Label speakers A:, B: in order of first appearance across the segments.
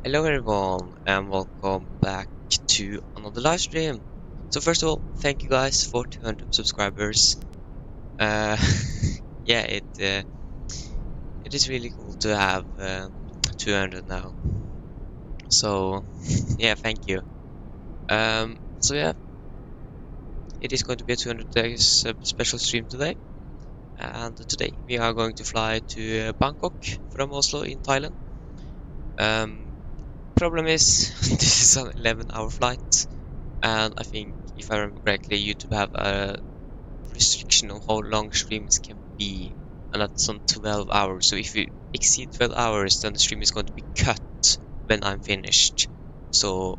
A: Hello everyone and welcome back to another live stream. So first of all, thank you guys for 200 subscribers. Uh, yeah, it is really cool to have 200 now. So yeah, thank you. So yeah, it is going to be a 200 days special stream today, and today we are going to fly to Bangkok from Oslo in Thailand. Problem is this is an 11-hour flight. And I think, if I remember correctly, YouTube have a restriction on how long streams can be, and that's on 12 hours. So if you exceed 12 hours, then the stream is going to be cut when I'm finished. So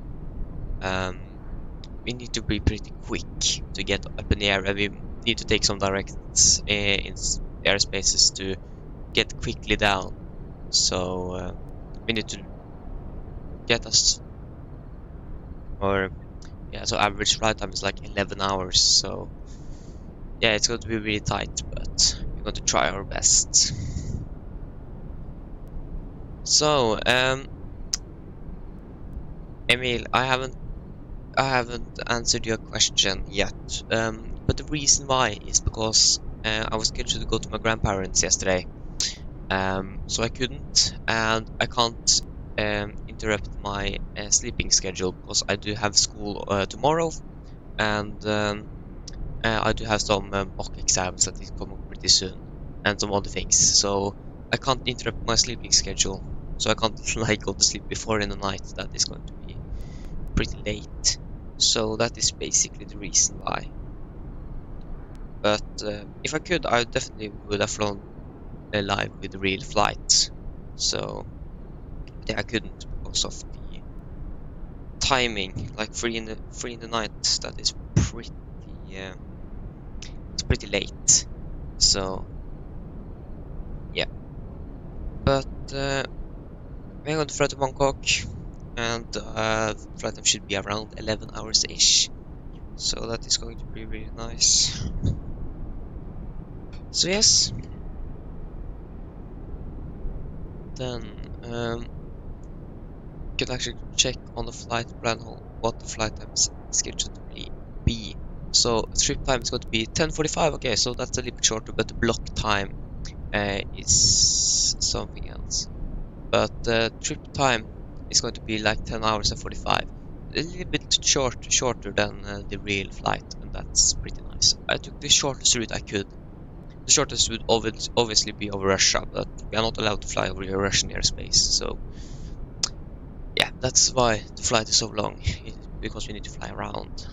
A: we need to be pretty quick to get up in the air, and we need to take some directs in airspaces to get quickly down. So we need to get us, or yeah, so average flight time is like 11 hours, so yeah, it's going to be really tight, but we're going to try our best. So, Emil, I haven't answered your question yet, but the reason why is because I was scheduled to go to my grandparents yesterday, so I couldn't, and I can't interrupt my sleeping schedule because I do have school tomorrow, and I do have some mock exams that is coming pretty soon, and some other things, so I can't interrupt my sleeping schedule, so I can't like go to sleep before in the night. That is going to be pretty late, so that is basically the reason why. But if I could, I definitely would have flown live with the real flight, so yeah, I couldn't because of the timing, like 3 in the night. That is pretty it's pretty late, so yeah. But we're going to fly to Bangkok, and flight time should be around 11 hours ish, so that is going to be really nice. So yes, then you can actually check on the flight plan what the flight time is scheduled to be. So trip time is going to be 10:45. Okay, so that's a little bit shorter, but the block time is something else. But the trip time is going to be like 10 hours and 45. A little bit shorter than the real flight, and that's pretty nice. I took the shortest route I could. The shortest would obviously be over Russia, but we are not allowed to fly over the Russian airspace, so yeah, that's why the flight is so long, because we need to fly around.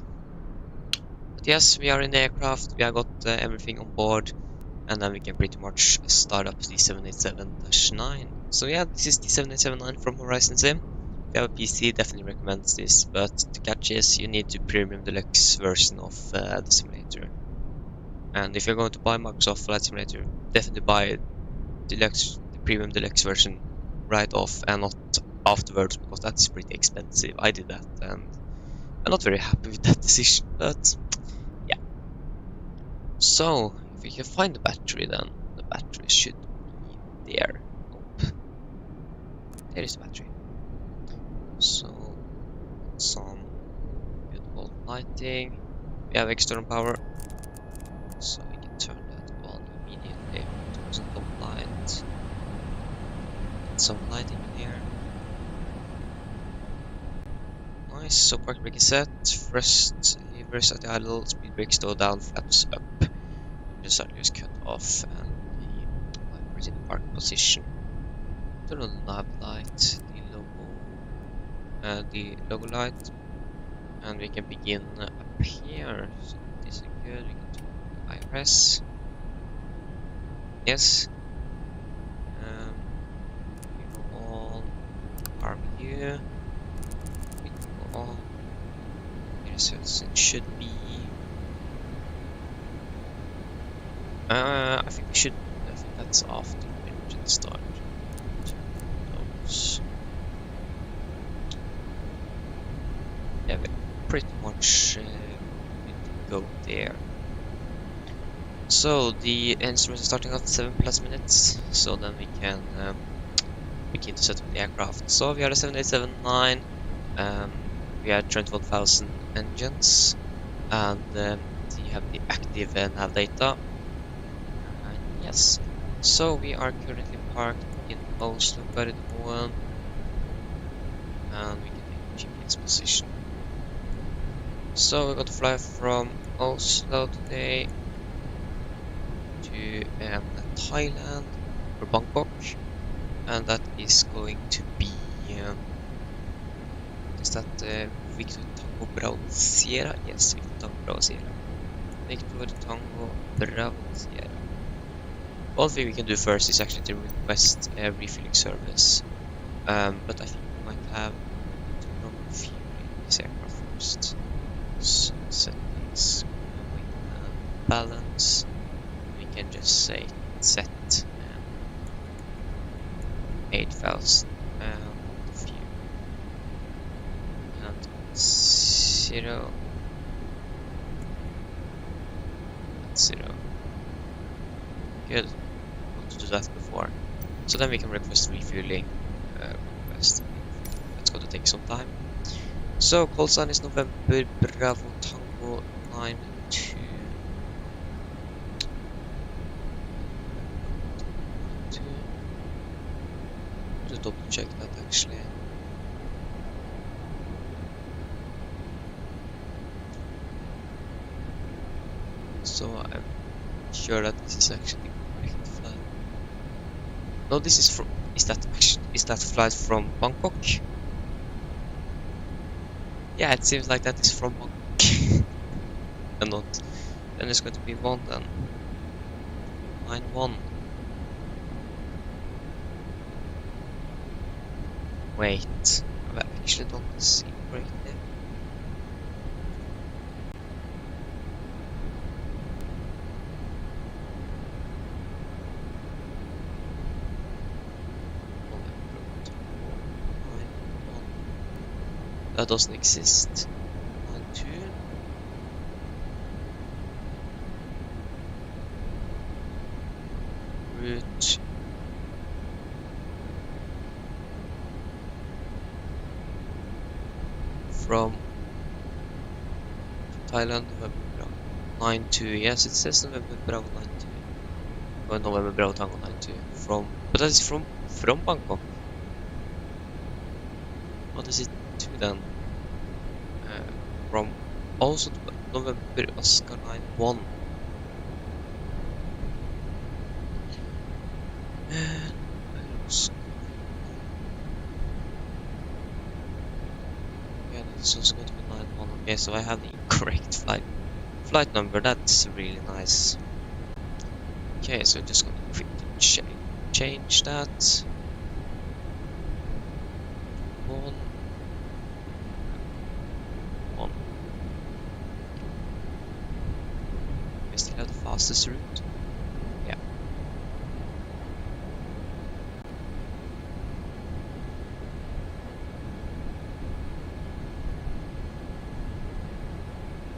A: But yes, we are in the aircraft, we have got everything on board, and then we can pretty much start up the 787-9. So yeah, this is the 787-9 from Horizon Sim. If you have a PC, definitely recommends this, but the catch is you need to premium deluxe version of the simulator. And if you're going to buy Microsoft Flight Simulator, definitely buy the premium deluxe version right off and not afterwards, because that's pretty expensive. I did that, and I'm not very happy with that decision, but yeah. So if we can find the battery, then the battery should be there. Oh, there is the battery. So some good old lighting. We have external power, so we can turn that on immediately. Towards the top light. Some lighting in here. Nice. So park brake is set. First levers at the idle, speed brakes slow down, flaps up. The starter is cut off, and the wiper is in the park position. Turn on the nav light, the logo light, and we can begin up here. So this is good. We can turn on the IRS. Yes. We go on RVU. We can go on. Here's what it should be. I think we should. I think that's after engine start. Those. Yeah, we pretty much need to go there. So the instruments are starting at 7+ minutes, so then we can begin to set up the aircraft. So we are a 787-9. We are 21,000 engines, and you have the active nav data. And yes, so we are currently parked in Oslo, Gardermoen, and we can take GPS position. So we're going to fly from Oslo today to Thailand or Bangkok, and that is going to be is that Victor Tango Bravo Sierra? Yes, Victor Tango Bravo Sierra. Victor Tango Bravo Sierra. One thing we can do first is actually to request a refueling service, but I think we might have to run refueling this aircraft first. So settings, weight and balance. We can just say set 8,000 fuel and 0 and 0. Good. I want to do that before. So then we can request refueling request. That's going to take some time. So call sign is November Bravo Tango 92. To double check that actually. So I'm sure that this is actually the correct flight. No, this is from. Is that flight from Bangkok? Yeah, it seems like that is from Bangkok. And not. Then it's going to be 1 then. 91. Wait, have I actually done this incorrectly? That doesn't exist. 92. Route. From Thailand, November Bravo 92. Yes, it says November Bravo 92. Or November Bravo Tango 92. From, but that is from Bangkok. What is it to then? From also to November Oscar 91. Yeah, that's also going to be 91. Okay, so I have the incorrect flight number. That's really nice. Okay, so I'm just going to quickly change that. 1. We still have the fastest route. Yeah.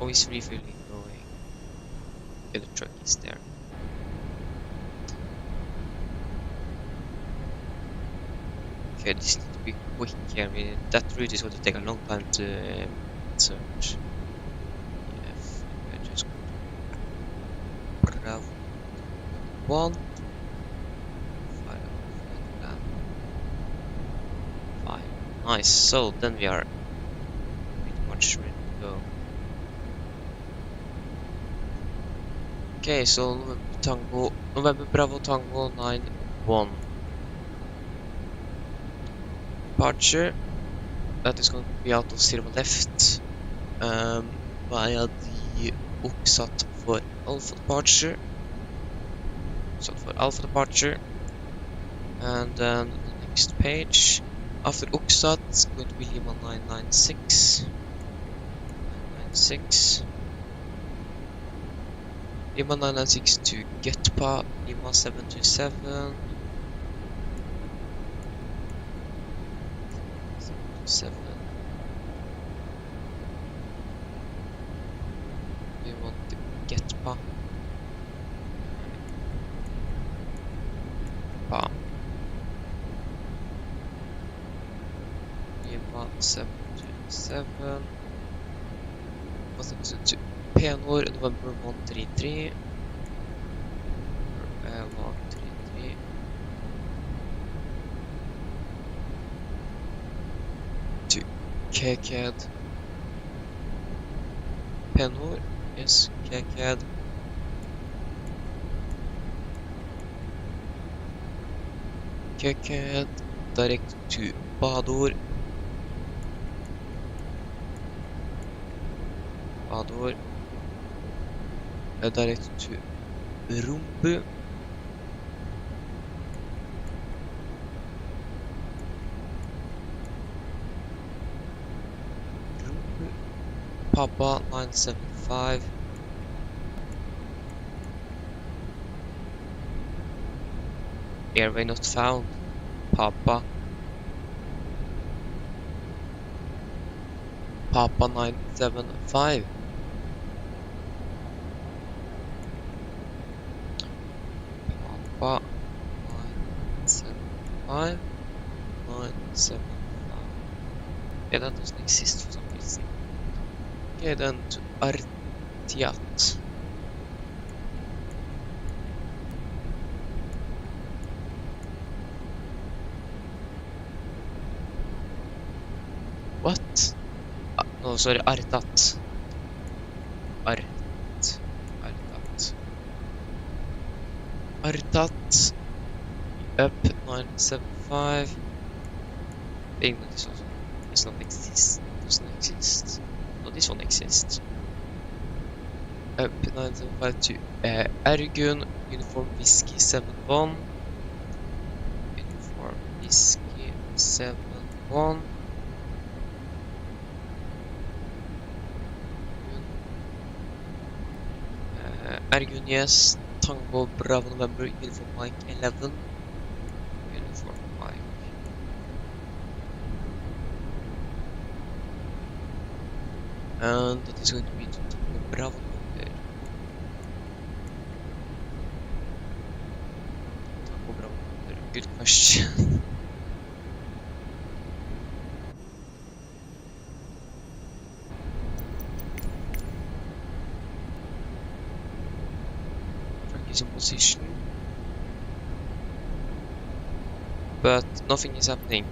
A: Oh, he's refueling going. Okay, the truck is there. Okay, this needs to be quick here. I mean, that route is going to take a long time to search. If I just go to Bravo 1, fire plan 5. Nice. So then we are pretty much ready to go. Okay, so November Bravo Tango 91. Departure. That is going to be out of 0 left via the Oksat for Alpha departure. Oksat for Alpha departure. And then the next page. After Oksat, it's going to be Lima 996. 996. Lima 996 to Getpa, Lima 727. 7. We want to Getpa. Pa. 727. What's the to Penor, November 133. 133. To KCAD. Penor, yes, KCAD. KCAD, direct to Bador. Bador. Direct to Rumbu. Rumbu. Papa 975. Airway not found. Papa 975. Papa 975. 975. Yeah, that doesn't exist for some reason. Okay, then to Artiat. What? No, sorry, Artat. Artat. Up 975. Being that this also does not exist. Doesn't exist. No, this one exists. Up 975 to Ergun. Uniform Whiskey 71. Uniform Whiskey 71. Ergun, yes. Tango Bravo November. Uniform Mike 11. Uniform Mike. And that is going to be to Tango Bravo November. Tango Bravo November. Good question. In position, but nothing is happening.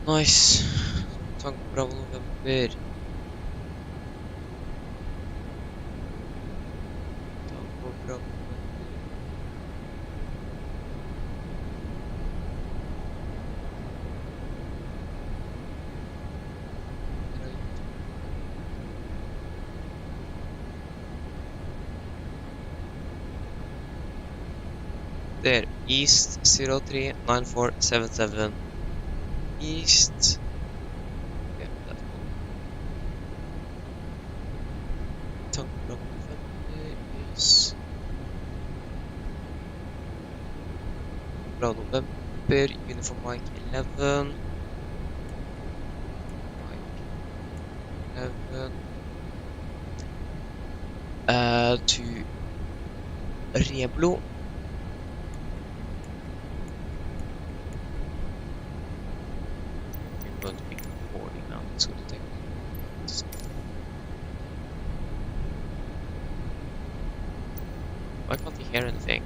A: Nice. Tango Bravo November. There, East 039477. East. Yeah, that one. Tango Bravo November is Bravo November, Uniform Mike 11. Mike 11. To Reblo. Going to be recording now. It's going to take minutes. Why can't you hear anything?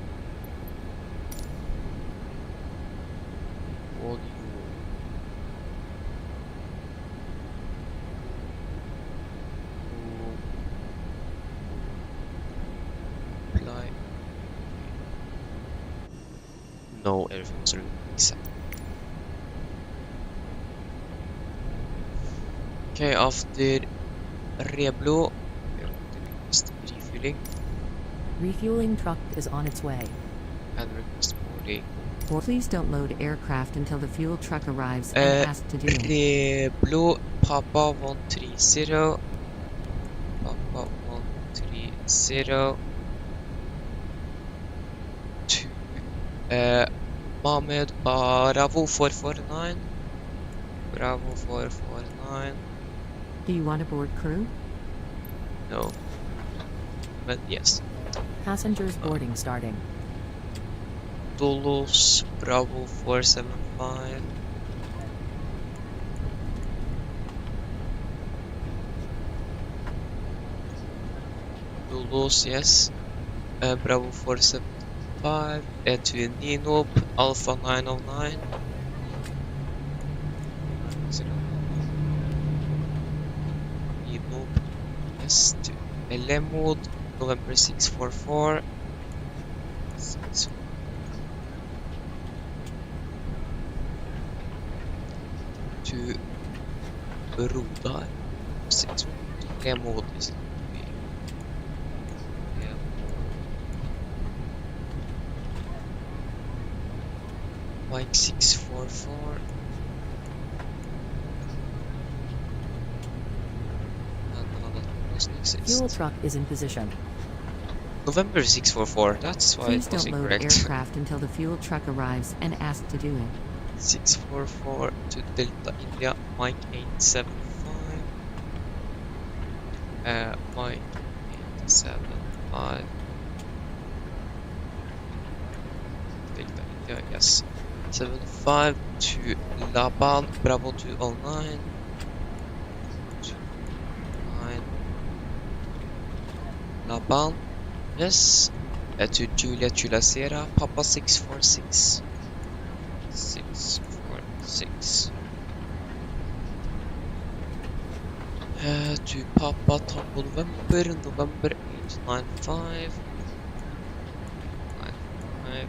A: Audio. Apply. No, everything was really except. Okay, after Reblo, we are going to request refueling.
B: Refueling truck is on its way.
A: And request boarding.
B: Or please don't load aircraft until the fuel truck arrives and ask to do it.
A: Reblo, Papa 130. Papa 130. To Mohammed Bravo 449. Bravo 449.
B: Do you want to board crew?
A: No. But yes.
B: Passengers boarding starting.
A: Toulouse, Bravo 475. Toulouse, yes. Bravo 475. To Ninob, Alpha 909. Ninob, yes. To Lemod, November 644. To Rodar 6 Lemod is it? Mike 644. And no, that doesn't exist.
B: Fuel truck is in position.
A: November 644, that's why
B: Please
A: it was
B: don't load
A: incorrect.
B: aircraft until the fuel truck arrives and ask to do it.
A: 644 to Delta India, Mike 875. Mike 875. Delta India, yes. 75 to Laban, Bravo 209. 209. Laban, yes. To Julia Chulacera, Papa 646. 646. To Papa Tango November 895. 95.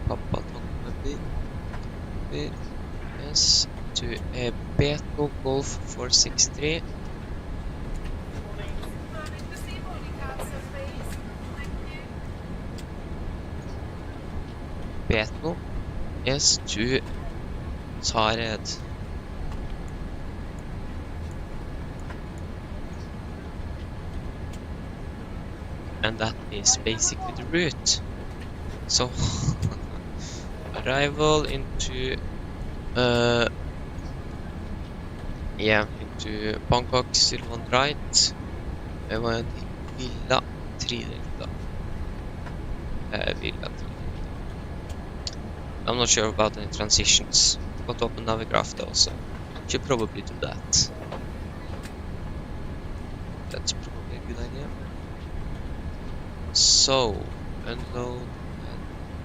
A: Papa Tango November. Yes. To Beto Golf 463. Beto. Yes. To Tared. And that is basically the route. So arrival into into Bangkok, still on right. I went Villa 3 Delta. Villa 3 Delta. I'm not sure about any transitions. Got to open Navigraph though, so should probably do that. That's probably a good idea. So, unload and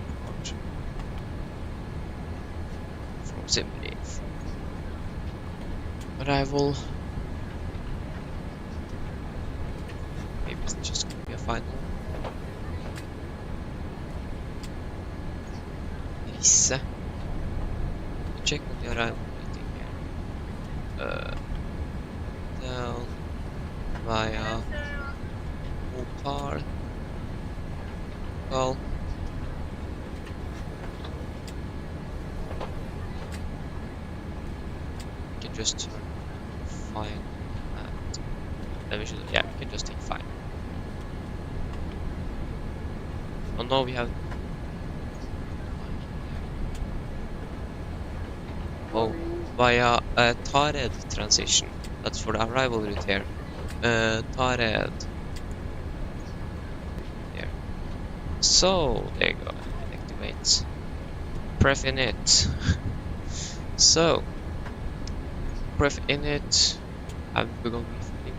A: depart from Zimbabwe. Arrival. Maybe it's just gonna be a final. Risse. Check on the arrival meeting here. Down via Mopar. Well, we can just turn fine and then we should, yeah, we can just take fine. Oh no, we have via a Tared transition. That's for the arrival route here. Tared. There. So, there you go. Activate. Pref init. So, pref init. Have begun refueling.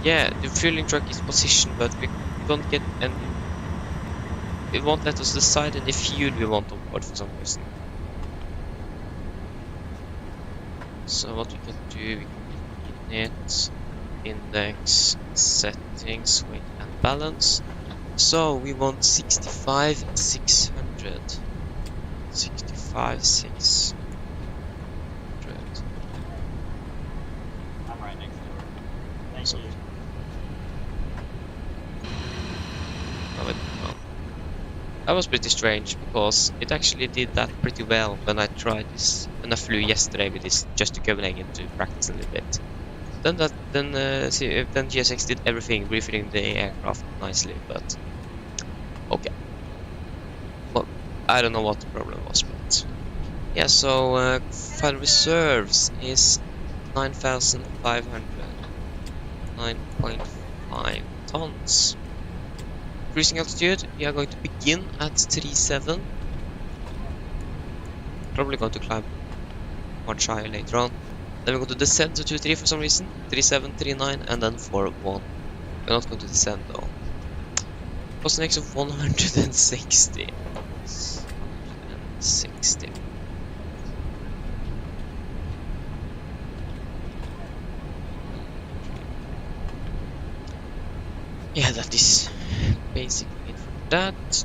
A: Yeah, the fueling truck is positioned, but we don't get any. It won't let us decide any fuel we want on board for some reason. So what we can do, we can init, index, settings, weight and balance. So we want 65,600. 65,600.
C: I'm right next to her. Thank you.
A: That was pretty strange because it actually did that pretty well when I tried this, when I flew yesterday with this just to Copenhagen to practice a little bit. then GSX did everything, refilling the aircraft nicely, but okay. Well, I don't know what the problem was, but yeah. So final reserves is 9,500, 9.5 tons. Cruising altitude, we are going to begin at 37. Probably going to climb much higher later on. Then we're going to descend to 23 for some reason. 37, 39, and then 41. We're not going to descend though. What's the next of 160? 160. Yeah, that is basically it for that.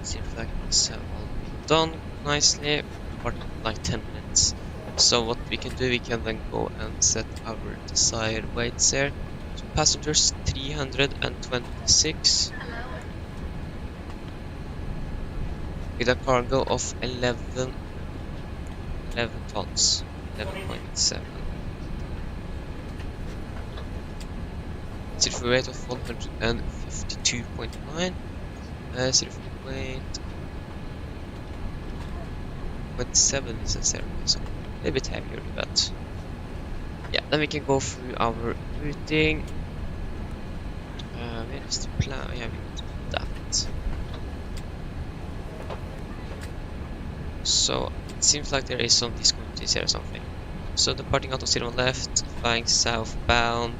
A: Seems like it's all been done nicely. For like 10 minutes. So what we can do, we can then go and set our desired weights here. So passengers 326 with a cargo of 11 tons, 11.7. Zero weight of 152.9. Zero weight 0.7 is necessary, so a little bit heavier, but yeah. Then we can go through our routing. Where is the plan? Yeah, we can do that. So it seems like there is some discontinuities here or something. So departing out of 0 left, flying southbound.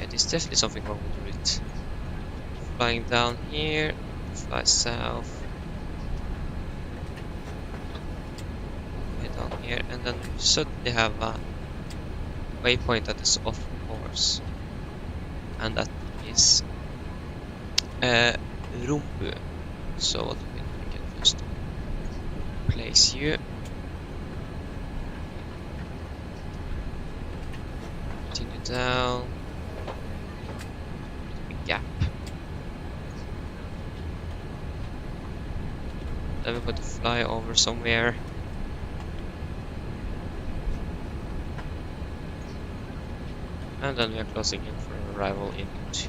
A: Yeah, there's definitely something wrong with the route. Flying down here, fly south. Down here, and then we suddenly have a waypoint that is off course, and that is Rumbu. So what we can just place you. Continue down. Big gap. Then we're going to fly over somewhere. And then we are closing in for arrival into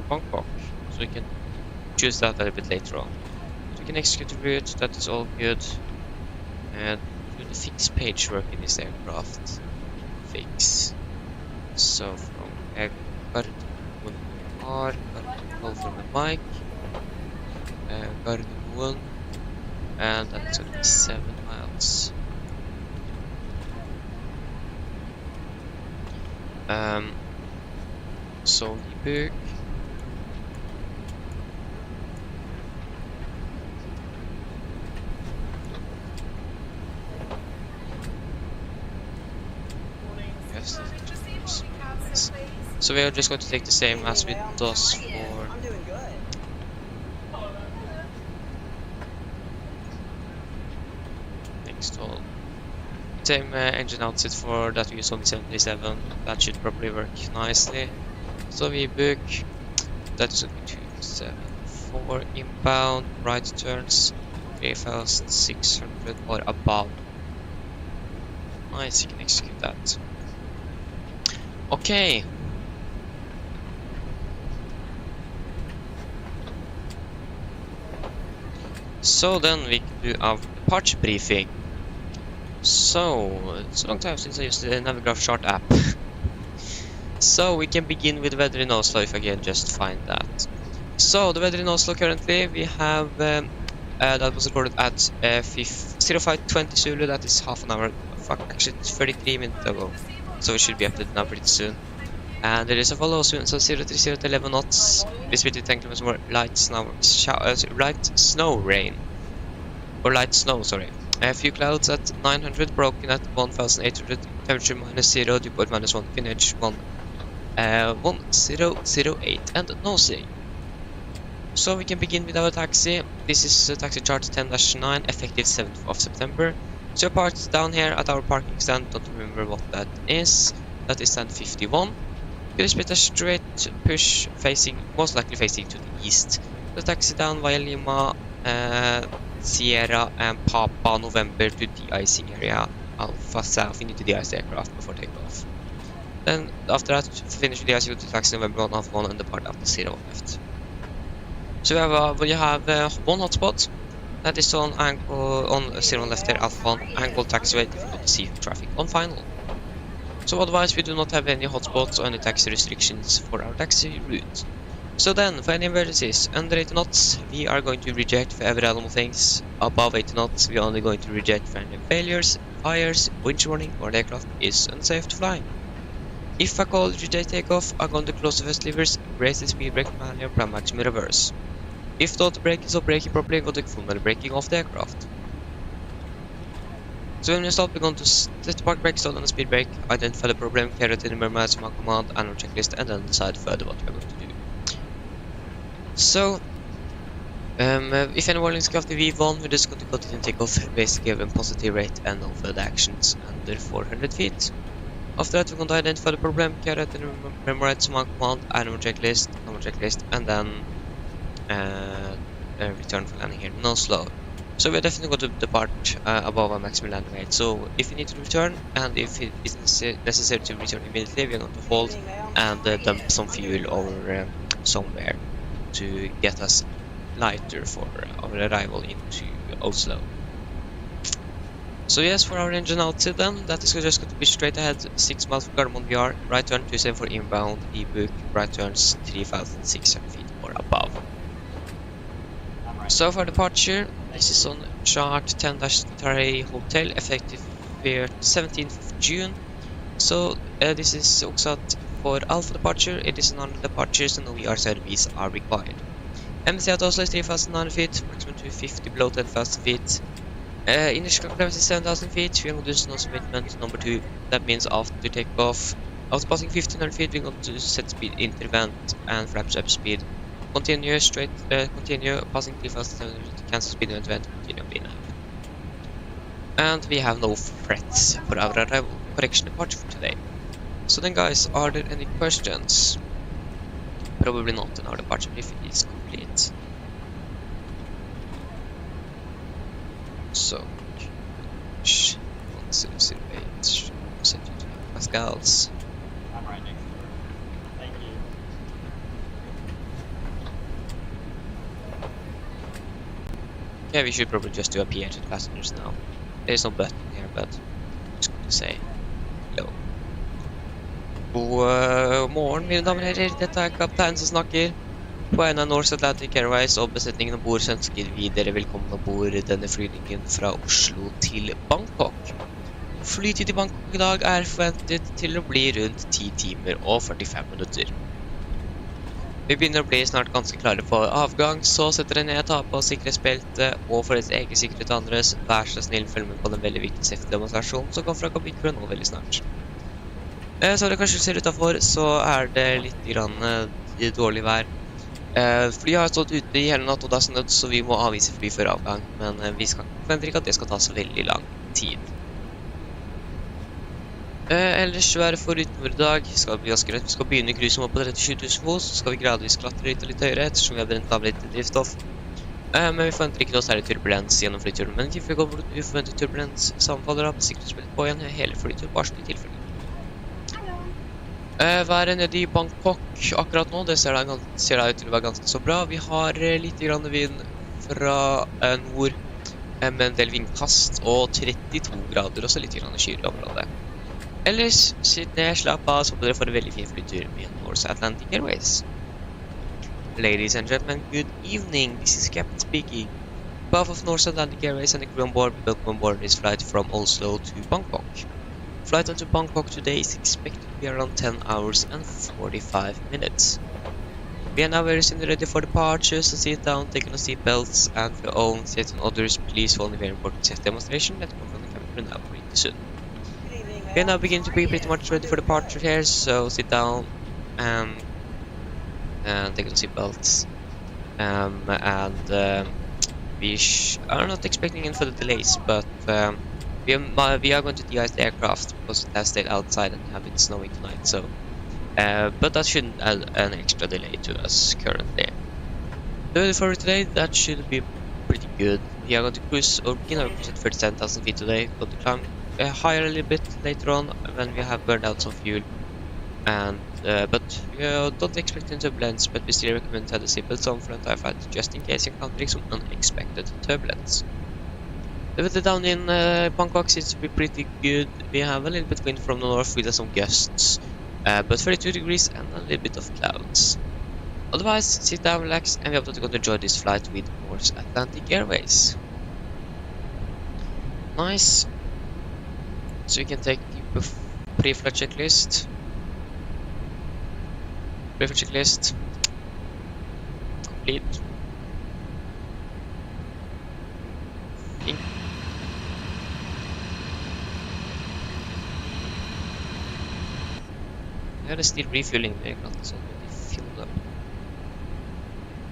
A: Bangkok. So we can choose that a little bit later on. So we can execute the route. That is all good. And do the fix page work in this aircraft. Fix. So from Gardermoen, from the mic. Gardermoen. And that's going to be 7 miles. So we book. Yes. So we are just going to take the same as we does for. Install same engine outfit for that we use on the 737. That should probably work nicely. So we book. That is going to be 274 inbound, right turns 3,600 or above. Nice, you can execute that. Okay. So then we can do our departure briefing. So, it's a long time since I used the Navigraph chart app. So we can begin with weather in Oslo if I can just find that. So the weather in Oslo currently, we have that was recorded at 0520 Zulu, that is half an hour, actually 33 minutes ago. So it should be updated now pretty soon. And there is a follow soon, so 030 to 11 knots. Visibility 10 kilometers more, light snow rain. Or light snow, sorry. A few clouds at 900, broken at 1800, temperature -0, dew point -1, vintage 1008, and nosing. So we can begin with our taxi. This is taxi chart 10-9, effective 7th of September. So parked down here at our parking stand, don't remember what that is. That is stand 51. Good split a straight push, facing, most likely facing to the east. the taxi down via Lima, Sierra and Papa November to de-icing area Alpha South. We need to de-ice the aircraft before takeoff. Then after that, finish the de-icing to taxi November 1 Alpha 1 and depart after 0 left. So we have one hotspot. That is on angle on 0 left there, Alpha 1, angle taxiway, difficult to see traffic on final. So otherwise we do not have any hotspots or any taxi restrictions for our taxi route. So then, for any emergencies under 80 knots, we are going to reject for every normal things. Above 80 knots, we are only going to reject for any failures, fires, winch warning, or the aircraft is unsafe to fly. If I call reject takeoff, I'm going to close the first levers, raise the speed brake manual, plan maximum reverse. If the brake is not braking properly, go to full manual braking off the aircraft. So when we stop, we're going to set the park brake, stall on the speed brake, identify the problem, carry it in the memorize command and our checklist, and then decide further what we're going to do. So, if any warnings go after V1, we're just going to continue to take off, basically have a positive rate and no further actions under 400 feet. After that, we're going to identify the problem, carry it in the memorize command and our checklist, and then return for landing here in Oslo. So we're definitely going to depart above our maximum landing weight. So if you need to return, and if it is necessary to return immediately, we're going to hold and dump some fuel over somewhere to get us lighter for our arrival into Oslo. So yes, for our engine outside then, that is just going to be straight ahead, 6 miles for Gardermoen VR, right turn 27 for inbound, ebook, right turns 3,600 feet or above. So for departure, this is on chart 10-3 hotel, effective 17th of June. So this is also for Alpha departure, it is an departure, so no VR service are required. MC at Oslo is 3,900 feet, maximum 250 below 10,000 feet. Initial clearance is 7,000 feet, we are going to do snow commitment number 2, that means after takeoff. After passing 1,500 feet, we are going to set speed intervent and flaps up speed. Continue straight, continue passing 3,700, cancel speed event, continue on VNAV. And we have no threats for our arrival, correction departure for today. So then guys, are there any questions? Probably not in our departure if it is complete. So, 1008, set you to Pascals.
C: I'm right next to her. Thank you.
A: Yeah, we should probably just do a PA to the passengers now. There's no button here, but I'm just going to say hello. God morgen, mine damer og herrer. Dette er kapteinen som snakker. På en av Norse Atlantic Airways og besetningen ombord så ønsker vi dere velkommen ombord denne flygningen fra Oslo til Bangkok. Flytid i Bangkok i dag er forventet til å bli rundt 10 timer og 45 minutter. Vi begynner å bli snart ganske klare på avgang, så setter dere ned, ta på sikkerhetsbeltet, og for deres egen sikkerhet og andres, vær så snill, følg med på den veldig viktige safety-demonstrasjonen som kommer fra kabinkruen nå veldig snart. Så dere kanskje ser utenfor, så er det litt grann dårlig vær. Flyet har stått ute i hele natt og det er snødd, så vi må avvise fly før avgang, men vi forventer ikke at det skal ta så veldig lang tid. Ellers været for utenfor i dag skal bli ganske rett. Vi skal begynne cruisen opp på 37 000 fot, så skal vi gradvis klatre litt og litt høyere ettersom vi har brent av litt drivstoff. Men vi forventer ikke noe særlig turbulens gjennom flyturen, men i tilfelle går uforventet turbulens sammenfaller av sikkerhetsbeltet på igjen hele flyturen, bare sånn i tilfelle. Været nede i Bangkok akkurat nå, det ser da ut til å være ganske så bra. Vi har litt grann vind fra nord med en del vindkast og 32 grader, også litt grann skyr i området. Ellers, sitt ned, slapp av, så håper dere får en veldig fin flytur med Norse Atlantic Airways. Ladies and gentlemen, good evening, this is Captain speaking. On behalf of Norse Atlantic Airways and the crew on board, we welcome on board this flight from Oslo to Bangkok. Flight onto Bangkok today is expected to be around 10 hours and 45 minutes. We are now very soon ready for departure, so sit down, take on the seat belts, and for your own safety and others, please follow the very important safety demonstration that comes from the cabin crew now pretty soon. We are now beginning to be pretty much ready for departure here, so sit down and take on the seat belts. We are not expecting any further delays, but we are going to de-ice the aircraft because it has stayed outside and have been snowing tonight, so but that shouldn't add an extra delay to us currently. The weather for today, that should be pretty good. We are going to cruise or begin our cruise at 37,000 feet today. Going to climb higher a little bit later on when we have burned out some fuel. And but don't expect any turbulence, but we still recommend to have a seatbelt on for the entire flight, just in case encountering some unexpected turbulence. The weather down in Bangkok seems to be pretty good. We have a little bit wind from the north with some gusts, but 32 degrees and a little bit of clouds. Otherwise, sit down, relax, and we hope that you're going to enjoy this flight with Norse Atlantic Airways. Nice. So we can take a pre-flight checklist. Pre-flight checklist. Complete. Think. We are still refueling the aircraft, it's already filled up.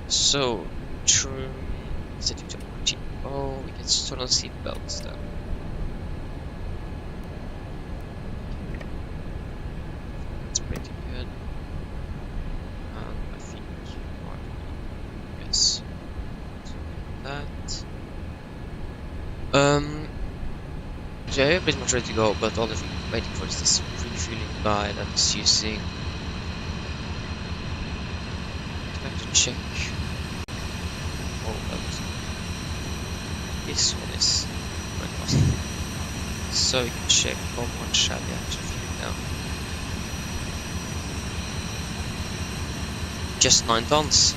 A: So, set it to RT. Oh, we can turn on seatbelts then. That's pretty good. And I think yes. So that. So yeah, pretty much ready to go, but all the thing waiting for is this refueling guy that is using. I have to check. Oh, this one is my god. So we can check how much shall we actually fuel now. Just 9 tons.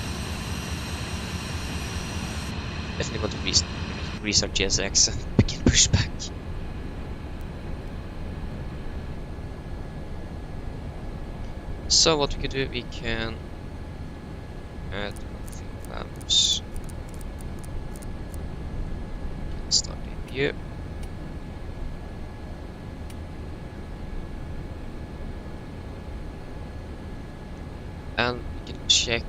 A: Definitely going to research GSX and begin pushback. So what we can do, we can add lamps. Start APU. And we can check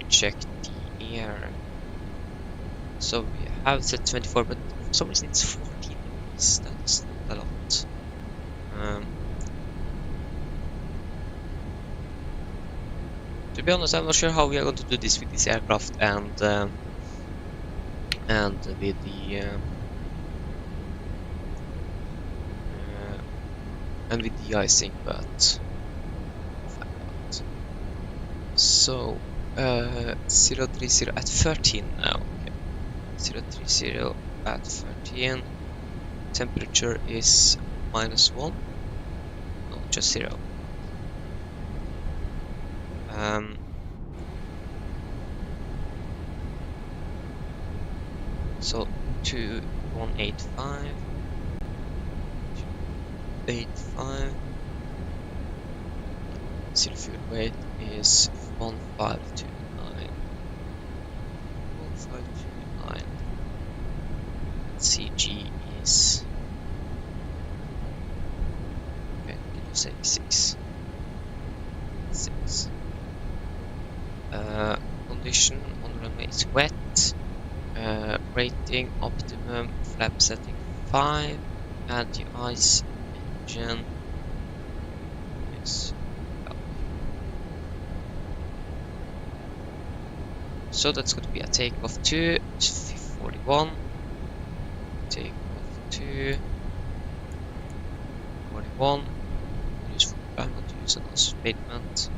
A: check the air. So we have set 24, but for some reason it's 14 degrees. That's not a lot. To be honest, I'm not sure how we are going to do this with this aircraft and with the de-icing, but we'll find out. So 030 at 13 now. Okay. 030 at 13. Temperature is -1. No, just 0. So 2185. 85. Zero fuel weight is 1529. 1529. CG is okay, can you say 6? 6. Condition on the runway is wet. Rating optimum, flap setting 5, and the ice engine is up. So that's going to be a takeoff 2, 41. Takeoff 2, 41. Use for climb, not use an statement.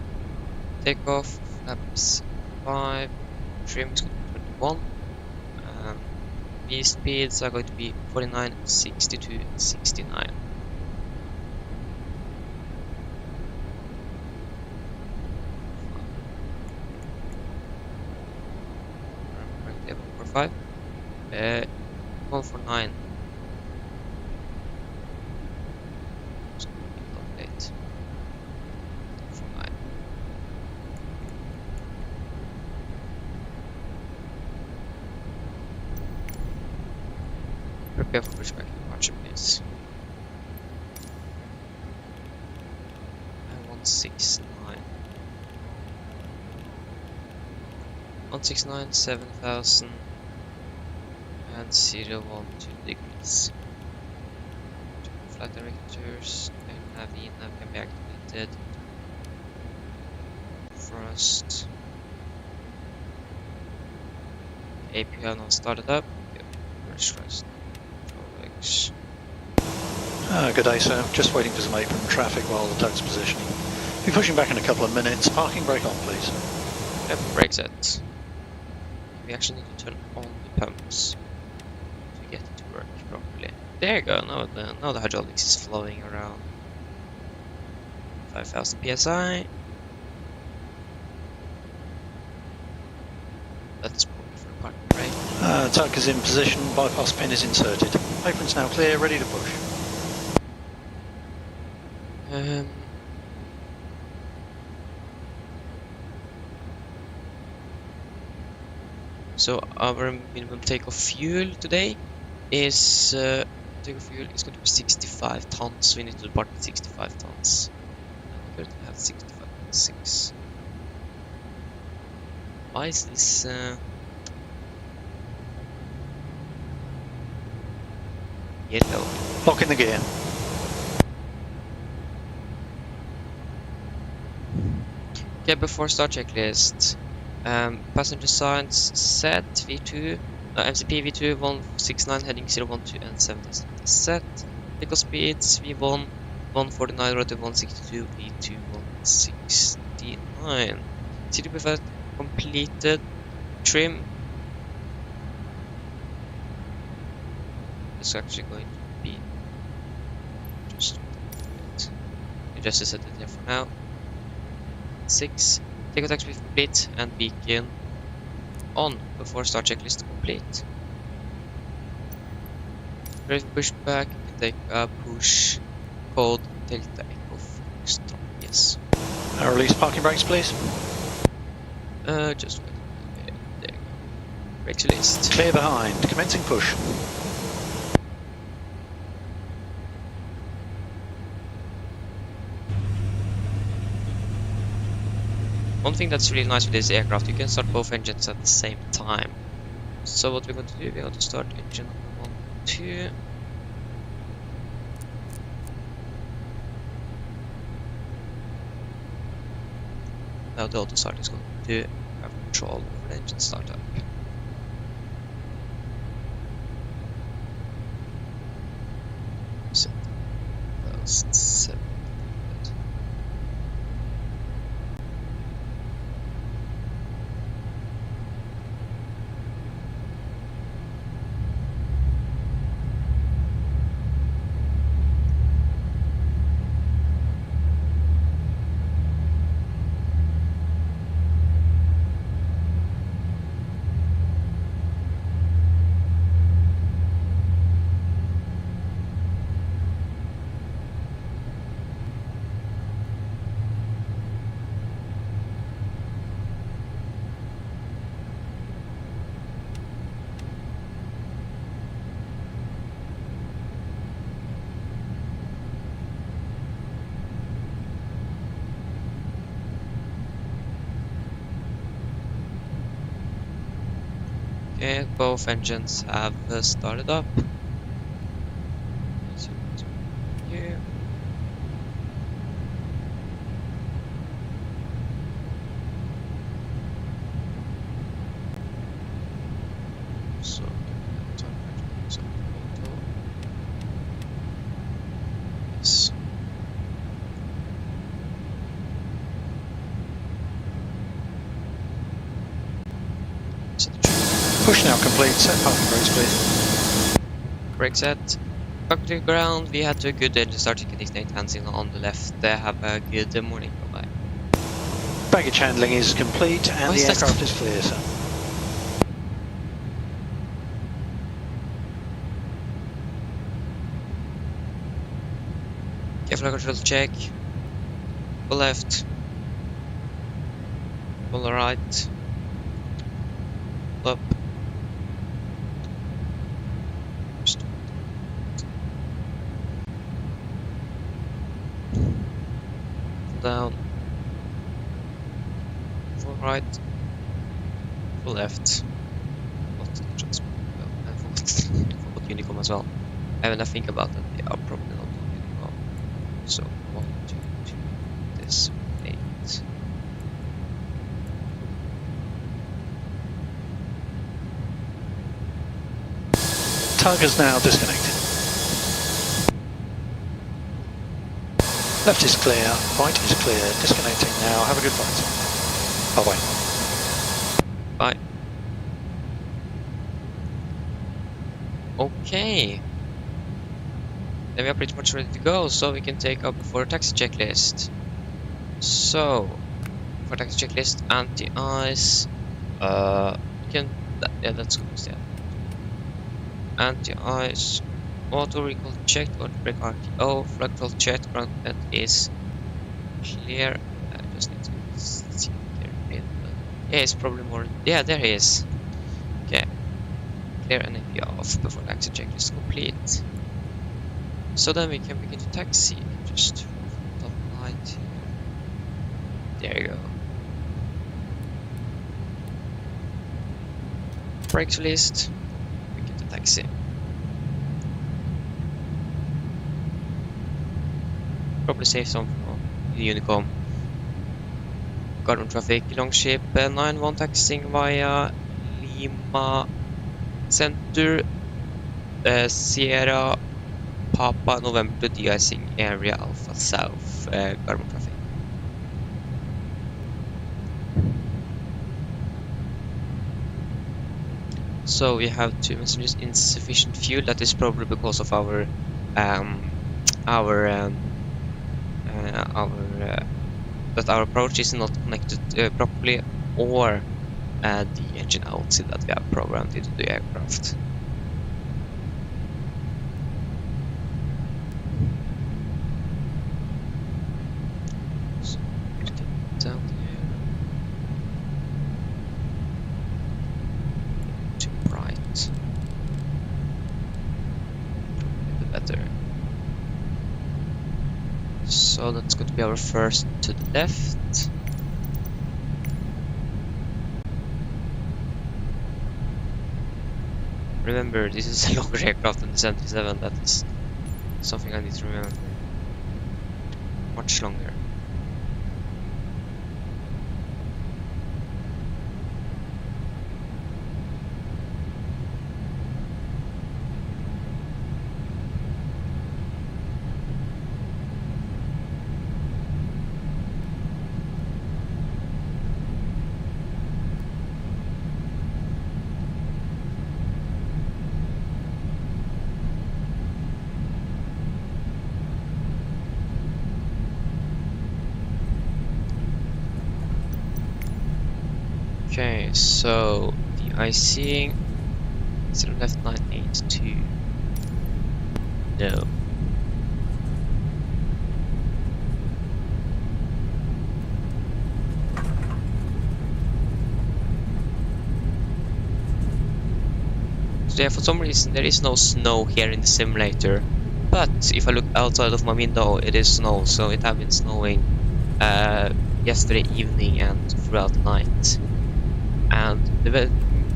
A: Takeoff, flaps 5, trim is going to be 21. These speeds are going to be 49, 62, 69. Currently 145. 149. So update. 149. Prepare for pushback departure, please. 169. 169, 7000 and 012 degrees. Flight directors, nav can be activated. first. API now started up. Yep, first tries. Control X.
D: Good day, sir. Just waiting for some apron traffic while the tug's positioning. Be pushing back in a couple of minutes. Parking brake on, please.
A: Yep, brake set. We actually need to turn on the pumps to get it to work properly. There you go. Now the hydraulics is flowing around. 5,000 psi. That's probably for the parking brake.
D: Tug is in position. Bypass pin is inserted. Apron's now clear, ready to push.
A: So our minimum takeoff fuel today is takeoff fuel is going to be 65 tons. So we need to depart with 65 tons. And we currently have 65.6. Why is this? Yellow.
D: Lock in the gear.
A: Okay, before start checklist. Passenger signs set V2, MCP V2 169 heading 012 and 70 set. Vehicle speeds V1 149 rotor 162 V2 169. City preferred completed trim. It's actually going to be just set it here for now. 6. Takeoff tax complete and beacon on before start checklist complete. Ready for pushback, take a push code Delta Echo Foxtrot. Yes.
D: Release parking brakes, please.
A: Just wait. Okay, there you go. Brakes released.
D: Clear behind. Commencing push.
A: One thing that's really nice with this aircraft, you can start both engines at the same time. So what we're going to do, we're going to start engine number 1, 2. Now the auto start is going to have control over the engine startup. Set 700. Okay, both engines have started up. Here. So, yes.
D: Push now complete. Set parking brakes, please.
A: Brake set. Back to the ground. We had a good engine start. You can ignite handling on the left. They have a good morning. Bye bye.
D: Baggage handling is complete and
A: Why
D: the
A: is that-
D: aircraft is clear, sir.
A: Careful control check. Pull left. Pull right. Pull up. Down. Full right. Full left. What transport? I forgot Unicom as well. I mean, I think about that. They are probably not on Unicom. So 1, 2, 2. This 8.
D: tug is now disconnected. Left is clear, right is clear, disconnecting now. Have a good flight. Bye-bye.
A: Bye. Okay. Then we are pretty much ready to go, so we can take up for a taxi checklist. So, for taxi checklist, anti-ice, you can, yeah, that's good, yeah. Anti-ice, auto recall checked, auto brake RTO, flag control checked, ground content is clear. I just need to see there. Yeah, it's probably more, yeah, there he is. Okay, clear and AP off before taxi checklist complete. So then we can begin to taxi. Just top light here. There you go. Brakes released. Begin to taxi. Probably save some from the Unicom. Garden traffic, Longship 91 taxiing via Lima Center, Sierra Papa November to de-icing area Alpha South, Garden traffic. So we have 2 messages: insufficient fuel. That is probably because of our that our approach is not connected properly, or the engine outside that we have programmed into the aircraft. So put it down here. Too bright. Probably better. So that's going to be our first to the left. Remember, this is a longer aircraft than the 77. That is something I need to remember. Much longer. Okay, so de-icing, 0 left 982. No. So yeah, for some reason there is no snow here in the simulator, but if I look outside of my window it is snow, so it has been snowing yesterday evening and throughout the night. And the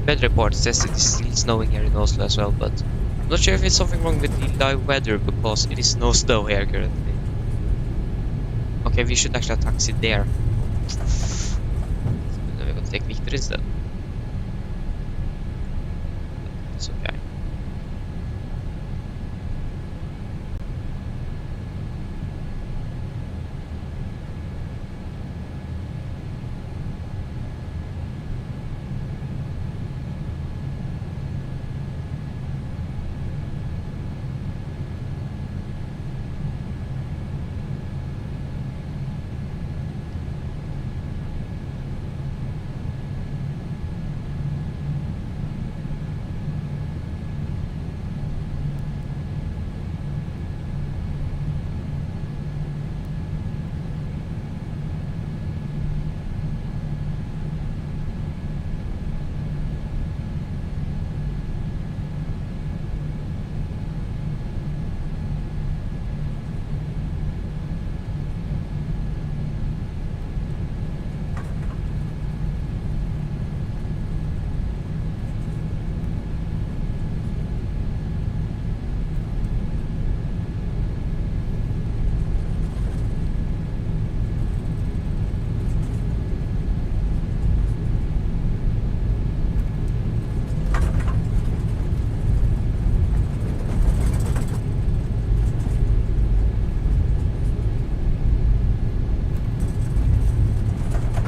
A: weather report says it is still snowing here in Oslo as well, but I'm not sure if it's something wrong with the live weather, because it is no snow here currently. Okay, we should actually taxi there. Then we're gonna take Victor instead. It's okay.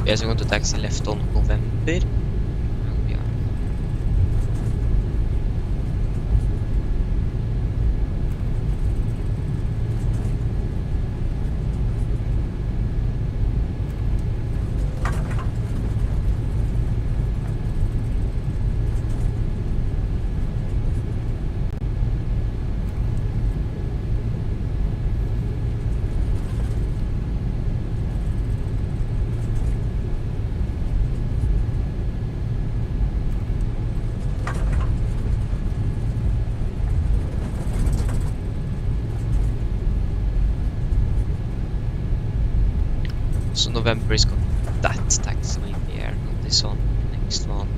A: Yes, I'm going to taxi left on November. And yeah. So November is going to be that taxiway there, not this one, next one.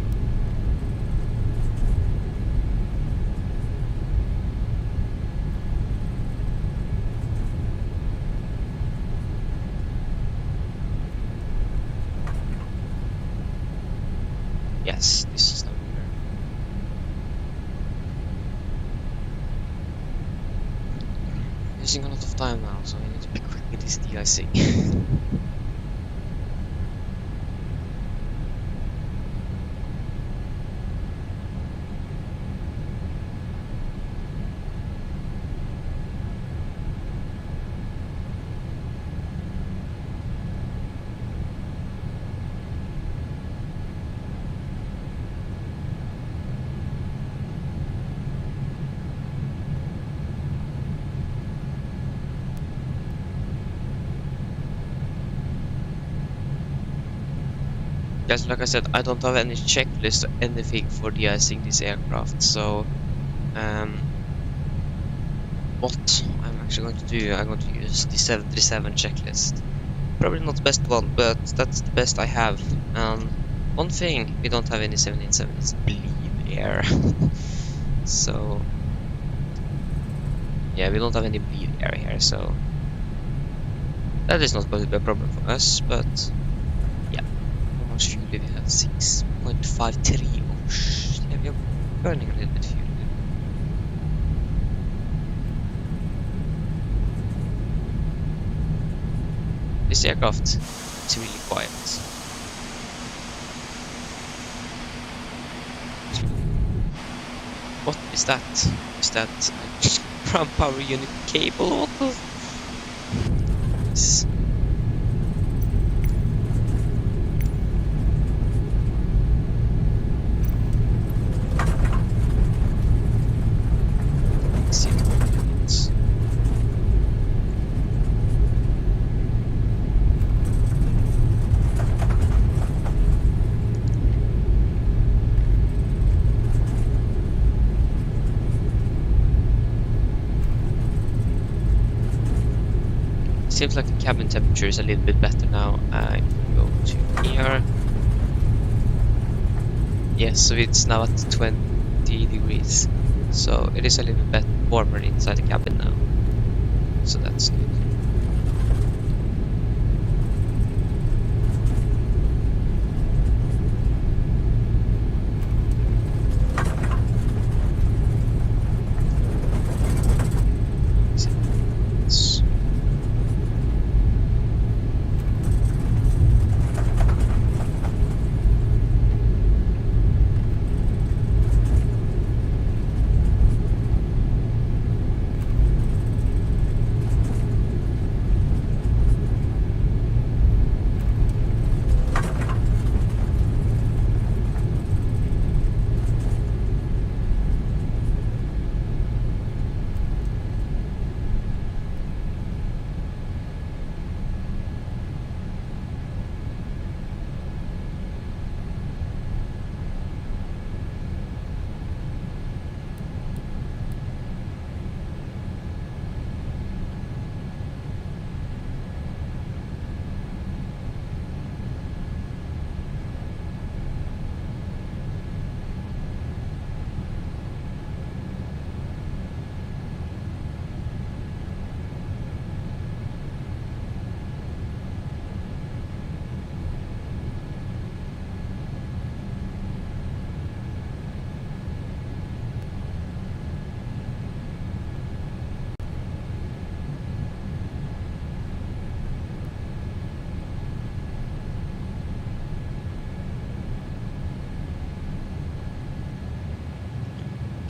A: Yes, this is November. Using a lot of time now, so I need to be quick with this de-icing. Yes, like I said, I don't have any checklist or anything for de-icing this aircraft, so what I'm actually going to do, I'm going to use the 737 checklist. Probably not the best one, but that's the best I have. One thing we don't have any 787 is bleed air. So yeah, we don't have any bleed air here, so that is not going to be a problem for us, but yeah. How much fuel did we have? 6.53. Oh shit, yeah, we are burning a little bit fuel. This aircraft is really quiet. What is that? Is that a ground power unit cable? What the? Yes. Seems like the cabin temperature is a little bit better now. If we go to here, yes, so it's now at 20 degrees, so it is a little bit warmer inside the cabin now, so that's good.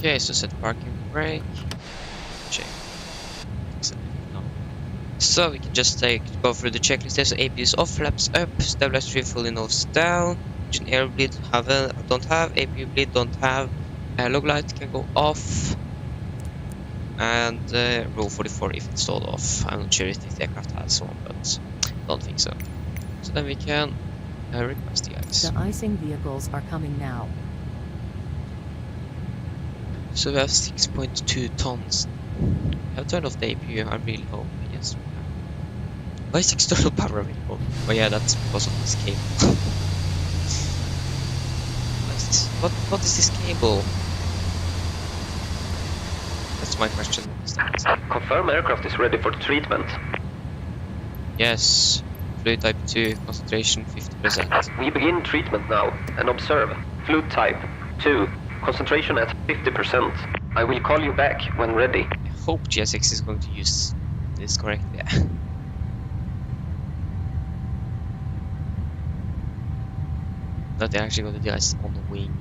A: Okay, so set parking brake. Check. No. So we can just go through the checklist. There's APU is off, flaps up, stabilizer tree fully nose down, engine air bleed don't have, APU bleed don't have, log light can go off, and row 44 if installed off. I'm not sure if this aircraft has one, but don't think so. So then we can request the ice.
B: The icing vehicles are coming now.
A: So we have 6.2 tons. We have turned off the APU, I really hope. Yes, we have. Why is external power available? Oh yeah, that's because of this cable. What is this cable? That's my question. What is that?
E: Confirm aircraft is ready for treatment.
A: Yes. Fluid type 2, concentration 50%.
E: We begin treatment now and observe. Fluid type 2, concentration at 50%. I will call you back when ready.
A: I hope GSX is going to use this correctly. Yeah. That they're actually going to de-ice on the wing.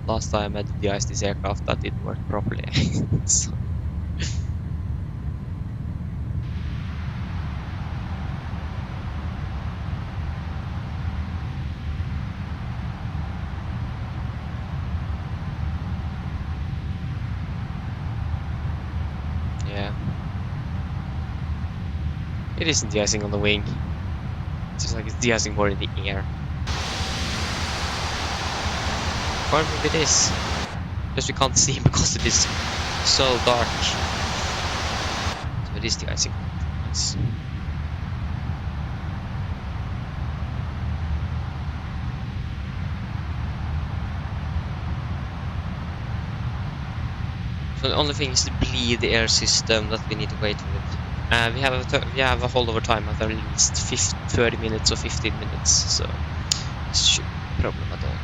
A: Last time I de-iced this aircraft, that didn't work properly. So. Yeah. It isn't de-icing on the wing. It's just like it's de-icing more in the air. Or maybe it is. Just we can't see because it is so dark. So it is de-icing. Nice. So the only thing is to bleed the air system that we need to wait with. We have a holdover time of at least 30 minutes or 15 minutes, so this shouldn't be a problem at all.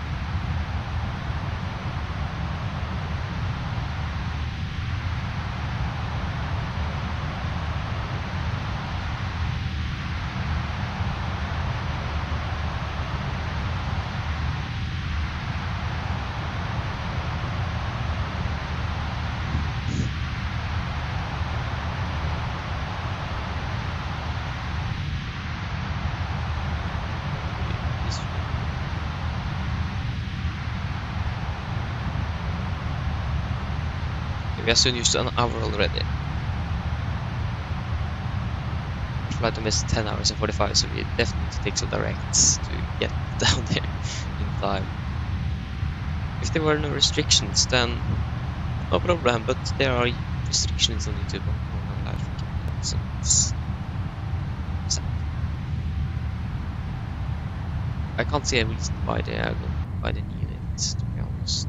A: We are soon used to an hour already. Flight time is 10 hours and 45, so we definitely need to take some directs to get down there in time. If there were no restrictions, then no problem, but there are restrictions on YouTube on my life. So it's sad. I can't see a reason why they need it, to be honest.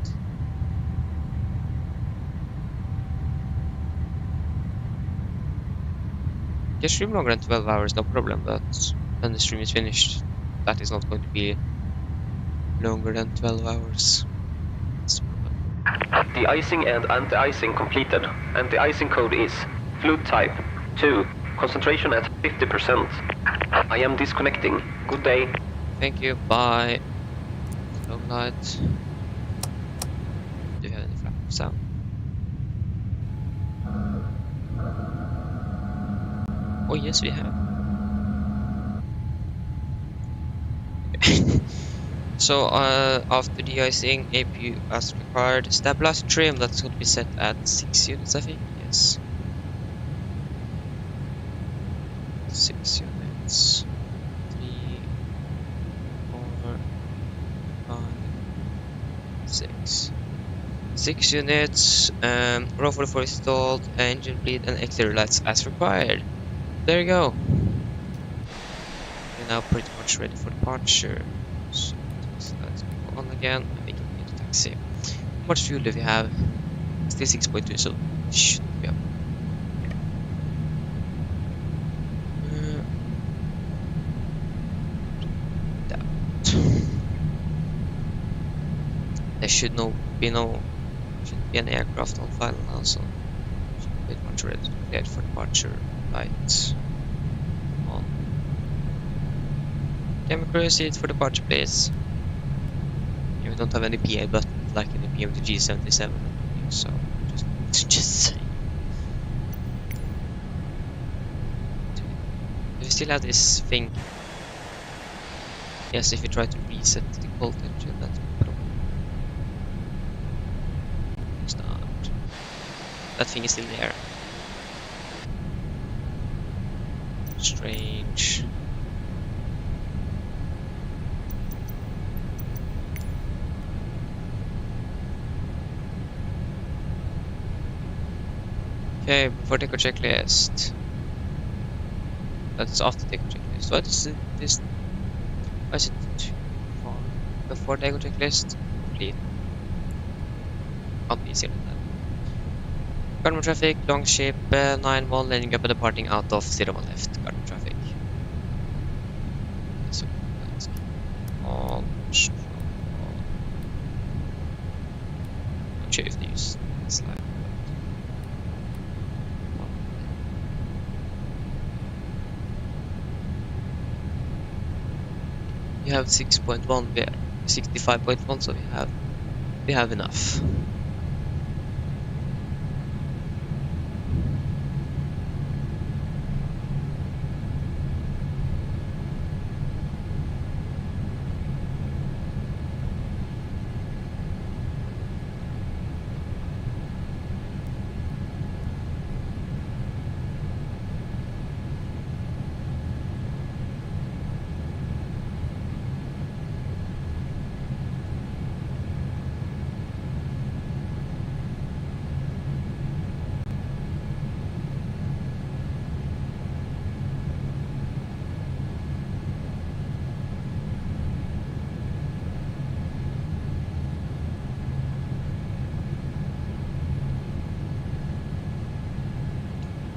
A: Can stream longer than 12 hours, no problem, but when the stream is finished, that is not going to be longer than 12 hours. That's the problem.
E: De-icing and anti-icing completed. Anti-icing code is fluid type 2, concentration at 50%. I am disconnecting. Good day.
A: Thank you, bye. Long light. Do you have any flap sound? Oh yes, we have. So after de-icing, APU as required. Stabilizer trim, that's going to be set at 6 units, I think. Yes. 6 units. 3, 4, 5, 6. 6 units. Row 44 installed. Engine bleed and exterior lights as required. There you go. We're now pretty much ready for departure. So let's go on again and we can get to taxi. How much fuel do we have? Still 6.2, so should be up. There should be an aircraft on file now, so should be pretty much ready to get for departure. Lights on. Can we proceed for departure, please? Yeah, we don't have any PA buttons. like in the AMD G77, so just saying. We still have this thing. Yes, if you try to reset the cold temperature, that's probably start. That thing is still there. Strange. Okay, before deco checklist. That's after deco checklist. What is this? Why is it too far? Before deco checklist? Complete. Can't be easier than that. Cardinal traffic, long ship, 9-1, landing up and departing out of 01 left. Cardinal traffic. So let's keep on strong. Not sure if they use slide. We have 6.1, we are 65.1, so we have enough.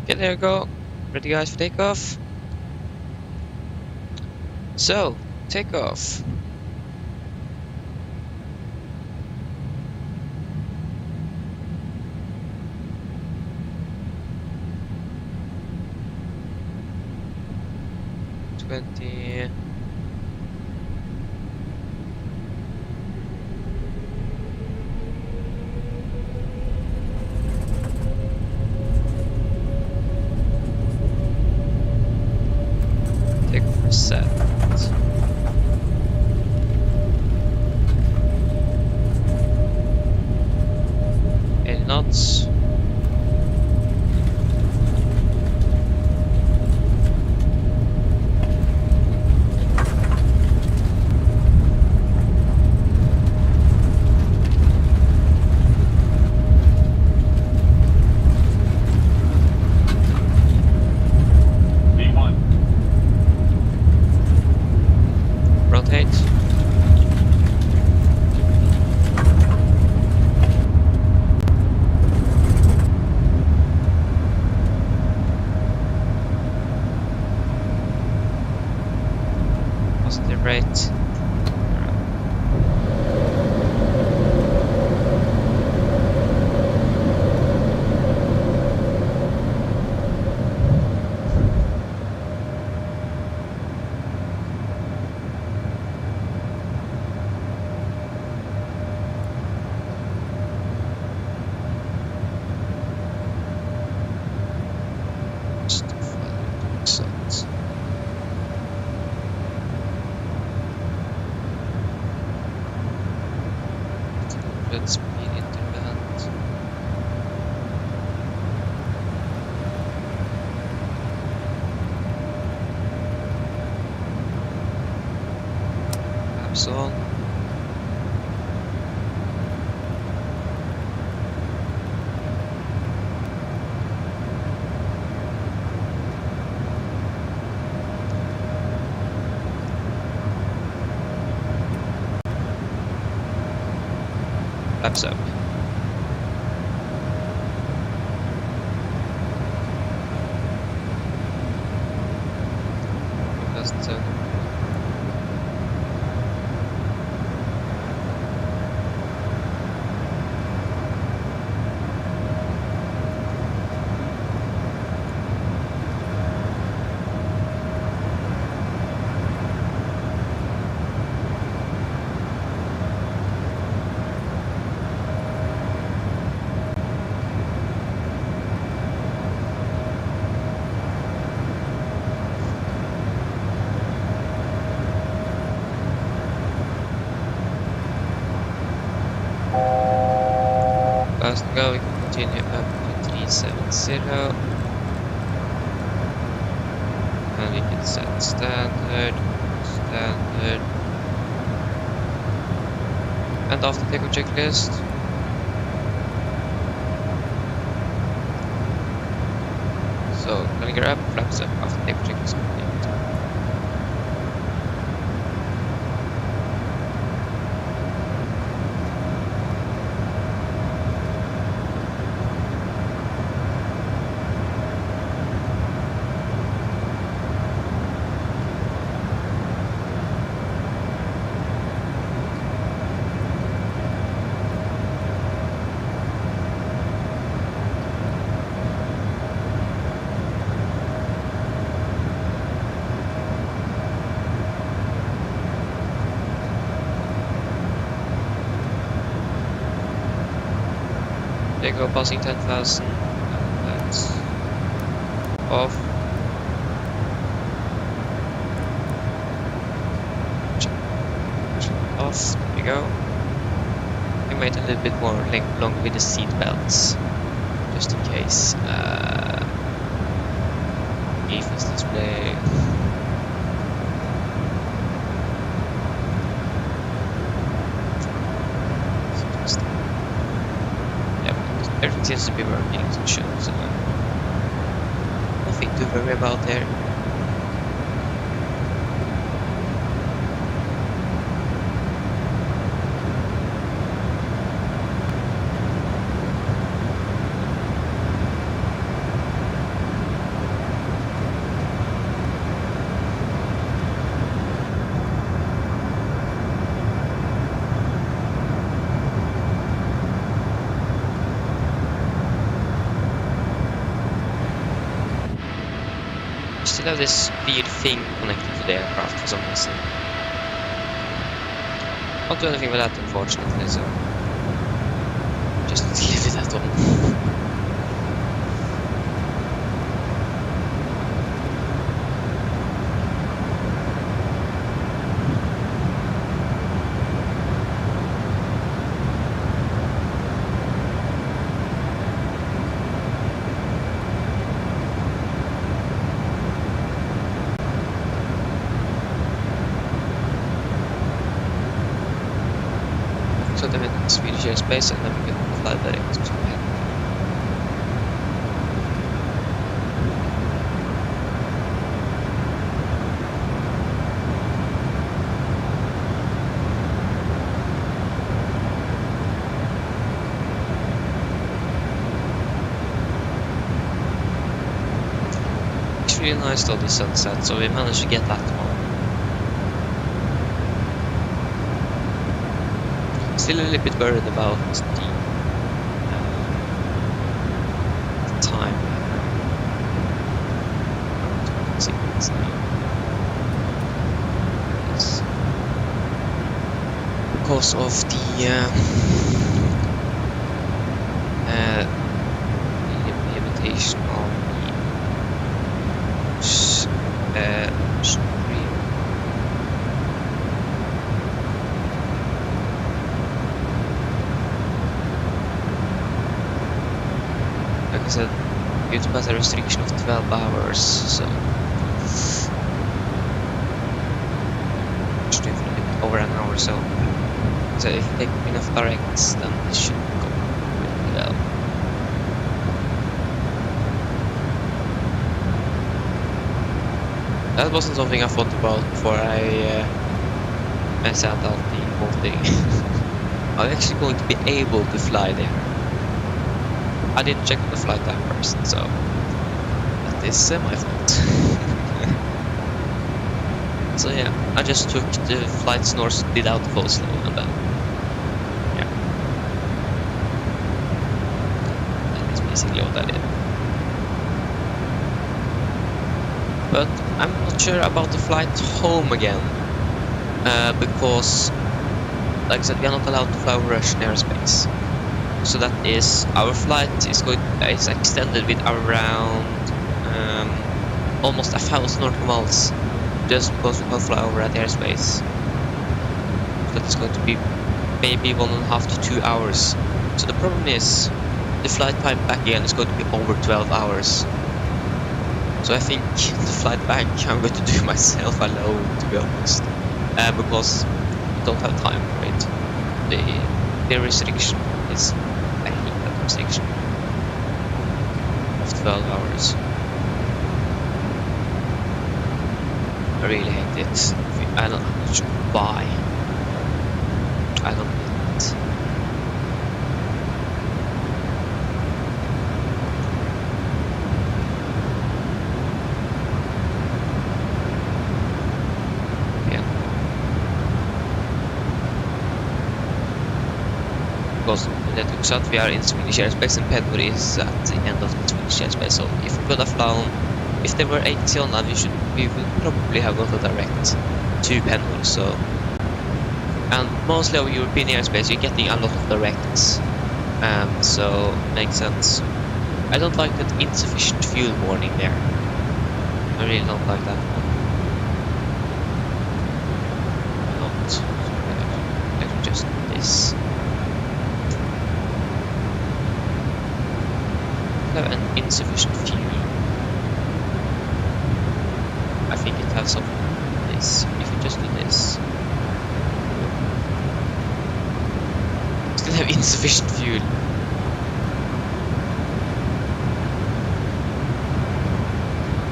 A: Okay, there you go. Ready guys for takeoff? So, takeoff. $20. Set. 80 knots. Rotate. Positive rate. Speed interval. Flaps on. Flaps up. That's miles to go. We can continue up to 370. And we can set standard. And after takeoff checklist. So, gonna get up, flaps up after takeoff checklist complete. They go passing 10,000, and that's off. Off, there we go. We made a little bit more long with the seat belts, just in case. Defense display. Everything seems to be working as it should, so nothing to worry about there. Still have this weird thing connected to the aircraft for some reason. Can't do anything with that, unfortunately, so just leave it at all. So then in Swedish airspace, and then we can fly direct to Japan. It's really nice though, the sunset, so we managed to get that one. Still a little bit worried about the time. Sequence now. Yes. Because of the limitation of the stream. Like I said, you have to pass a restriction of 12 hours, so just doing for a little bit over an hour or so. So if you take enough directs, then it should go really well. That wasn't something I thought about before I set out the whole thing. I'm actually going to be able to fly there. I didn't check the flight time first, so that is my fault. So yeah, I just took the flights Norse did out of Oslo, and then yeah, that is basically all that is. But I'm not sure about the flight home again, because, like I said, we are not allowed to fly over Russian airspace. So that is, our flight is extended with around almost 1,000 nautical miles, just because we can't fly over that airspace. That is going to be maybe 1.5 to 2 hours. So the problem is, the flight time back again is going to be over 12 hours. So I think the flight back I'm going to do myself alone, to be honest, because I don't have time for it. The restriction is, I hate that restriction of 12 hours. I really hate it. I'm not sure why. I don't need it. Because that looks out we are in Swedish airspace and Pedro is at the end of the Swedish airspace, so if we could have flown, if there were ATC online, we would probably have got a direct to Penwell, so. And mostly of European airspace you're getting a lot of directs, so makes sense. I don't like that insufficient fuel warning there. I really don't like that one. I can just do this. Have an insufficient fuel. I think it has something like this. If you just do this, still have insufficient fuel.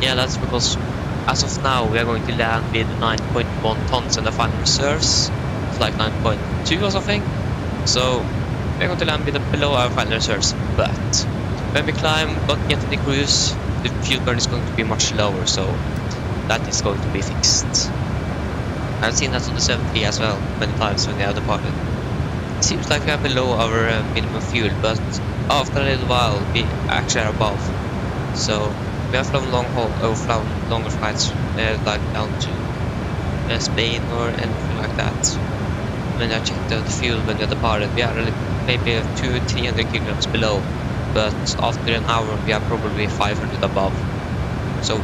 A: Yeah, that's because as of now we are going to land with 9.1 tons in the final reserves. It's like 9.2 or something. So we're going to land with below our final reserves, but when we climb, but get to the cruise, the fuel burn is going to be much lower, so that is going to be fixed. I've seen that on the 7P as well, many times when they are departed. It seems like we are below our minimum fuel, but after a little while we actually are above. So we have flown long haul, or flown longer flights, like down to Spain or anything like that. When I checked the fuel when we are departed, we are maybe 200-300 kilograms below. But after an hour we are probably 500 above. So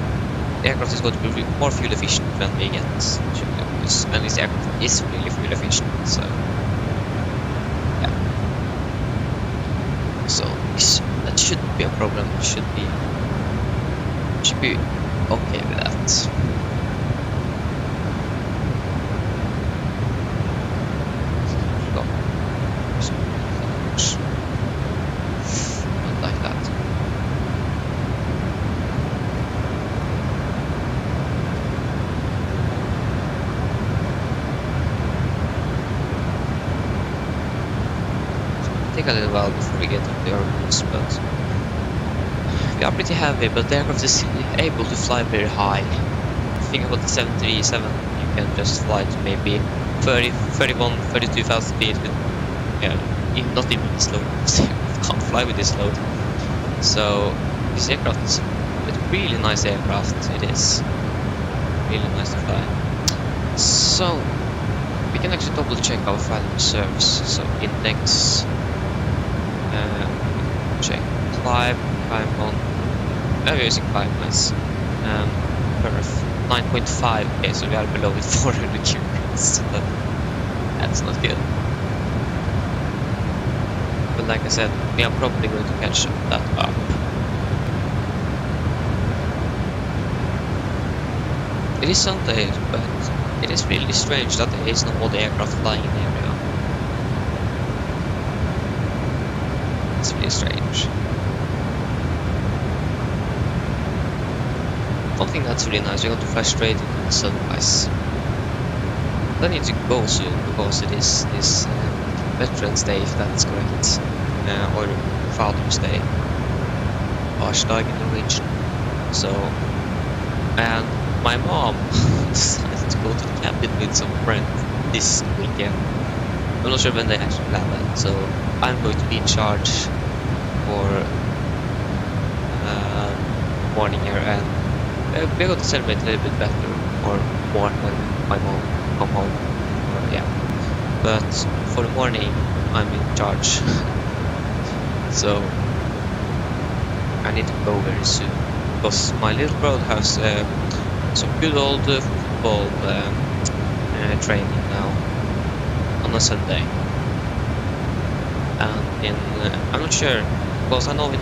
A: the aircraft is going to be more fuel efficient when we get to the cruise. And this aircraft is really fuel efficient, so yeah. So that shouldn't be a problem. Should be okay with that. A little while before we get to the orbitals, but we are pretty heavy, but the aircraft is able to fly very high. Think about the 737, you can just fly to maybe 30, 31, 32,000 feet with, yeah, not even this load. You can't fly with this load. So this aircraft is a really nice aircraft. It is really nice to fly. So we can actually double check our final reserves. So index. Check climb on. We're using climb, nice. Perf 9.5. Okay, so we are below with 400 kilograms. So that's not good. But like I said, we are probably going to catch that up. It is Sunday, but it is really strange that there is no other aircraft flying in the area. It's really strange. One thing that's really nice, we're going to fly straight into the sunrise. I need to go soon because it is this Veterans Day, if that's correct, or Father's Day, Pushback in Norwegian. So, and my mom decided to go to the cabin with some friends this weekend. I'm not sure when they actually landed, so I'm going to be in charge for morning here, and we're going to celebrate a little bit better or more when my mom come home. Yeah, but for the morning I'm in charge, so I need to go very soon because my little brother has some good old football training now on a Sunday, and I'm not sure Because I know in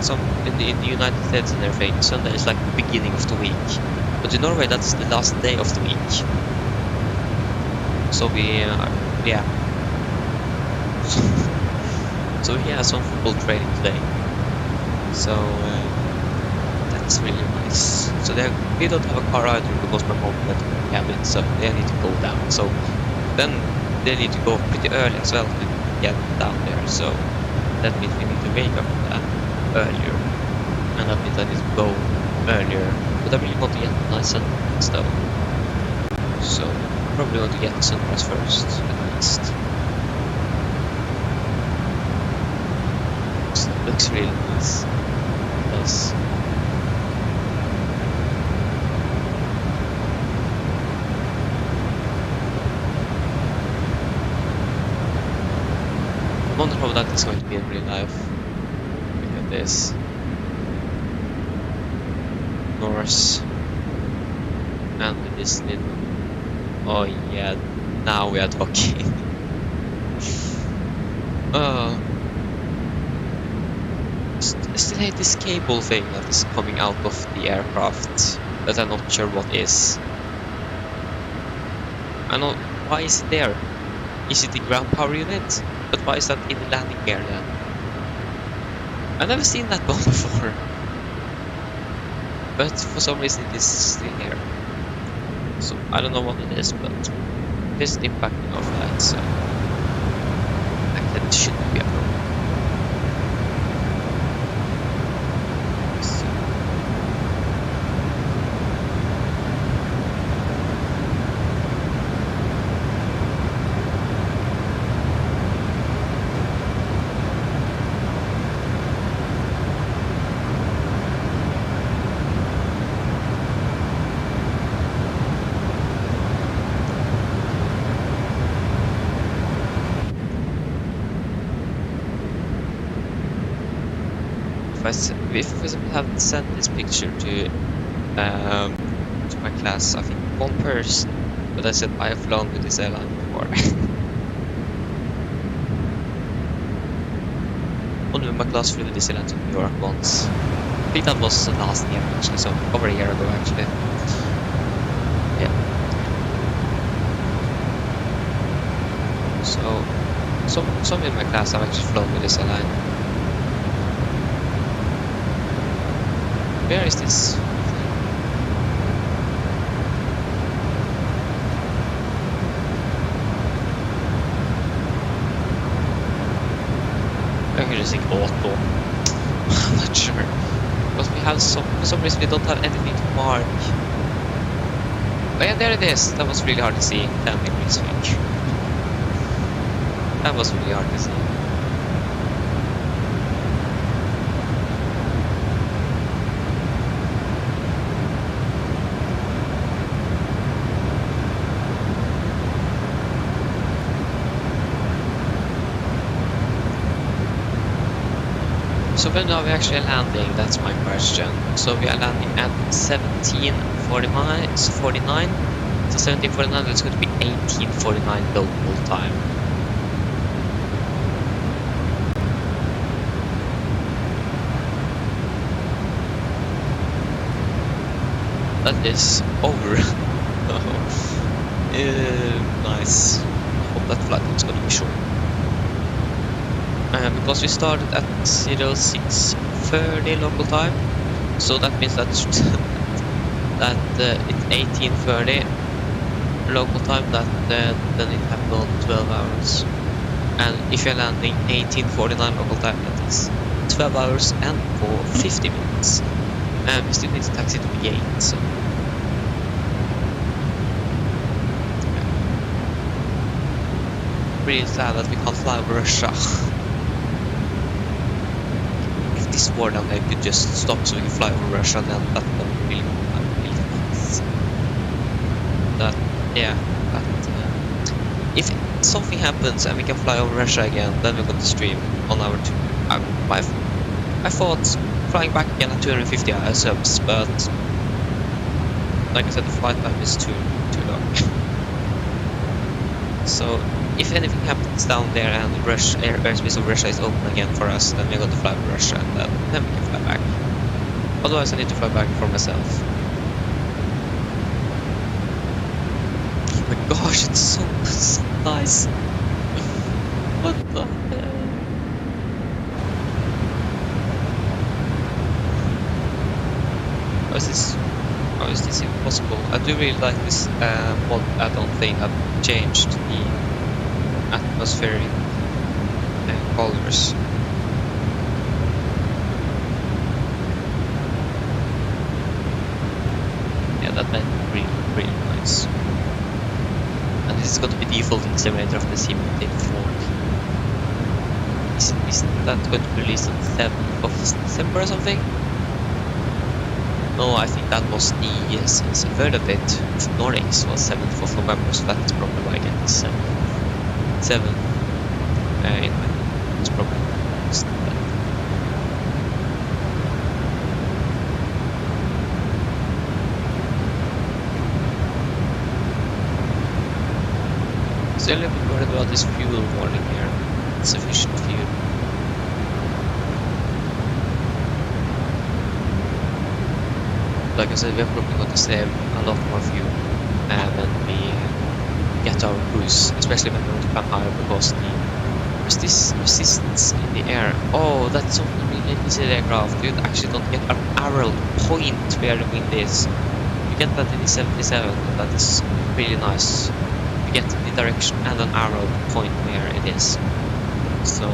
A: the United States and everything, Sunday is like the beginning of the week, but in Norway that's the last day of the week. So we yeah. So we have some football training today. So that's really nice. So we don't have a car either because my mom let me have it, so they need to go down. So then they need to go pretty early as well to get down there. So that means we need to wake up earlier, and that means I need to go earlier. But I really want to get a nice sunrise though. So probably want to get the sunrise first at least. It looks really nice. It does. I wonder how that is going to be in real life. Look at this. Norse. And with this little... Oh yeah, now we are talking. Oh. I still hate this cable thing that is coming out of the aircraft that I'm not sure what is. I know, why is it there? Is it the ground power unit? But why is that in the landing gear then? I've never seen that one before. But for some reason it is still here. So I don't know what it is, but it is impacting our flight, so that shouldn't be a problem. If for example I haven't sent this picture to my class, I think one person, but I said I have flown with this airline before. Only my class flew with this airline to New York once. I think that was last year actually, so over a year ago actually. Yeah. So some in my class have actually flown with this airline. Where is this? I can just think Oslo. I'm not sure. But we have for some reason we don't have anything to mark. Oh yeah, there it is. That was really hard to see. 10 degrees week. That was really hard to see. So when are we actually landing? That's my question. So we are landing at 17:49. So 17:49. That's going to be 18:49 local time. That is over. Nice. I hope that flight is going to be short. Because we started at 06:30 local time, so that means that it's 18:30 local time. That then it have gone 12 hours, and if you're landing 18:49 local time, that is 12 hours and 50 minutes. And we still need to taxi to the gate. So really sad that we can't fly over Russia. This war down there could just stop so we can fly over Russia, then that would be really nice. That, yeah, but if something happens and we can fly over Russia again, then we're going to stream on our I thought flying back again at 250 subs, but like I said, the flight time is too long. So if anything happens down there and airspace of Russia is open again for us, then we're going to fly to Russia and then we can fly back. Otherwise I need to fly back for myself. Oh my gosh, it's so nice. What the hell? How is this even possible? I do really like this mod add-on thing that changed the atmospheric colors. Yeah, that made it really, really nice. And this is going to be defaulting simulator of the simulated fork. Isn't that going to be released on the 7th of December or something? No, I think that was the third update of Nordics was 7th of November, so that's probably why I get the 7th in my head. It's probably that. Still a little bit worried about this fuel warning here. Insufficient fuel. Like I said, we're probably going to save a lot more fuel when we get our cruise, especially when we want to climb higher, because there's this resistance in the air. Oh, that's something really easy aircraft. You actually don't get an arrow point where the wind is. You get that in the 77, and that is really nice. You get the direction and an arrow point where it is. So,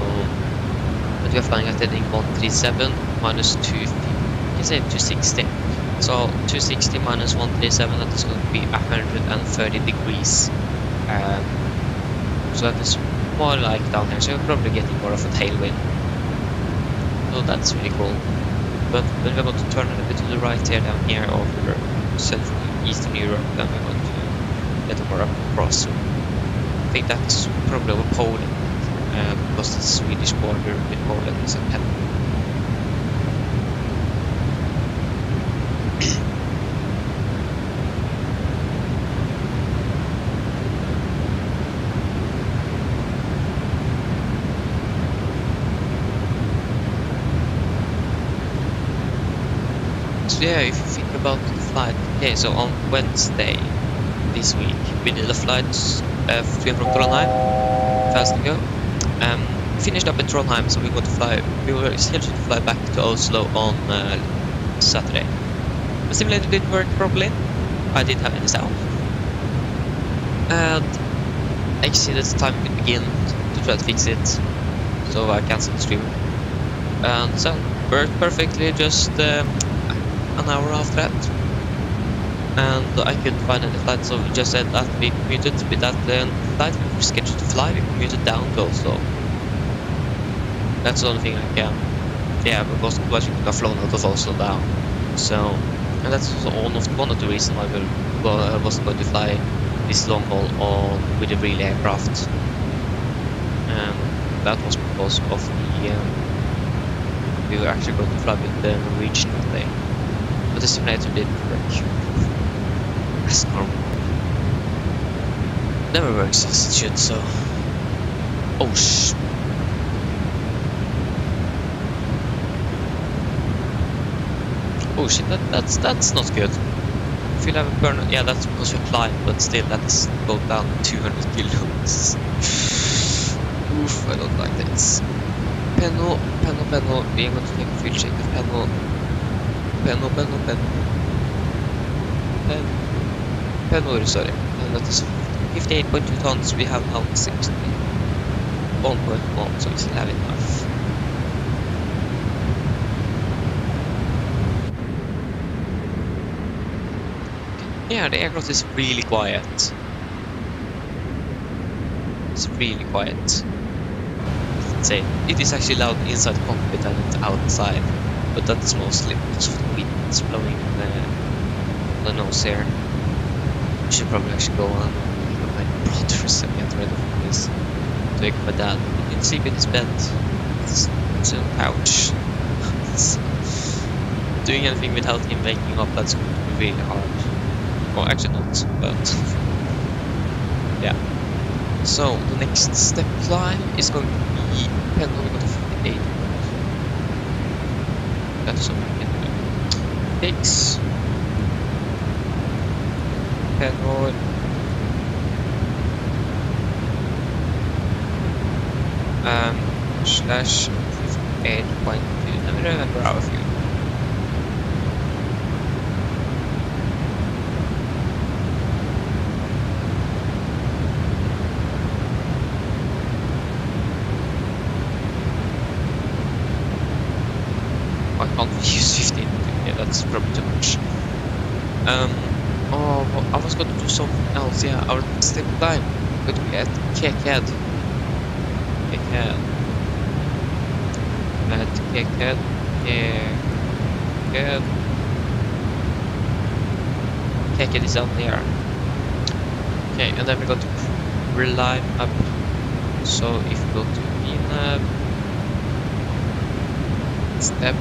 A: but we are flying at heading 137 minus 2, you can say 260. So 260 minus 137, that is going to be 130 degrees. So that is more like down here, so you're probably getting more of a tailwind. So that's really cool. But when we're going to turn a little bit to the right here, down here over Central Eastern Europe, then we're going to get more up across. I think that's probably over Poland, because the Swedish border with Poland is at 10. Yeah, if you think about the flight, okay, so on Wednesday this week we did a flight from Trondheim fast ago. Finished up in Trondheim, so we were scheduled to fly back to Oslo on Saturday. The simulator didn't work properly. I didn't have any sound, and I exceeded the time to begin to try to fix it, so I cancelled the stream. And so worked perfectly, just an hour after that, and I couldn't find any flight, so we just said that we commuted with that flight we were scheduled to fly. We commuted down to Oslo. That's the only thing I can. Yeah, because otherwise we could have flown out of Oslo down. So, and that's also one of the reasons why I wasn't going to fly this long haul with a real aircraft. That was because of the we were actually going to fly with the Norwegian thing. But the simulator didn't work. As normal. Never works as it should, so. Oh sh. Oh shit, that's not good. If you have a burn, yeah, that's because we climb, but still that is go down 200 kilos. Oof, I don't like this. Penno, we are going to take a fuel check of Penno. Penno, sorry. And that is 58.2 tons. We have now 61.1, so we still have enough. Yeah, the aircraft is really quiet. It's really quiet. Say it is actually loud inside the cockpit and outside, but that is mostly because of the wind blowing on the nose here. I should probably actually go on with my brothers and get rid of this. Take my dad. He didn't sleep in his bed. It's in a couch. Doing anything without him waking up, that's going to be really hard. Well, actually not, but yeah. So the next step climb is going to be 10 over to 58. That's something we can do. Takes 10 over. Slash 58.2. Let me remember our fuel. I can't use 15. Yeah, that's probably too much. Oh, well, I was going to do something else. Yeah, our step climb would be at Takeoff. Takeoff. Takeoff is out there. Okay, and then we got to rely up. So if we go to step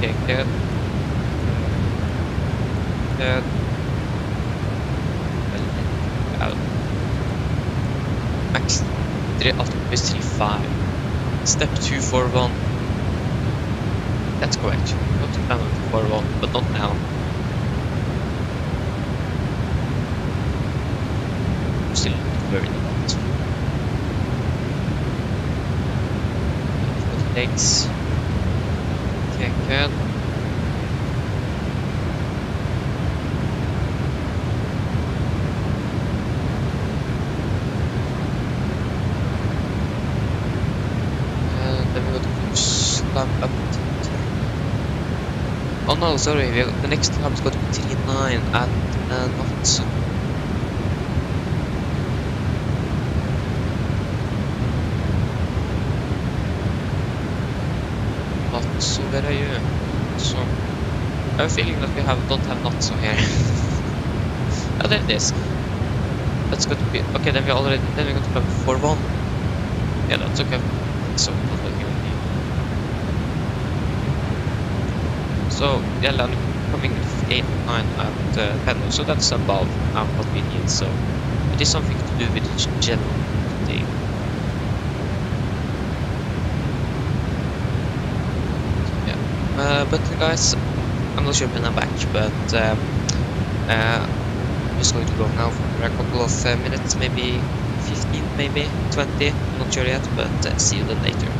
A: Takeoff. Max 3 plus 3.5. Step 241. That's correct. Not to plan on 241, but not now. Still very difficult. Legs. Takeoff. Up. Oh no, sorry, the next climb is going to be 39 at knots. Knots, where are you? So, I have a feeling that we don't have knots here. Oh, there it is. That's going to be okay. Then we got to climb 41. Yeah, that's okay. So. So, yeah, I'm coming 8, 9 at 10, so that's above what we need, so it is something to do with general thing. Yeah, but guys, I'm not sure when I'm back, but I'm just going to go now for a couple of minutes, maybe 15, maybe 20, I'm not sure yet, but see you then later.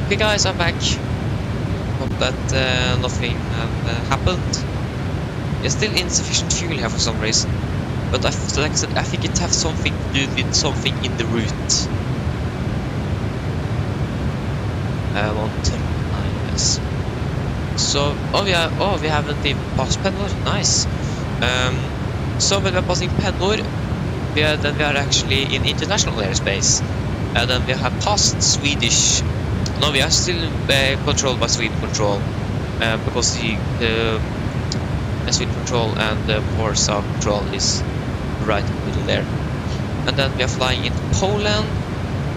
A: Okay guys, I'm back. Hope that nothing happened. There's still insufficient fuel here for some reason. But like I said, I think it has something to do with something in the route. On Terminal, yes. So, we haven't even passed Penor. Nice. So when we're passing Penor, we are actually in international airspace. And then we have passed Swedish. No, we are still controlled by Sweden control, because the Sweden control and the Warsaw control is right in the middle there. And then we are flying into Poland,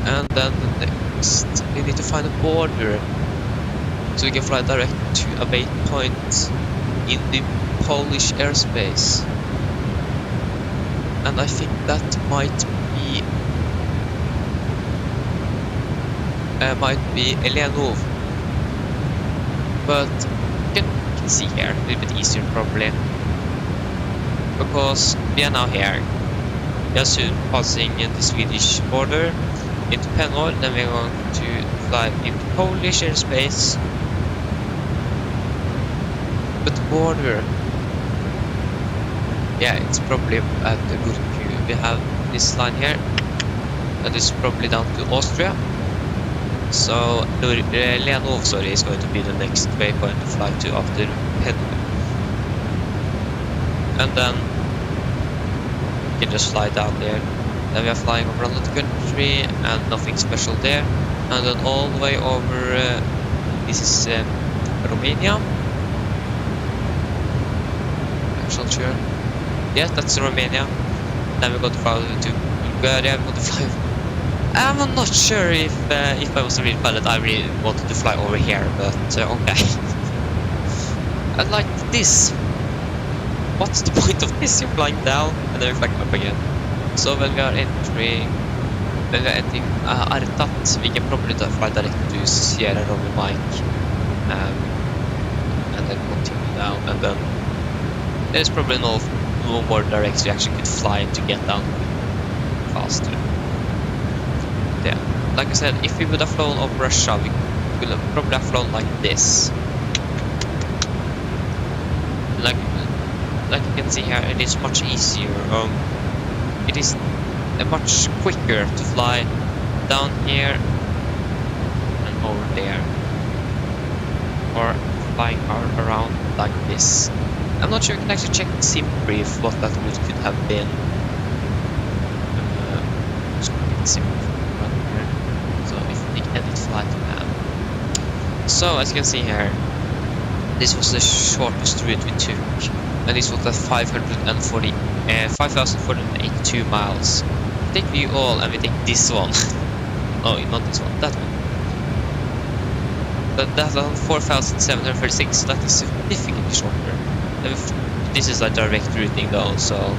A: and then next we need to find a border so we can fly direct to a waypoint in the Polish airspace. And I think that might be Eleanor, but you can see here a little bit easier probably, because we are now here. We are soon passing the Swedish border into Penor, then we're going to fly into Polish airspace. But the border, yeah, it's probably at the good view. We have this line here, that is probably down to Austria. So Leonov, sorry, is going to be the next waypoint to fly to after Penor. And then you can just fly down there. Then we are flying over another country and nothing special there. And then all the way over, this is Romania. I'm not sure. Yeah, that's Romania. Then we got to fly to Bulgaria. We got to fly. I'm not sure if I was a real pilot, I really wanted to fly over here, but okay. I like this. What's the point of this? You're flying down and then you're flying up again. So when we are entering Artat, we can probably fly direct to Sierra Leone Mike, and then continue down, and then there's probably no more directs we actually could fly to get down faster. Yeah, like I said, if we would have flown over Russia, we would have probably have flown like this. Like you can see here, it is much easier. It is much quicker to fly down here and over there, or flying around like this. I'm not sure. You can actually check the sim brief what that route could have been. Just gonna get the sim brief. So if we edit flight plan. So as you can see here, this was the shortest route we took, and this was at 5,482 miles. We take view all and we take this one. Oh, not this one, that one. But that's on 4,736, so that is significantly shorter. This is a direct routing though, so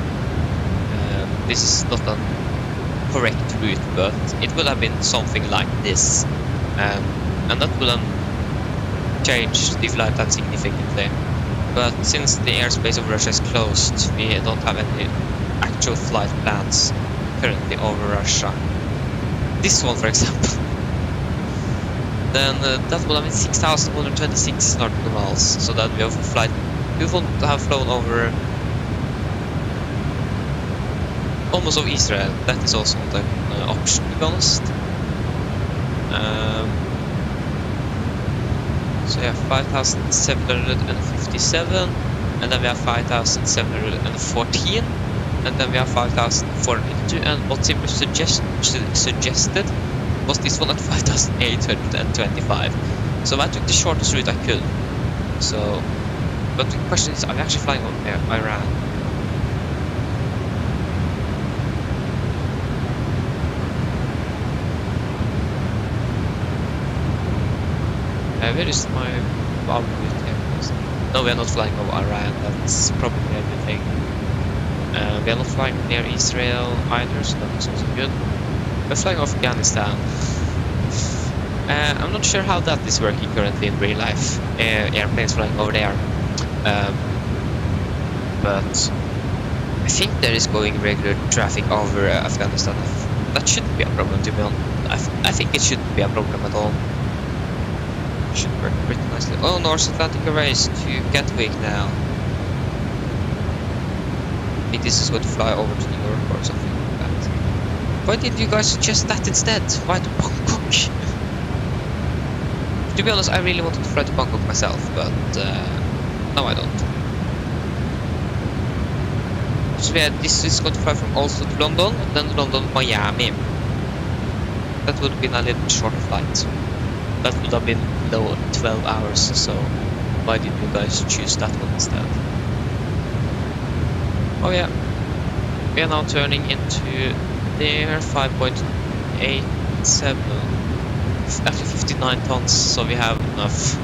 A: this is not a correct route, but it would have been something like this, and that would have changed the flight time significantly. But since the airspace of Russia is closed, we don't have any actual flight plans currently over Russia. This one, for example, then that would have been 6,126 nautical miles, so that we want to have flown over almost of Israel. That is also not an option, to be honest. So yeah, 5,757, and then we have 5,714, and then we have 5,482, and what Simmer suggested was this one at 5,825. So I took the shortest route I could. So, but the question is, are we actually flying on Iran? Where is my bomb route here? No, we are not flying over Iran, that's probably everything. We are not flying near Israel either, so that is also good. We're flying off Afghanistan. I'm not sure how that is working currently in real life. Airplanes flying over there. But I think there is going regular traffic over Afghanistan. That shouldn't be a problem, to be honest. I think it shouldn't be a problem at all. should work pretty nicely. Oh, Norse Atlantic Airways to Gatwick now. I think this is going to fly over to New York or something like that. Why did you guys suggest that instead? Why to Bangkok? To be honest, I really wanted to fly to Bangkok myself, but no, I don't. So yeah, this is going to fly from Oslo to London, and then London to Miami. That would have been a little bit shorter flight. That would have been below 12 hours, so why did you guys choose that one instead? Oh yeah, we are now turning into there, 5.87, actually 59 tons, so we have enough.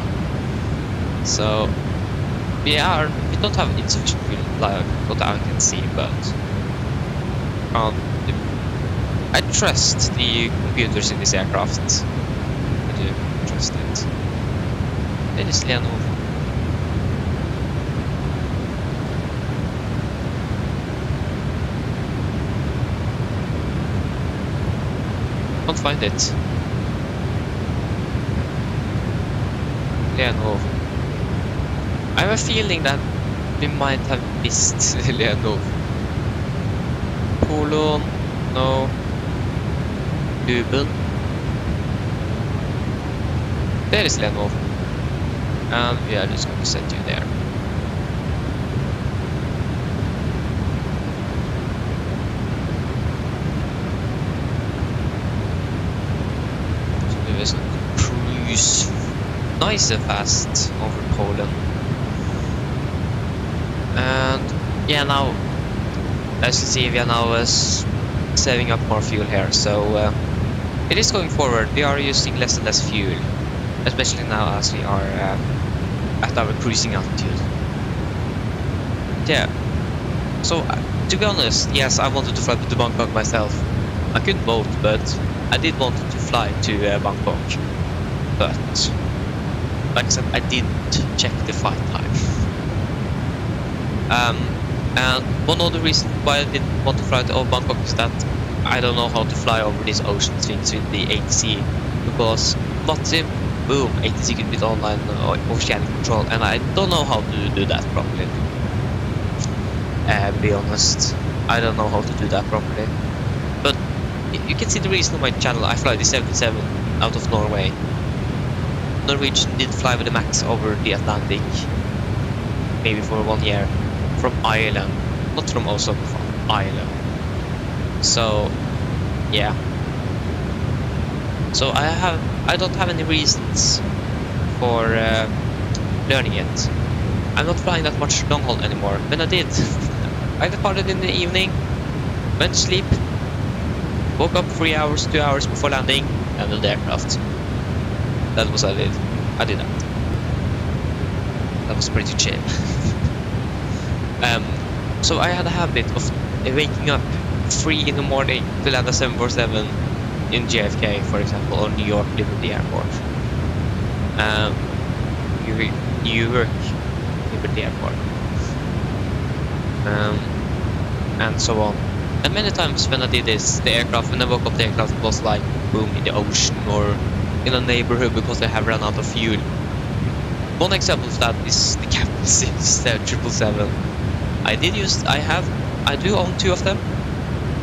A: So we don't have insufficient fuel, like what I can see, but I trust the computers in this aircraft. I do trust it. It is Leonov. Can't find it. Leonov. I have a feeling that we might have missed Leonov. Polon, no. Duben. There is Leonov. And we are just going to send you there. So there is a cruise nice and fast over Poland. And yeah, now as you see, we are now saving up more fuel here, so it is going forward. We are using less and less fuel, especially now as we are at our cruising altitude. Yeah, so to be honest, yes, I wanted to fly to Bangkok myself. I couldn't vote, but I did want to fly to Bangkok. But like I said, I didn't check the flight time. And one of the reasons why I didn't want to fly to Bangkok is that I don't know how to fly over these ocean things with the ATC, because boom, ATC could be online oceanic control, and I don't know how to do that properly. Be honest, I don't know how to do that properly. But you can see the reason on my channel. I fly the 77 out of Norway. Norwegian did fly with the Max over the Atlantic, maybe for 1 year, from Ireland, not from Oslo, from Ireland. So yeah, so I don't have any reasons for learning it. I'm not flying that much long haul anymore. When I did, I departed in the evening, went to sleep, woke up 3 hours, 2 hours before landing, landed the aircraft. That was what I did. I did that. That was pretty chill. So I had a habit of waking up 3 in the morning to land a 747 in JFK, for example, or New York Liberty Airport. New York Liberty Airport. And so on. And many times when I did this, when I woke up, the aircraft was like boom in the ocean or in a neighborhood because they have run out of fuel. One example of that is the Captain 777. I do own 2 of them.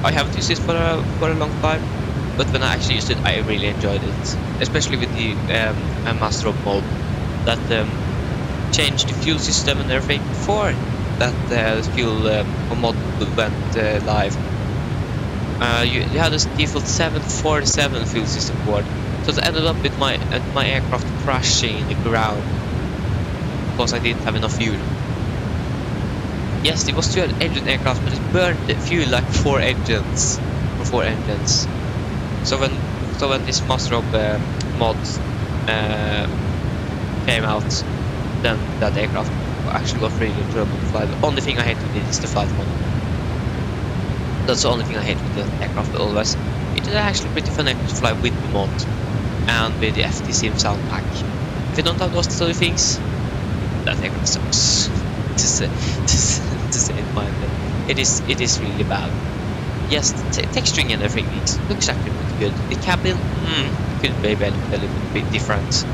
A: I haven't used it for a long time, but when I actually used it, I really enjoyed it, especially with the Master of Mode that changed the fuel system and everything before that fuel mod went live. You had a default 747 fuel system board, so it ended up with my aircraft crashing in the ground because I didn't have enough fuel. Yes, it was 2-engine aircraft, but it burned the fuel like 4 engines. So when this Master of mod came out, then that aircraft actually got really enjoyable to fly. The only thing I hate with it is the flight mode. That's the only thing I hate with the aircraft, but otherwise it is actually pretty fun to fly with the mod and with the FD Sim sound pack. If you don't have those 2 things, that aircraft sucks. to say it mildly. It is really bad. Yes, the texturing and everything looks actually pretty good. The cabin could be a little bit different.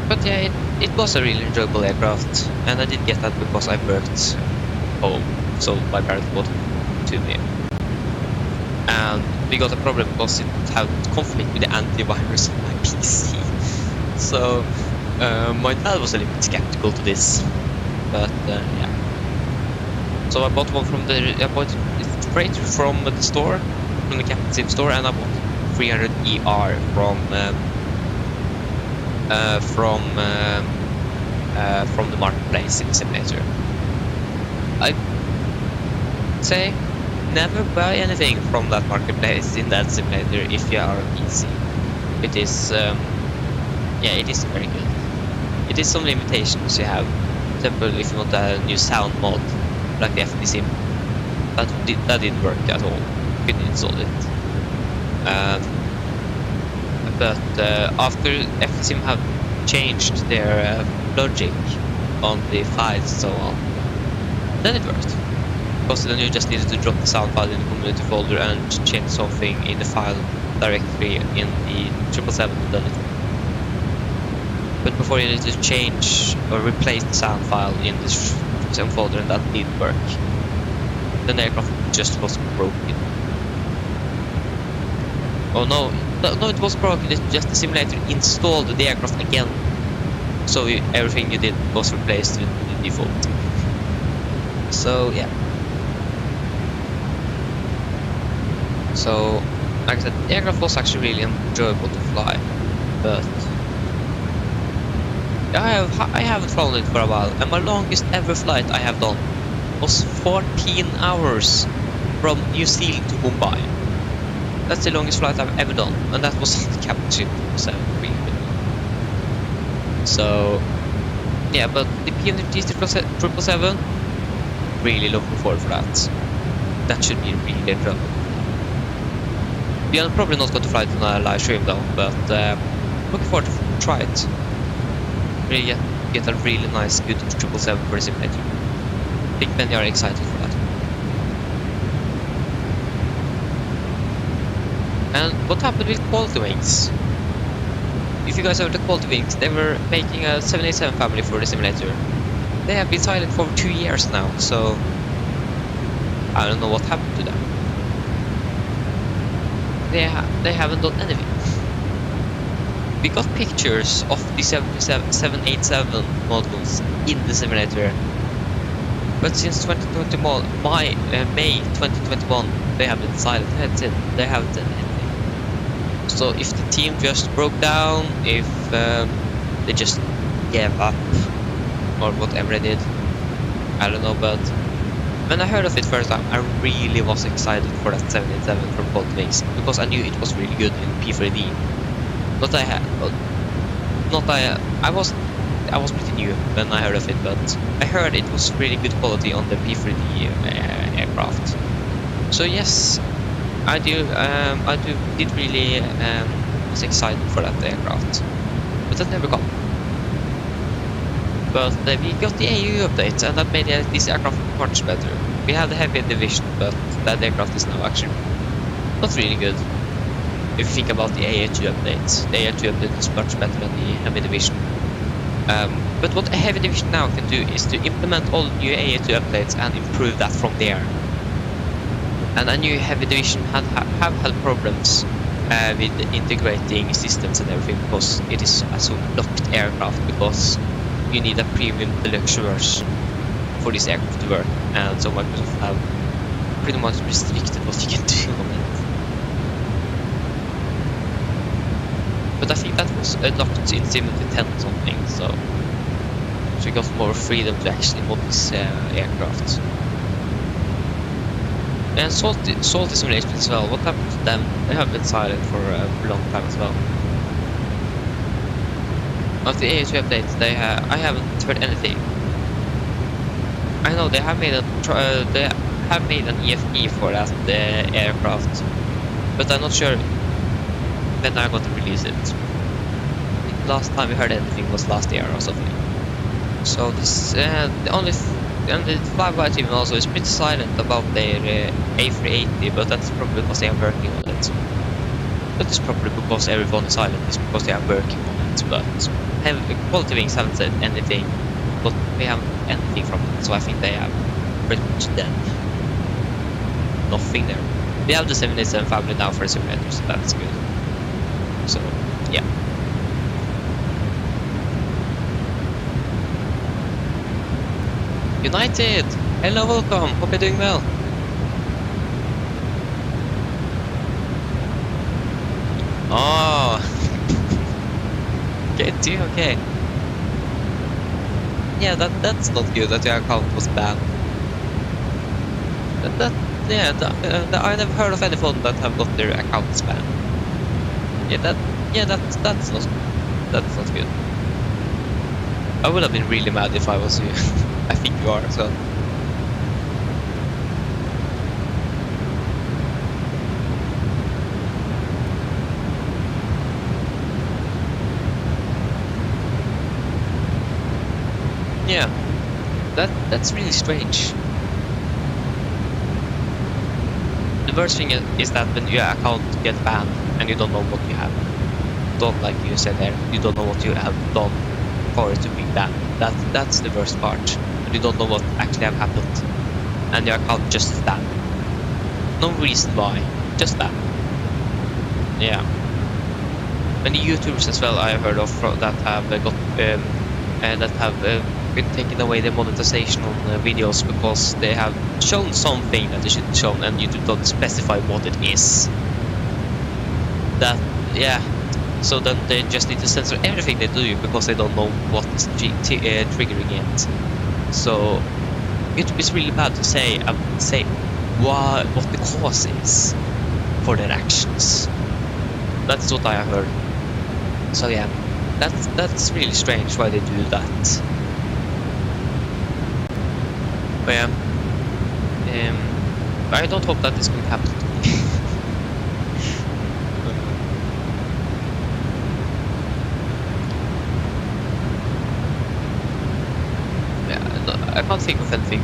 A: But yeah, it was a really enjoyable aircraft, and I did get that because I worked home, so my parents bought it to me. And we got a problem because it had conflict with the antivirus on my PC. So my dad was a little bit skeptical to this, but yeah. So I bought one from I bought it straight from the store, from the Captain Sim store, and I bought 300 ER from the marketplace in the simulator. I say never buy anything from that marketplace in that simulator if you are on PC. It is yeah, it is very good. It is some limitations you have. For example, if you want a new sound mod like the FD Sim, that didn't work at all. You couldn't install it. But after FD Sim have changed their logic on the files and so on, then it worked. Because then you just needed to drop the sound file in the community folder and change something in the file directly in the 777, and then it worked. But before you needed to change or replace the sound file in the 777 folder, and that didn't work. Then the aircraft just was broken. Oh no, it was broken, it's just the simulator installed the aircraft again. So everything you did was replaced with the default. So yeah. So, like I said, the aircraft was actually really enjoyable to fly, but I haven't flown it for a while, and my longest ever flight I have done was 14 hours from New Zealand to Mumbai. That's the longest flight I've ever done, and that was on the Captain 777. So, yeah, but the PNG 777, really looking forward for that. That should be really enjoyable. We are probably not going to fly it on a live stream though, but looking forward to try it. Really get a really nice, good 777 for the simulator. I think many are excited for that. And what happened with Quality Wings? If you guys have the Quality Wings, they were making a 787 family for the simulator. They have been silent for 2 years now, so I don't know what happened to them. They haven't done anything. We got pictures of the 787 models in the simulator, but since May 2021, they have been silent. That's it. They haven't done anything. So if the team just broke down, if they just gave up, or whatever they did, I don't know. But when I heard of it first time, I really was excited for that 787 from Quality Wings, because I knew it was really good in P3D. But I was pretty new when I heard of it, but I heard it was really good quality on the P3D aircraft. So yes, I did really was excited for that aircraft, but that never got. But we got the AU update, and that made this aircraft much better. We have the heavy division, but that aircraft is now actually not really good. If you think about the AH2 update, the AH2 update is much better than the heavy division. But what a heavy division now can do is to implement all the new AH2 updates and improve that from there. And a new heavy division have had problems with integrating systems and everything, because it is a so locked aircraft, because you need a premium deluxe version for this aircraft to work, and so Microsoft have pretty much restricted what you can do on it. But I think that was locked in Simulator 10 or something, so we got more freedom to actually mod this aircraft. And Salty Simulation as well, what happened to them? They have been silent for a long time as well. After the AH2 update, I haven't heard anything. I know they have made an EFE for that aircraft, but I'm not sure when they're going to release it. I think last time we heard anything was last year or something. So this the flyby team also is pretty silent about their A380, but that's probably because they are working on it. that is probably because everyone is silent. It's because they are working on it. But Quality Wings haven't said anything, but we haven't anything from it. So I think they have pretty much dead. Nothing there. We have the 787 family now for a simulator, so that's good. So yeah. United! Hello, welcome! Hope you're doing well. Oh! Okay, okay. Yeah, that's not good that your account was banned. I never heard of anyone that have got their accounts banned. That's not good. I would have been really mad if I was you. I think you are as well. Yeah, that's really strange. The worst thing is that when your account gets banned and you don't know what you have done, like you said there, you don't know what you have done for it to be banned. That's the worst part. You don't know what actually have happened, and your account just is banned. No reason why, just that. Yeah. Many YouTubers as well I have heard of that have been taking away the monetization on videos because they have shown something that they shouldn't shown, and YouTube don't specify what it is. So then they just need to censor everything they do because they don't know what is triggering it. So YouTube is really bad to say what the cause is for their actions. That's what I have heard. So yeah, that's really strange why they do that. But yeah, I don't hope that is going to happen to me. I can't think of anything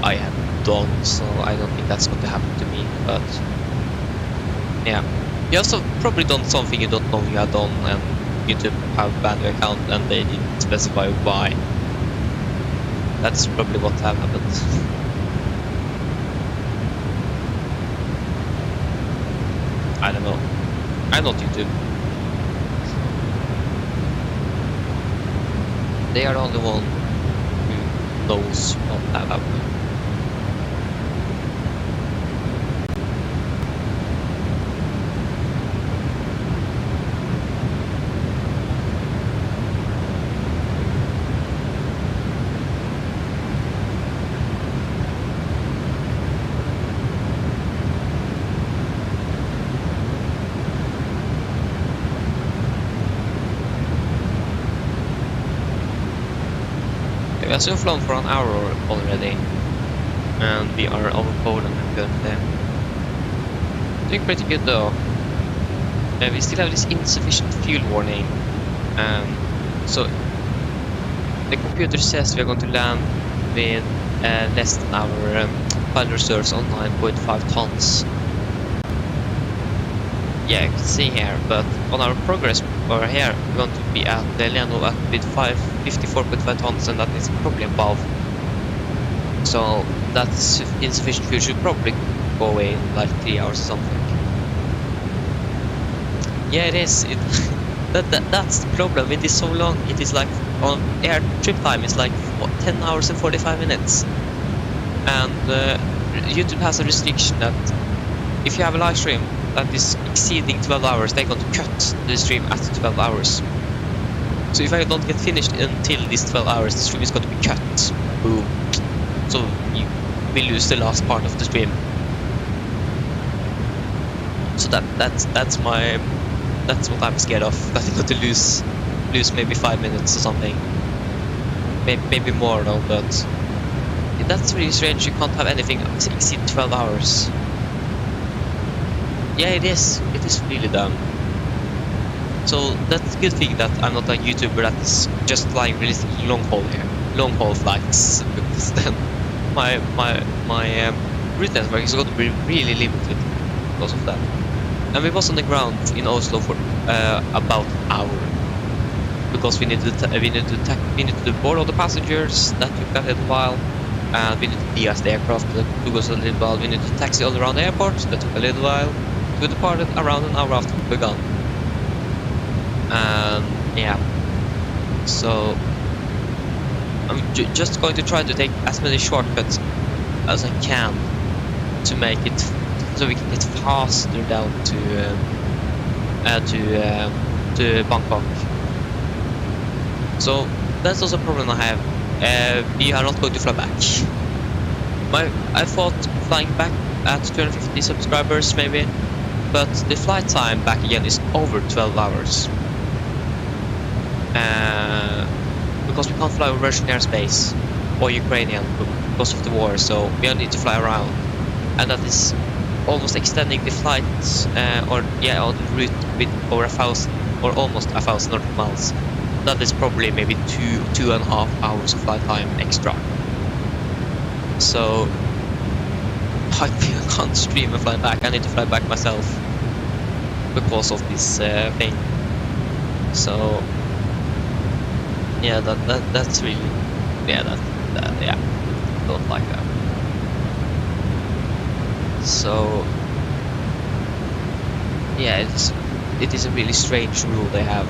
A: I have done, so I don't think that's going to happen to me. But yeah, you also probably done something you don't know you have done, and YouTube have banned your account and they didn't specify why. That's probably what have happened. I don't know. I'm not YouTube. They are the only one knows what have happened. So we've flown for an hour already, and we are over Poland and good there. Doing pretty good though. We still have this insufficient fuel warning, so the computer says we are going to land with less than our final reserves on 9.5 tons. Yeah, you can see here, but on our progress over here, we're going to be at the Leno with 54.5 tons, and that is probably above. So that's insufficient fuel. Should probably go away in like 3 hours or something. Yeah, it is. That's the problem. It is so long. It is like on air trip time is like 10 hours and 45 minutes, and YouTube has a restriction that if you have a live stream that is exceeding 12 hours, they're going to cut the stream at 12 hours. So if I don't get finished until these 12 hours, the stream is going to be cut. Boom. So you will lose the last part of the stream. So that's what I'm scared of. That I'm going to lose maybe 5 minutes or something. Maybe more though, but that's really strange. You can't have anything exceed 12 hours. Yeah, it is. It is really dumb. So that's a good thing that I'm not a YouTuber that is just flying realistically long haul flights, because then my route network is going to be really limited because of that. and we was on the ground in Oslo for about an hour because we needed to board all the passengers. That took a little while, and we needed to de-ice the aircraft. That took us a little while. We needed to taxi all around the airport. That took a little while. We departed around an hour after we began. And yeah, so I'm just going to try to take as many shortcuts as I can to make it so we can get faster down to Bangkok. So that's also a problem I have. We are not going to fly back. I thought flying back at 250 subscribers maybe, but the flight time back again is over 12 hours. Because we can't fly over Russian airspace or Ukrainian because of the war, so we only need to fly around, and that is almost extending the flights on the route with over 1,000 or almost 1,000 nautical miles. That is probably maybe 2.5 hours of flight time extra. So I can't stream and fly back. I need to fly back myself because of this thing. So yeah, that's really don't like that. So yeah, it is a really strange rule they have.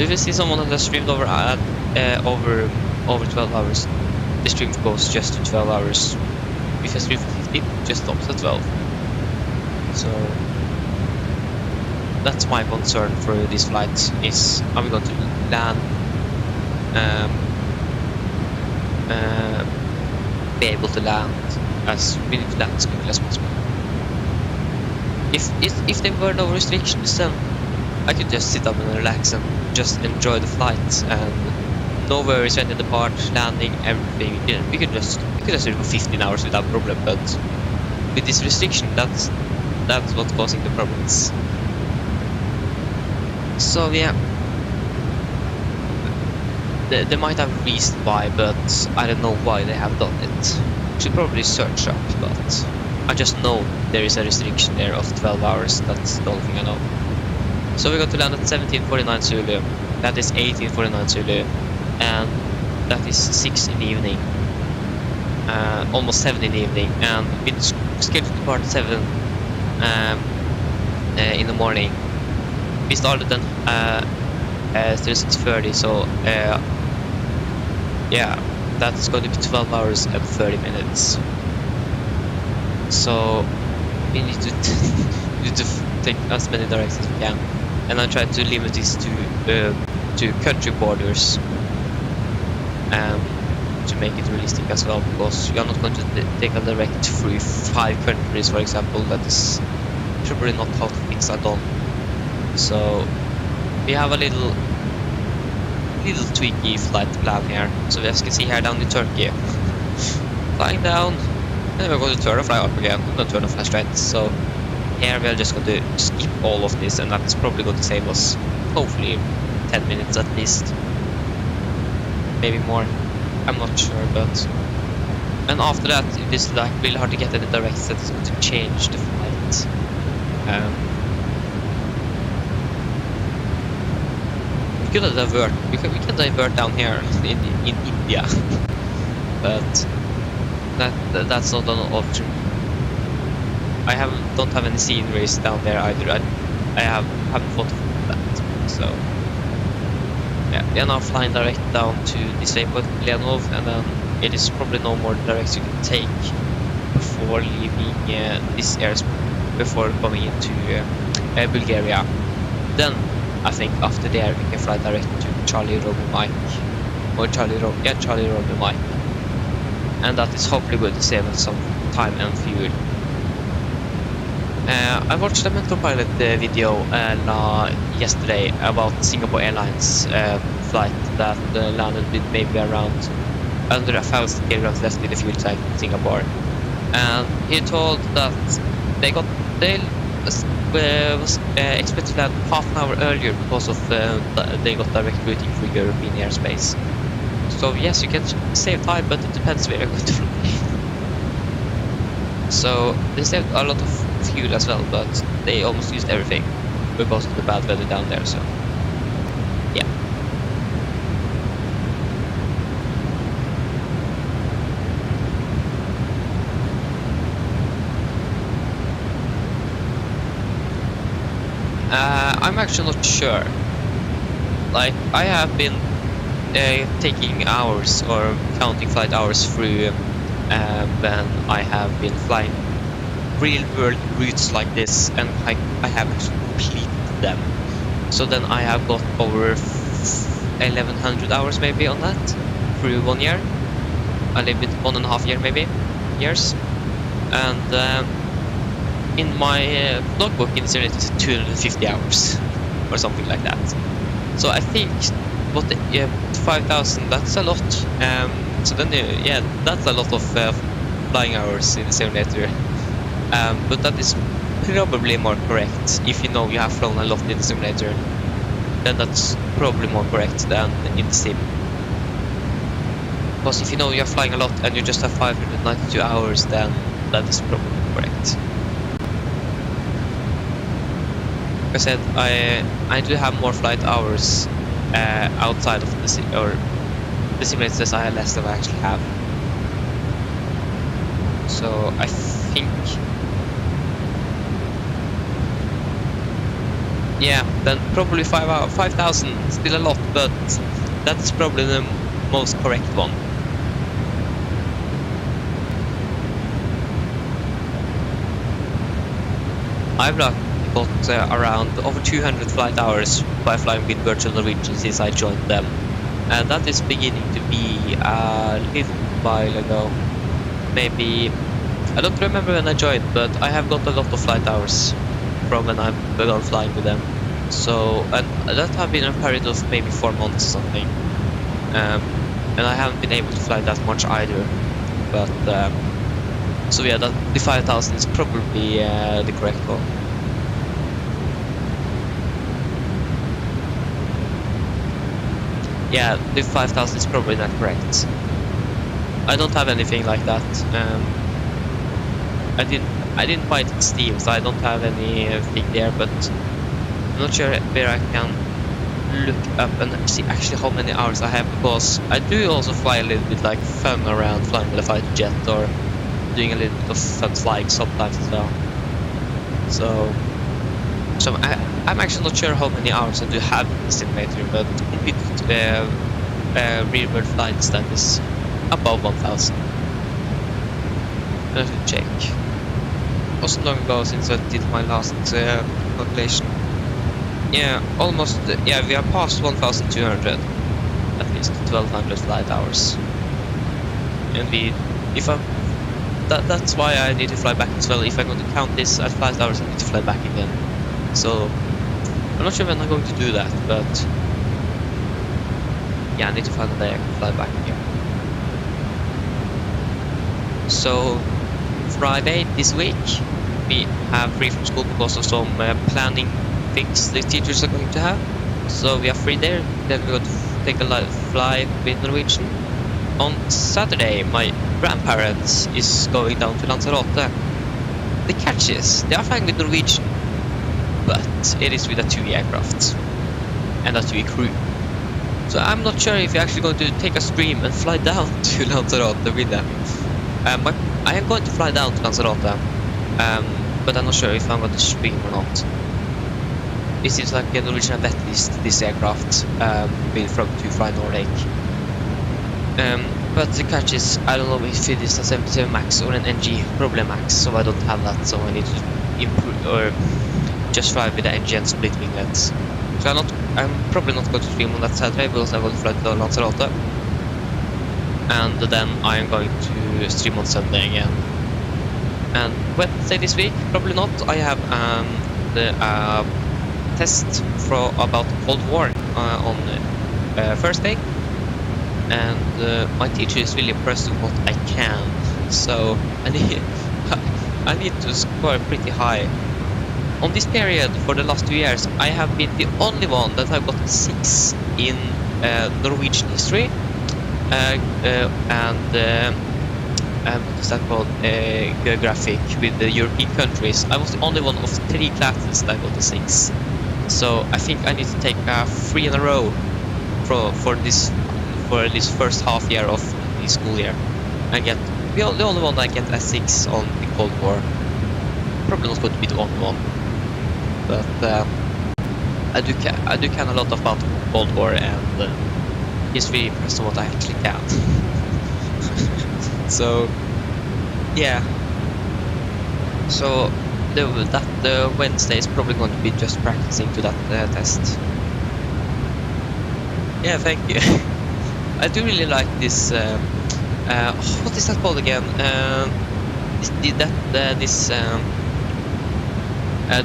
A: If you see someone that has streamed over 12 hours, the stream goes just to 12 hours. If you stream for 15, it just stops at 12. So that's my concern for these flights, is are we going to land be able to land as we need to land as quickly as possible. If there were no restrictions, then I could just sit up and relax and just enjoy the flight, and no worries when in the part, landing, everything. We could just do it for 15 hours without problem, but with this restriction, that's what's causing the problems. So yeah, they might have a reason why, but I don't know why they have done it. Should probably search up, but I just know there is a restriction there of 12 hours. That's the only thing I know. So we got to land at 17:49 Zulu. That is 18:49 Zulu, and that is 6 in the evening. Almost 7 in the evening, and it's scheduled to depart at 7 in the morning. We started then 6:30, so yeah, that's going to be 12 hours and 30 minutes. So we need to take as many directions as we can, and I try to limit this to country borders, to make it realistic as well, because you are not going to take a direct through 5 countries, for example. That is probably not how things are done. So we have a little tweaky flight plan here. So as you can see here, down in Turkey, flying down, and we're going to turn and fly up again, and then turn and fly straight. So here we are just going to skip all of this, and that's probably going to save us hopefully 10 minutes at least, maybe more, I'm not sure. But and after that, it is like really hard to get any directions that is going to change the flight. We can divert down here in India, but that's not an option. I don't have any sceneries down there either. I haven't thought of that. So yeah, we are now flying direct down to this waypoint Lenov, and then it is probably no more directs you can take before leaving this airspace, before coming into Bulgaria. Then I think after there we can fly direct to Charlie Romeo Mike, or Charlie Romeo Mike, and that is hopefully going to save us some time and fuel. I watched a mental pilot video yesterday about Singapore Airlines flight that landed with maybe around under 1,000 kilograms left in the fuel tank in Singapore, and he told that they was expected to land half an hour earlier because of they got direct routing through European airspace. So yes, you can save time, but it depends where you're going to fly. So they saved a lot of fuel fuel as well, but they almost used everything because of the bad weather down there, so yeah. I'm actually not sure. Like, I have been taking hours or counting flight hours through when I have been flying real world routes like this, and I have actually completed them. So then I have got over 1100 hours maybe on that through 1 year, a little bit 1.5 year maybe years, and in my logbook in simulator it's 250 hours or something like that. So I think what 5,000, that's a lot. So then yeah, that's a lot of flying hours in the simulator. But that is probably more correct. If you know you have flown a lot in the simulator, then that's probably more correct than in the sim. Because if you know you're flying a lot and you just have 592 hours, then that is probably correct. Like I said, I do have more flight hours outside of the simulators I less than I actually have. So I think, yeah, then probably 5,000, still a lot, but that's probably the most correct one. I've got around over 200 flight hours by flying with Virtual Norwegian since I joined them, and that is beginning to be a little while ago. Maybe, I don't remember when I joined, but I have got a lot of flight hours from when I began flying with them. So, and that have been a period of maybe 4 months or something, and I haven't been able to fly that much either. But so yeah, the 5,000 is probably the correct one. Yeah, the 5,000 is probably not correct. I don't have anything like that. I didn't buy it in Steam, so I don't have anything there. But I'm not sure where I can look up and see actually how many hours I have, because I do also fly a little bit like fun around flying with a fighter jet or doing a little bit of fun flying sometimes as well. So I'm actually not sure how many hours I do have in the simulator, but completed real world flights, that is above 1,000. Let me check. It wasn't long ago since I did my last calculation. Yeah, almost. Yeah, we are past 1,200. At least 1,200 flight hours. And that's why I need to fly back as well. If I'm going to count this as flight hours, I need to fly back again. So I'm not sure when I'm going to do that, but yeah, I need to find a day I can fly back again. So Friday this week we have free from school because of some planning things the teachers are going to have. So we are free there. Then we're going to take a fly with Norwegian. On Saturday, my grandparents is going down to Lanzarote. The catch is they are flying with Norwegian, but it is with a TUI aircraft and a TUI crew. So I'm not sure if you're actually going to take a stream and fly down to Lanzarote with them. I am going to fly down to Lanzarote, but I'm not sure if I'm going to stream or not. It seems like a Norwegian vet list this aircraft built from to fly Nordic. But the catch is, I don't know if it is a 77 Max or an NG, probably Max, so I don't have that, so I need to improve or just fly with the NG and split winglets. So I'm probably not going to stream on that Saturday because I'm going to fly to Lanzarote, and then I'm going to stream on Sunday again. And Wednesday this week, probably not. I have the test about Cold War on Thursday. And my teacher is really impressed with what I can, so I need to score pretty high. On this period, for the last 2 years, I have been the only one that have gotten 6 in Norwegian history, and what is that called, geographic with the European countries. I was the only one of 3 classes that got a 6. So I think I need to take 3 in a row for this first half year of the school year, and get the only one that get a 6 on the Cold War. Probably not going to be the only one, but I do can a lot about Cold War, and it's really impressed on what I actually can. So yeah, so the Wednesday is probably going to be just practicing to that test. Yeah, thank you. I do really like this. What is that called again?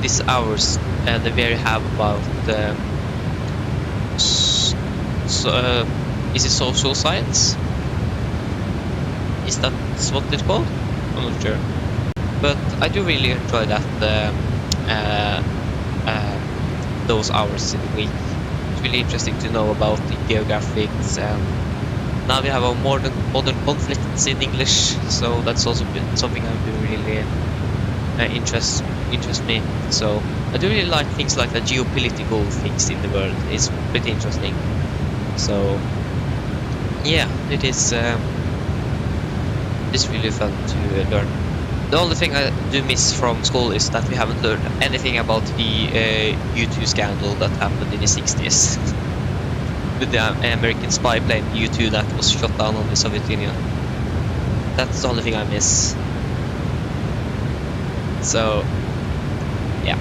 A: These hours that we have about. Is it social science? Is that what it's called? I'm not sure. But I do really enjoy that. Those hours in the week. It's really interesting to know about the geographics. Now we have a modern conflicts in English, so that's also been something I've been really interest me. So I do really like things like the geopolitical things in the world. It's pretty interesting. So yeah, it is. It's really fun to learn. The only thing I do miss from school is that we haven't learned anything about the U-2 scandal that happened in the 60s. With the American spy plane U-2 that was shot down on the Soviet Union. That's the only thing I miss. So, yeah.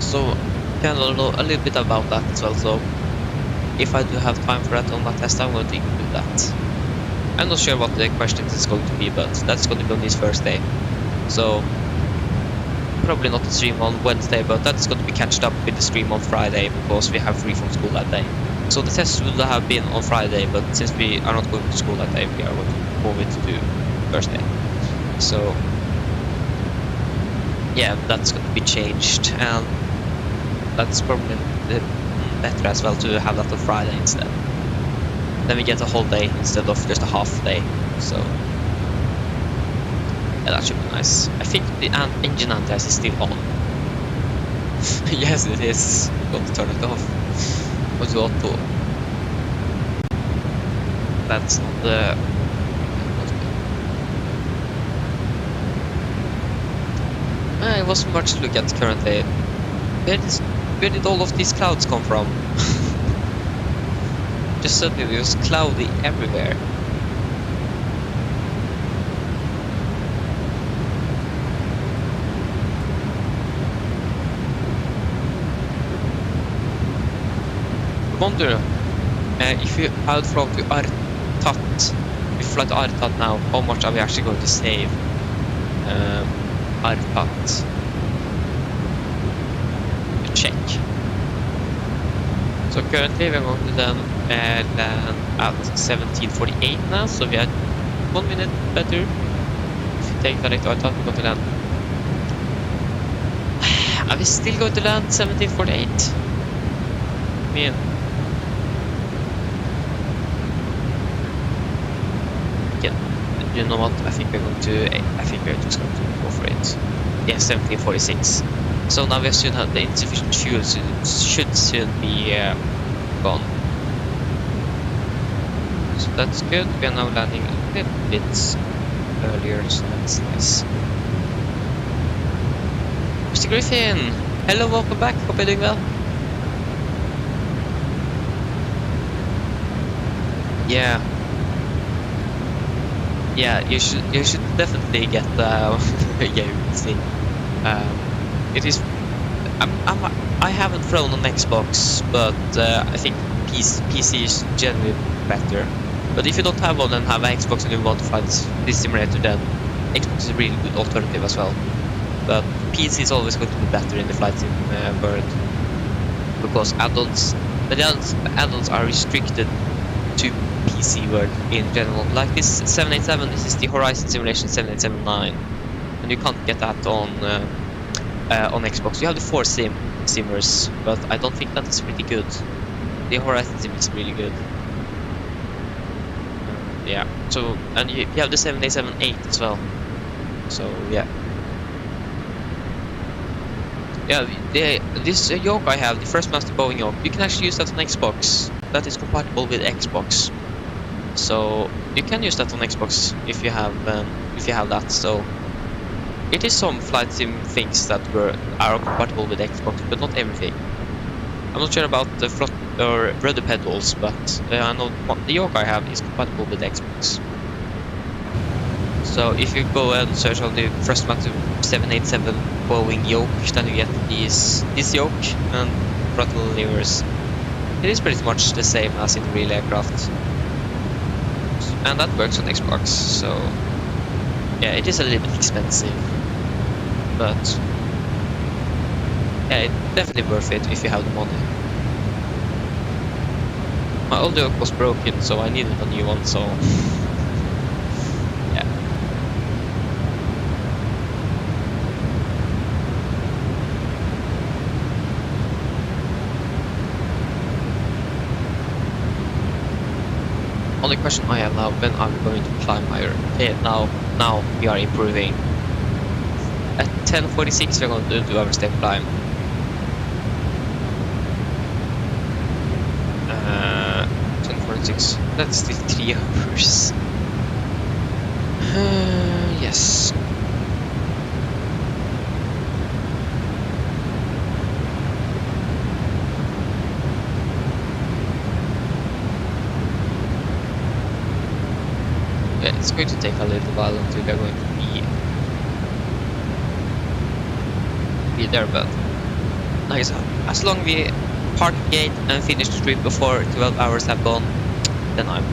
A: So, can know a little bit about that as well. So, if I do have time for that on that test, I'm going to do that. I'm not sure what the questions is going to be, but that's going to be on this first day. So probably not the stream on Wednesday, but that's going to be catched up with the stream on Friday because we have free from school that day. So the test would have been on Friday, but since we are not going to school that day, we are going to move it to Thursday. So yeah, that's going to be changed, and that's probably better as well to have that on Friday instead. Then we get a whole day instead of just a half day. So yeah, that should be nice. I think the engine anti-ice is still on. Yes, it is. I'm going to turn it off. Go to auto. That's not the. It wasn't much to look at currently. Where did all of these clouds come from? Just suddenly it was cloudy everywhere. I wonder if you had flown to Artat, if we fly to Artat now, how much are we actually going to save? Artat. Check. So currently we're going to then land at 17:48 now, so we are 1 minute better. If you take direct Artat, we're going to land. Are we still going to land 17:48? I mean, you know what? I think we're just going to go for it. Yeah, 17:46. So now we soon have the insufficient fuel, so it should soon be gone. So that's good. We are now landing a little bit earlier, so that's nice. Mr. Griffin, hello, welcome back. Hope you're doing well. Yeah. Yeah, you should definitely get yeah, you can see. It is. I haven't flown on Xbox, but I think PC is generally better. But if you don't have one and have an Xbox and you want to fly this simulator, then Xbox is a really good alternative as well. But PC is always going to be better in the flight sim world because add-ons are restricted to PC world in general. Like this 787, this is the Horizon Simulation 787-9, and you can't get that on Xbox. You have the 4 sim, simmers, but I don't think that is pretty good. The Horizon sim is really good. Yeah, so, and you have the 787-8 as well. So, yeah. Yeah, this yoke I have, the first master Boeing yoke, you can actually use that on Xbox. That is compatible with Xbox. So, you can use that on Xbox if you have that. So, it is some flight sim things that are compatible with Xbox, but not everything. I'm not sure about the front or rudder pedals, but I know the yoke I have is compatible with Xbox. So if you go and search on the first matter 787 Boeing yoke, then you get this yoke and throttle levers. It is pretty much the same as in real aircraft, and that works on Xbox. So yeah, it is a little bit expensive, but yeah, it's definitely worth it if you have the money. My old yoke was broken, so I needed a new one, so yeah. Only question I have now, when I'm going to climb higher. Okay, now we are improving. At 10:46 we're going to do our step climb. 10:46. That's still 3 hours. Yes. Yeah, it's going to take a little while until we're going to be there, but like I said, as long as we park the gate and finish the trip before 12 hours have gone, then I'm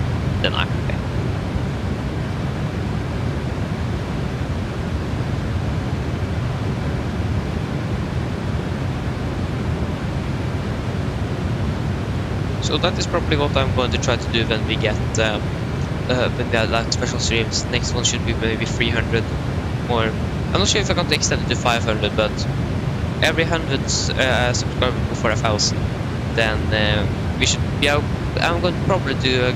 A: okay. So that is probably what I'm going to try to do when we get when we have like special streams. Next one should be maybe 300 more. I'm not sure if I'm going to extend it to 500, but every 100 subscribers before 1,000, then we should. Yeah, I'm going to probably do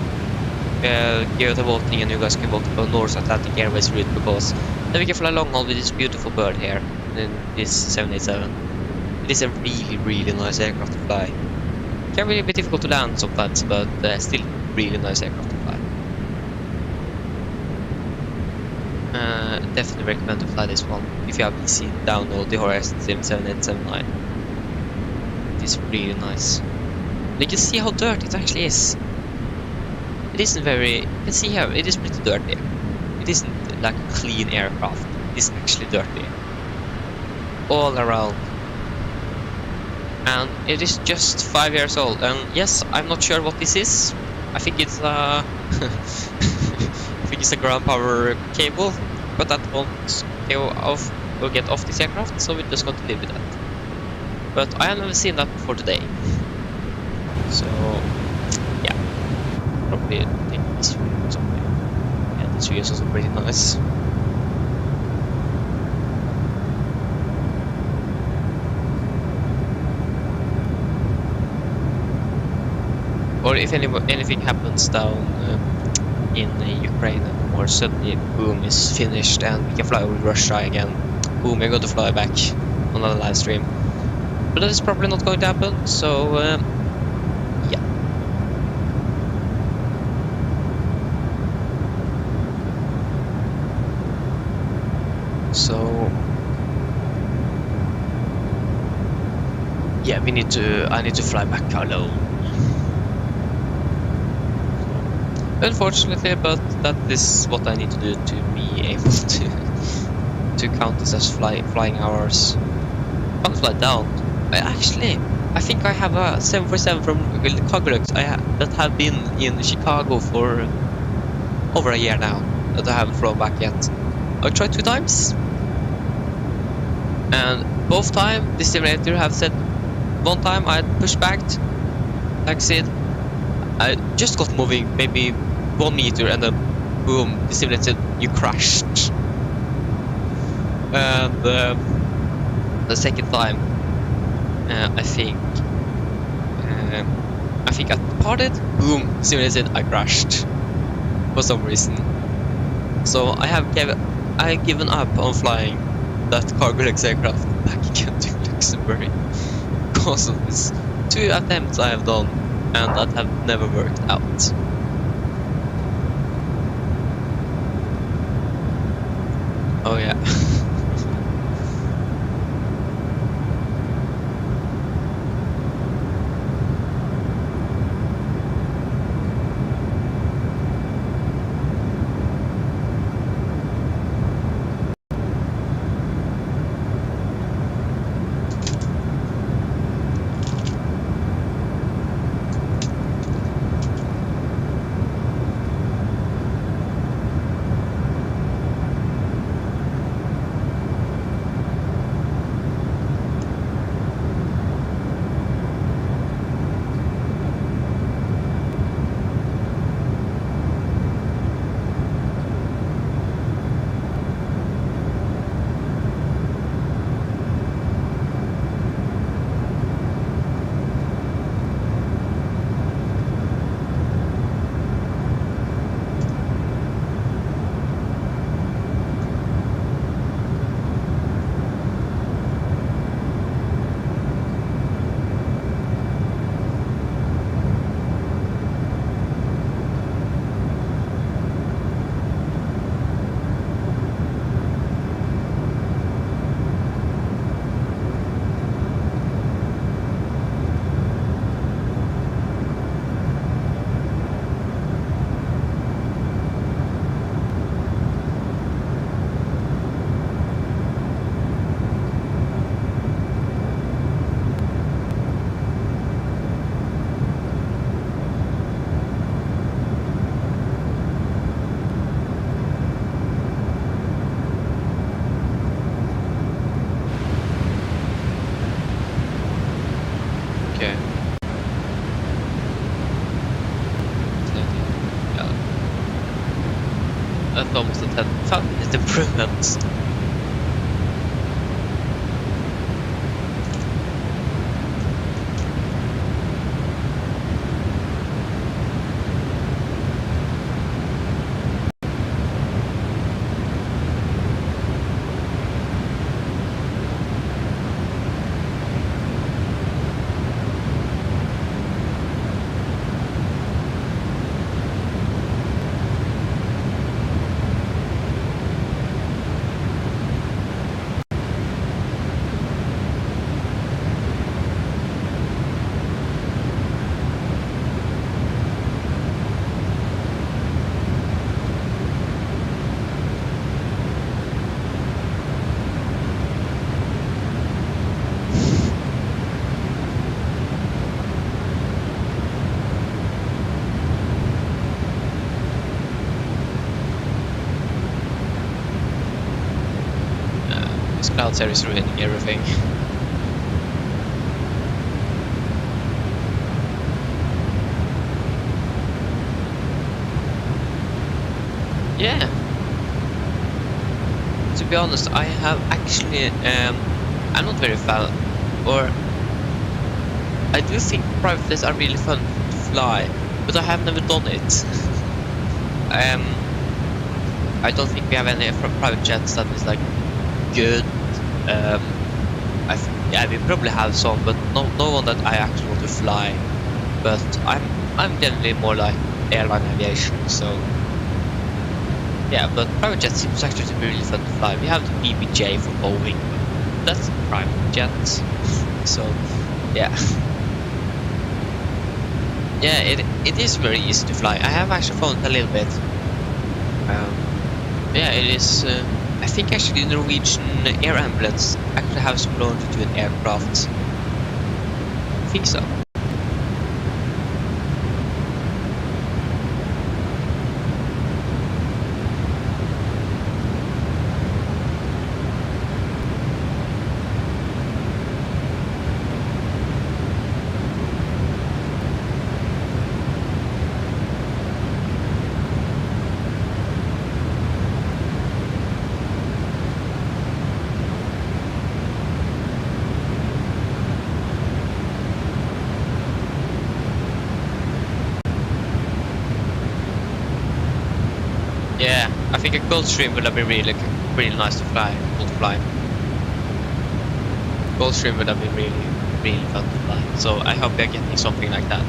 A: give the voting, and you guys can vote for Norse Atlantic Airways route, because then we can fly long haul with this beautiful bird here in this 787. It is a really nice aircraft to fly. It can be a bit difficult to land sometimes, but still really nice aircraft to fly. Definitely recommend to fly this one if you have PC. Download the Horizon Sim 787-9. It is really nice. You can see how dirty it actually is. It isn't very. You can see here it is pretty dirty. It isn't like a clean aircraft. It is actually dirty all around. And it is just 5 years old. And yes, I'm not sure what this is. I think it's I think it's a ground power cable, but that won't go off or get off this aircraft, so we're just going to live with that. But I have never seen that before today. So yeah, probably take this view or something. Yeah, this view is also pretty nice. Or if anything happens down in Ukraine, or suddenly boom is finished and we can fly over Russia again, boom, we're going to fly back on another live stream. But that is probably not going to happen, so yeah. So yeah, I need to fly back alone. Unfortunately, but that is what I need to do to be able to count this as flying hours. Can't fly down. I think I have a 747 from Cargolux that have been in Chicago for over a year now, that I haven't flown back yet. I tried 2 times, and both times the simulator have said. One time I pushed back, taxied, I just got moving maybe 1 meter, and then boom, the simulator said you crashed. And the second time I think I departed. Boom! Simulated. I crashed for some reason. So I given up on flying that cargo-lex aircraft back again to Luxembourg because of these 2 attempts I have done and that have never worked out. Oh yeah. Okay. Yeah. That's almost a 10-minute improvement. This cloud series is ruining everything. Yeah. To be honest, I have actually I'm not very fan, or I do think private jets are really fun to fly, but I have never done it. I don't think we have any private jets that is like good. Yeah, we probably have some, but no one that I actually want to fly. But I'm generally more like airline aviation, so yeah. But private jet seems actually to be really fun to fly. We have the BBJ for Boeing, but that's a private jet, so yeah. Yeah, it is very easy to fly. I have actually flown a little bit. Yeah, it is. I think actually the Norwegian air ambulance actually have some loan to an aircraft. I think so. Yeah, I think a Gulfstream would have been really nice to fly. Cool to fly. Gulfstream would have been really fun to fly. So I hope they're getting something like that.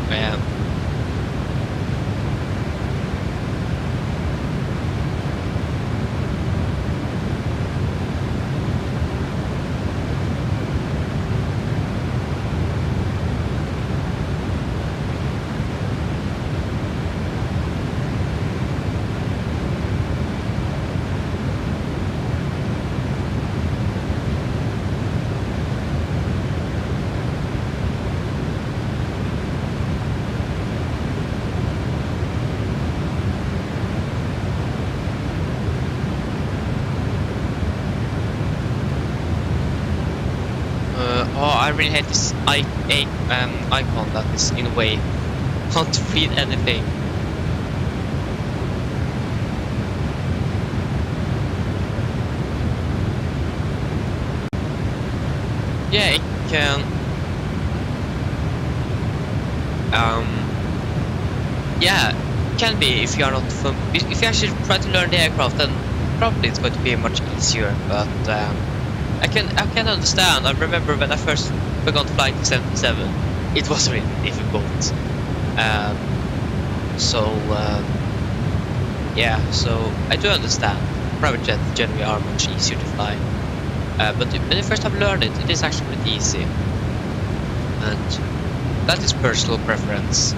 A: Yeah. Oh, I really hate this icon that is in a way. Can't read anything. Yeah, it can. Yeah, can be if you are not if you actually try to learn the aircraft, then probably it's going to be much easier. But I can understand. I remember when I first began flying the 77, it was really difficult. Yeah, so I do understand. Private jets generally are much easier to fly. But when you first have learned it, it is actually pretty easy. And that is personal preference.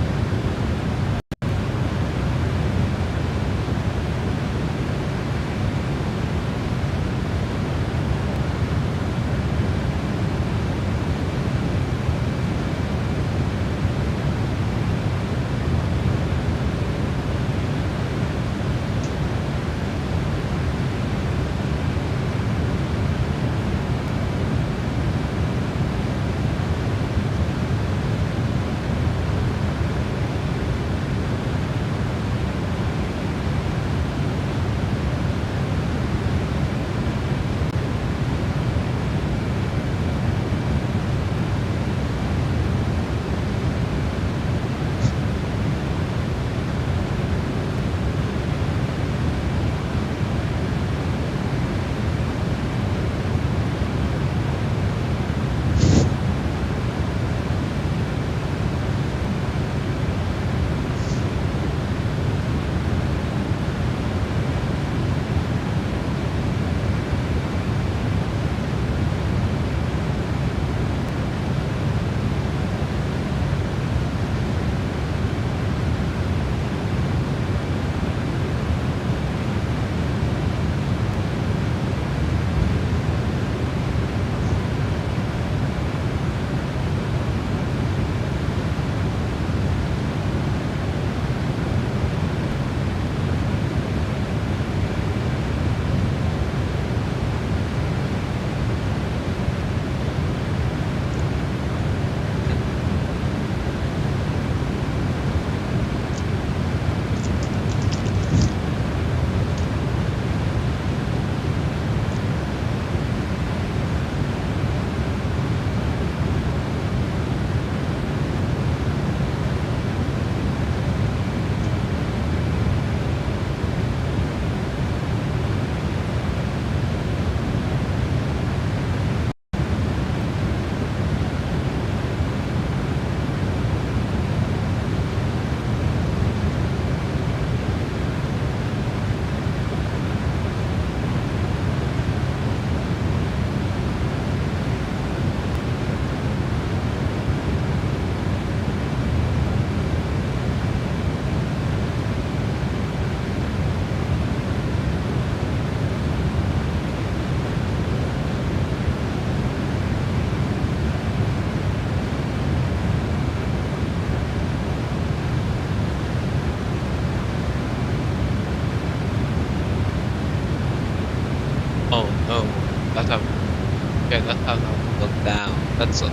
A: Okay, that have now gone down. That's all.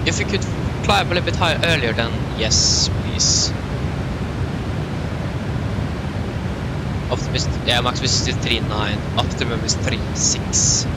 A: If you could climb a little bit higher earlier, then yes, please. Optimist, yeah, max is 3.9, optimum is 3.6.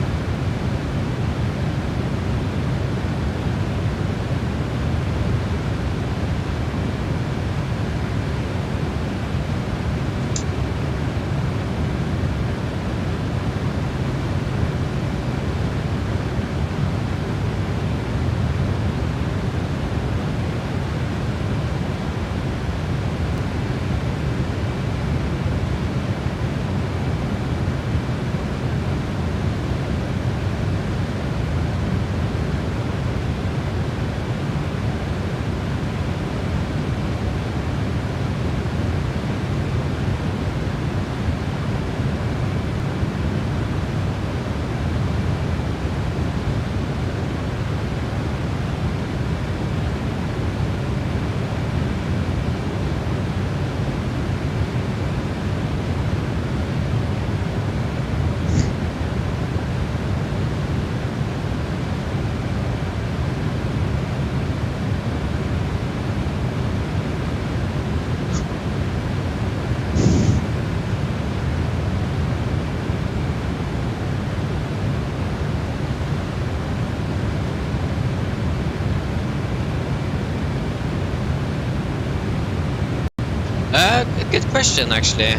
A: Good question, actually.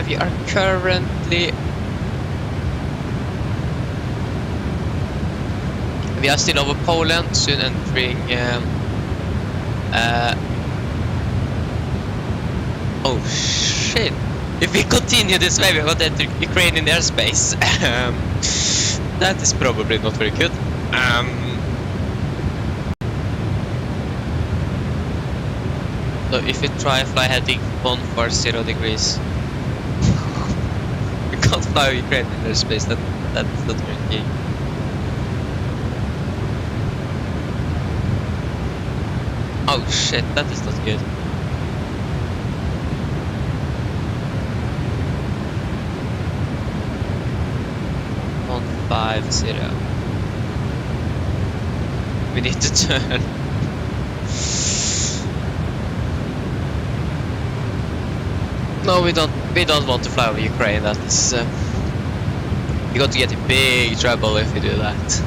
A: We are currently... We are still over Poland, soon entering... Oh shit! If we continue this way, we're going to enter Ukrainian airspace. That is probably not very good. So if we try fly heading 140 degrees, we can't fly Ukraine in airspace. That's not working. Oh shit, that is not good. On 50. We need to turn. No, we don't want to fly over Ukraine. That is, we got to get in big trouble if we do that.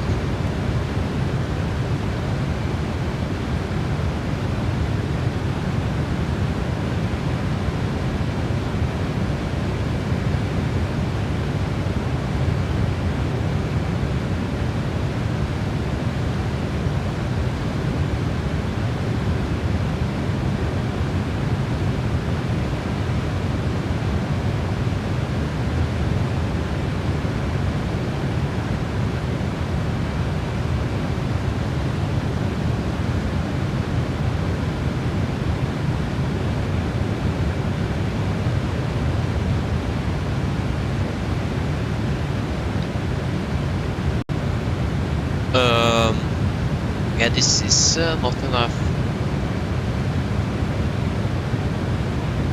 A: this is not enough.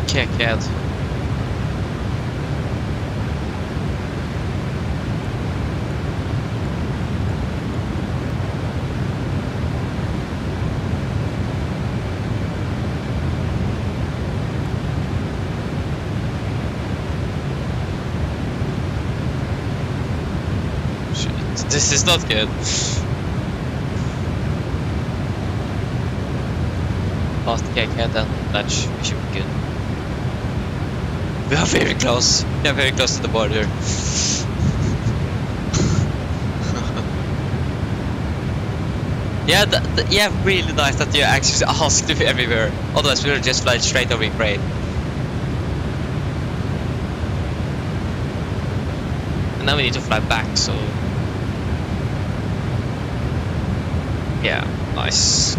A: Kickhead. Shit, this is not good. Last kickhead and that should be good. We are very close. We are very close to the border. Yeah, yeah, really nice that you actually asked if everywhere. Otherwise, we would just fly straight over Ukraine. And now we need to fly back, so yeah, nice.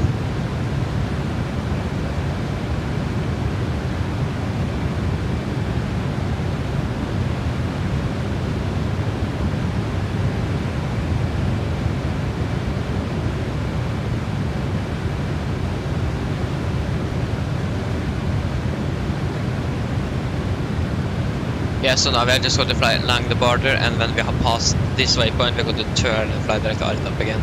A: Yeah, so now we are just going to fly along the border, and when we have passed this waypoint, we're going to turn and fly direct up again.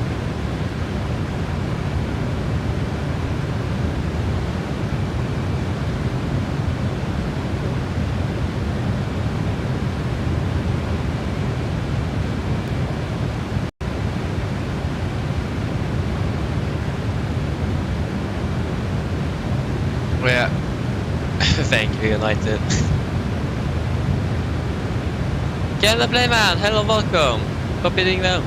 A: Yeah. Thank you, United. Get the play, man. Hello, welcome. Stop hitting them.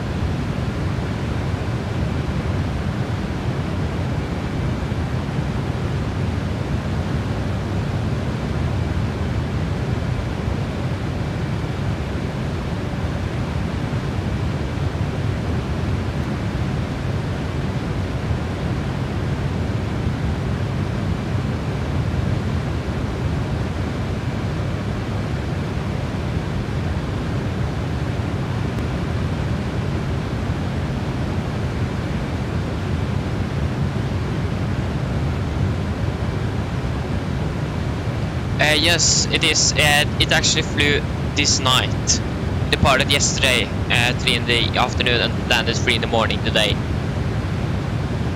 A: Yes, it is. It actually flew this night. Departed yesterday at 3 in the afternoon and landed 3 in the morning today.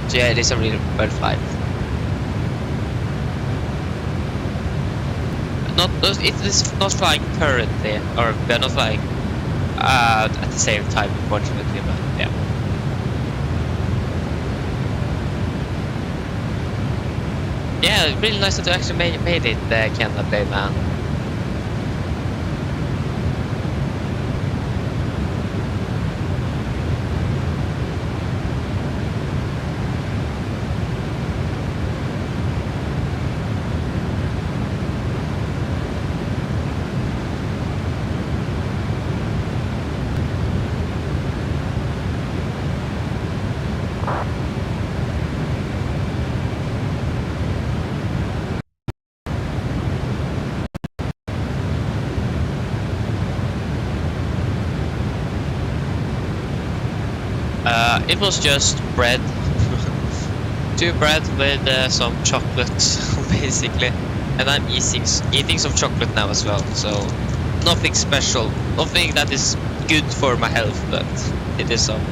A: So yeah, it is a really well flight. It is not flying currently, or we are not flying at the same time, unfortunately. But yeah. Yeah, really nice that you actually made it, Canada Play, man. It was just bread. 2 bread with some chocolate, basically. And I'm eating some chocolate now as well, so nothing special. Nothing that is good for my health, but it is some.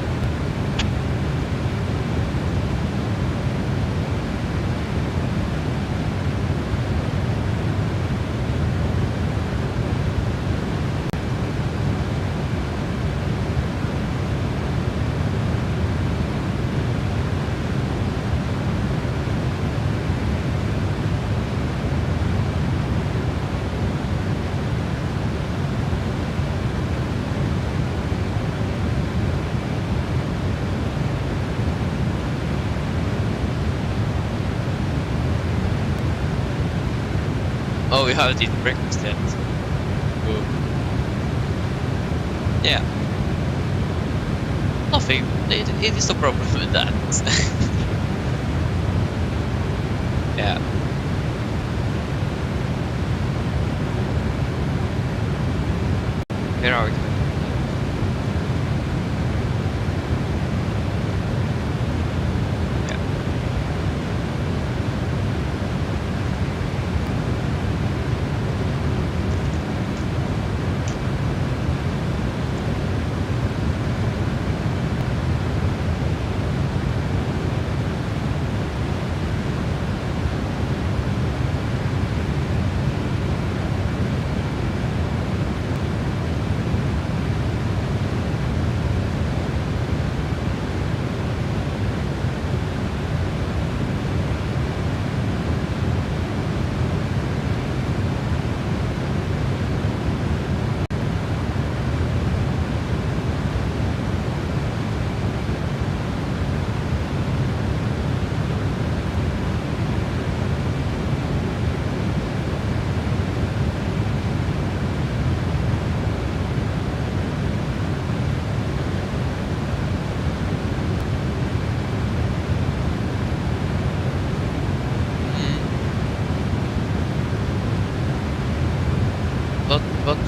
A: Oh, we haven't eaten breakfast yet. Ooh. Yeah. Nothing. It is no problem with that. Yeah. Where are we going?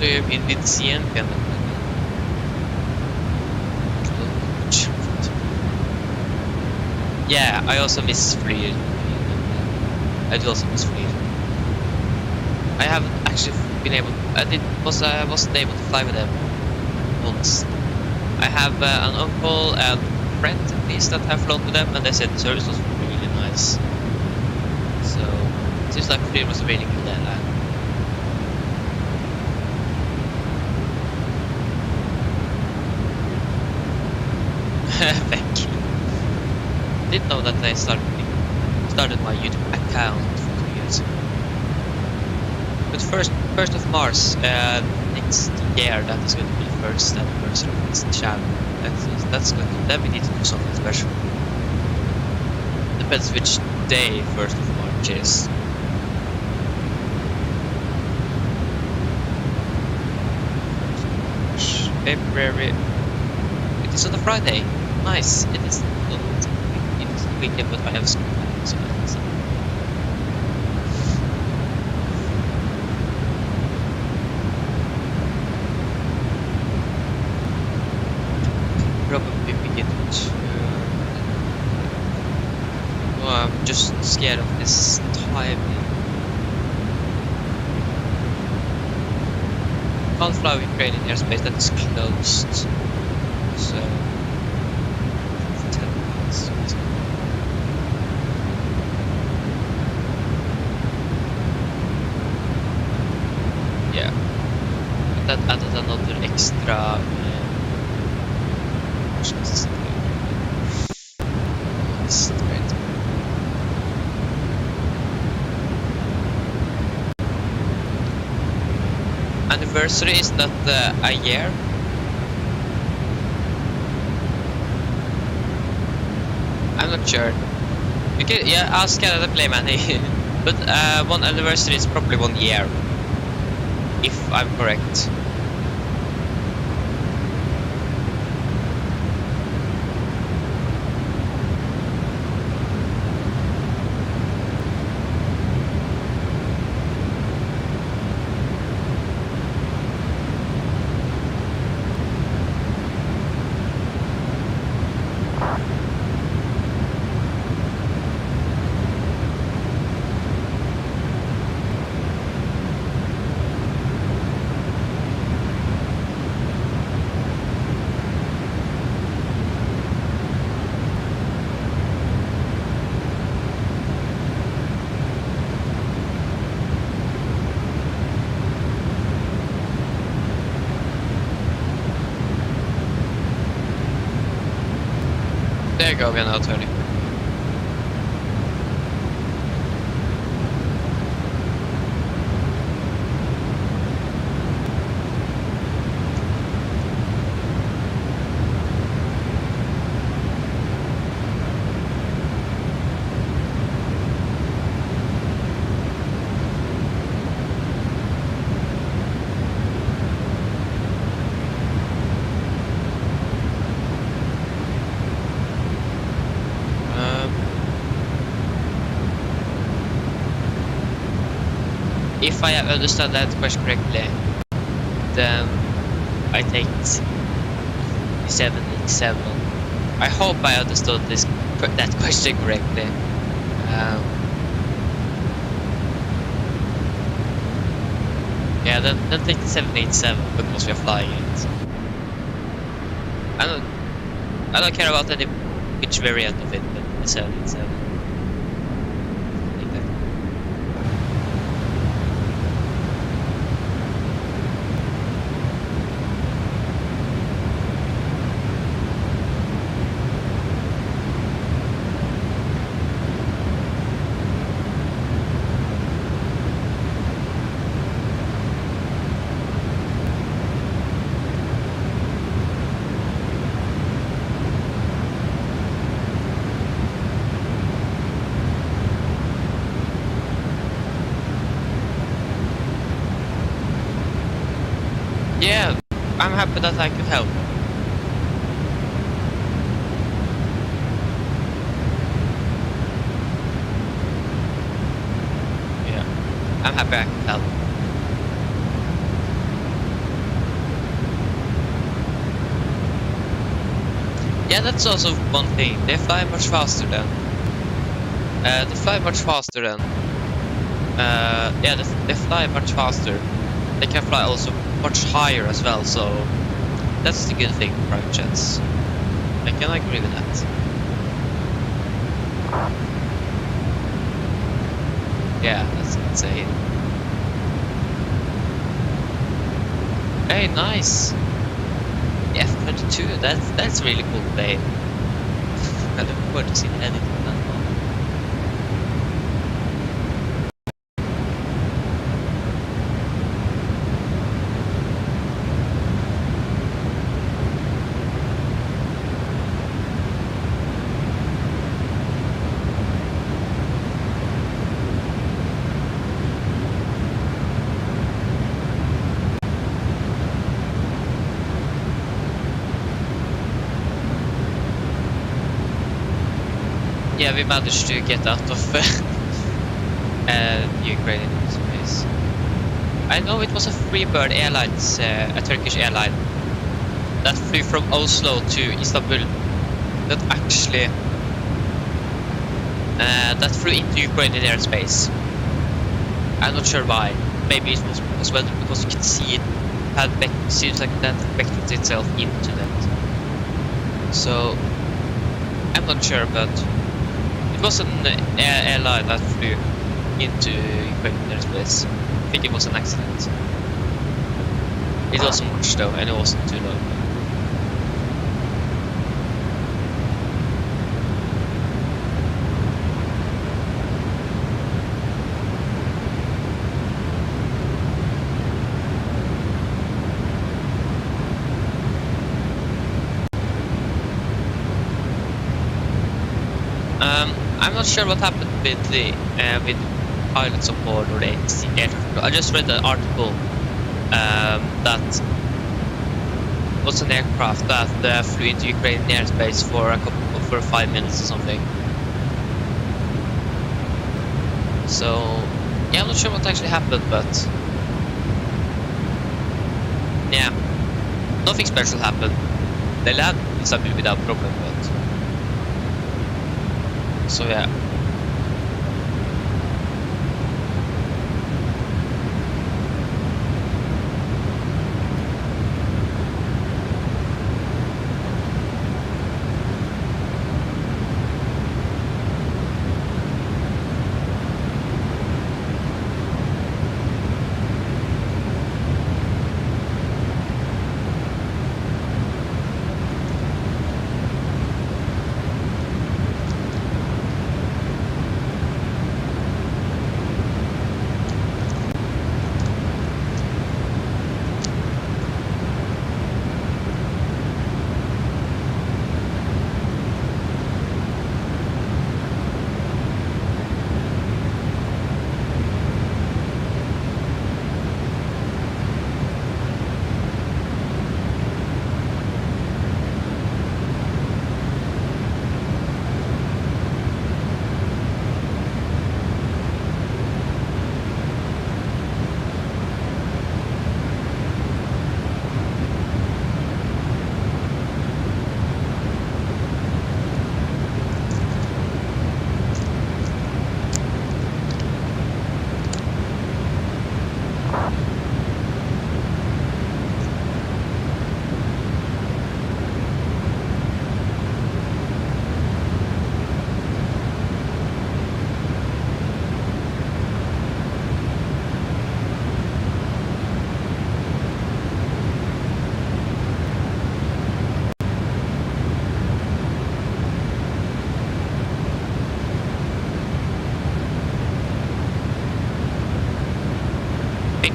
A: do you mean with CNP on the plane? Yeah, I also miss Flyr. I do also miss Flyr. I haven't actually been able. I wasn't able to fly with them once. I have an uncle and friend at least that have flown with them, and they said the service was really nice. So it seems like Flyr was a really good airline. Thank you. Didn't know that I started my YouTube account 2 years ago. But first of March next year, that is going to be the first anniversary of this channel. That's good. Then we need to do something special. Depends which day 1st of March is. February. It is on a Friday. Nice. It is not. It is the weekend, but I have school. So that's probably begin to. Oh, I'm just scared of this timing. Can't fly with Ukrainian airspace that is closed. So 10 minutes. Yeah, but that added another extra. Straight. Anniversary is that a year? I'm not sure. You can, yeah, ask Canada Playman. But one anniversary is probably 1 year, if I'm correct. There you go, we are now turning. If I understand that question correctly, then I take the 787. I hope I understood that question correctly. Yeah, then take the 787 because we are flying it. I don't care about which variant of it, but the 787. Yeah, I'm happy that I could help. Yeah, I'm happy I could help. Yeah, that's also one thing. They fly much faster than. They fly much faster than. Yeah, they fly much faster. They can fly also much higher as well. So that's the good thing for private jets. I can agree with that. Yeah, that's insane. Hey, nice. F-22. That's really cool plane. I look forward to seeing anything on that one. Yeah, we managed to get out of Ukrainian space. I know it was a Freebird Airlines, a Turkish airline, that flew from Oslo to Istanbul. That actually that flew into Ukrainian airspace. I'm not sure why. Maybe it was because you can see it had seems like that vectored itself into that. So I'm not sure, but it was an airline that flew into Ukrainian airspace. I think it was an accident. It wasn't much though, and it wasn't too low. I'm not sure what happened with the pilots on board or the aircraft. I just read an article that was an aircraft that flew into Ukrainian airspace for 5 minutes or something. So yeah, I'm not sure what actually happened, but yeah, nothing special happened. They landed in Istanbul without problem, but so yeah.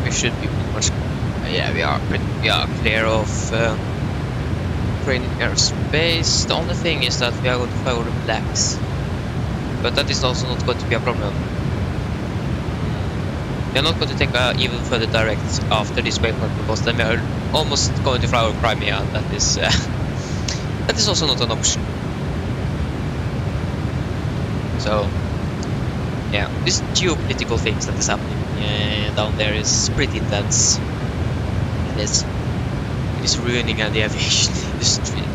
A: We should be pretty much, yeah, we are clear of Ukrainian airspace. The only thing is that we are going to fly over the blacks, but that is also not going to be a problem. We are not going to take even further direct after this waypoint, because then we are almost going to fly over Crimea, and that is that is also not an option. So yeah, this geopolitical things that is happening down there is pretty intense. It is ruining the aviation industry.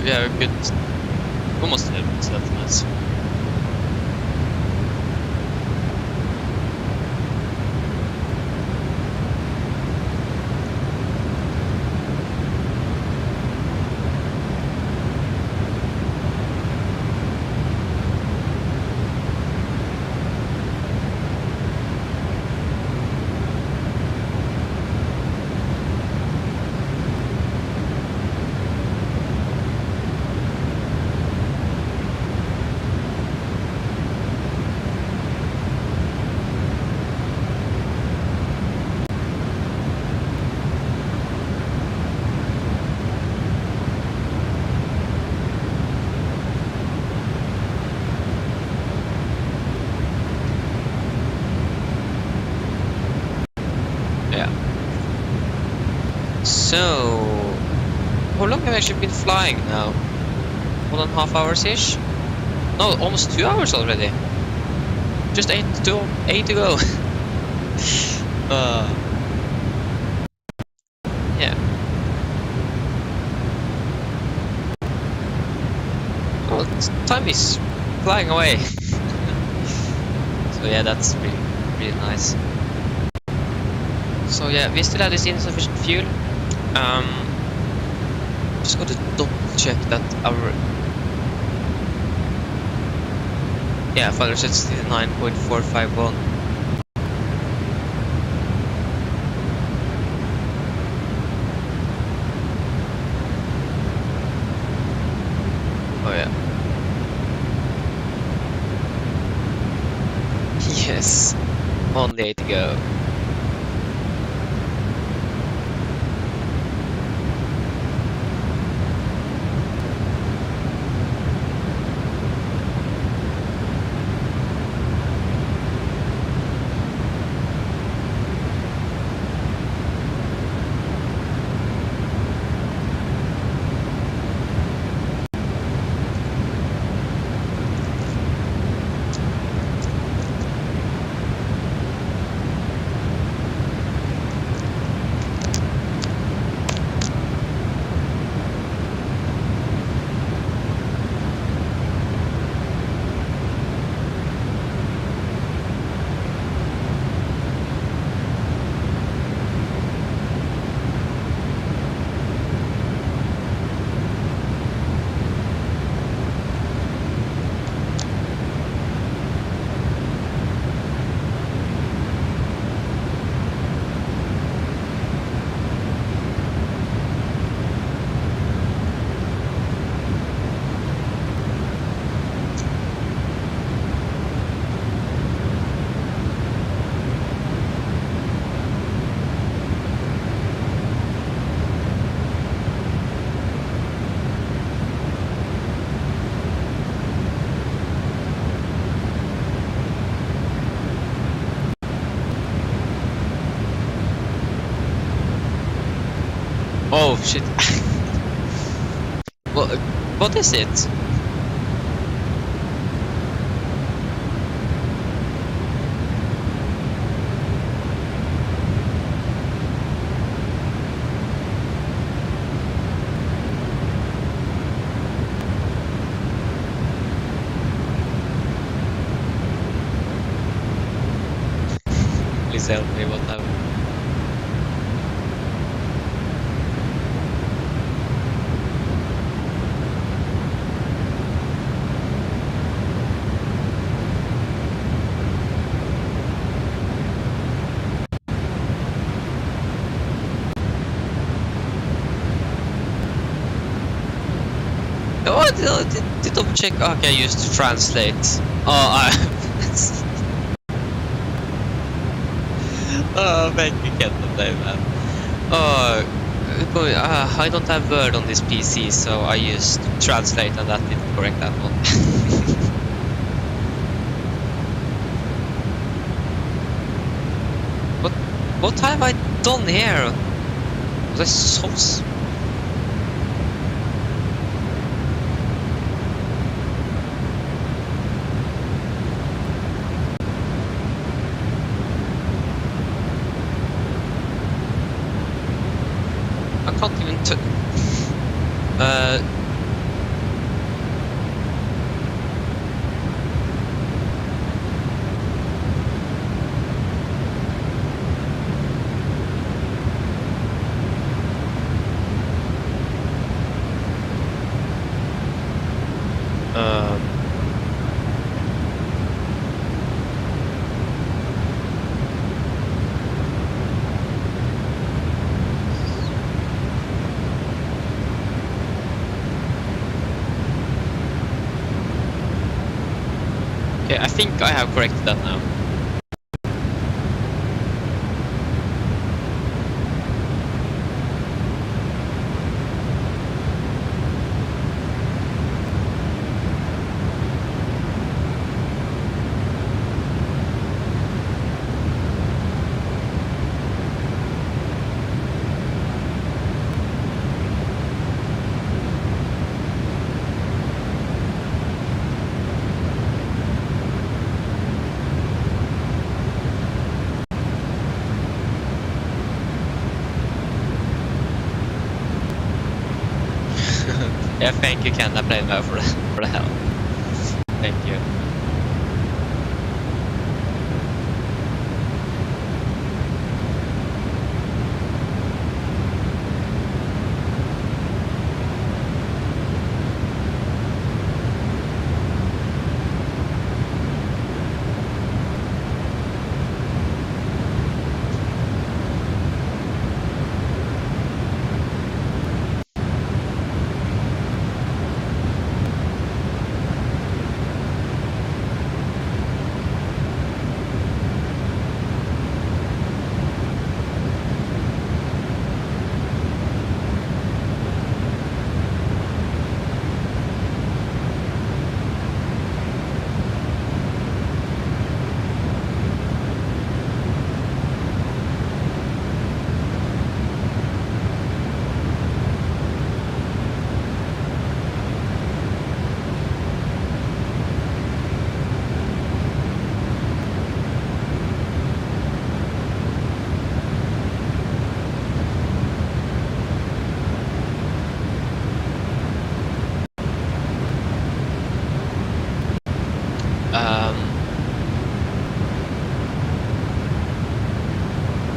A: we have a good, almost level, so that's nice. So, how long have I actually been flying now? 1.5 hours-ish? No, almost 2 hours already. Just 8 to go. Yeah. Well, time is flying away. So yeah, that's really nice. So yeah, we still have this insufficient fuel. Just got to double check that our final set is 9.451. Oh yeah. Yes, only 8 to go. Oh shit. What is it? Please help me, what happened? Oh, did double check. Okay, I used to translate. Oh, oh, make me get the play, man. Oh, I don't have Word on this PC, so I used translate, and that didn't correct that one. What have I done here? Was I so... I can't even Okay, I think I have corrected that now. Yeah, thank you, Ken. I played well for the help. Thank you.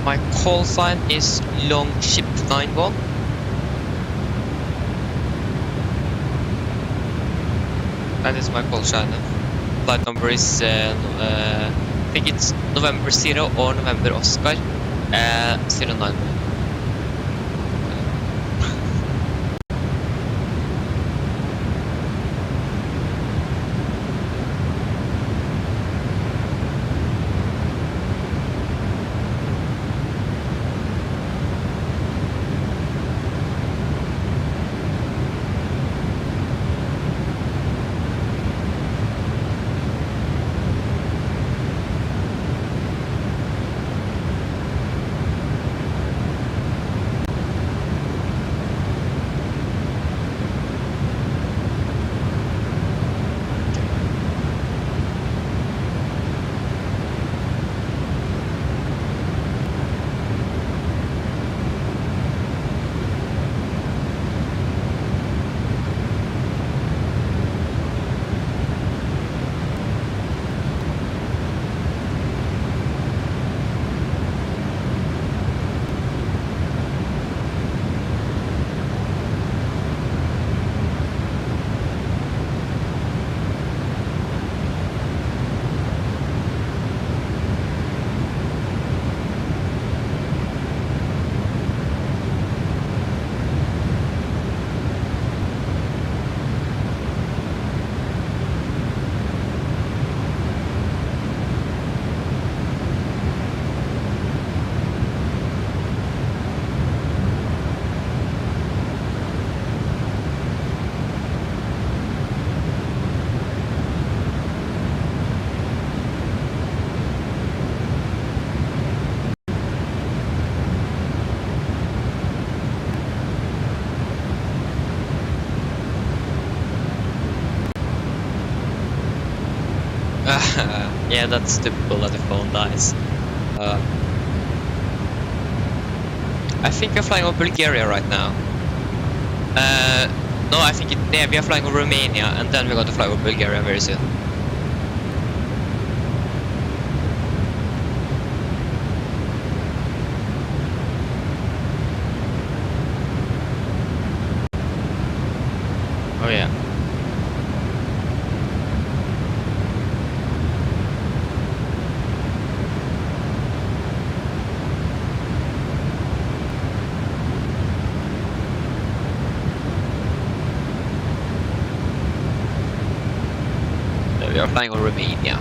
A: My call sign is Longship 91. That is my call sign. Flight number is, I think it's November 0 or November Oscar 09. Yeah, that's typical that the phone dies. I think we're flying over Bulgaria right now. No, I think yeah, we are flying over Romania, and then we're going to fly over Bulgaria very soon. Oh yeah. we are flying over Romania.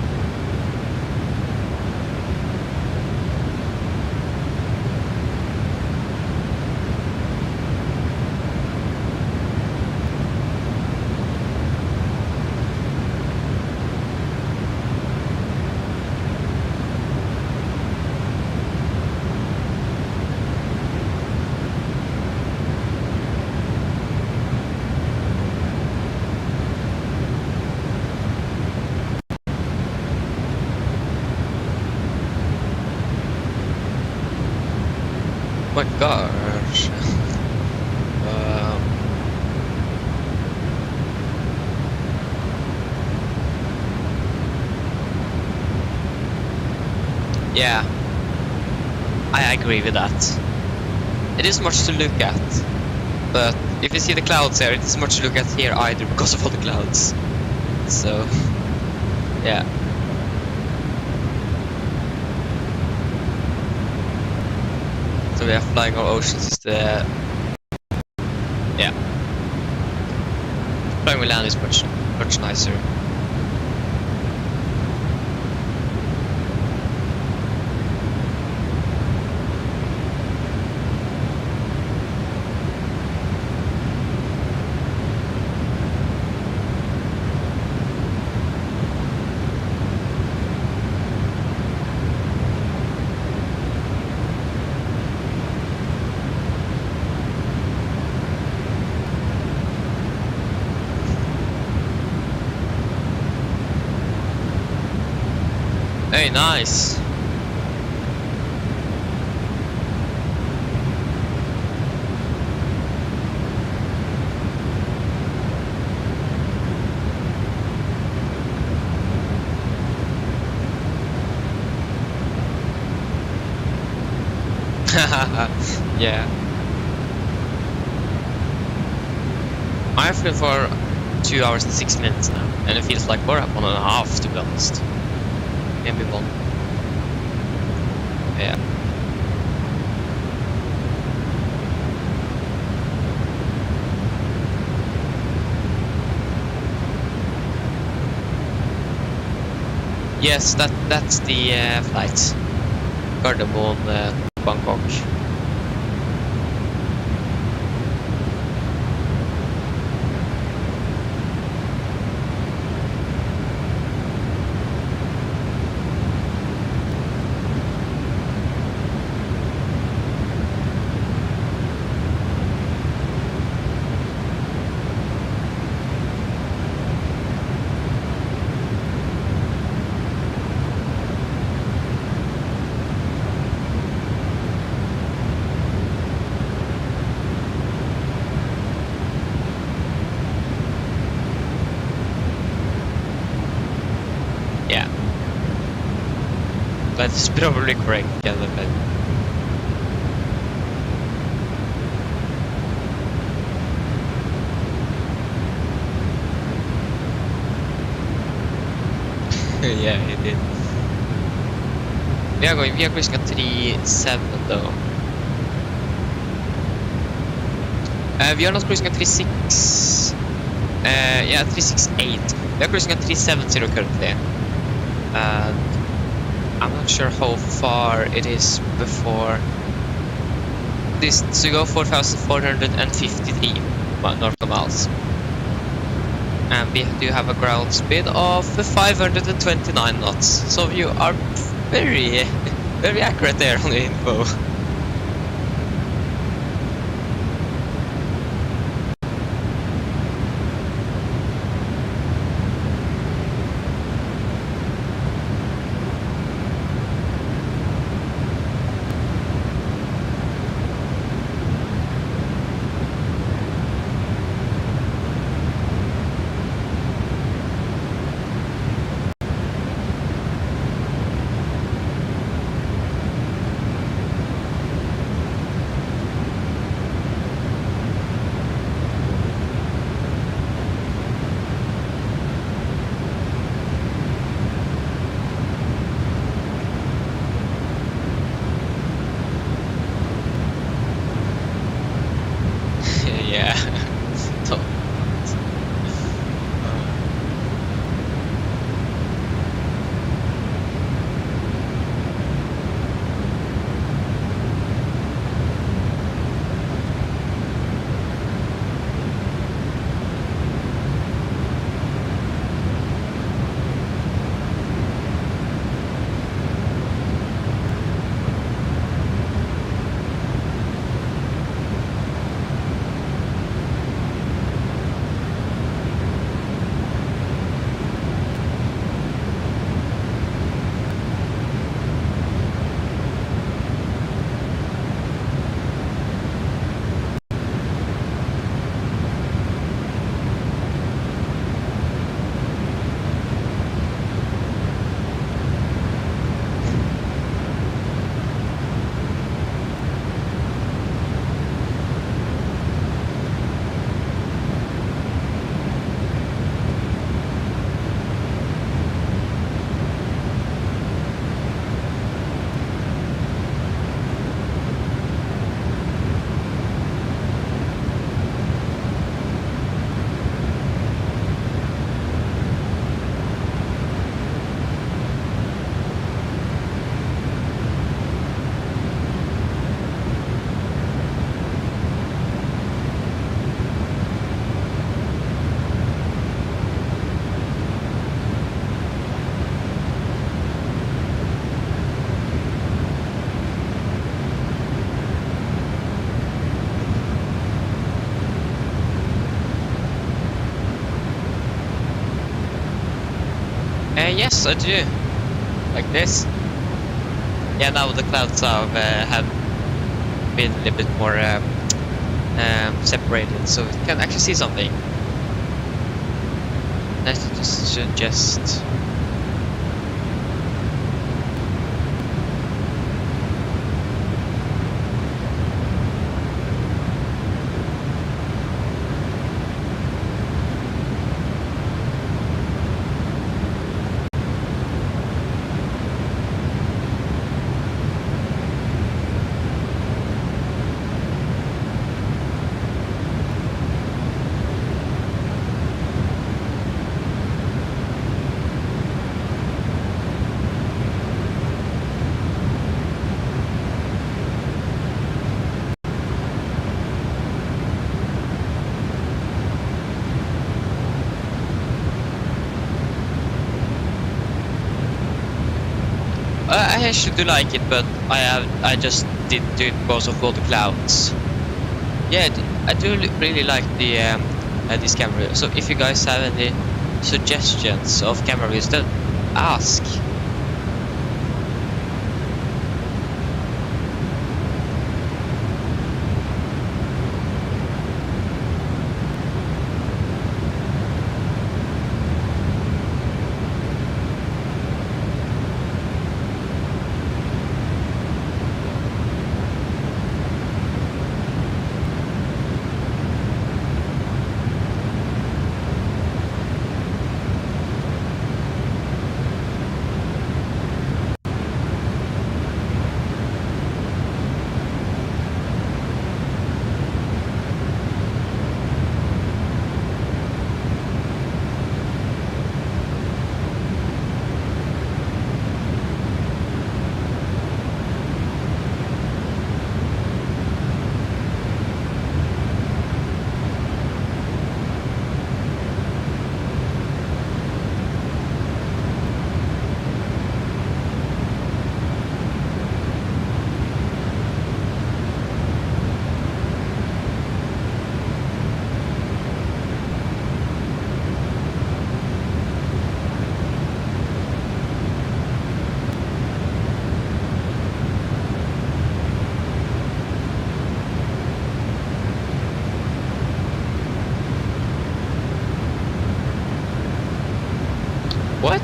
A: My gosh. Yeah, I agree with that. It is much to look at, but if you see the clouds here, it is much to look at here either because of all the clouds. So, yeah. So we are flying over oceans is the... Yeah. Flying with land is much nicer. Hey, nice. Yeah. I've been for 2 hours and 6 minutes now, and it feels like we're at 1.5 to be honest. Maybe 1. Yeah. Yes, that's the flight. Gardermoen, Bangkok. Yeah. That's probably correct, Gentlemen. Yeah, he did. We are cruising at 3.7 though. We are not cruising at 3.6. Yeah, 3.68. We are cruising at 3.70 currently. And I'm not sure how far it is before this to go 4,453 nautical miles. And we do have a ground speed of 529 knots. So you are very, very accurate there on the info. Yes, I do. Like this. Yeah, now the clouds have been a little bit more separated, so you can actually see something. Let's just suggest. I actually do like it, but I just didn't do it because of all the clouds. Yeah, I do really like the this camera. So if you guys have any suggestions of camera views, then ask. What?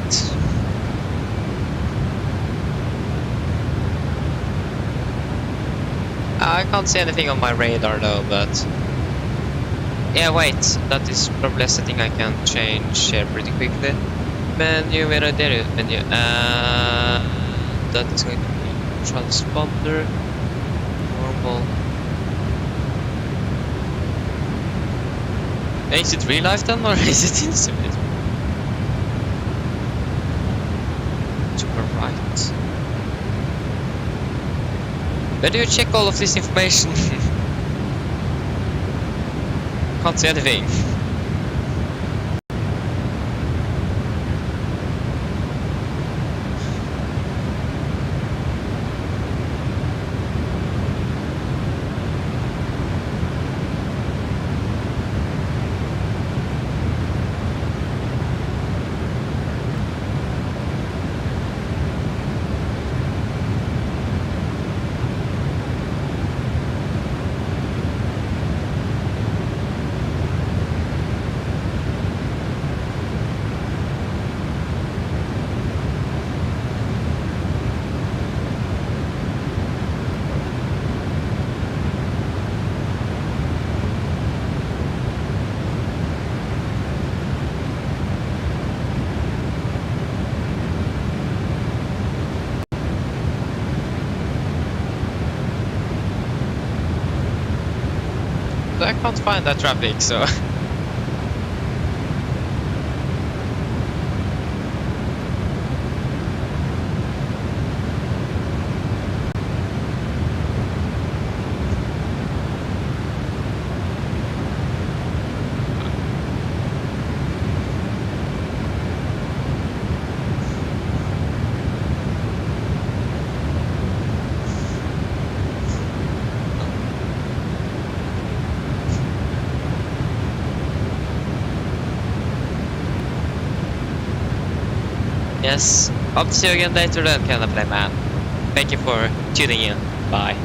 A: I can't see anything on my radar though, but... Yeah, wait, that is probably a setting I can change here pretty quickly. Menu, where are there? Menu, that is going to be transponder, normal. Is it real life then, or is it in simulator? Right. Where do you check all of this information? Can't see anything. I can't find that traffic, so... Yes. Hope to see you again later then, Canada Play Man. Thank you for tuning in. Bye.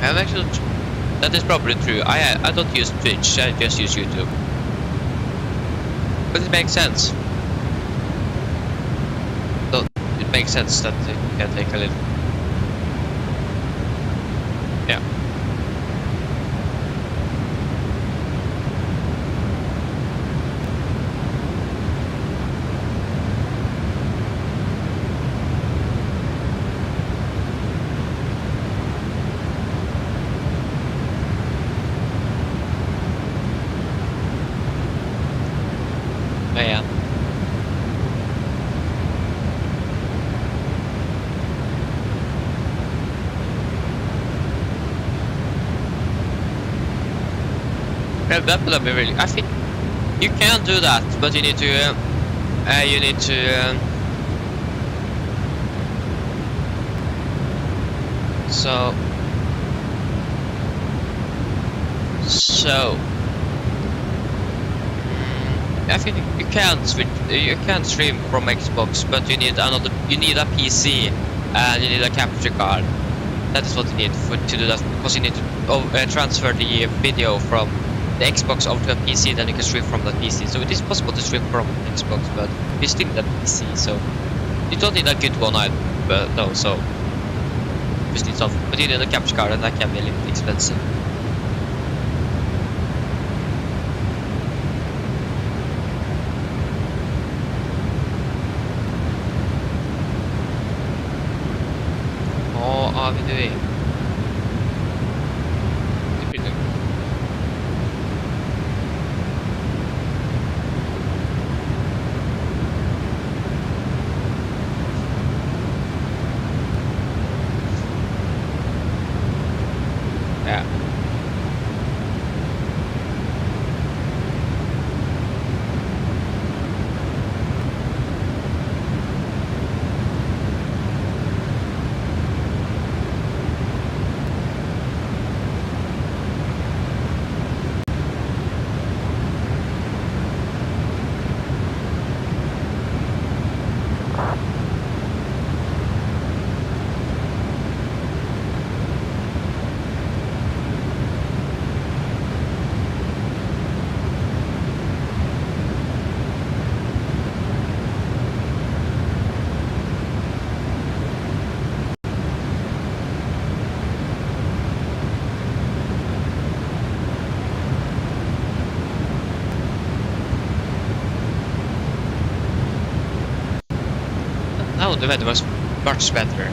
A: I'm actually, that is probably true. I don't use Twitch, I just use YouTube. But it makes sense. So it makes sense that it can take a little. Yeah. Yeah. Well, that would be really. I think you can do that, but you need to. So. I think you can't switch. You can't stream from Xbox, but you need another. You need a PC and you need a capture card. That is what you need to do that, because you need to transfer the video from the Xbox over to a PC. Then you can stream from that PC. So it is possible to stream from Xbox, but you still need a PC. So you don't need a good one either. But no, so you just need something. But you need a capture card, and that can be a little bit expensive. What are we doing? Yeah. the weather was much better.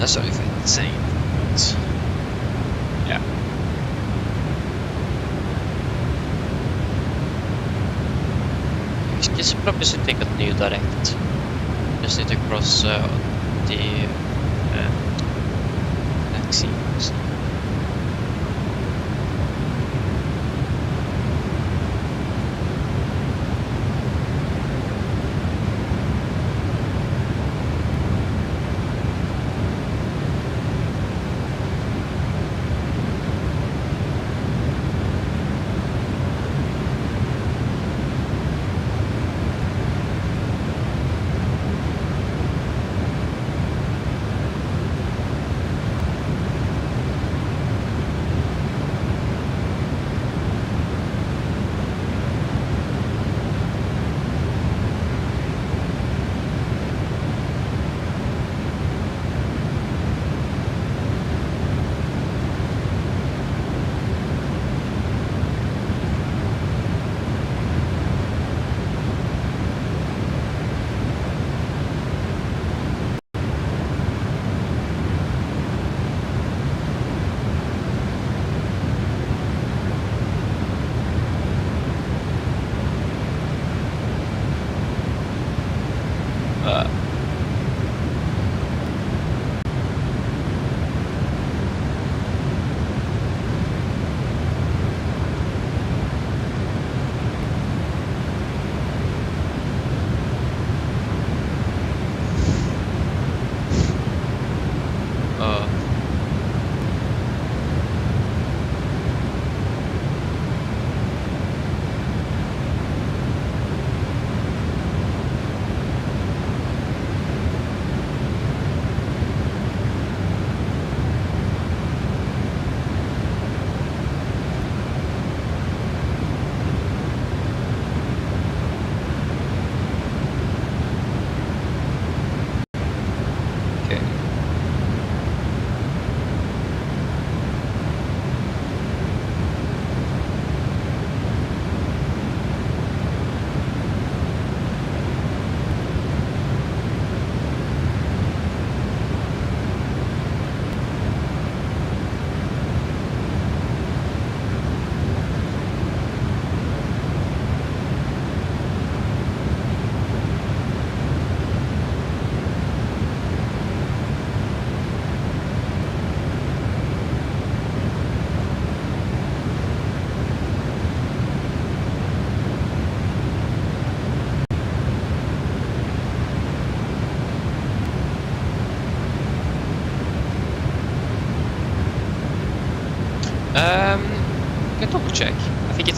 F: That's only for insane. But, yeah.
A: Vi ska probably take a new direct. Just need to cross the Black Sea.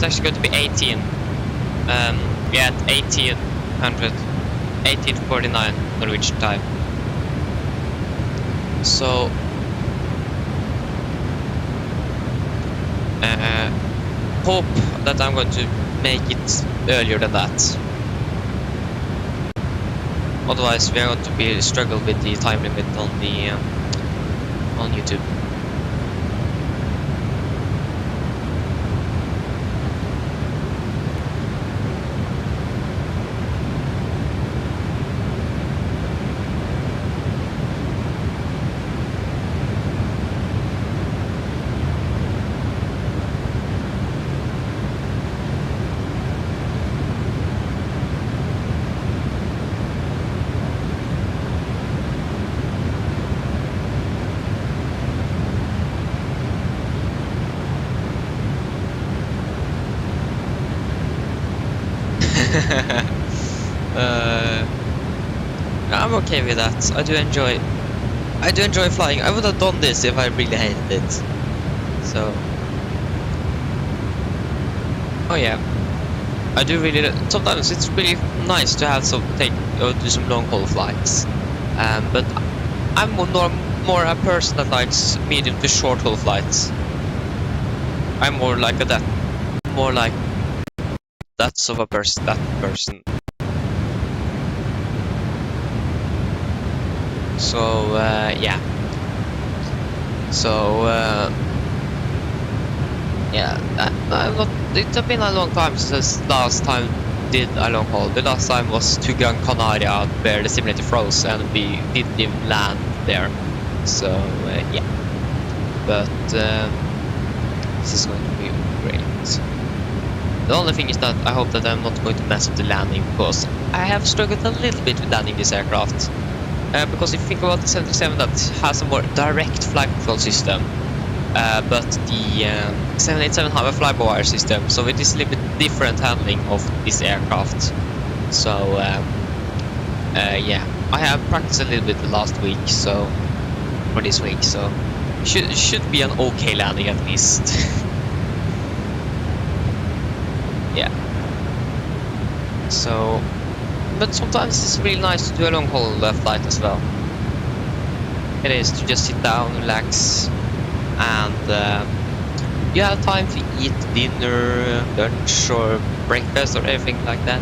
A: actually going to be 18. Yeah, at 1849 Norwegian time. So hope that I'm going to make it earlier than that. Otherwise, we are going to be struggle with the time limit on the on YouTube. I'm okay with that. I do enjoy flying. I would have done this if I really hated it. So, oh yeah, I do really. Sometimes it's really nice to have do some long haul flights. But I'm more a person that likes medium to short haul flights. I'm more like that sort of a person. So yeah. So yeah, it's been a long time since last time did a long haul. The last time was to Gran Canaria, where the simulator froze and we didn't even land there. So yeah, but this is going to be great. The only thing is that I hope that I'm not going to mess up the landing, because I have struggled a little bit with landing this aircraft. Because if you think about the 787, that has a more direct flight control system, but the 787 have a fly-by-wire system, so it is a little bit different handling of this aircraft. So yeah, I have practiced a little bit the last week, so for this week, so should be an okay landing at least. Yeah. So, but sometimes it's really nice to do a long haul flight as well. It is to just sit down, relax, and you have time to eat dinner, lunch, or breakfast, or everything like that.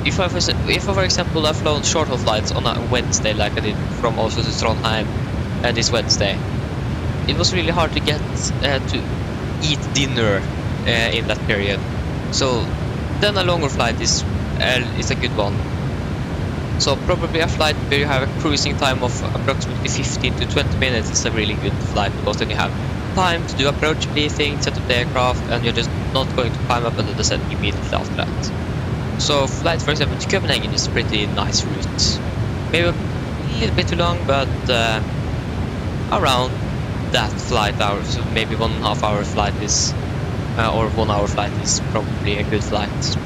A: If I for example have flown short haul flights on a Wednesday, like I did from Oslo to Trondheim this Wednesday, it was really hard to get to eat dinner in that period. So then a longer flight is a good one. So probably a flight where you have a cruising time of approximately 15 to 20 minutes is a really good flight, because then you have time to do approach briefing, set up the aircraft, and you're just not going to climb up and descend immediately after that. So flight, for example, to Copenhagen is a pretty nice route. Maybe a little bit too long, but around that flight hour, so maybe 1.5 hour flight is or 1 hour flight is probably a good flight.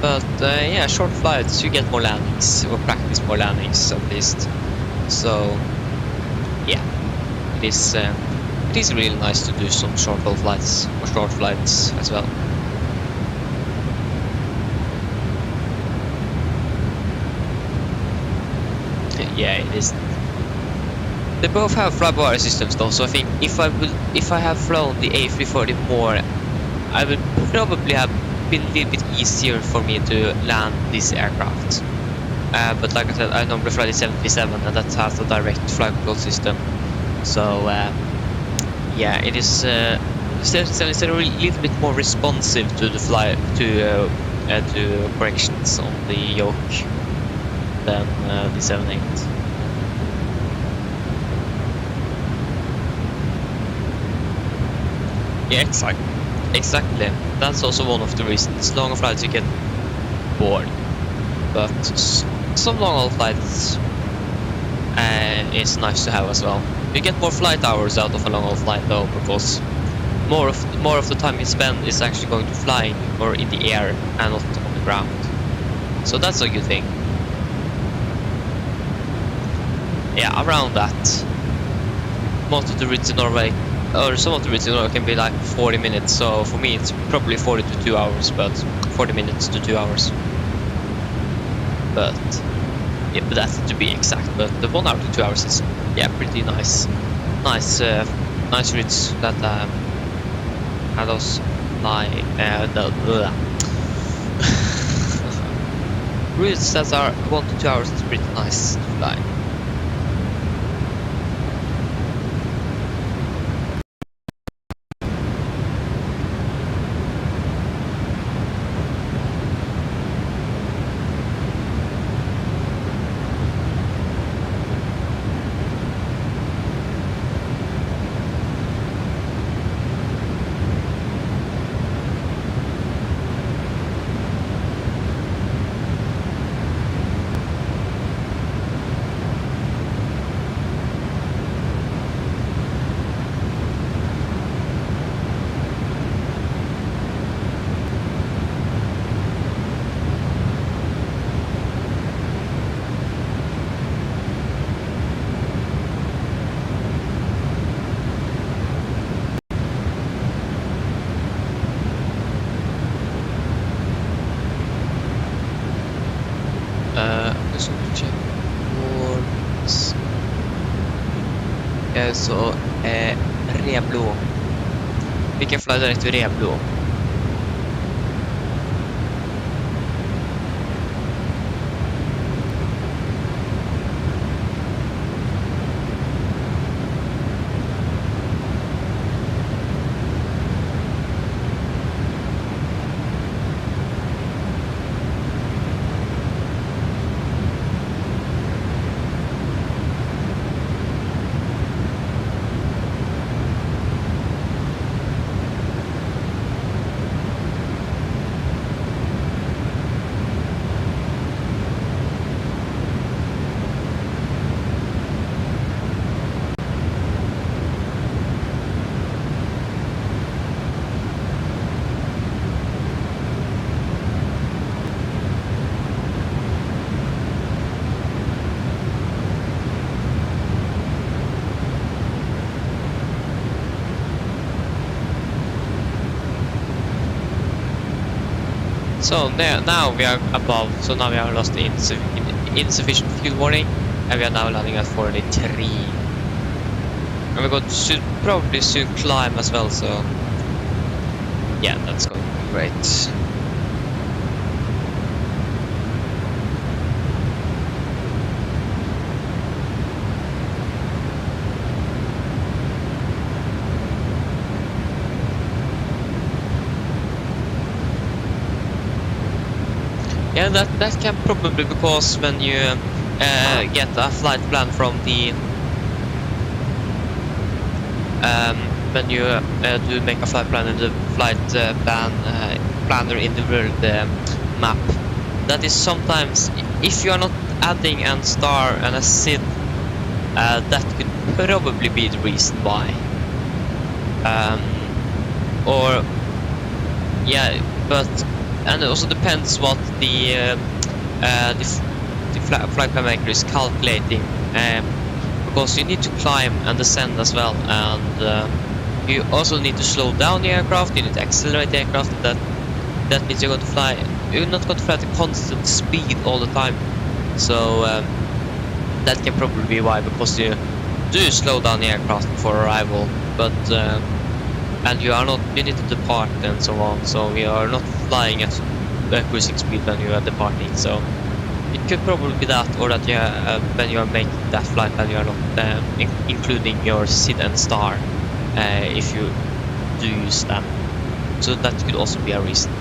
A: But yeah, short flights, you get more landings, or practice more landings at least. So yeah, it is really nice to do some short haul flights, or short flights as well. Yeah, it is. They both have fly-by-wire systems though, so I think if I have flown the A340 more, I would probably have been a little bit easier for me to land this aircraft. But like I said, I normally fly the 737, and that has a direct flight control system. So yeah, it is it's a little bit more responsive to the to corrections on the yoke than the 78. Yeah, exactly. That's also one of the reasons. Longer flights you get bored, but some long haul flights is nice to have as well. You get more flight hours out of a long haul flight though, because more of the time you spend is actually going to flying or in the air and not on the ground. So that's a good thing. Yeah, around that, most of the routes in Norway or some of the routes, you know, can be like 40 minutes. So for me, it's probably 40 to 2 hours, but 40 minutes to 2 hours. But yeah, but that's to be exact. But the 1 hour to 2 hours is, yeah, pretty nice. Nice routes that had us fly routes that are 1 to 2 hours is pretty nice to fly. Just want to check ports. Så Reblo. Vi kan fly direkt till Reblo. So now we are above, so now we have lost the insufficient fuel warning, and we are now landing at 43. And we're going to probably soon climb as well, so yeah, that's going to be great. Yeah, that can probably because when you get a flight plan from the when you do make a flight plan in the flight planner in the world map, that is sometimes, if you are not adding a star and a SID, that could probably be the reason why. Or yeah, but. And it also depends what the flight plan maker is calculating, because you need to climb and descend as well, and you also need to slow down the aircraft. You need to accelerate the aircraft. That means you're going to fly. You're not going to fly at a constant speed all the time. So that can probably be why, because you do slow down the aircraft before arrival, but. And you need to depart and so on, so you are not flying at cruising speed when you are departing. So it could probably be that, or that you when you are making that flight plan, you are not including your SID and star if you do use them. So that could also be a reason.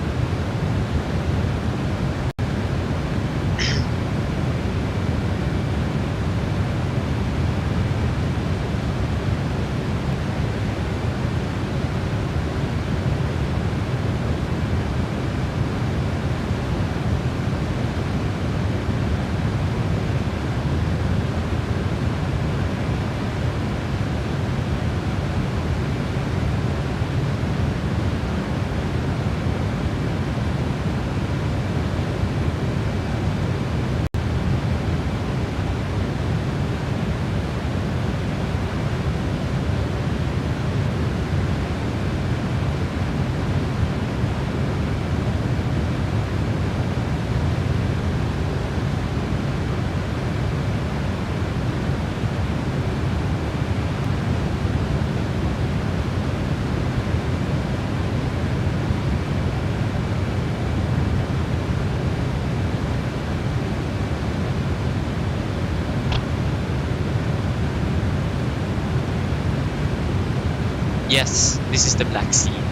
A: Yes, this is the Black Sea.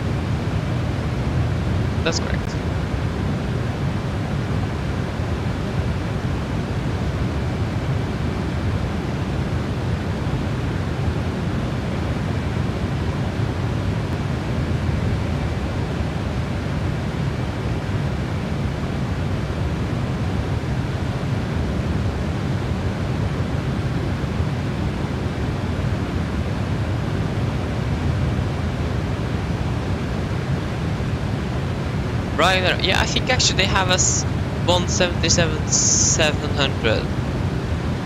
A: That's correct. Ryder, yeah, I think actually they have a 177-700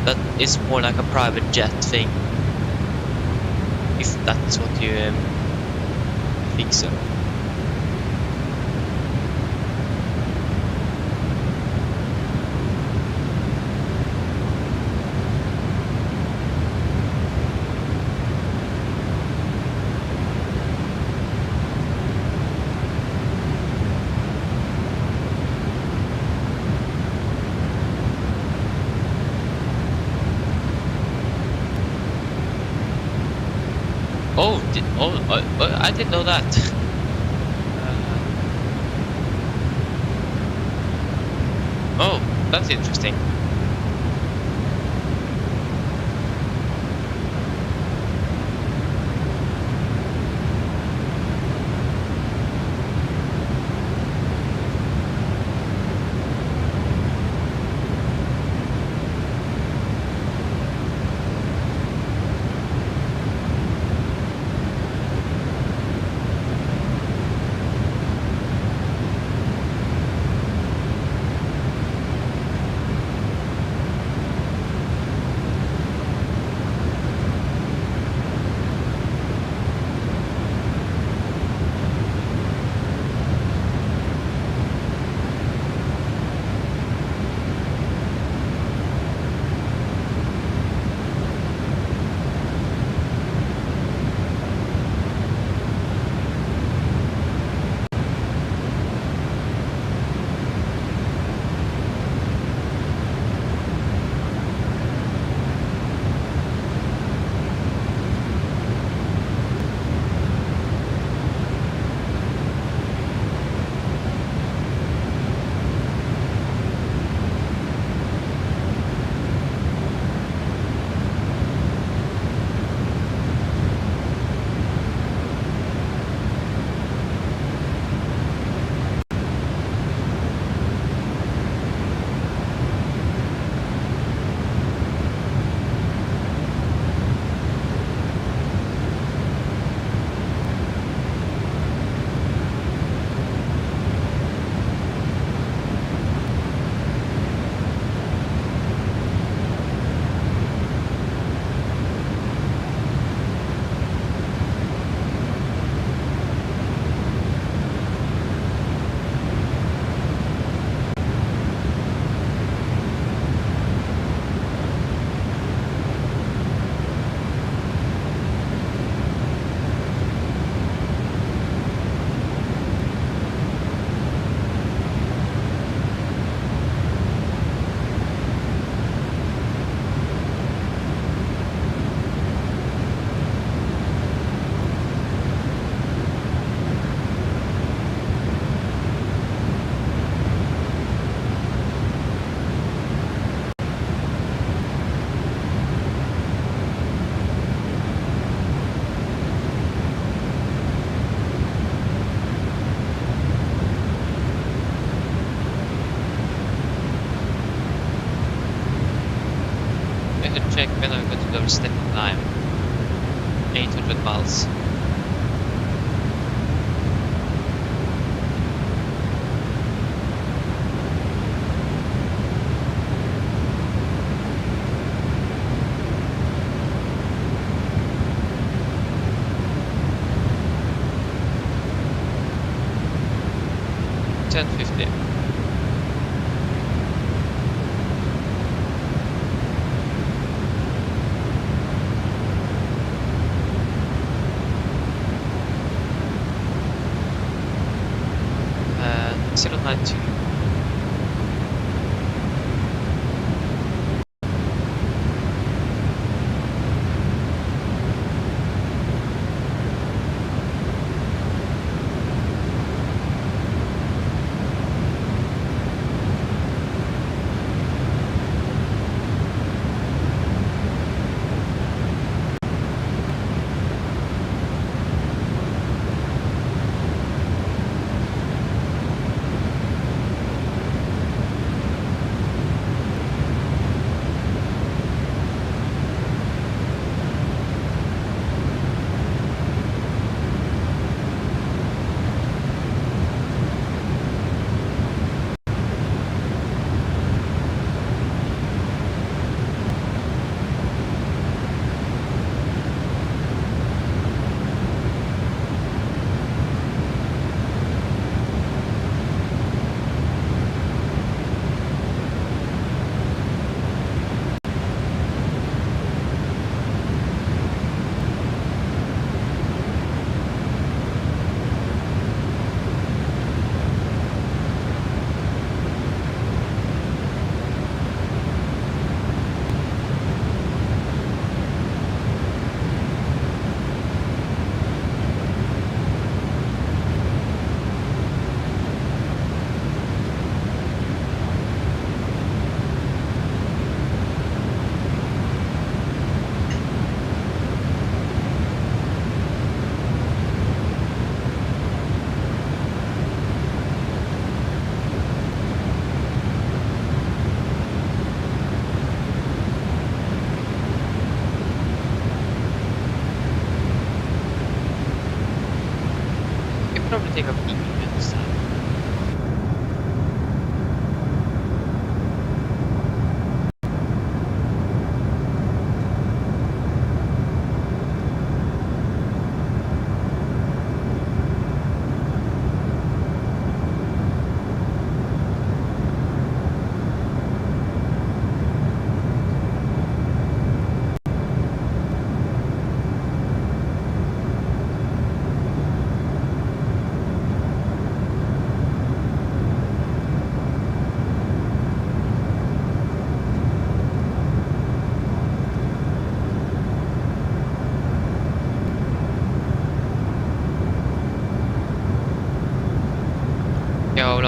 A: that is more like a private jet thing, if that's what you think so. I didn't know that. Oh, that's interesting. Check when I'm going to go step time. 800 miles. $10.50. Zero 92.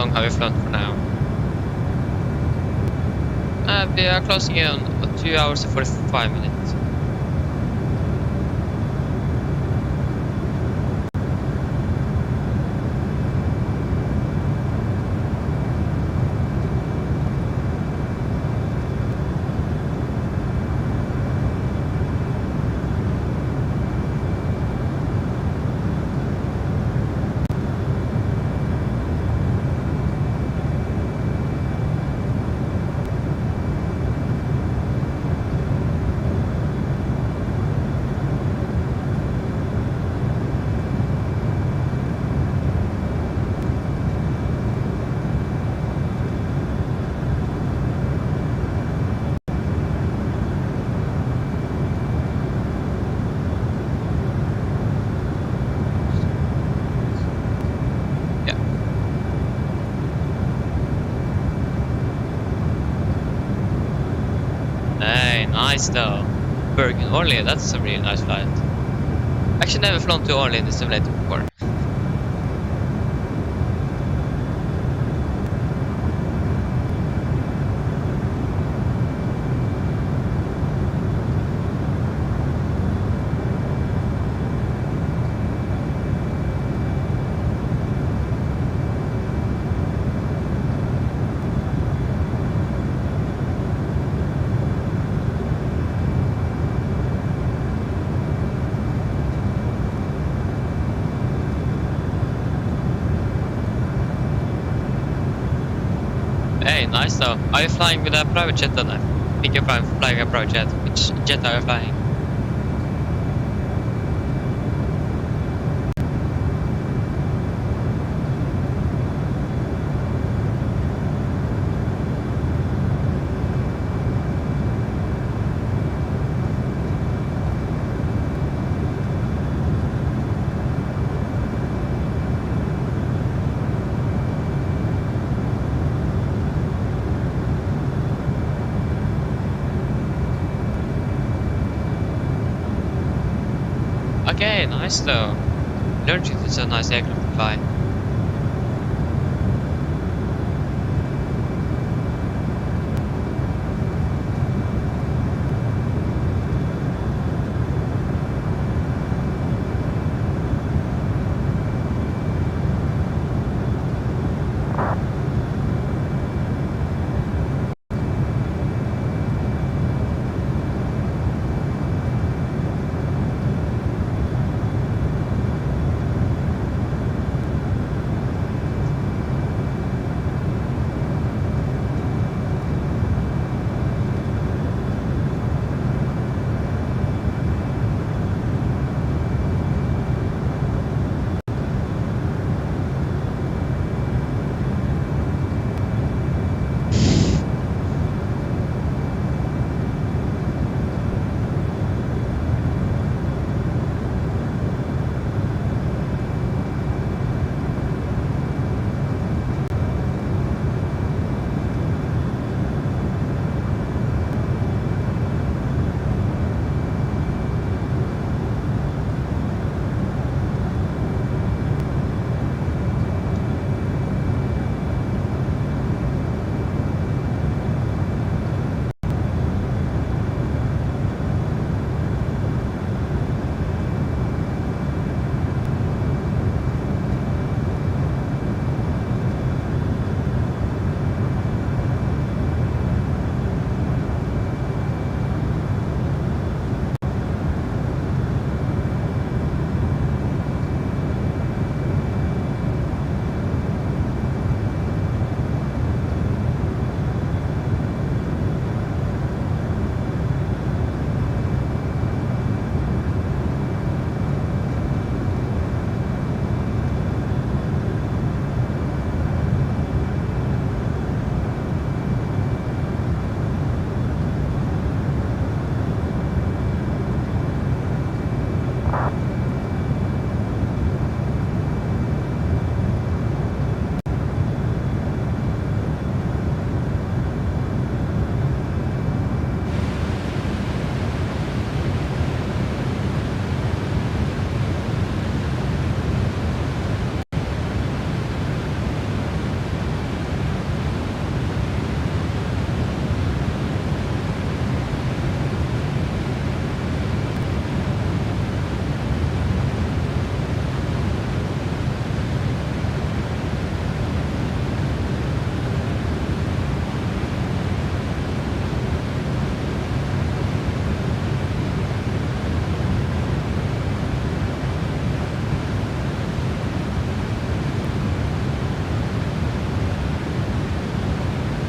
A: long have we flown for now? We are closing in on 2 hours and 45 minutes. Hey, nice though. Bergen Orly, that's a really nice flight. Actually never flown to Orly in the simulator before. Hey, nice though. Are you flying with a private jet then? I think you're flying a private jet. Which jet are you flying? Okay, nice though. Allergic is a nice aircraft to fly.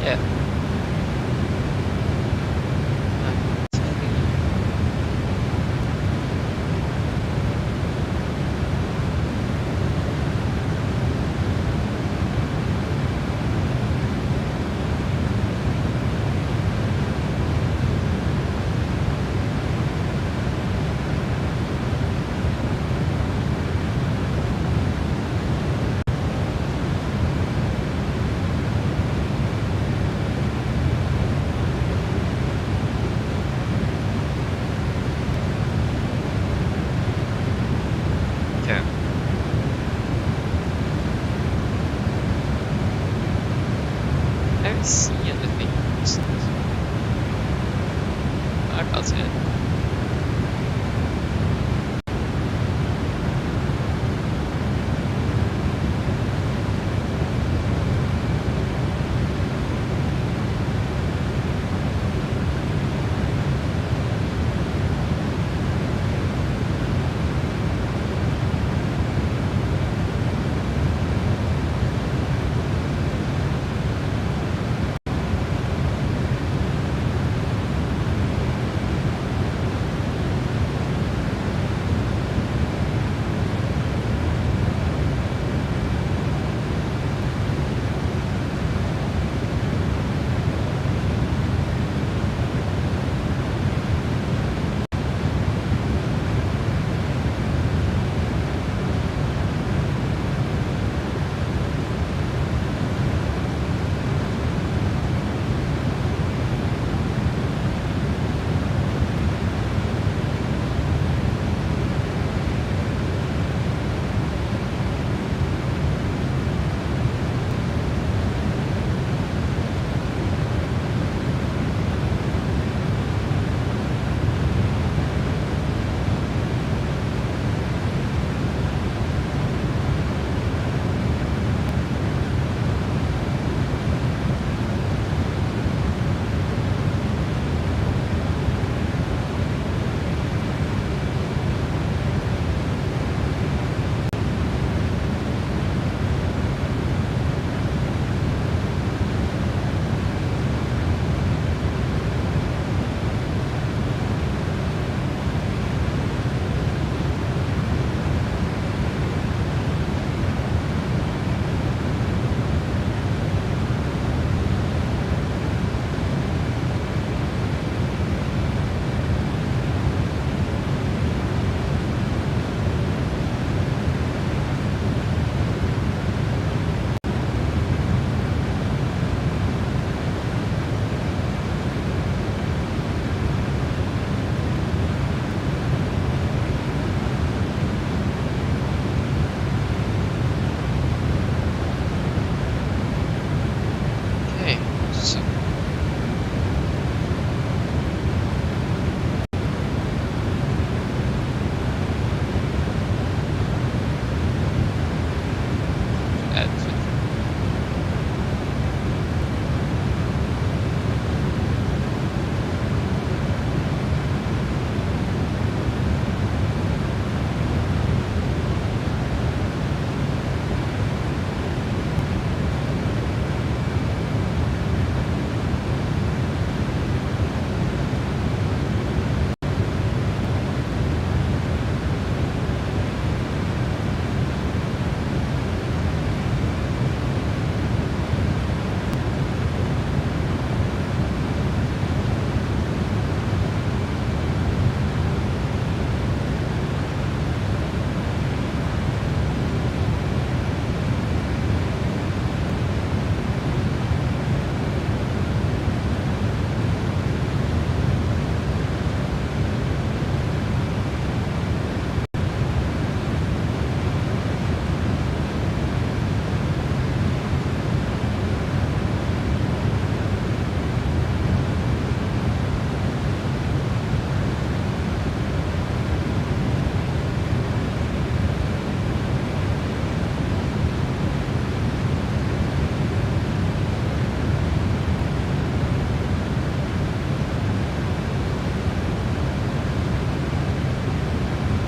A: Yeah. I'm telling you. Okay. I don't see anything. I can't see it.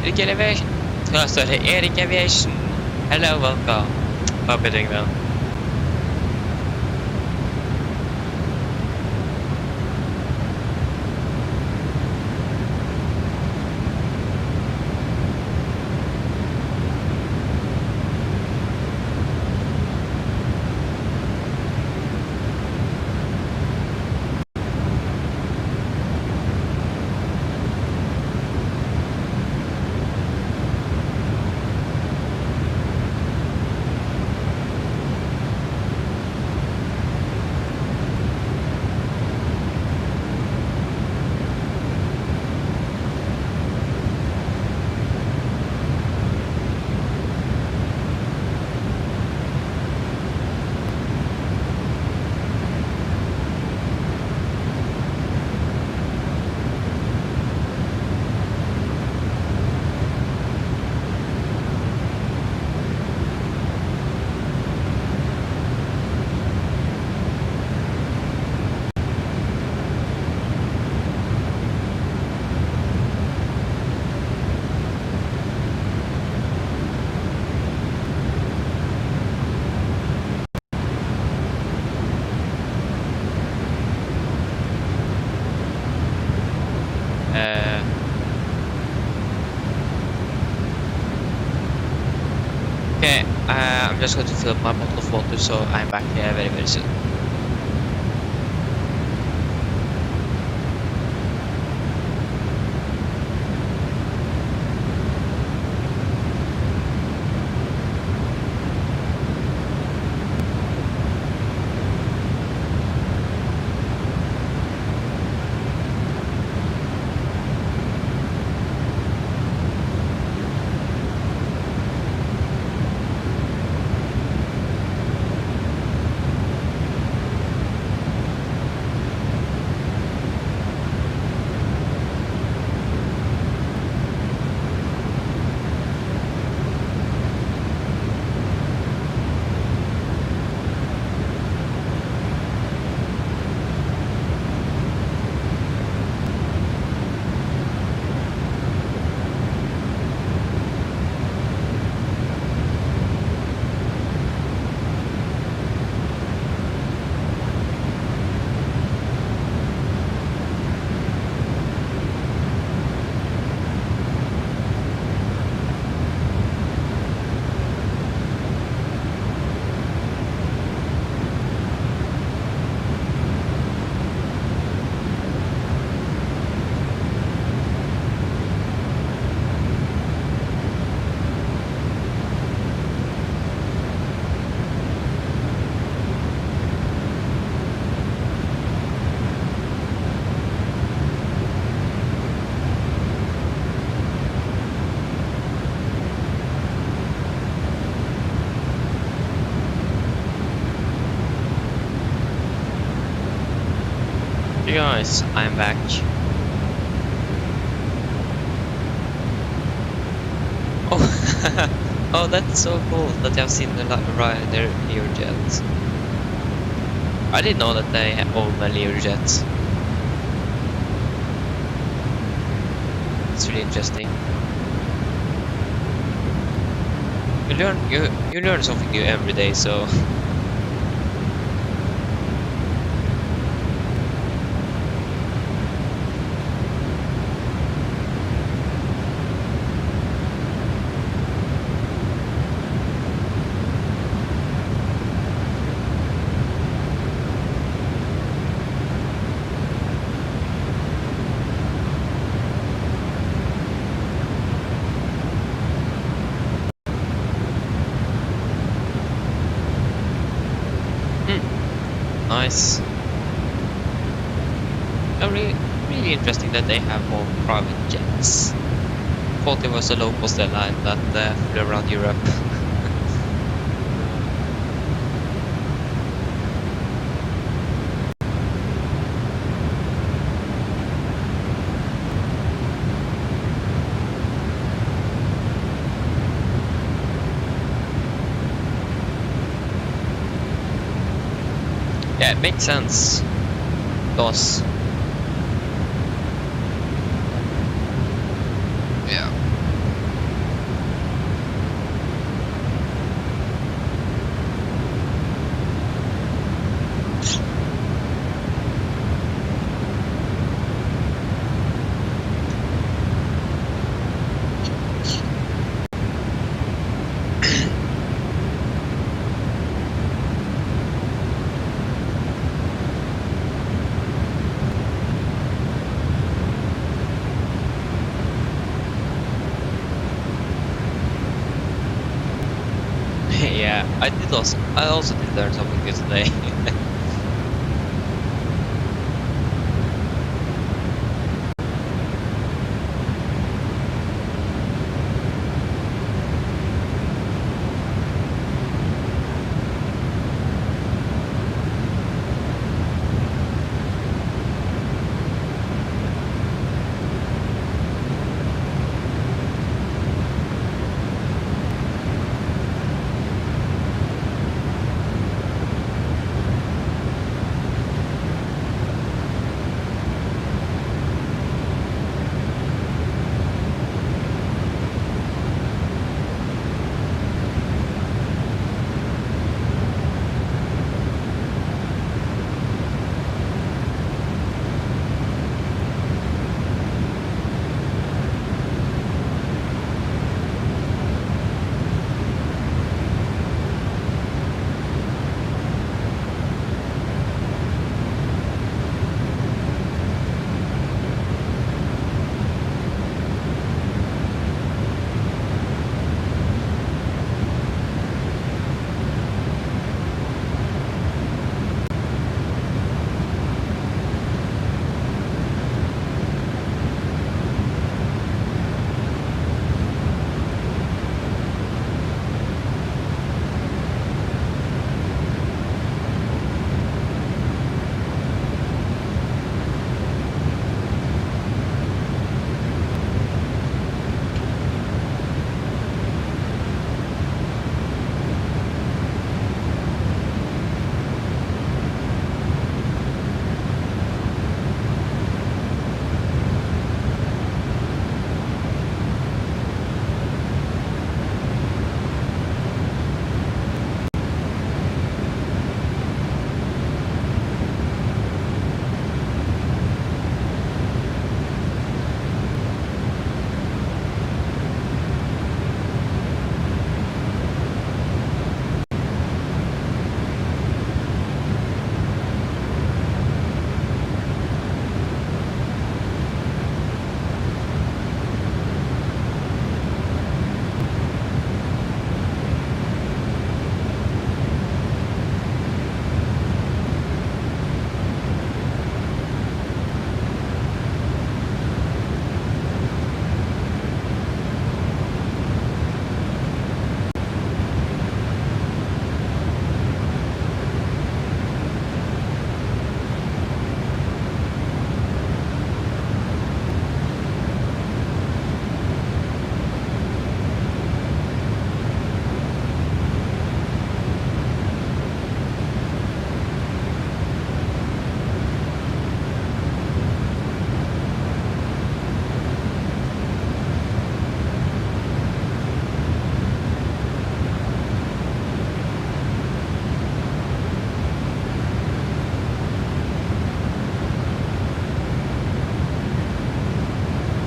A: Eric Aviation. Oh, sorry, Eric Aviation. Hello, welcome. Hope you're doing well. Okay, I'm just going to fill up my bottle of water, so I'm back very, very soon. Hey guys, I'm back. Oh, oh, that's so cool that I've seen the Ryder Learjet. I didn't know that they own a Learjet. It's really interesting. You learn something new every day, so. Nice. Really interesting that they have more private jets. Thought it was a low-cost airline that flew around Europe. Yeah, it makes sense. Does. Yeah. Yeah, I also did learn something new today.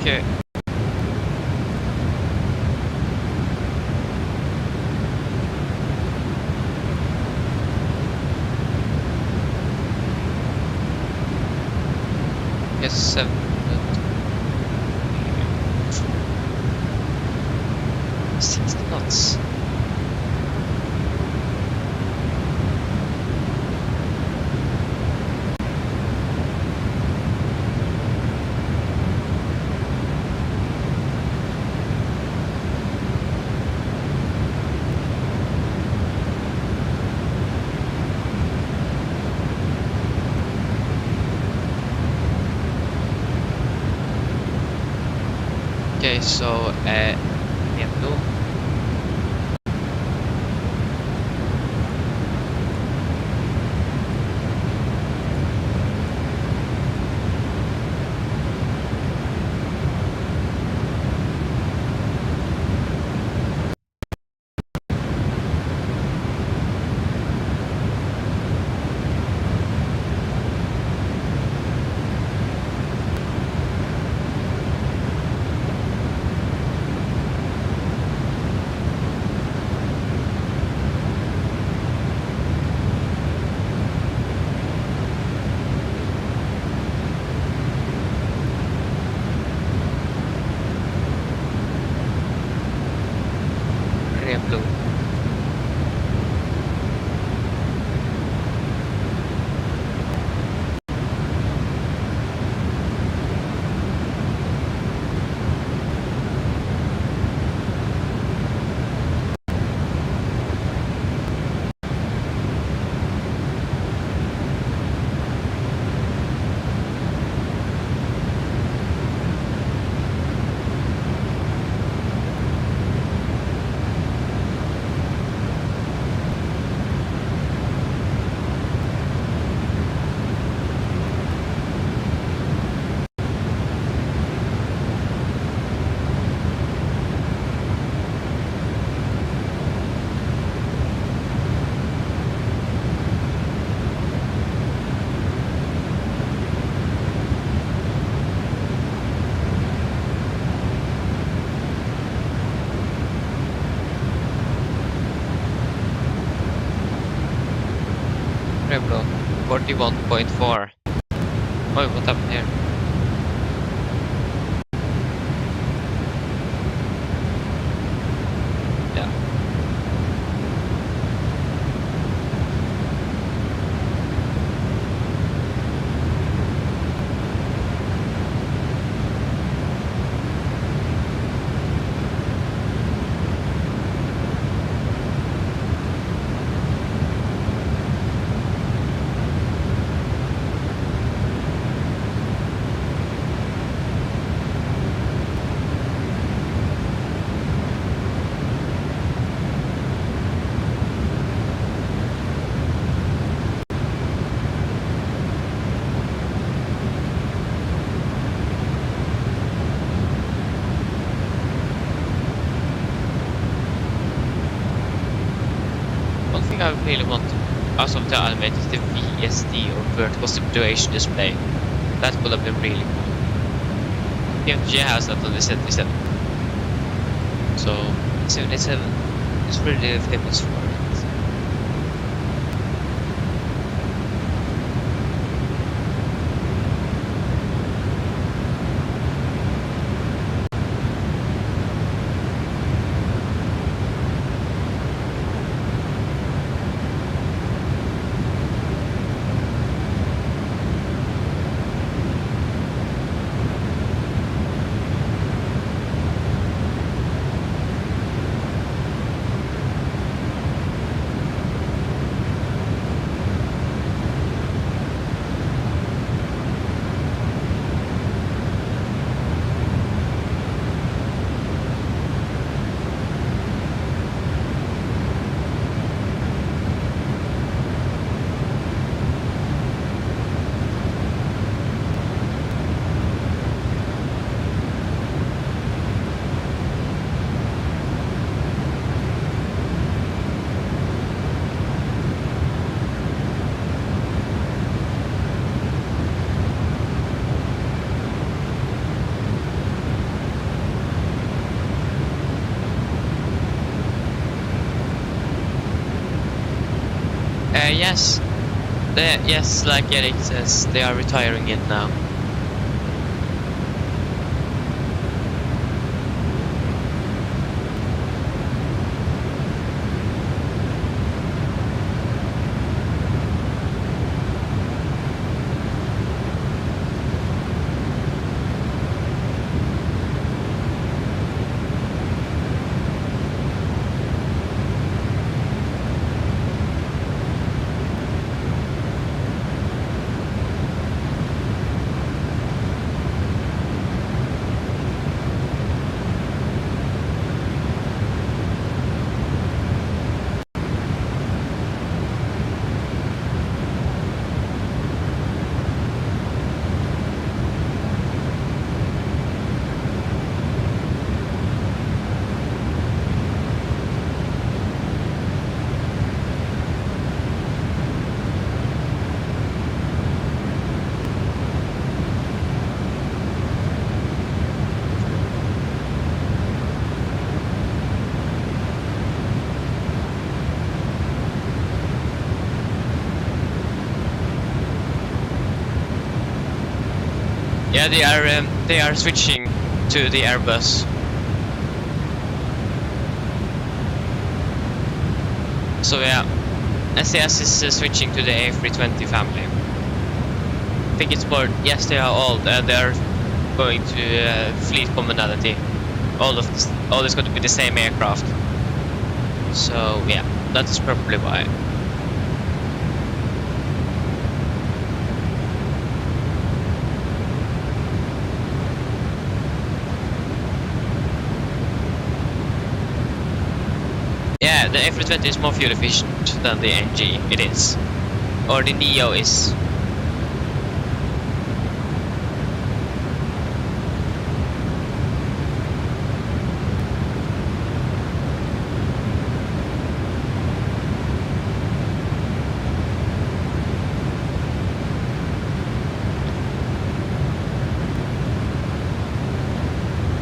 A: Okay. Yes, 60 knots. Okay, so blå. Blå. Blå. 41.4. Oi, what happened here? Yeah. One thing I really want us of the animate is the VSD or vertical situation display. That would have been really cool. PMG has that on the 77. So 77 is really famous for it. Yes. Yes, like Eric says, they are retiring it now. Yeah, they are switching to the Airbus. So yeah, SAS is switching to the A320 family. I think it's more. Yes, they are all. They are going to fleet commonality. All is going to be the same aircraft. So yeah, that's probably why. Yeah, the A320 is more fuel efficient than the NG, it is. Or the Neo is.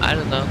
A: I don't know.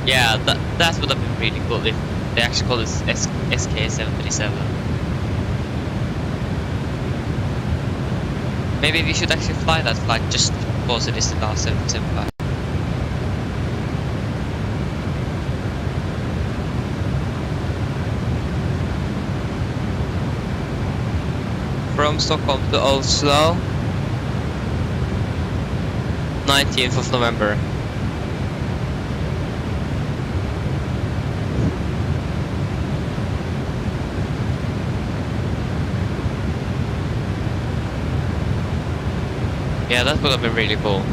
A: Yeah, that would have been really cool if they actually call it SK737. Maybe we should actually fly that flight just because it is the last 775. From Stockholm to Oslo, 19th of November. Yeah, that would have been really cool.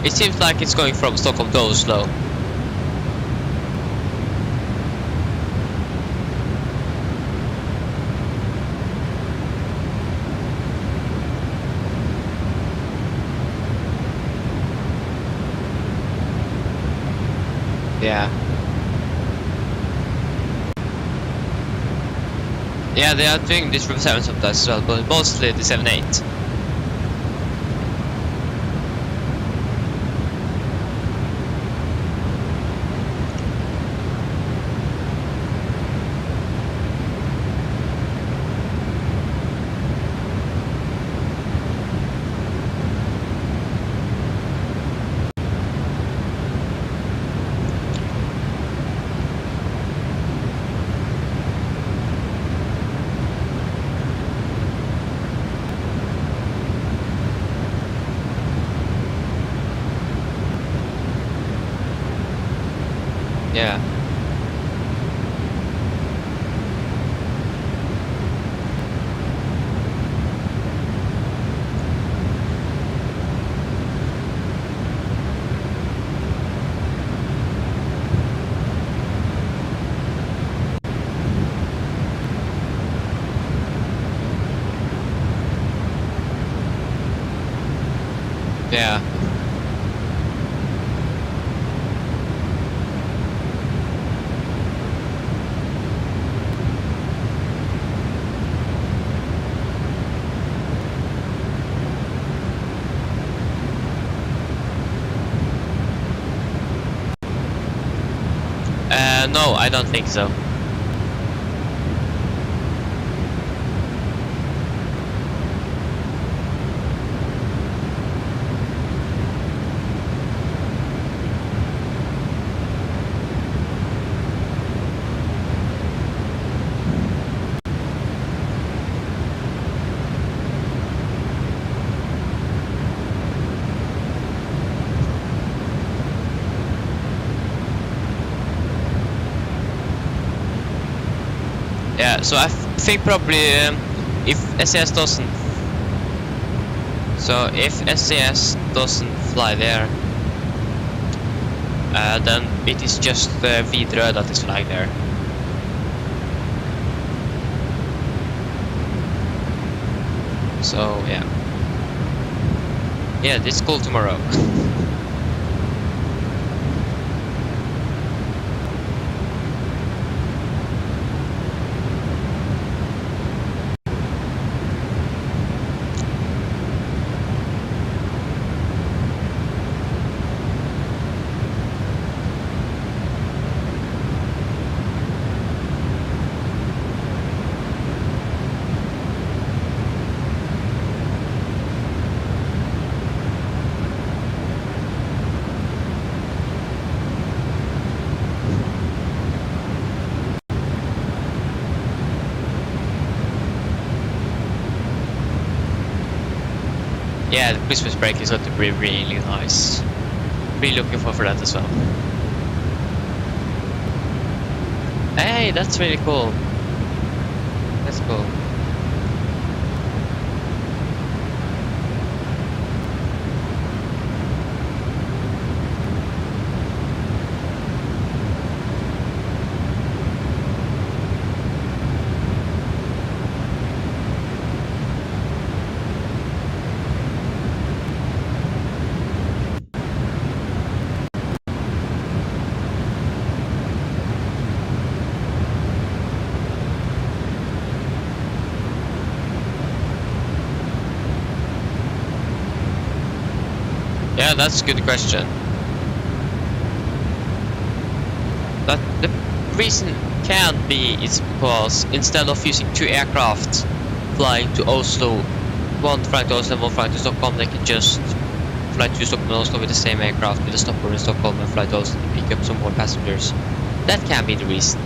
A: It seems like it's going from Stockholm to Oslo. Yeah. Yeah, they are doing this from 7 sometimes as well, but mostly the 7.8. Yeah. Yeah. No, I don't think so. Yeah, so I think probably if SAS doesn't fly there, then it is just Widerøe that is flying there. So yeah, yeah, it's cool tomorrow. Yeah, the Christmas break is going to be really nice. Really looking forward for that as well. Hey, that's really cool. That's cool. Yeah, that's a good question. But the reason can be is because instead of using 2 aircraft flying to Oslo, one flying to Oslo and one flying to Stockholm, they can just fly to Stockholm and Oslo with the same aircraft with a stopover in Stockholm and fly to Oslo to pick up some more passengers. That can be the reason.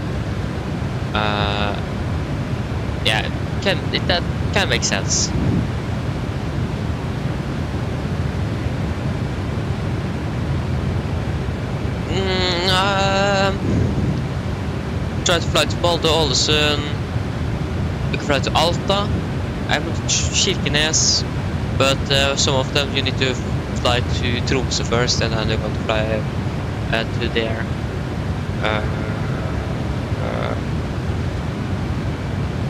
A: Yeah, that can make sense. Try to fly to Balder, Ålesund. You can fly to Alta. I'm not Kirkenes, but some of them you need to fly to Tromsø first, and then they're going to fly to there.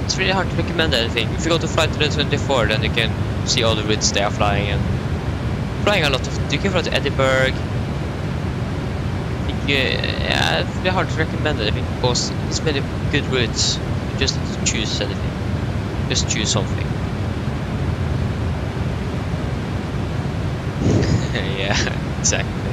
A: It's really hard to recommend anything. If you go to flight 24, then you can see all the routes they are flying, and flying a lot of. You can fly to Edinburgh. Yeah, it's really hard to recommend anything because it's many good routes. You just need to choose anything. Just choose something. Yeah, exactly.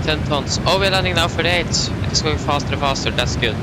A: Ten tons. Oh, we're landing now for 8. It's going faster and faster. That's good.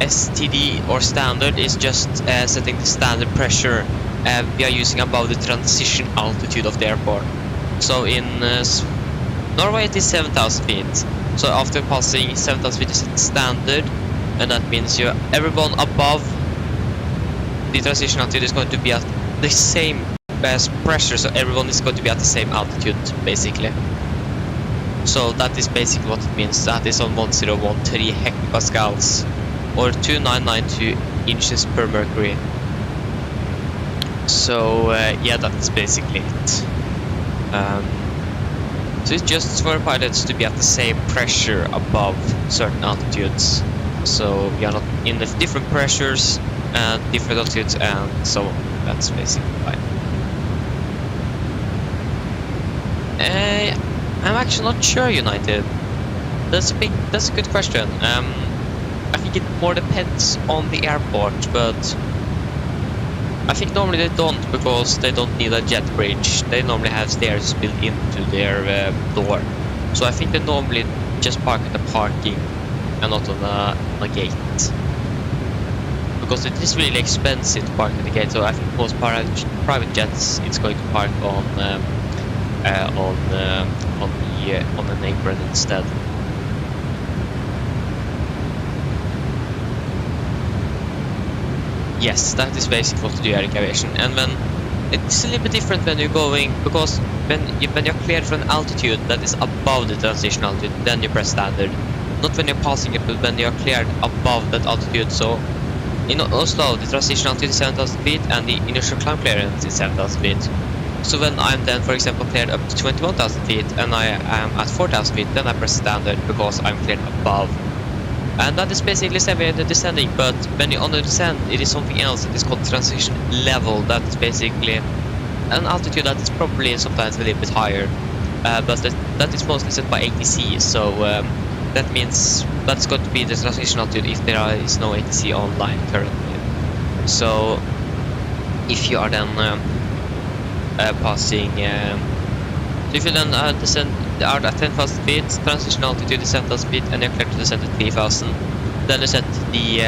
A: STD or standard is just setting the standard pressure we are using above the transition altitude of the airport. So in Norway it is 7,000 feet. So after passing 7,000 feet is set standard, and that means everyone above the transition altitude is going to be at the same pressure, so everyone is going to be at the same altitude basically. So that is basically what it means. That is on 1013 hectopascals or 2992 inches per mercury. So yeah, that's basically it. So it's just for pilots to be at the same pressure above certain altitudes. So we are not in the different pressures and different altitudes and so on. That's basically fine. I'm actually not sure, United. That's a good question. I think it more depends on the airport, but I think normally they don't, because they don't need a jet bridge. They normally have stairs built into their door. So I think they normally just park at the parking and not on a gate. Because it is really expensive to park at the gate, so I think most private jets it's going to park on an apron instead. Yes, that is basically what to do, Eric Aviation. And then it's a little bit different when you're going, because when you're cleared from an altitude that is above the transition altitude, then you press standard. Not when you're passing it, but when you're cleared above that altitude. So in Oslo, the transition altitude is 7,000 feet and the initial climb clearance is 7,000 feet. So when I'm then, for example, cleared up to 21,000 feet and I am at 4,000 feet, then I press standard because I'm cleared above. And that is basically the same way the descending, but when you're on the descent, it is something else that is called transition level. That is basically an altitude that is probably sometimes a little bit higher, but that is mostly set by ATC, so that means that's going to be the transition altitude if there is no ATC online currently. So if you are then passing, so if you then are at 10,000 feet, transition altitude is 7,000 feet, and you're clear to descend at 3,000, then you set the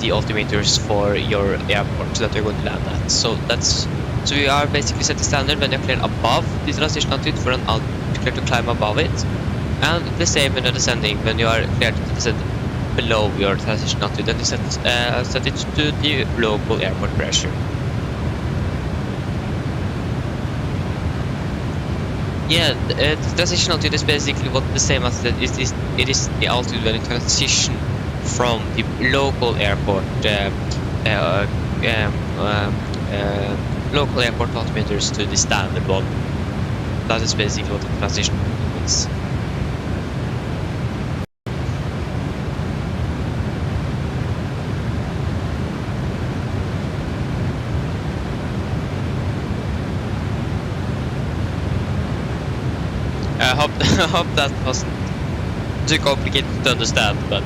A: altimeters for your airport that you're going to land at. So you are basically set the standard when you're cleared above the transition altitude for clear to climb above it, and the same when you're descending, when you are cleared to descend below your transition altitude, then you set it to the local airport pressure. Yeah, the transition altitude is basically the same as it is the altitude when you transition from the local airport local airport altimeters to the standard one. That is basically what the transition is. I hope that wasn't too complicated to understand, but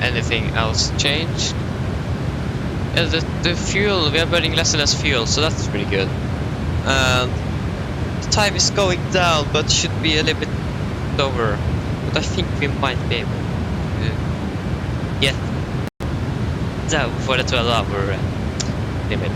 A: anything else changed. Yeah, the fuel, we are burning less and less fuel, so that's pretty good. And the time is going down, but should be a little bit lower. But I think we might be able to get down for the 12-hour limit.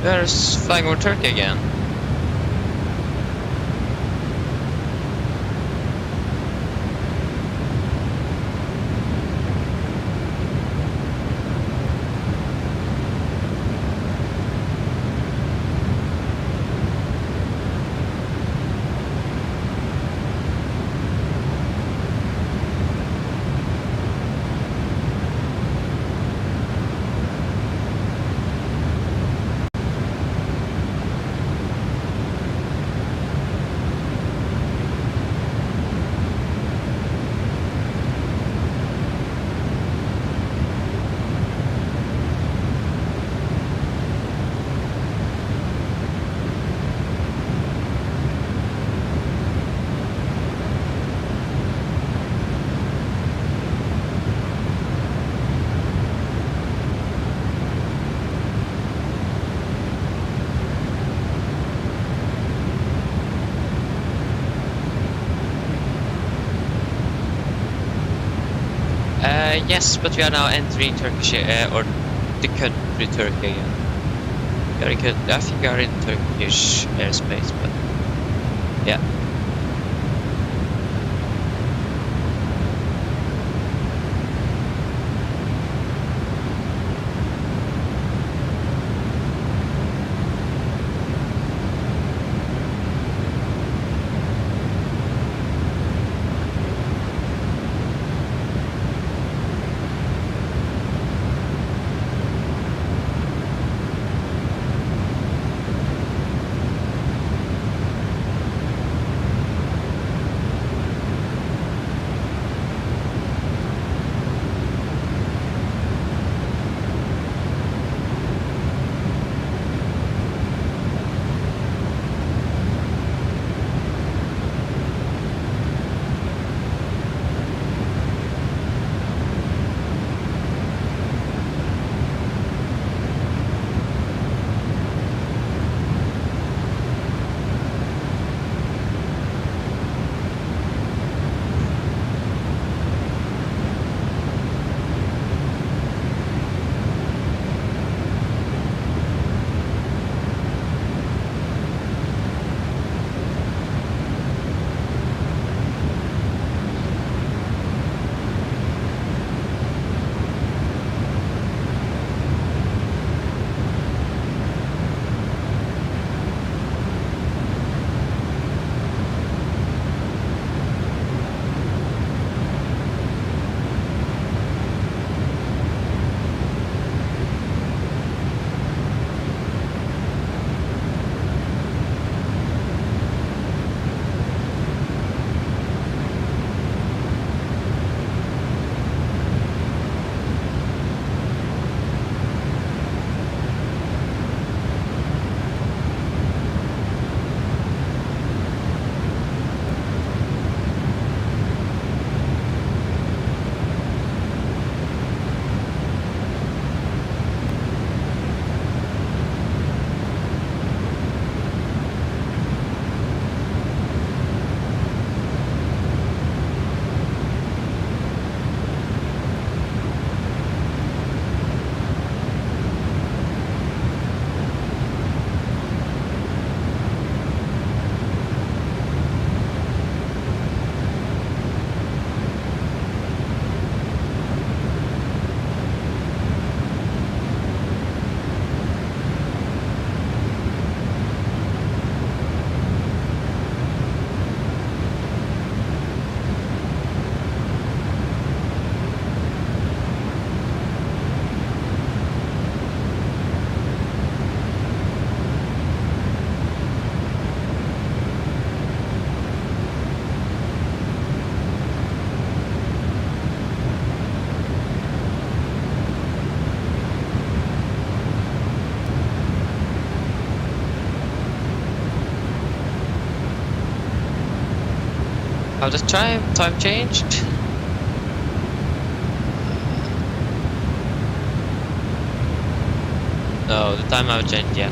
A: There's flying over Turkey again. Yes, but we are now entering Turkish or the country Turkey again. Very good. I think we are in Turkish airspace, but yeah. Have the time changed? No, the time haven't changed yet.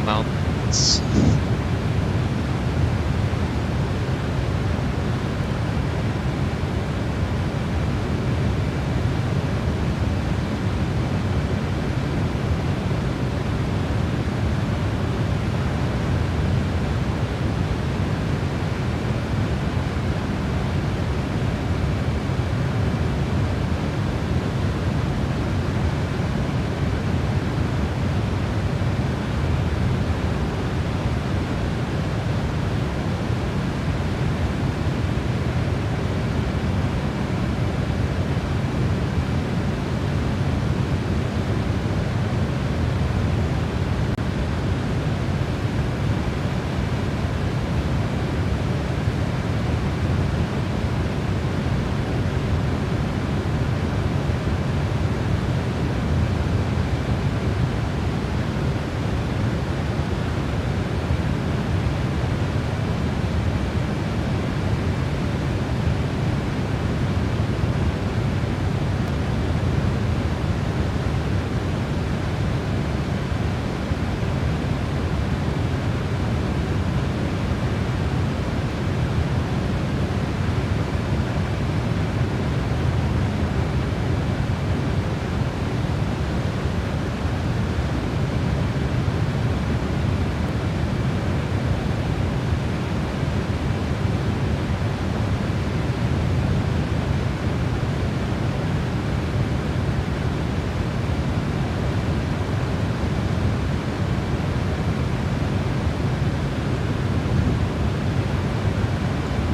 A: Mountains.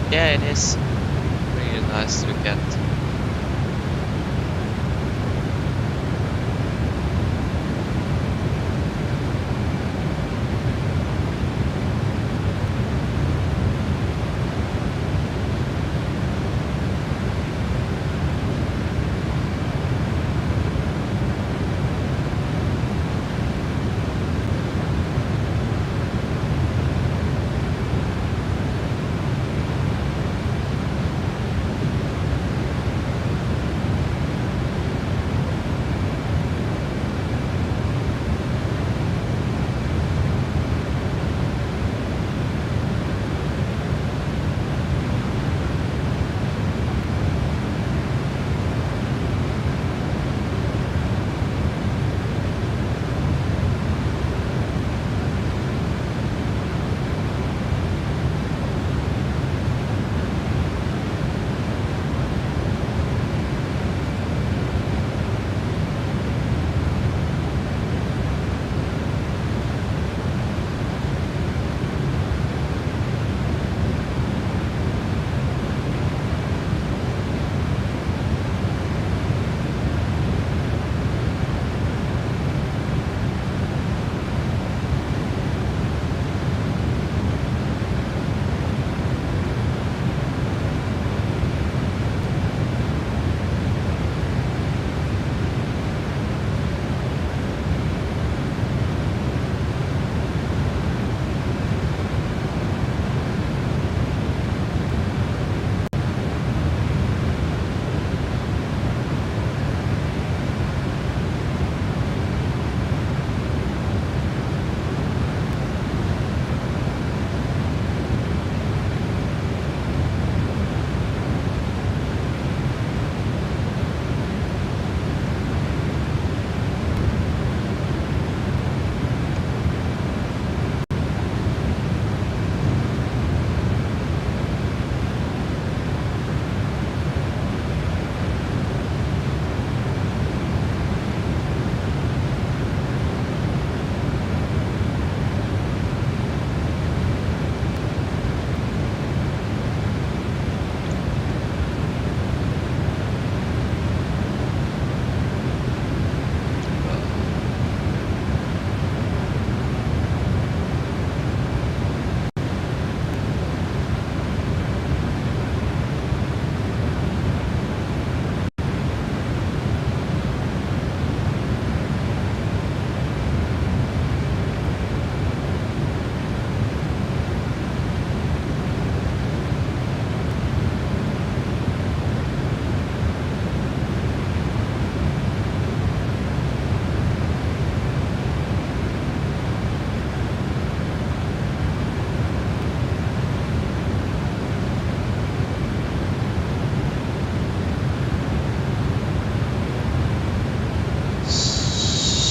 A: Yeah, it is really nice to look at.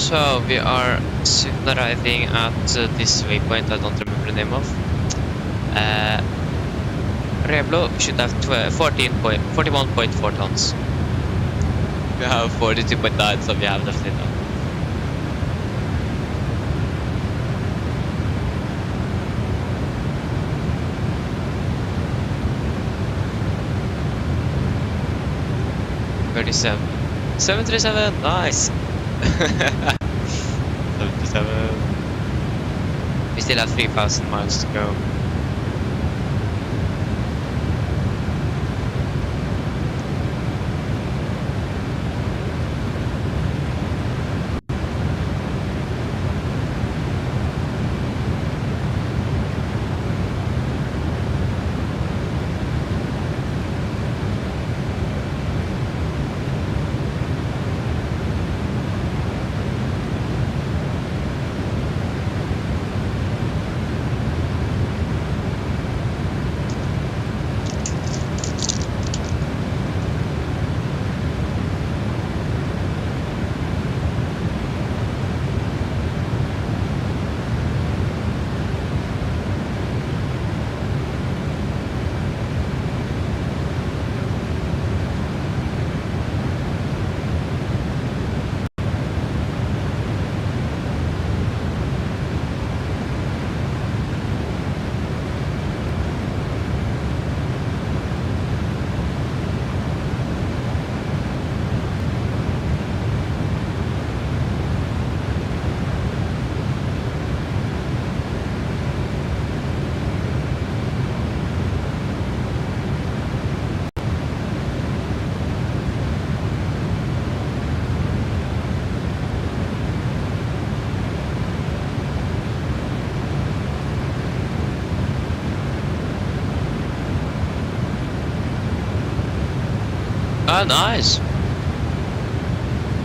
A: So we are soon arriving at this waypoint I don't remember the name of. Reblo should have 41.4 tons. We have 42.9, so we have definitely enough. $37. 737, nice! 77. We still have 3,000 miles to go. Ah, nice!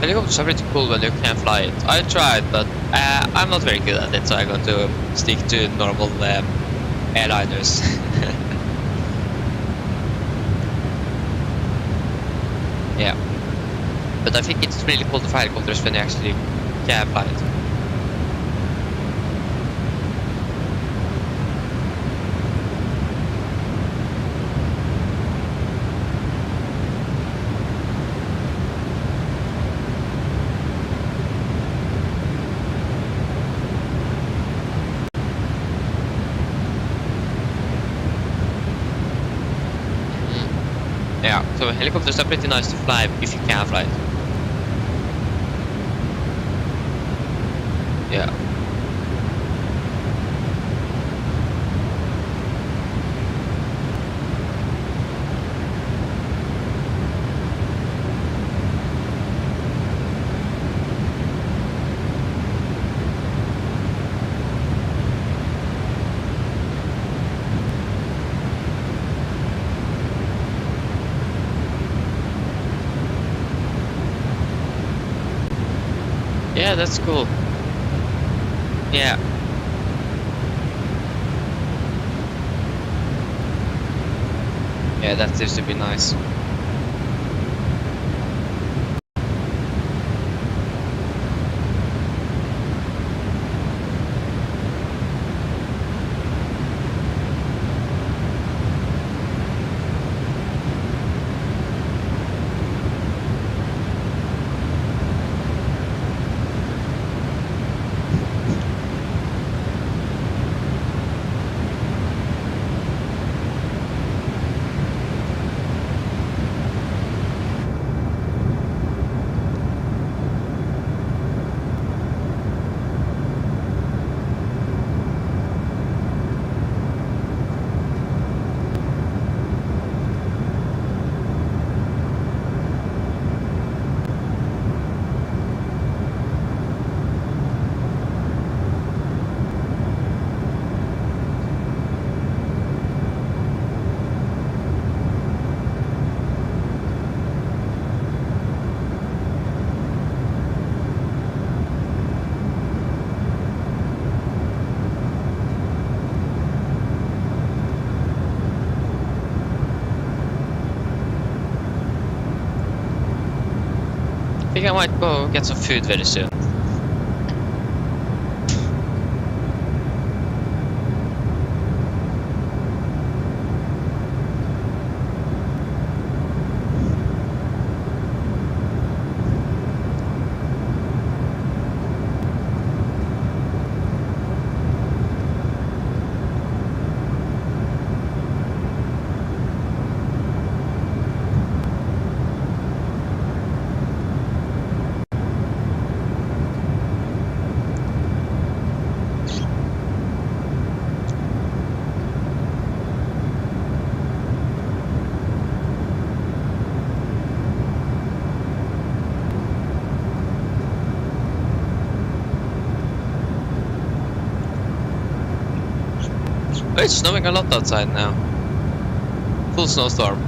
A: Helicopters are pretty cool when you can fly it. I tried, but I'm not very good at it, so I'm going to stick to normal airliners. Yeah. But I think it's really cool to fly helicopters when you actually can fly it. Yeah, so helicopters are pretty nice to fly if you can fly it. Yeah. Yeah, that's cool. Yeah. Yeah, that seems to be nice. I think I might go get some food very soon. It's snowing a lot outside now. Full snowstorm.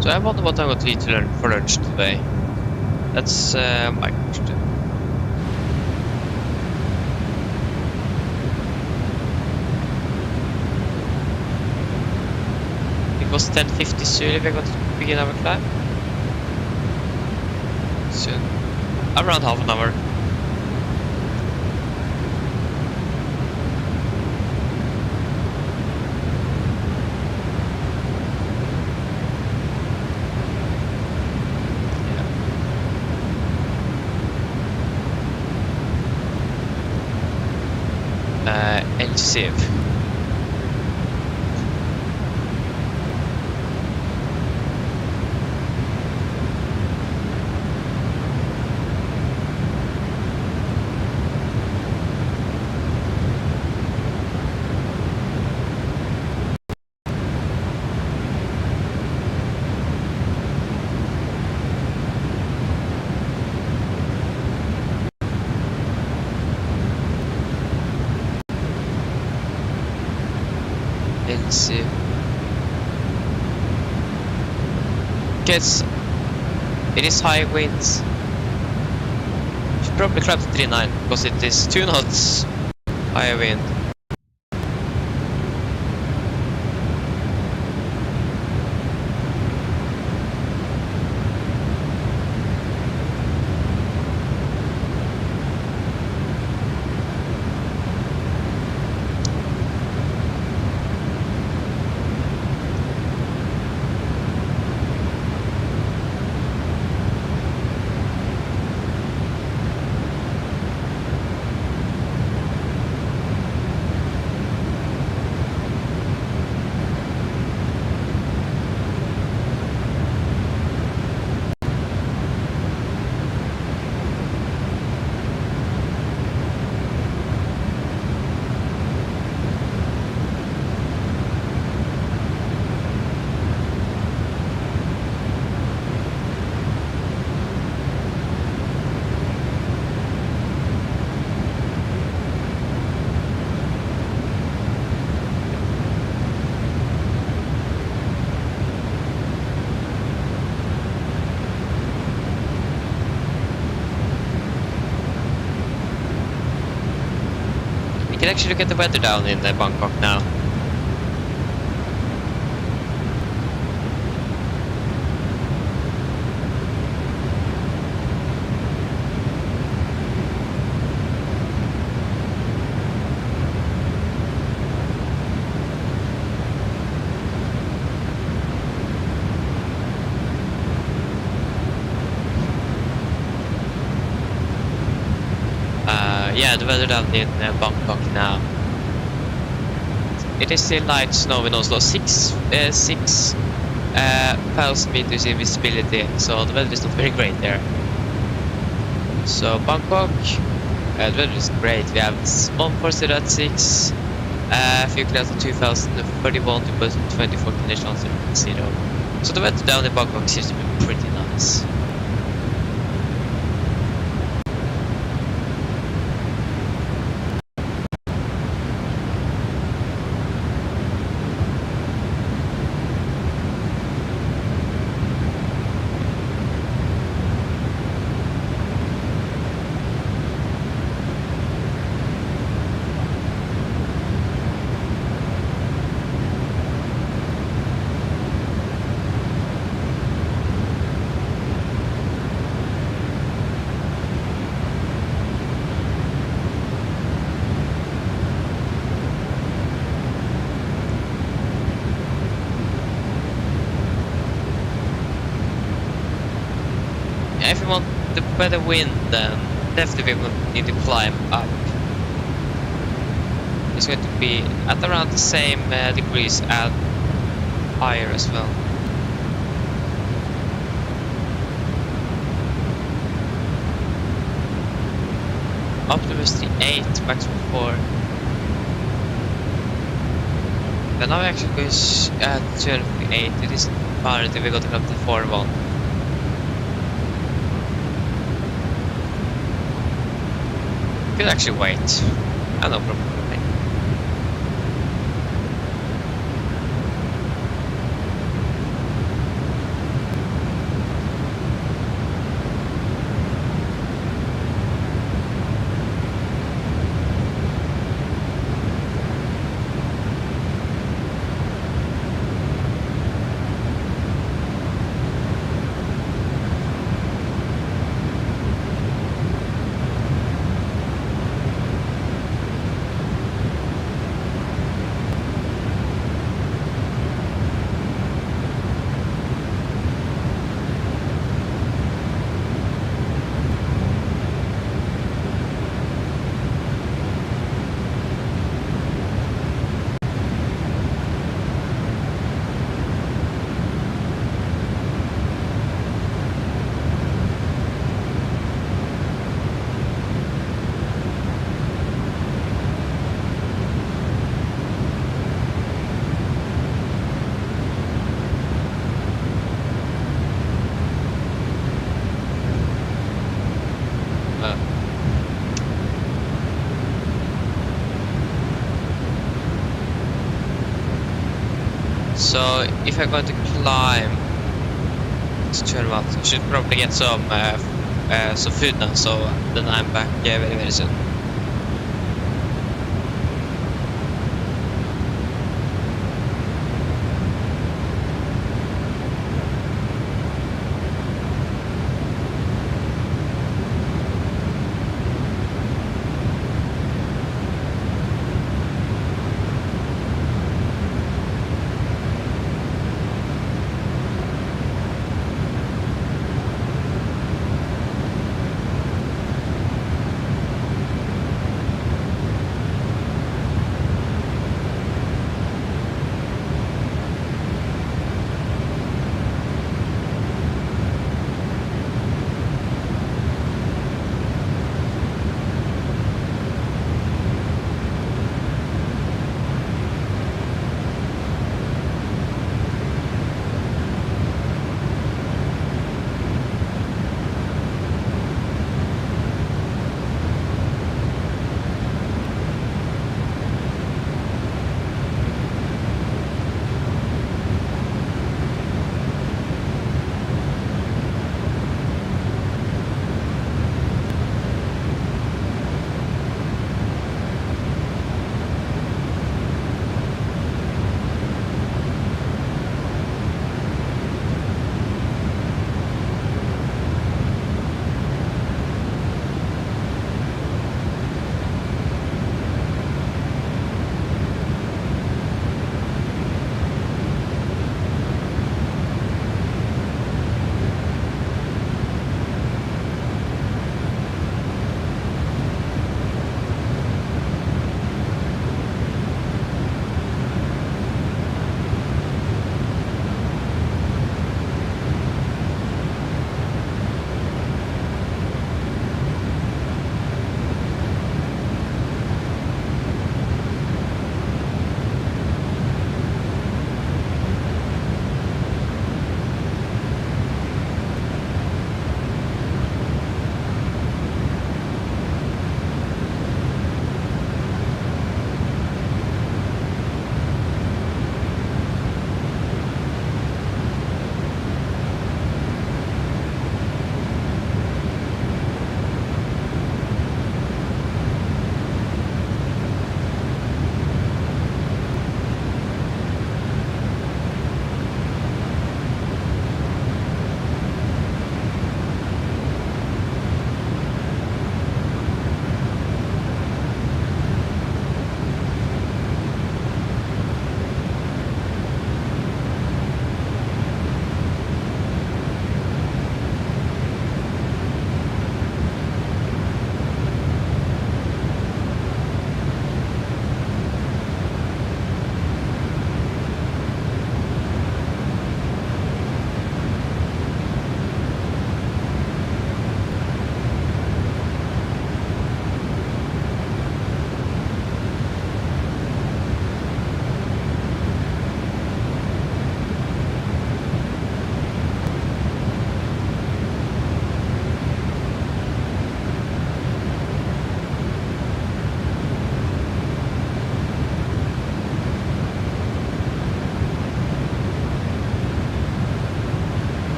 A: So I wonder what I'm going to eat for lunch today. That's my question. It was 10:50 soon. We're going to begin our climb soon. Around half an hour. Save. Let's see. It is high winds. Should probably climb to 39 because it is 2 knots high wind. You can actually look at the weather down in Bangkok now. the weather down in Bangkok now. It is still light snow in Oslo, 6,000 meters in visibility, so the weather is not very great there. So Bangkok, the weather is great. We have 140.6, fuel kilometers at 2031 to 24 conditions at 0. So the weather down in Bangkok seems to be pretty nice. If you want the better wind, then definitely we will need to climb up. It's going to be at around the same degrees and higher as well. Optimus 8, maximum 4. Then now we actually go at 208. It isn't far until we got to come to 4-1. Could actually wait. No problem with me. So if I'm going to climb, let's turn around. I should probably get some food now. So then I'm back very soon.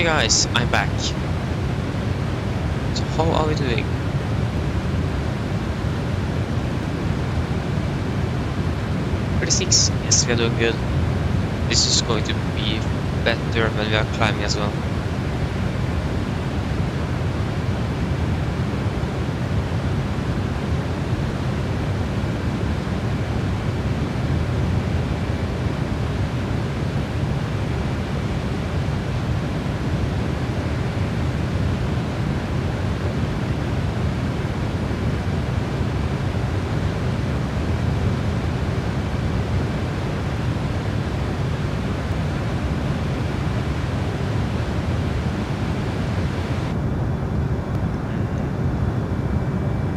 A: Okay guys, I'm back. So how are we doing? $36? Yes, we are doing good. This is going to be better when we are climbing as well.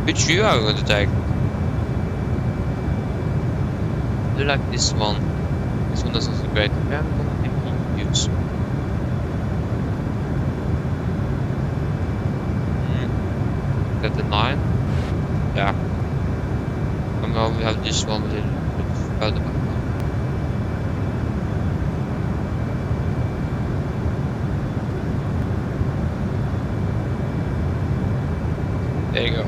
A: Which view are we going to take? I do like this one. This one is also great. Yeah, I'm gonna take views. Is that the 9? Yeah. And now we have this one a little bit further back. There you go.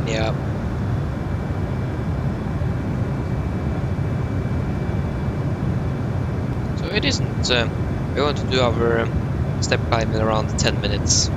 A: Yeah. So it isn't. We're going to do our step climb in around 10 minutes.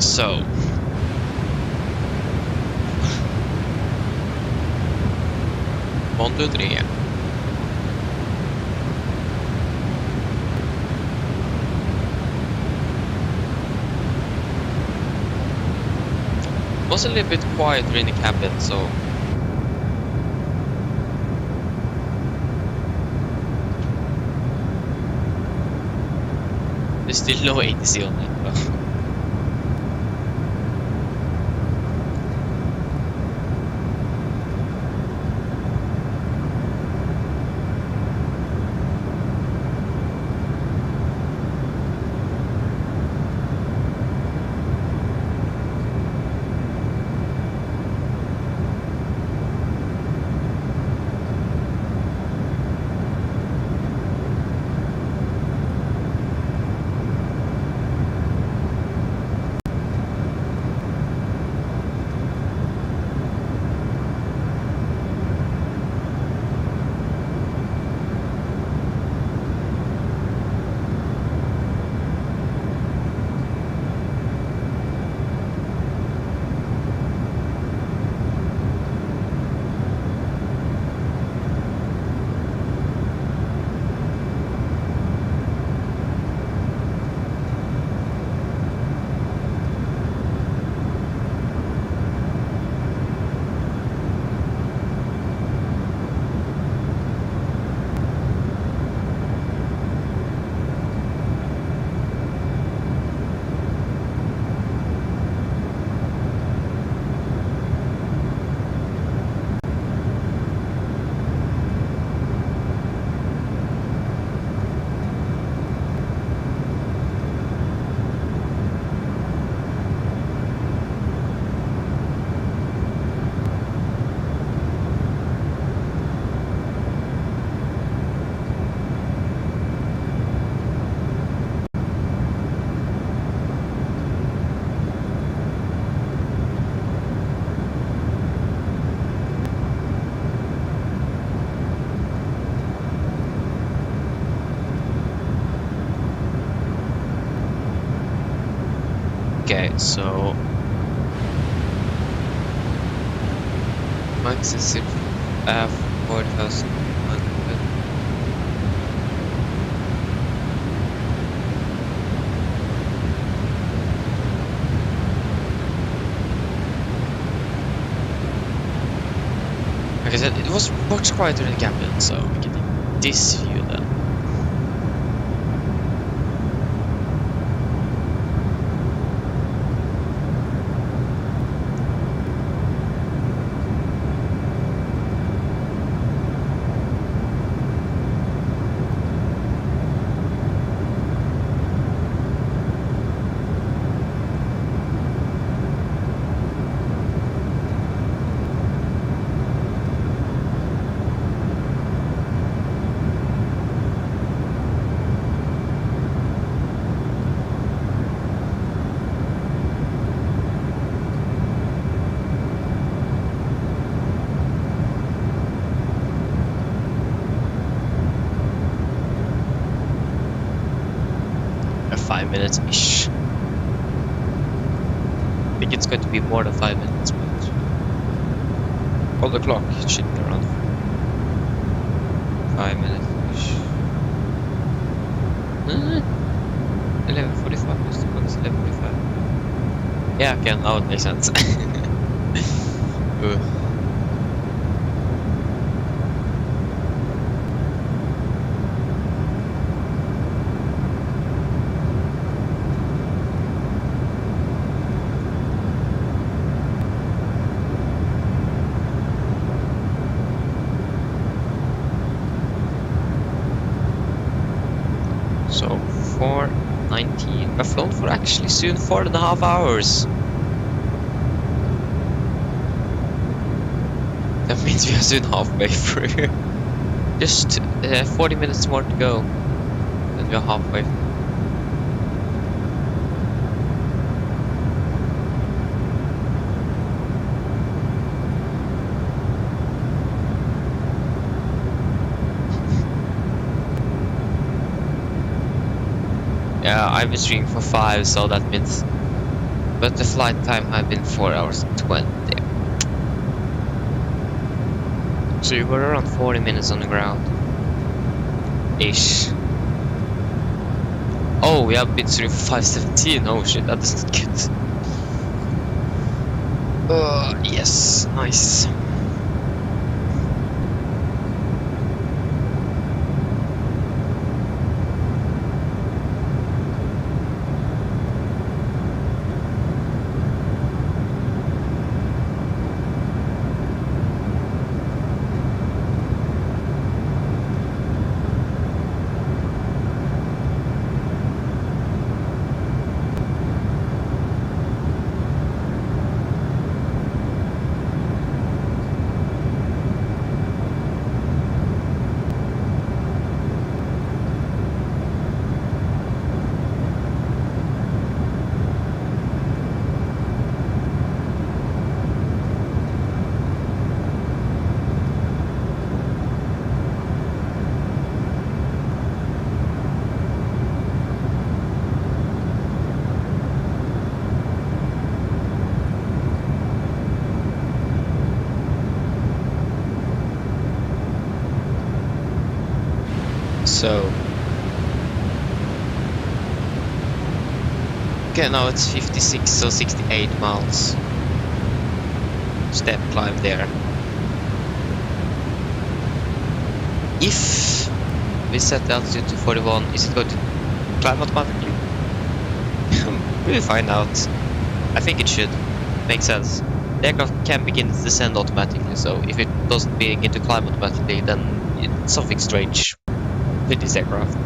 A: So. One, two, three. It was a little bit quieter in the cabin, so. There's still no ATC on it though. Okay, so max is 4,100. Like I said, it was much quieter in the cabin, so we can take this view then. Minutes-ish. I think it's going to be more than 5 minutes, but on the clock it should be around 5 minutes-ish. 11:45, just about 11:45. Yeah, okay, now it makes sense. So 4:19. We've flown for actually soon 4.5 hours. That means we are soon halfway through. Just 40 minutes more to go, and we are halfway. Yeah, I've been streaming for 5, so that means But the flight time had been 4 hours and 20. So you were around 40 minutes on the ground. Ish. Oh, we have been through 517. Oh shit, that is not good. Yes, nice. So okay, now it's 56 or 68 miles. Step climb there. If we set the altitude to 41, is it going to climb automatically? We'll find out. I think it should. Makes sense. The aircraft can begin to descend automatically, so if it doesn't begin to climb automatically, then it's something strange with this aircraft.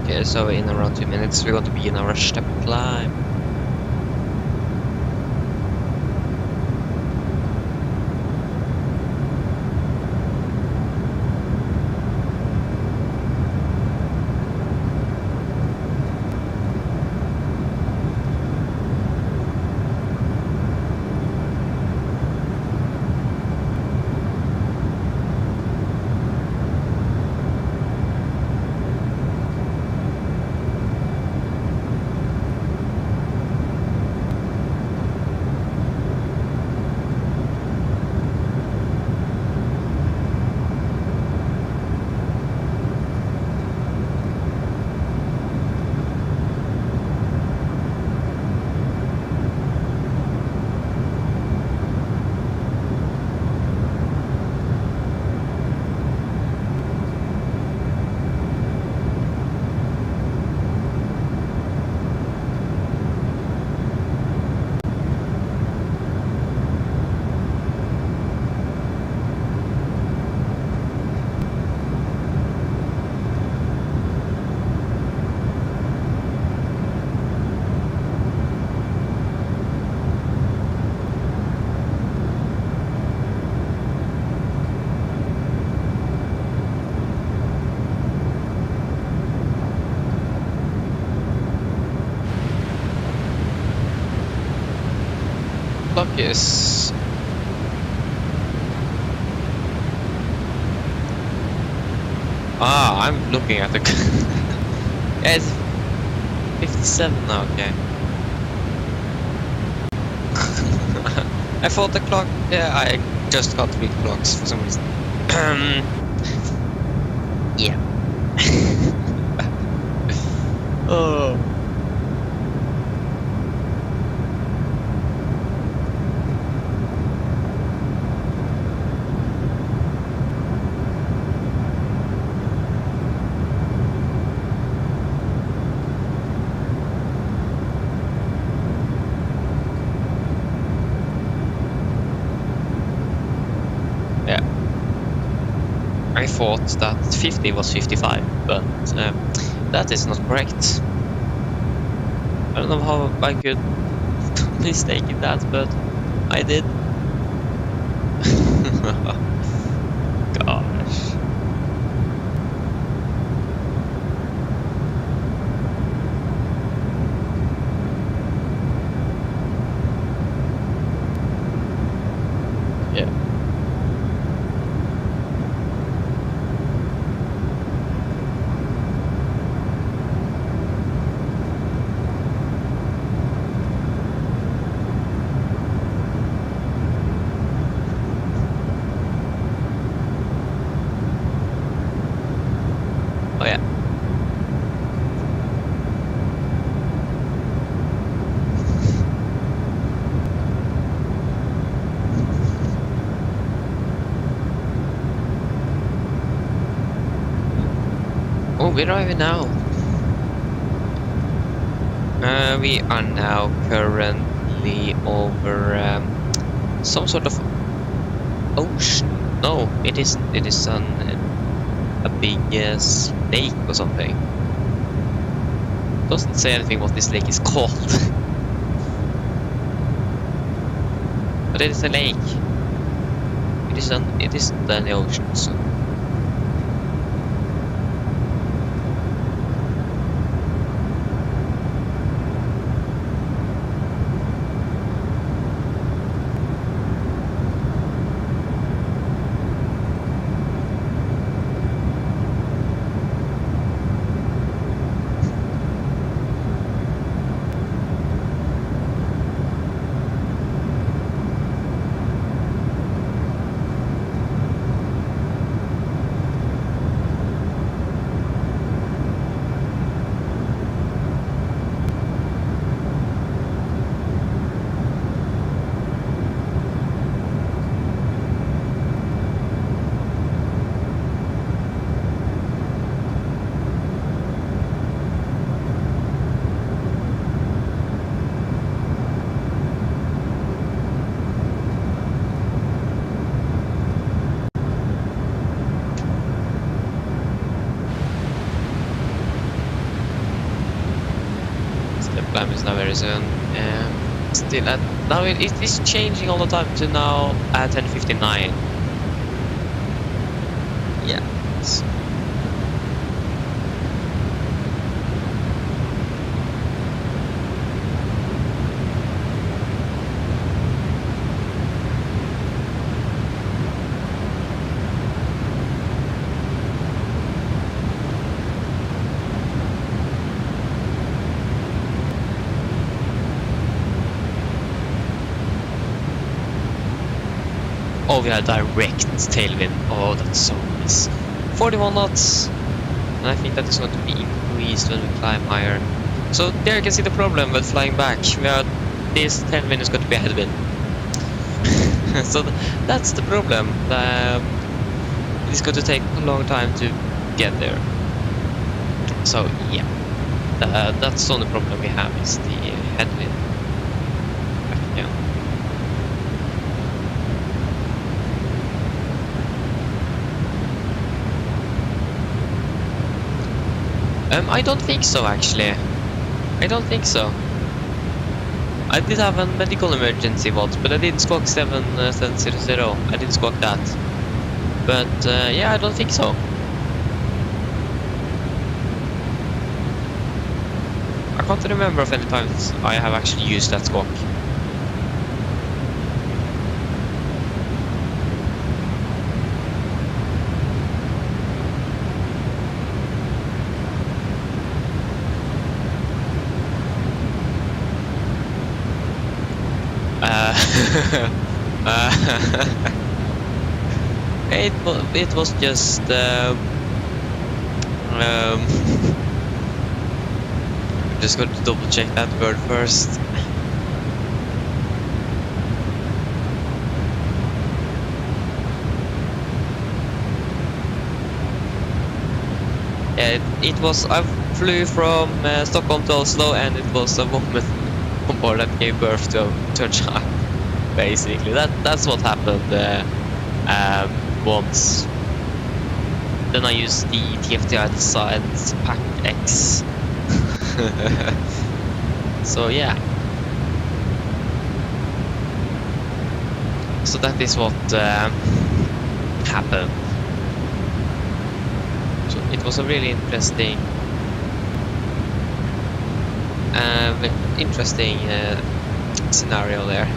A: Okay, so in around 2 minutes we're going to be in our step climb. Yes. Ah, I'm looking at the. Yeah, it's 57 now. Okay. I thought the clock. Yeah, Just got to read clocks for some reason. Yeah. Oh. Yeah. I thought that 50 was 55, but that is not correct. I don't know how I could mistake in that, but I did. Gosh. Yeah. Oh yeah. Oh, we're driving now. We are now currently over some sort of ocean. No, it isn't. It is on a big lake or something. Doesn't say anything what this lake is called. But it is a lake. It isn't any ocean, so. Climb is now very soon. Still at now it is changing all the time to now at 10:59. Yeah. So. Oh, we have direct tailwind. Oh, that's so nice. 41 knots. And I think that is going to be increased when we climb higher. So there you can see the problem with flying back. This tailwind is going to be a headwind. So that's the problem. It's going to take a long time to get there. So yeah, that's the only problem we have is the headwind. Back again. I don't think so, actually. I don't think so. I did have a medical emergency once, but I didn't squawk 700. I didn't squawk that. But yeah, I don't think so. I can't remember of any times I have actually used that squawk. It was just I'm just going to double check that word first. It was. I flew from Stockholm to Oslo, and it was a woman on board that gave birth to a child. Basically, that's what happened once. Then I used the TFTI designed Pack X. So yeah. So that is what happened. So it was a really interesting scenario there.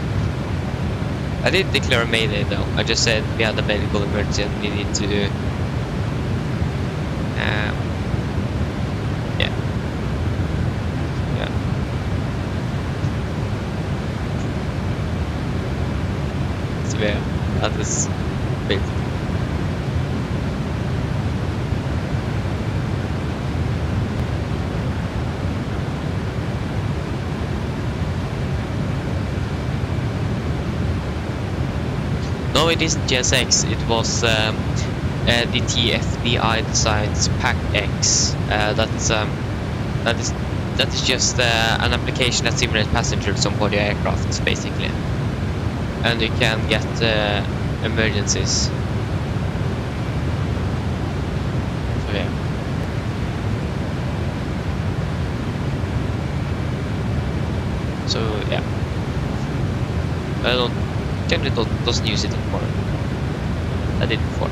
A: I didn't declare a mayday though. I just said we had a medical emergency and we need to so yeah, that was big. No, it isn't GSX. It was the TFDI designed Pack X. That is just an application that simulates passengers on board your aircraft, basically, and you can get emergencies. So yeah. So yeah. I generally doesn't use it anymore. I did before.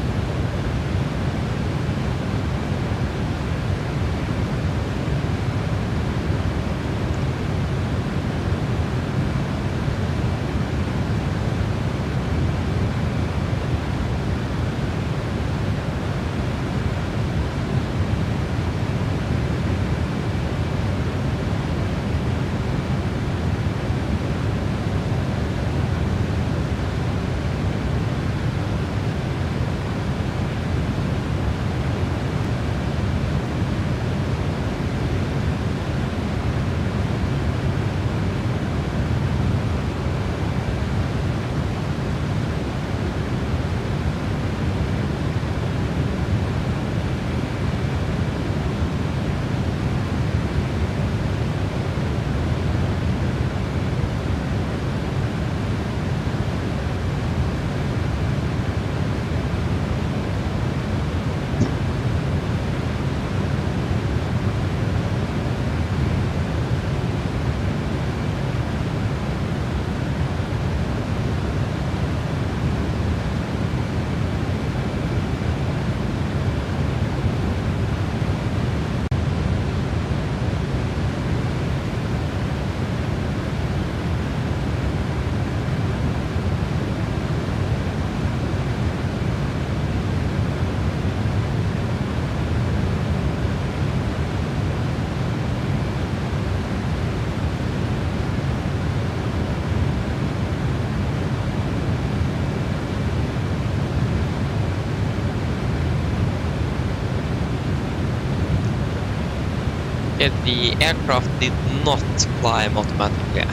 A: The aircraft did not climb automatically.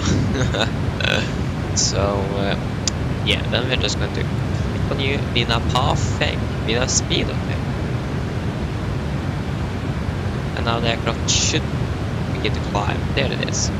A: So yeah, then we're just going to click on you, mina path, mina speed, okay. And now the aircraft should begin to climb. There it is.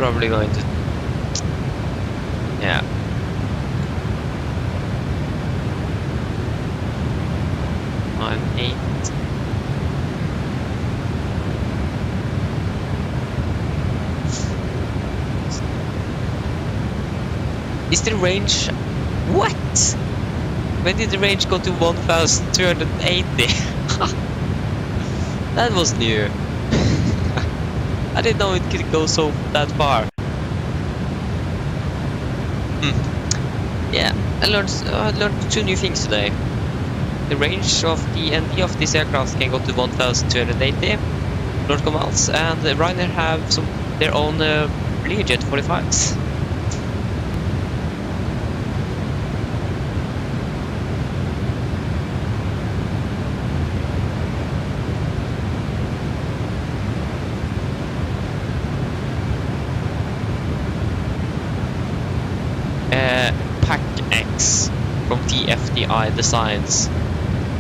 A: probably going to... Yeah. On 8. Is the range... What? When did the range go to 1280? That was new. I didn't know it could go so that far. Yeah, I learned 2 new things today. The range of the ND of this aircraft can go to 1280 nautical miles, and Ryanair have their own Learjet 45s. PackX from TFDI Designs,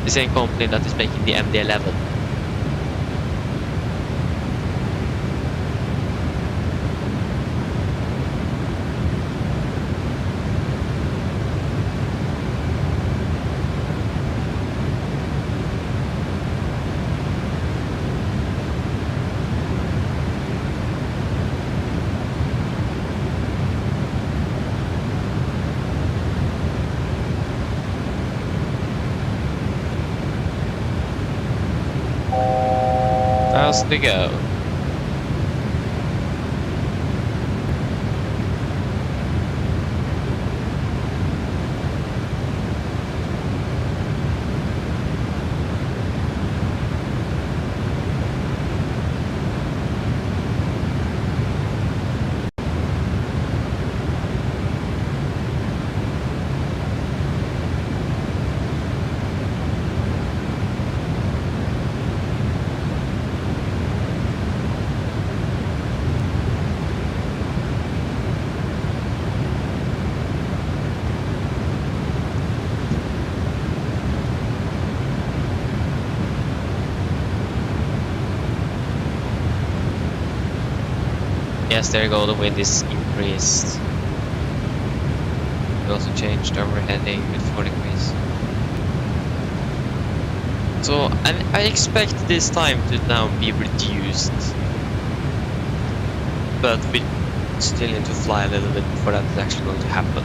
A: the same company that is making the MD-11. How's the go? Yes, there you go, the wind is increased. We also changed our heading with 4 degrees. So I expect this time to now be reduced. But we still need to fly a little bit before that is actually going to happen.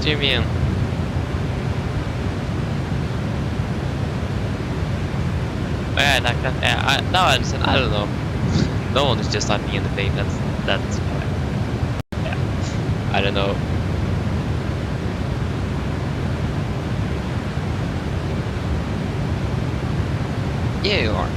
A: do you mean? Yeah, like that. Yeah, now I understand. I don't know. No one is just typing anything. That's yeah. I don't know. Yeah, you are.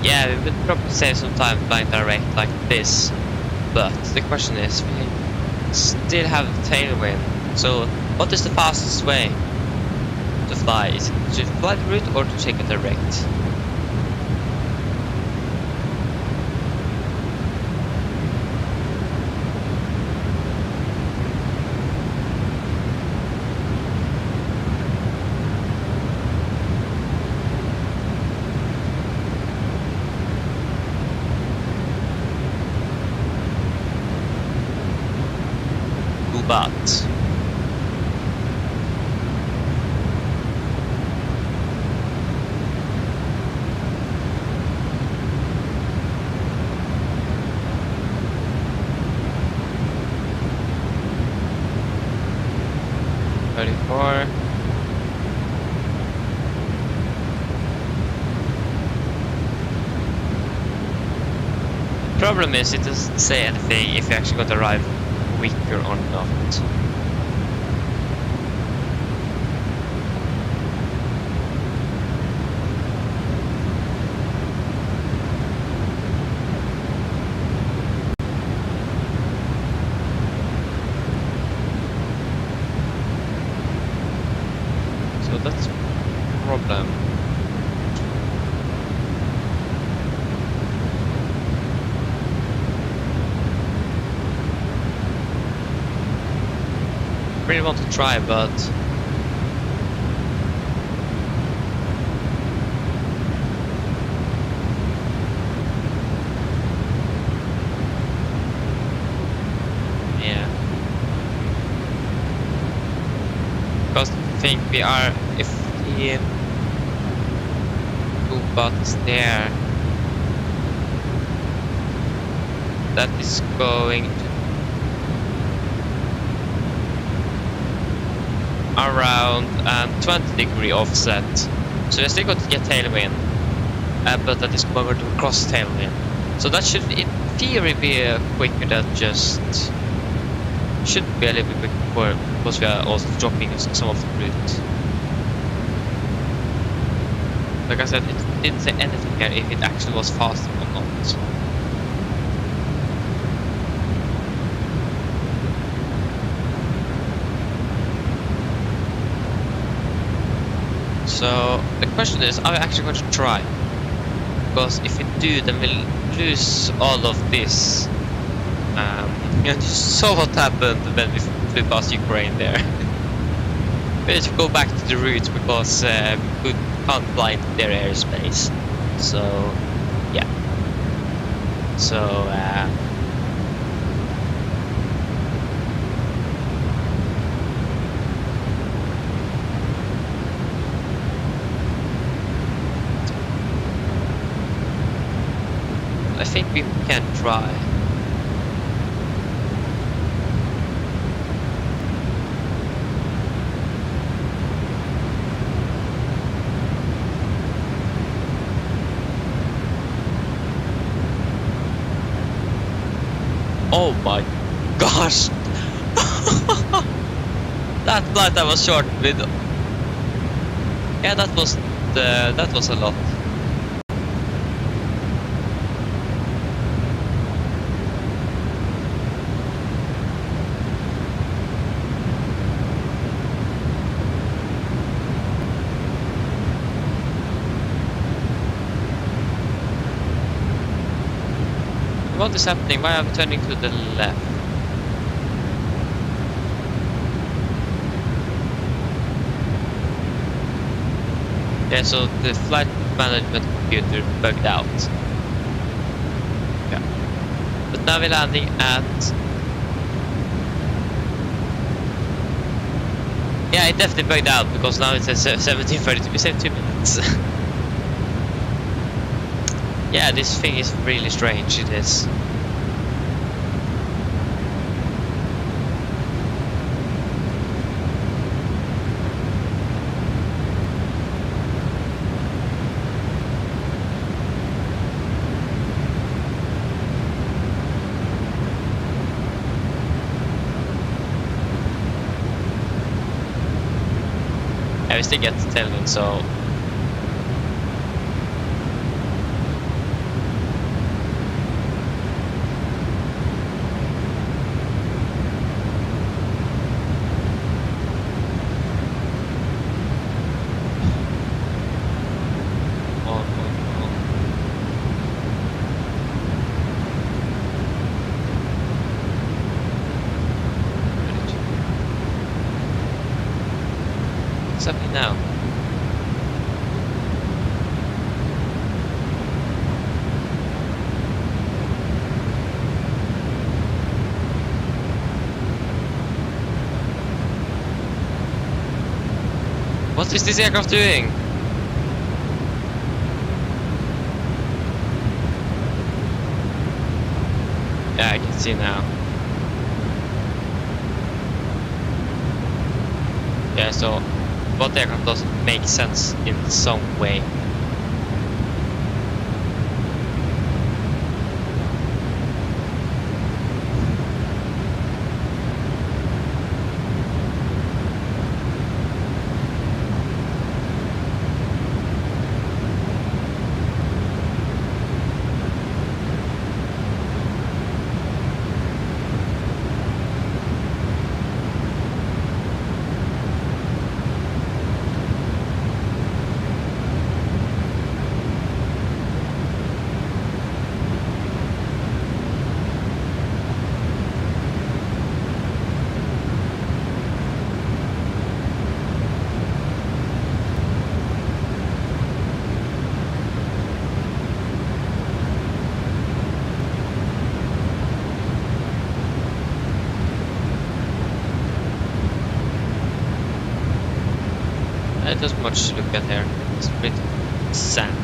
A: Yeah, we would probably save some time flying direct like this, but the question is, we still have tailwind, so what is the fastest way to fly? Is it to fly the route or to take a direct? But problem is it doesn't say anything if you're actually going to arrive quicker or not. So that's a problem. Really want to try, but yeah, because I think we are, if the bot is there, that is going to around 20-degree offset, so we're still going to get tailwind, but that is going to cross tailwind, so that should in theory be quicker than just, should be a little bit quicker because we are also dropping some of the route. Like I said, it didn't say anything here if it actually was faster or not. So the question is, are we actually going to try? Because if we do, then we'll lose all of this. You saw what happened when we flew past Ukraine there. We need to go back to the route because we can't fly into their airspace. So yeah. So try. Oh my gosh! That flight I was short with. Yeah, that was a lot. What is happening? Why am I turning to the left? Yeah, so the flight management computer bugged out. Yeah. But now we're landing at... Yeah, it definitely bugged out because now it says 17:32. We saved 2 minutes. Yeah, this thing is really strange, it is. I still get the tailwind, so... What's happening now? What is this aircraft doing? Yeah, I can see now. Yeah, so what aircraft doesn't make sense in some way. There's much to look at here. It's pretty sand.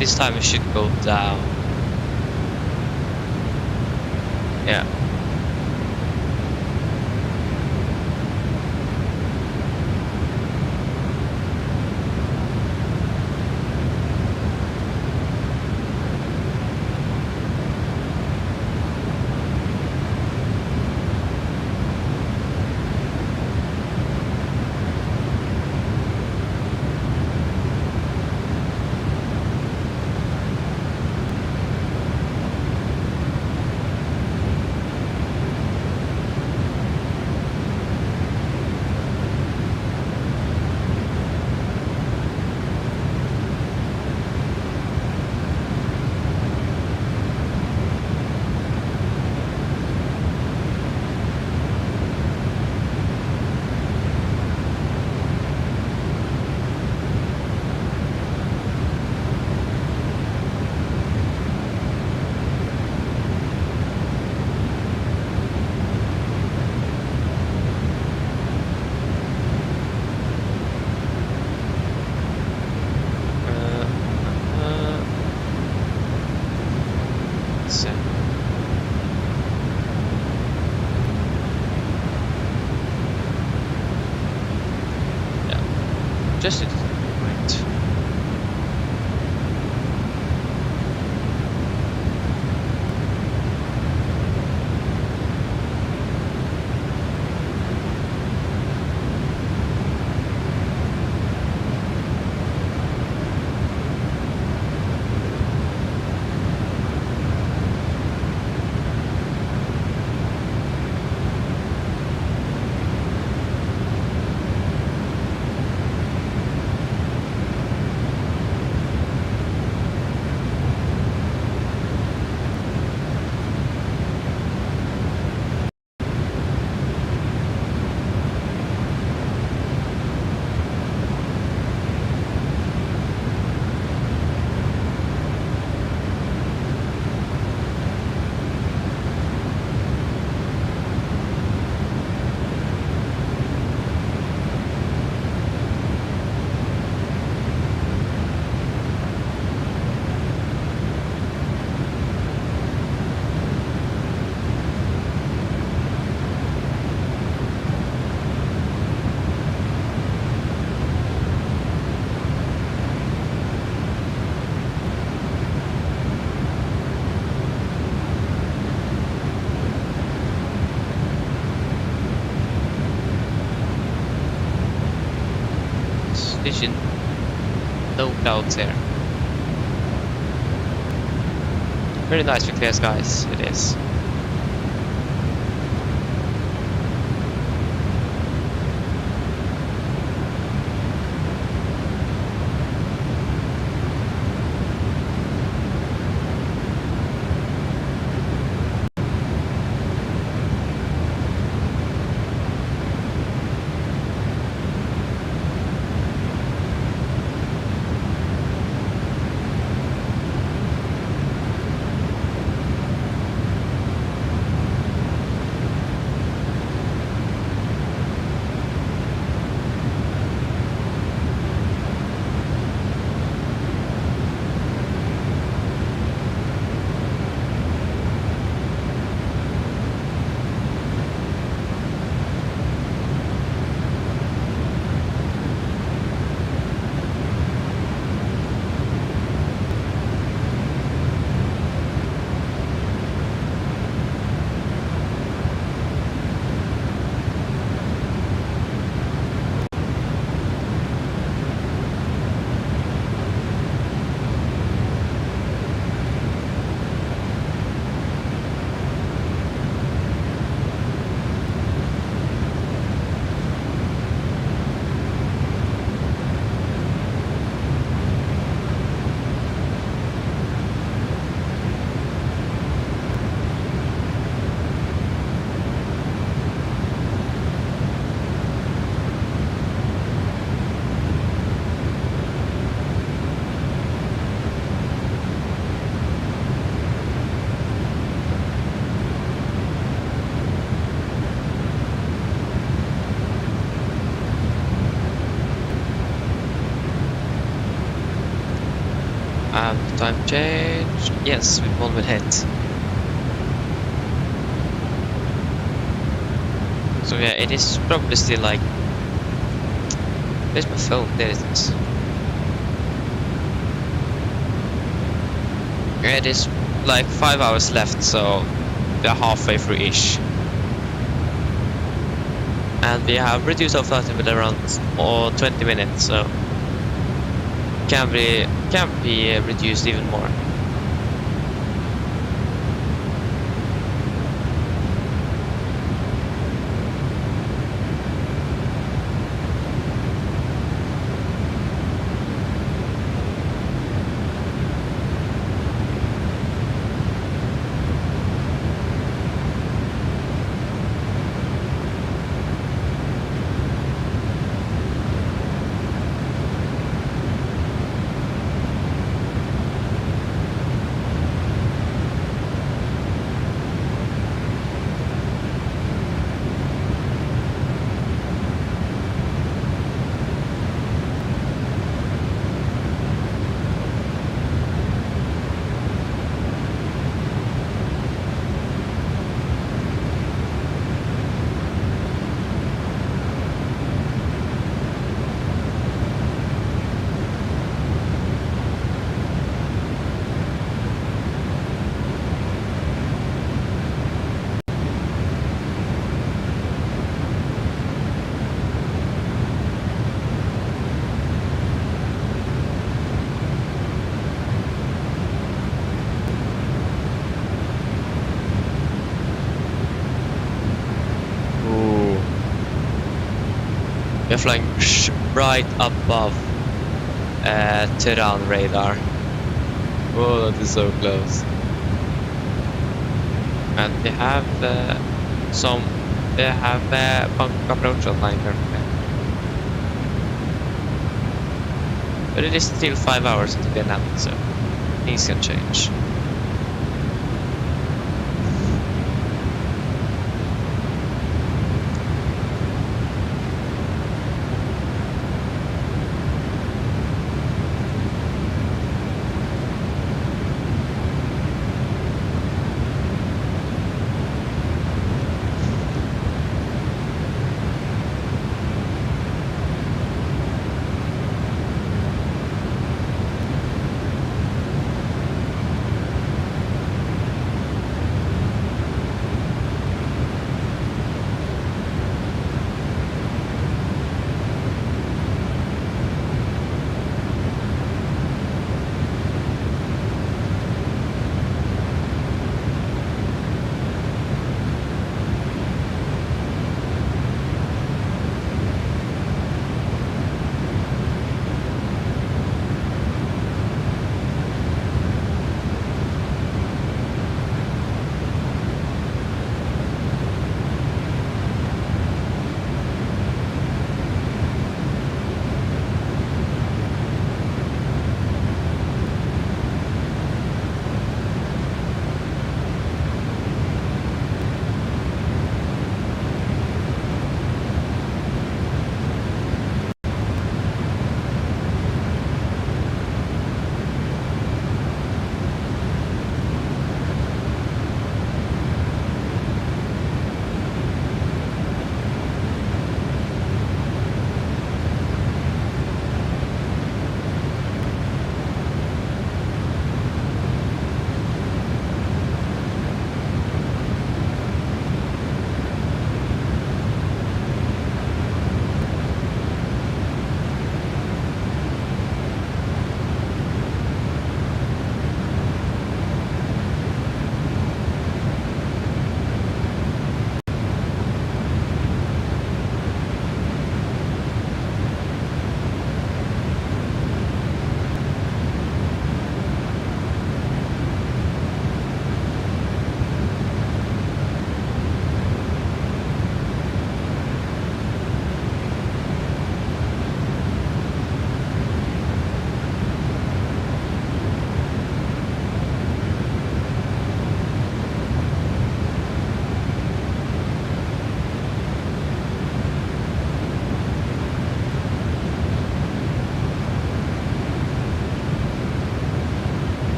A: This time we should go down. Yeah. Just right. Vision, no clouds here. Very nice with clear skies, it is. time change. Yes, with 1 minute. So yeah, it is probably still like... Where's my phone? There it is. Yeah, it is like 5 hours left, so we're halfway through-ish. And we have reduced our flight time with around 20 minutes, so can be reduced even more. We're flying right above Tehran radar. Oh, that is so close. And we have Bangkok approach online currently. But it is still 5 hours until they land, so things can change.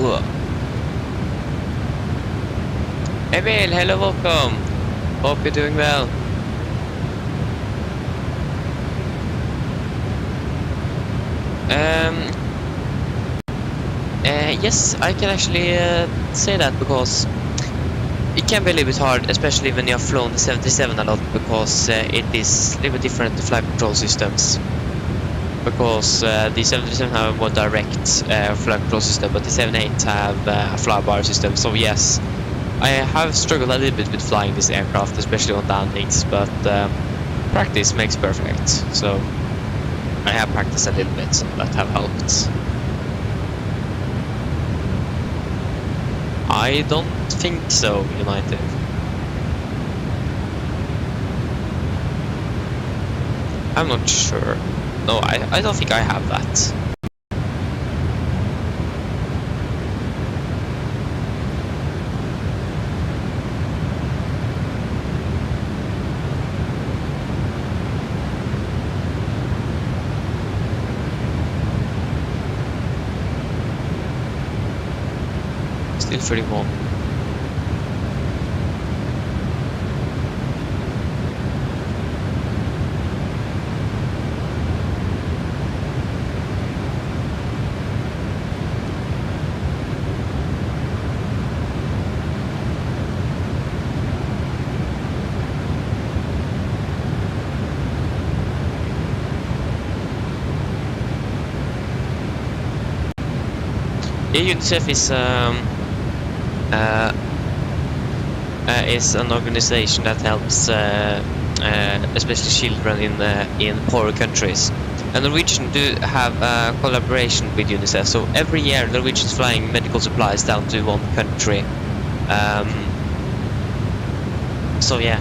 A: Whoa. Emil, hello, welcome. Hope you're doing well. Yes, I can actually say that because it can be a little bit hard, especially when you have flown the 77 a lot, because it is a little bit different to flight control systems. Because the 77 have a more direct flight control system, but the 78 have a flybar system. So yes, I have struggled a little bit with flying this aircraft, especially on landings, but practice makes perfect. So I have practiced a little bit, so that have helped. I don't think so, United. I'm not sure. No, I don't think I have that. Still 31. Yeah, UNICEF is an organization that helps especially children in poorer countries. And Norwegian do have a collaboration with UNICEF, so every year Norwegian is flying medical supplies down to one country. So yeah,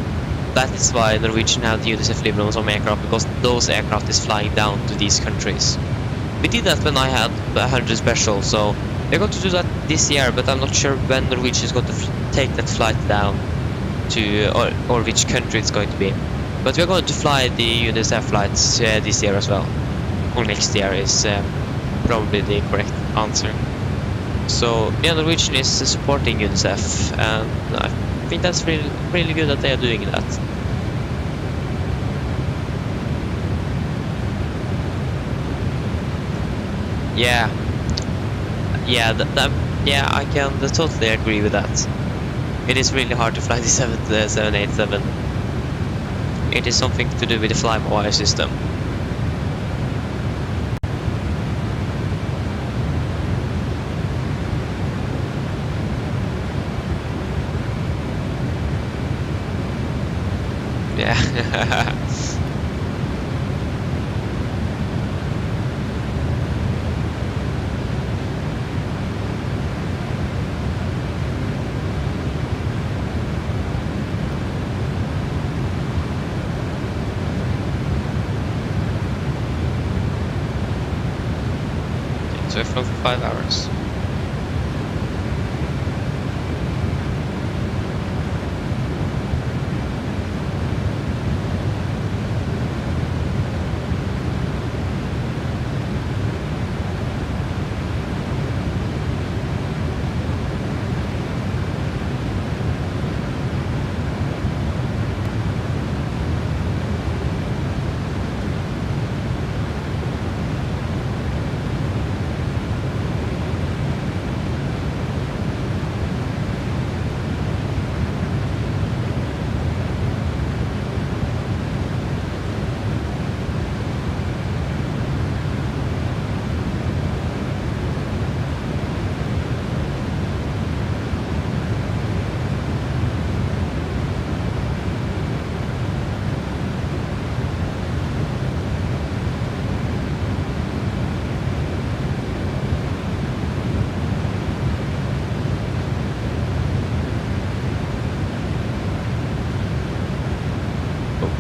A: that is why Norwegian have the UNICEF Libre on some aircraft, because those aircraft is flying down to these countries. We did that when I had 100 special, so we're going to do that this year, but I'm not sure when Norwegian is going to take that flight down to, or which country it's going to be. But we're going to fly the UNICEF flights this year as well. Or next year is probably the correct answer. So yeah, Norwegian is supporting UNICEF, and I think that's really good that they are doing that. Yeah. Yeah, I can totally agree with that. It is really hard to fly the 787. It is something to do with the fly-by-wire system. Yeah. So I flew for 5 hours.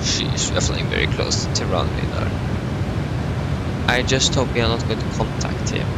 A: Sheesh, we are flying very close to Tehran there. I just hope we are not going to contact him.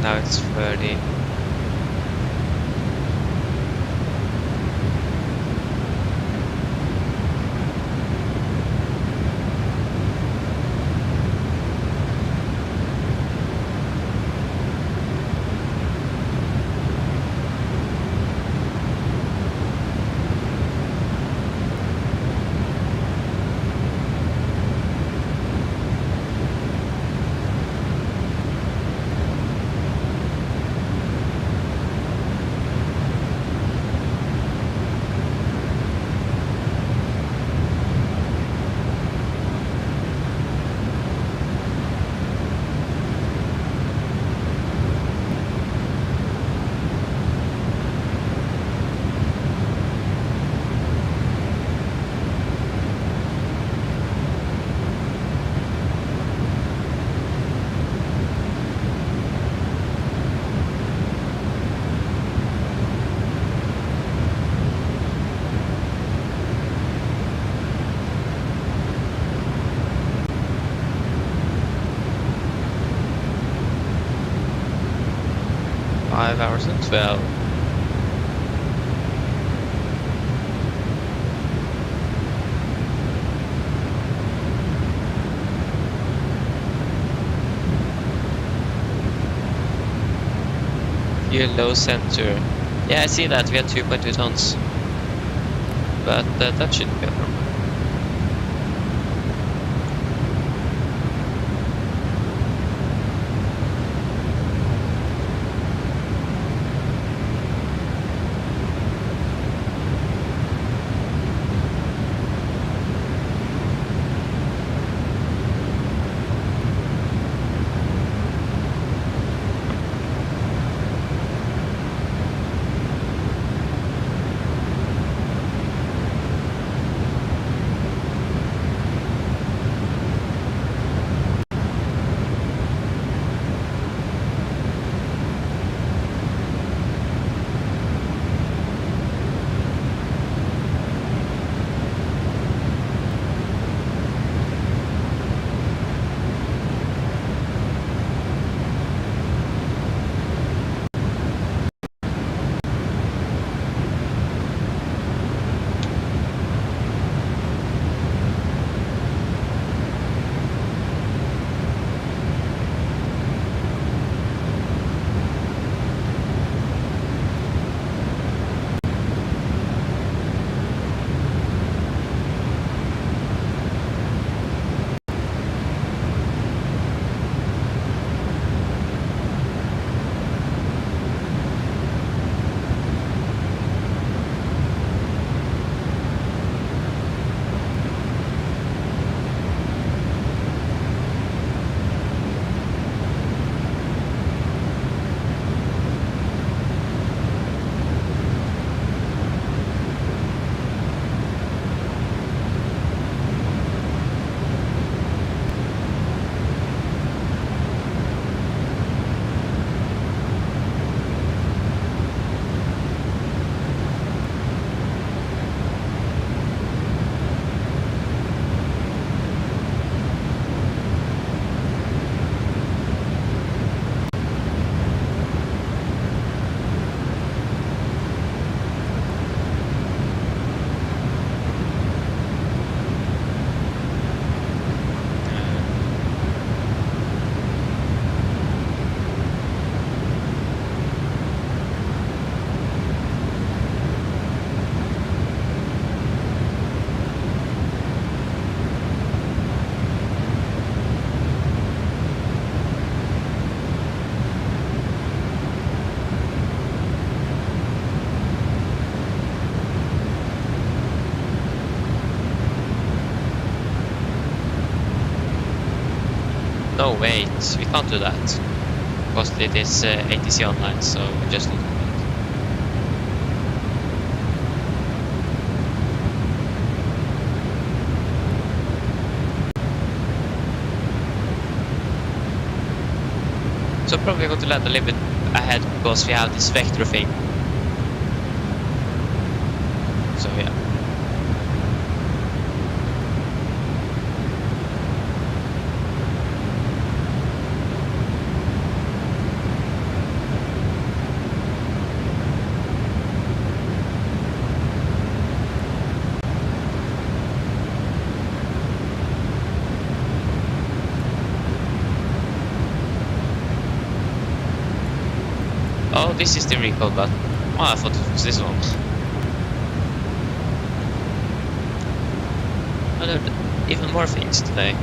A: now it's 30. Five hours and 12. Fuel low center. Yeah, I see that. We had 2.2 tons. But that shouldn't be a problem. No, wait, we can't do that. Because it is ATC online, so we just need to do it. So probably going to land a little bit ahead because we have this vector thing. So yeah. this is the recall button. Oh, I thought it was this one. I learned even more things today.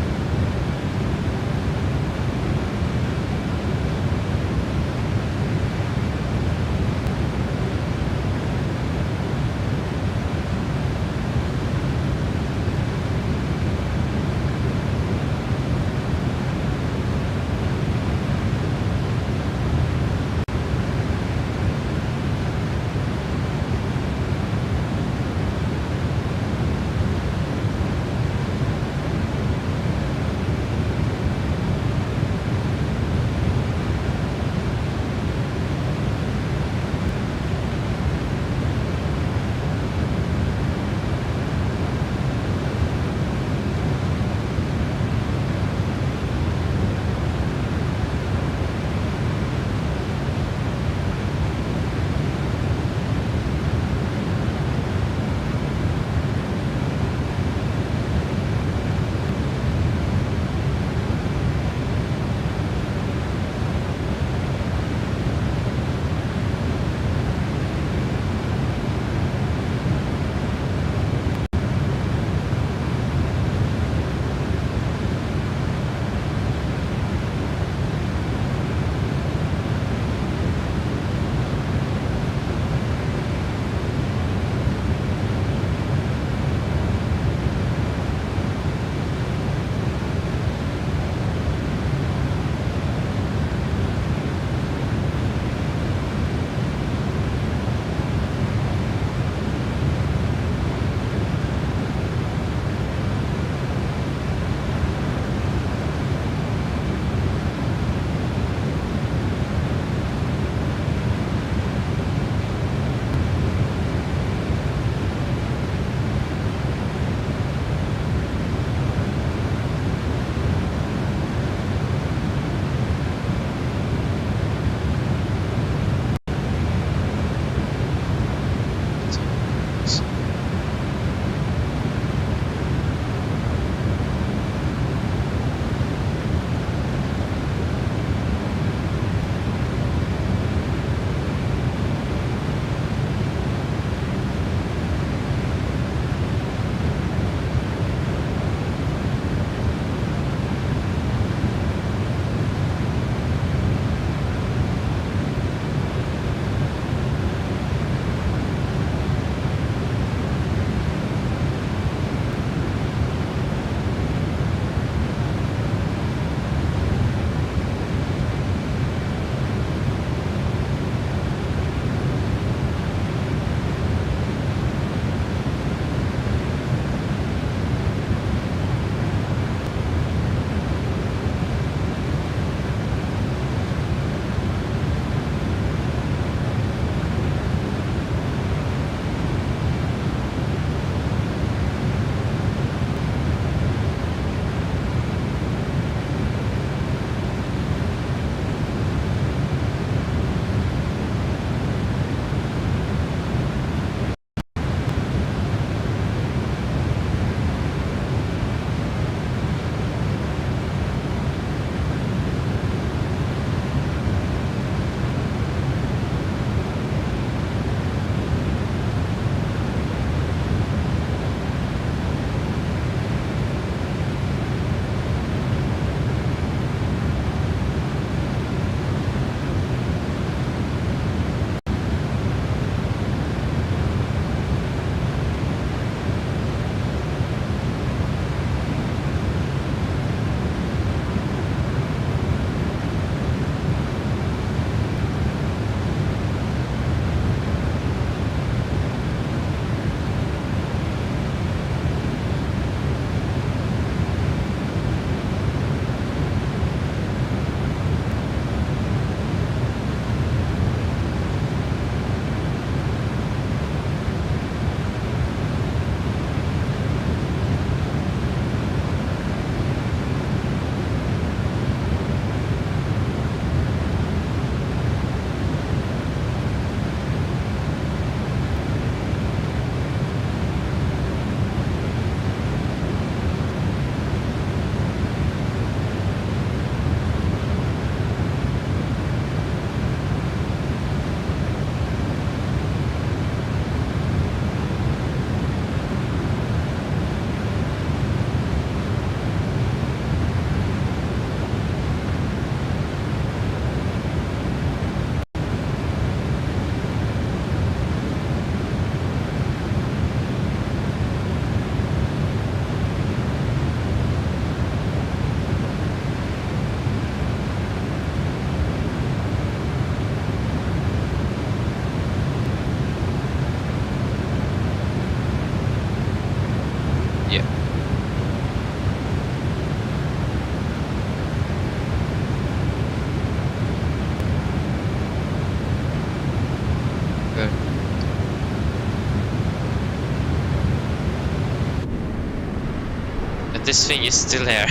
A: that this thing is still here.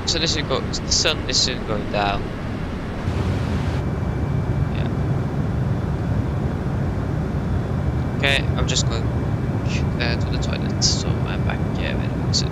A: So this should go. The sun is soon going down. Yeah. Okay, I'm just going to the toilet, so I'm back very soon.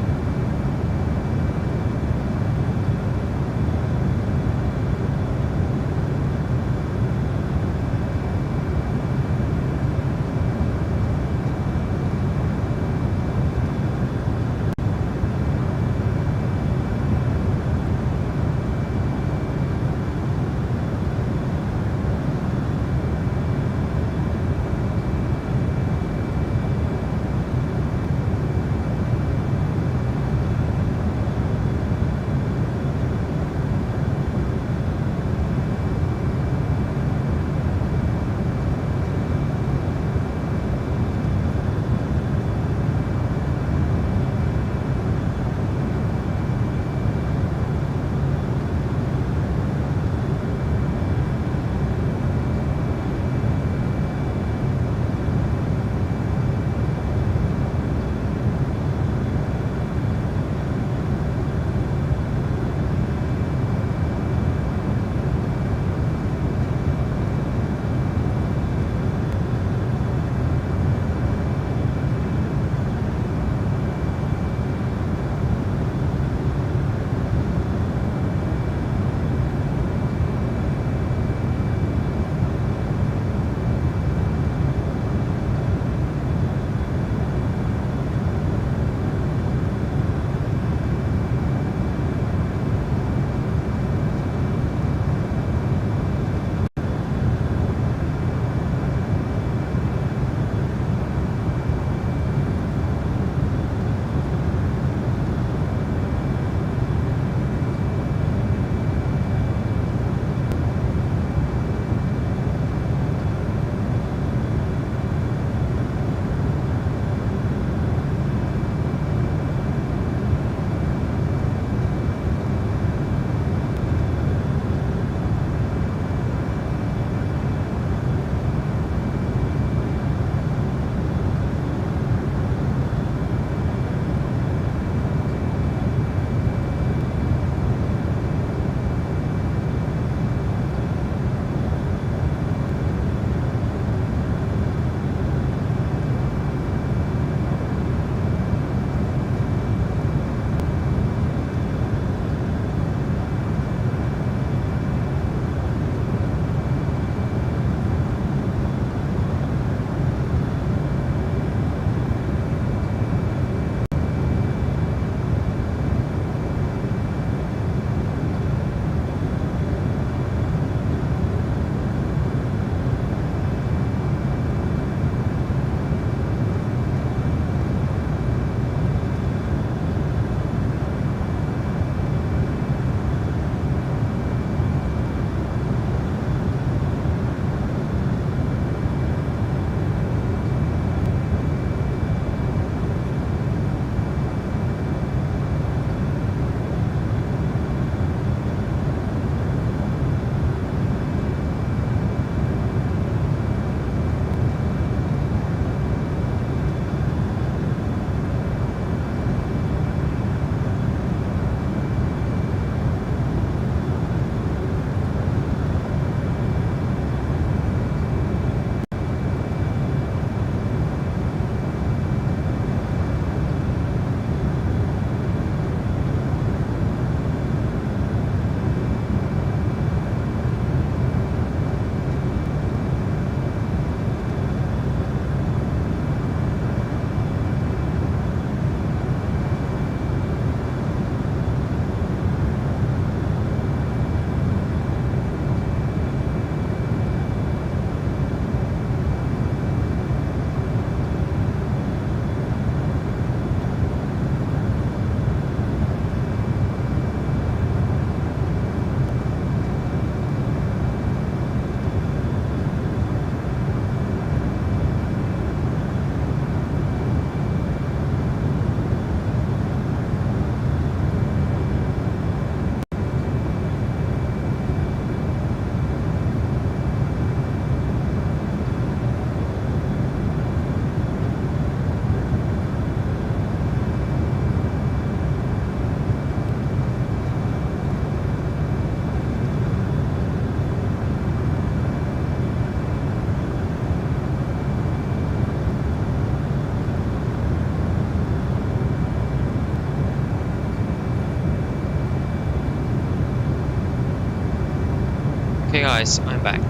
A: guys, I'm back.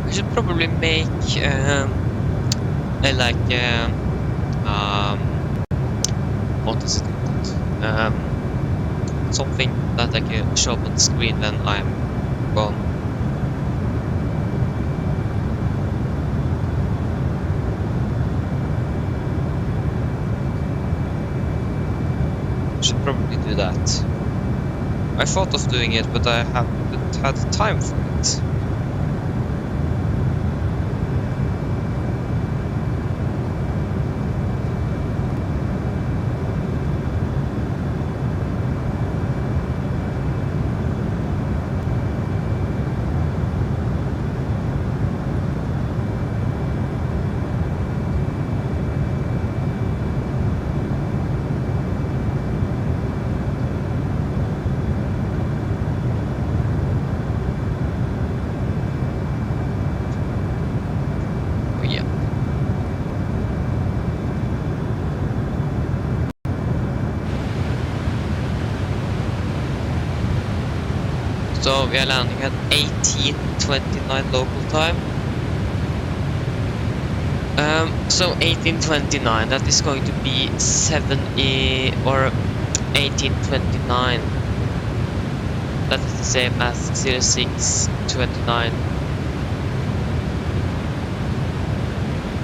A: I should probably make what is it called? Something that I can show up on the screen when I'm gone. Should probably do that. I thought of doing it, but I haven't had time for it. So we are landing at 18:29 local time. So 18:29, that is going to be or 18:29. That is the same as 06:29.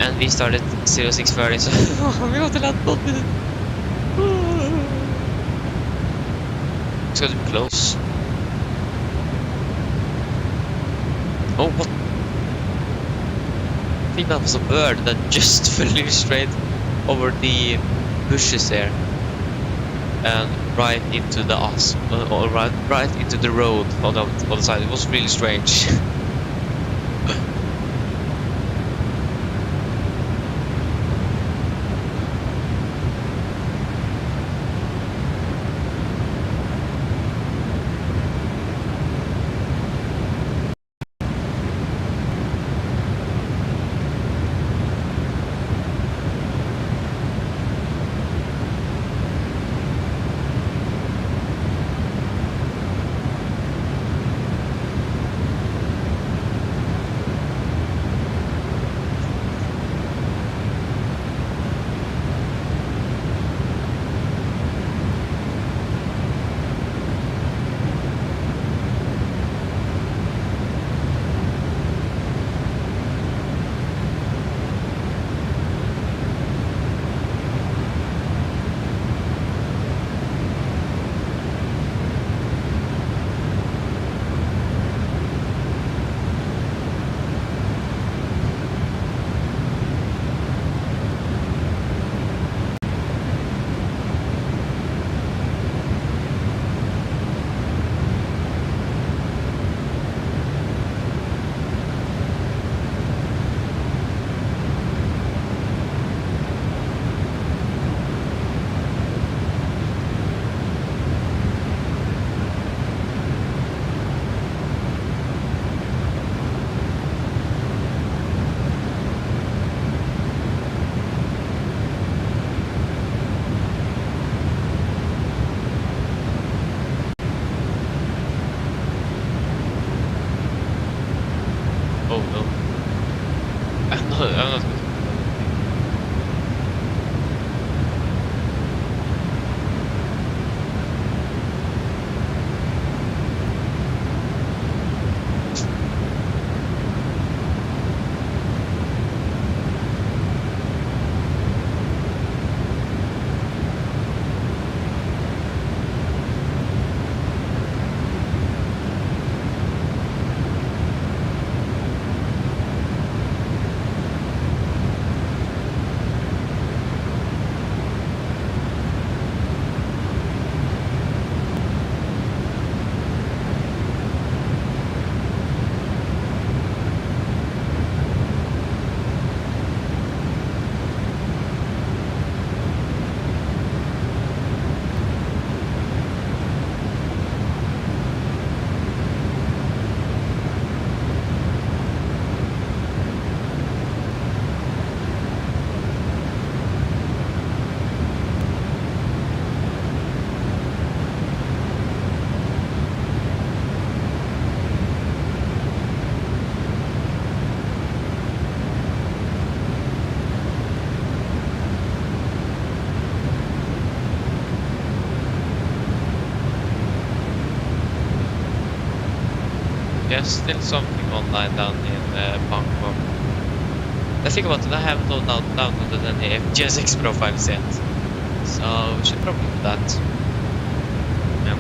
A: And we started 06:30, so we got to land 1 minute. It's going to be close. Oh, what? I think that was a bird that just flew straight over the bushes there. And right into the right into the road on the other side. It was really strange.
F: There's still something online down in Bangkok. The thing about it, I haven't downloaded any FGSX profiles yet, so we should probably do that. Yeah.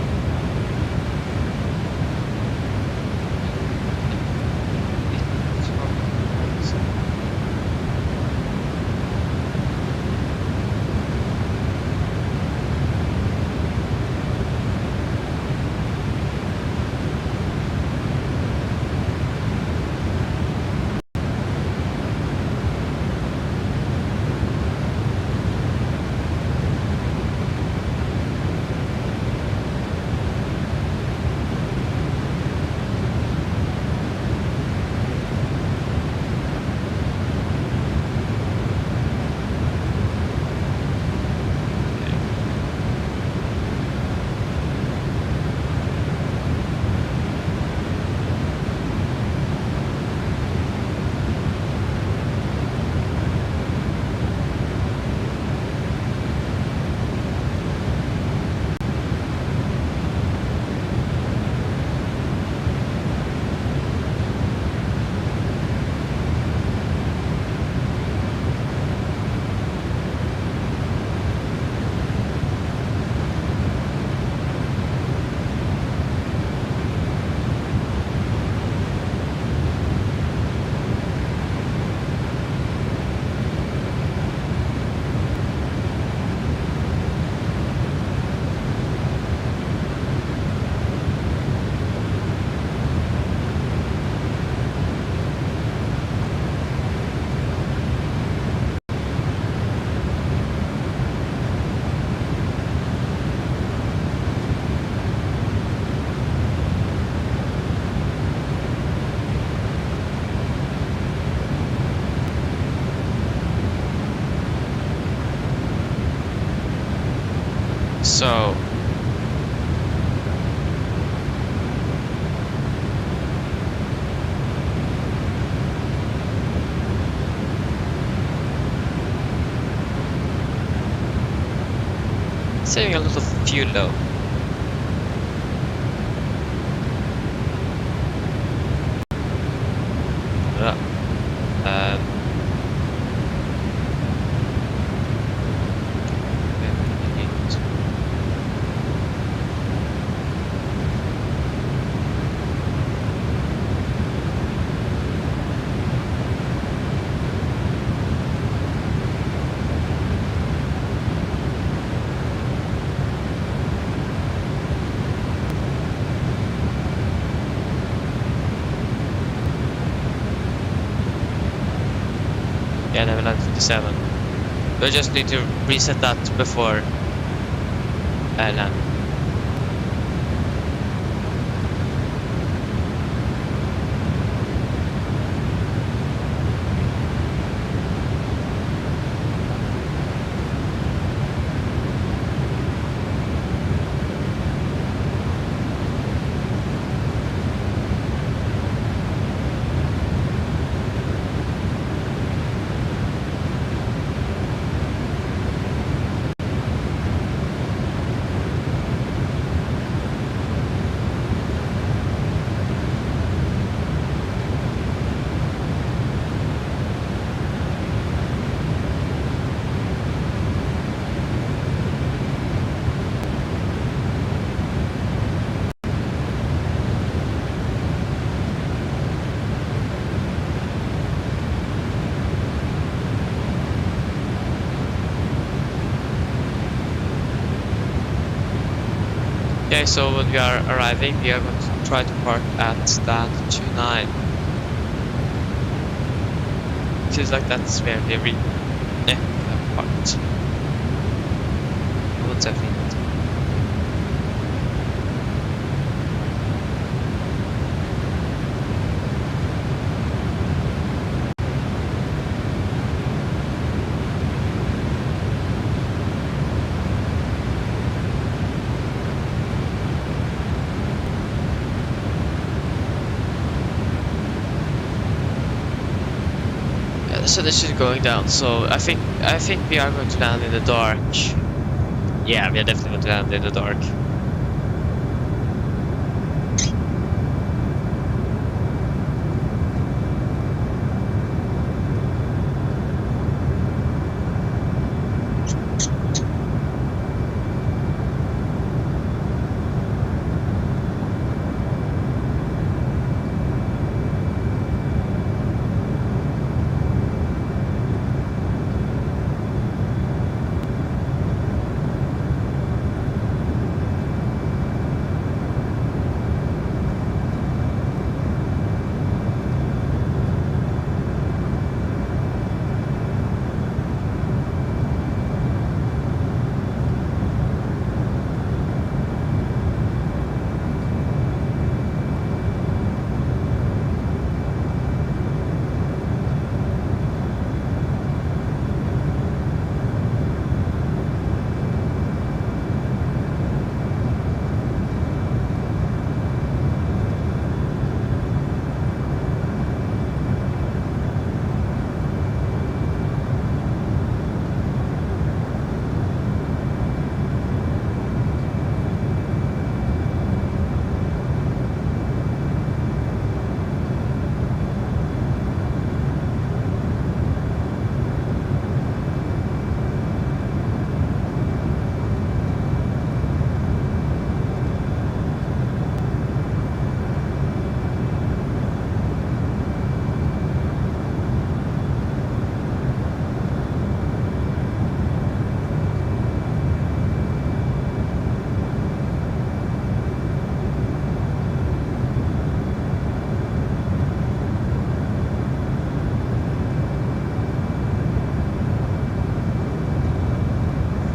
F: So saving a lot of fuel though. Yeah, level 57. We just need to reset that before land. Okay, so when we are arriving, we are going to try to park at stand 29. Seems like that's where they parked. What's happening? So this is going down, so I think we are going to land in the dark. Yeah, we are definitely going to land in the dark.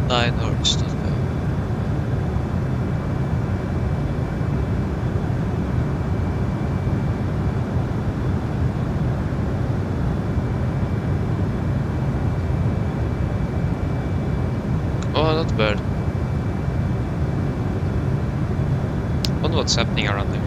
F: Norse.go. Oh, not bird. Wonder what's happening around there.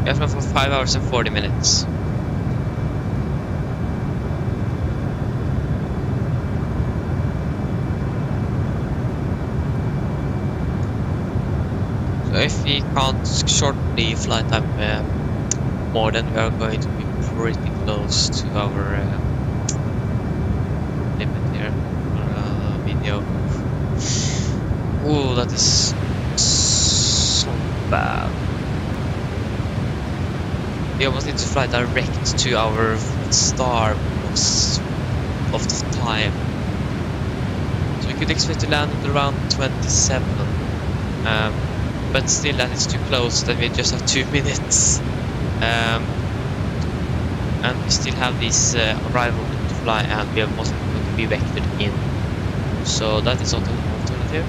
F: We have for 5 hours and 40 minutes. So if we can't shorten the flight time more, then we are going to be pretty close to our limit here for video. Ooh, that is so bad. We almost need to fly direct to our star most of the time. So we could expect to land at around 27. But still that is too close, that we just have 2 minutes. And we still have this arrival to fly, and we are most going to be vectored in. So that is not an alternative.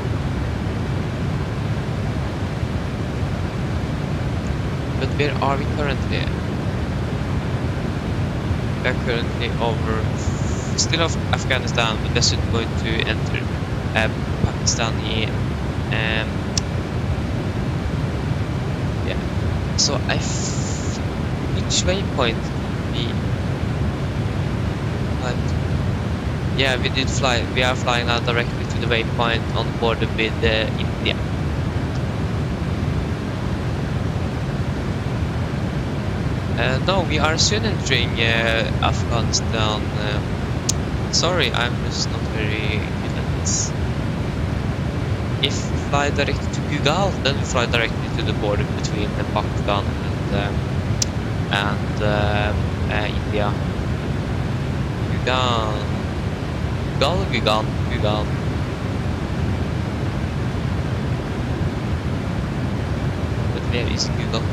F: But where are we currently? We are currently over, still off Afghanistan, but we're soon going to enter Pakistani. Yeah. So which waypoint we flight? Yeah, we did fly. We are flying now directly to the waypoint on the border with India. No, we are soon entering Afghanistan. Sorry, I'm just not very good at this. If we fly directly to Gugal, then we fly directly to the border between Pakistan and India. Gugal. But where is Gugal?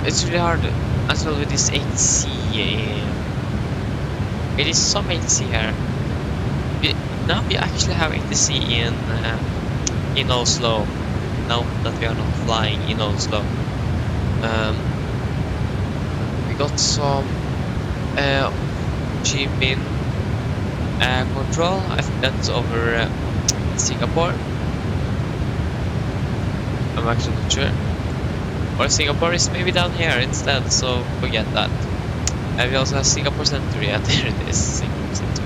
F: It's really hard as well with this 8C. It is some 8C here. Now we actually have 8C in Oslo. Now that we are not flying in Oslo, we got some Jimin control. I think that's over Singapore. I'm actually not sure. Or Singapore is maybe down here instead, so forget that. And we also have Singapore Center, yeah, there it is, Singapore Center.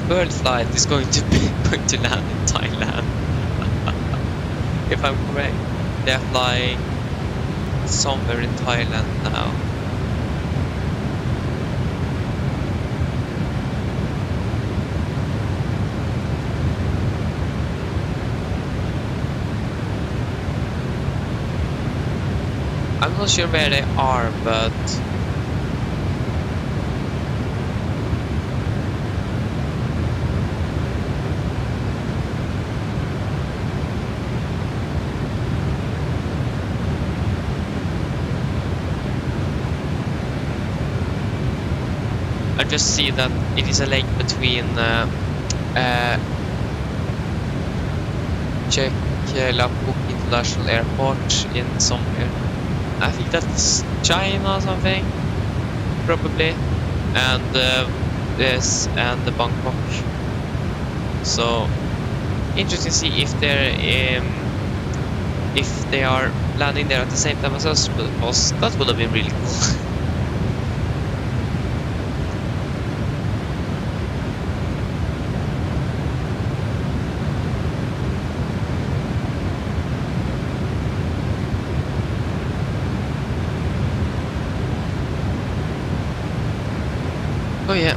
F: Bird flight is going to land in Thailand. If I'm correct, they're flying somewhere in Thailand now. I'm not sure where they are, but I just see that it is a lake between Takeoff International Airport in somewhere. I think that's China or something, probably, and this and the Bangkok. So interesting to see if they are landing there at the same time as us, because that would have been really cool. Oh yeah,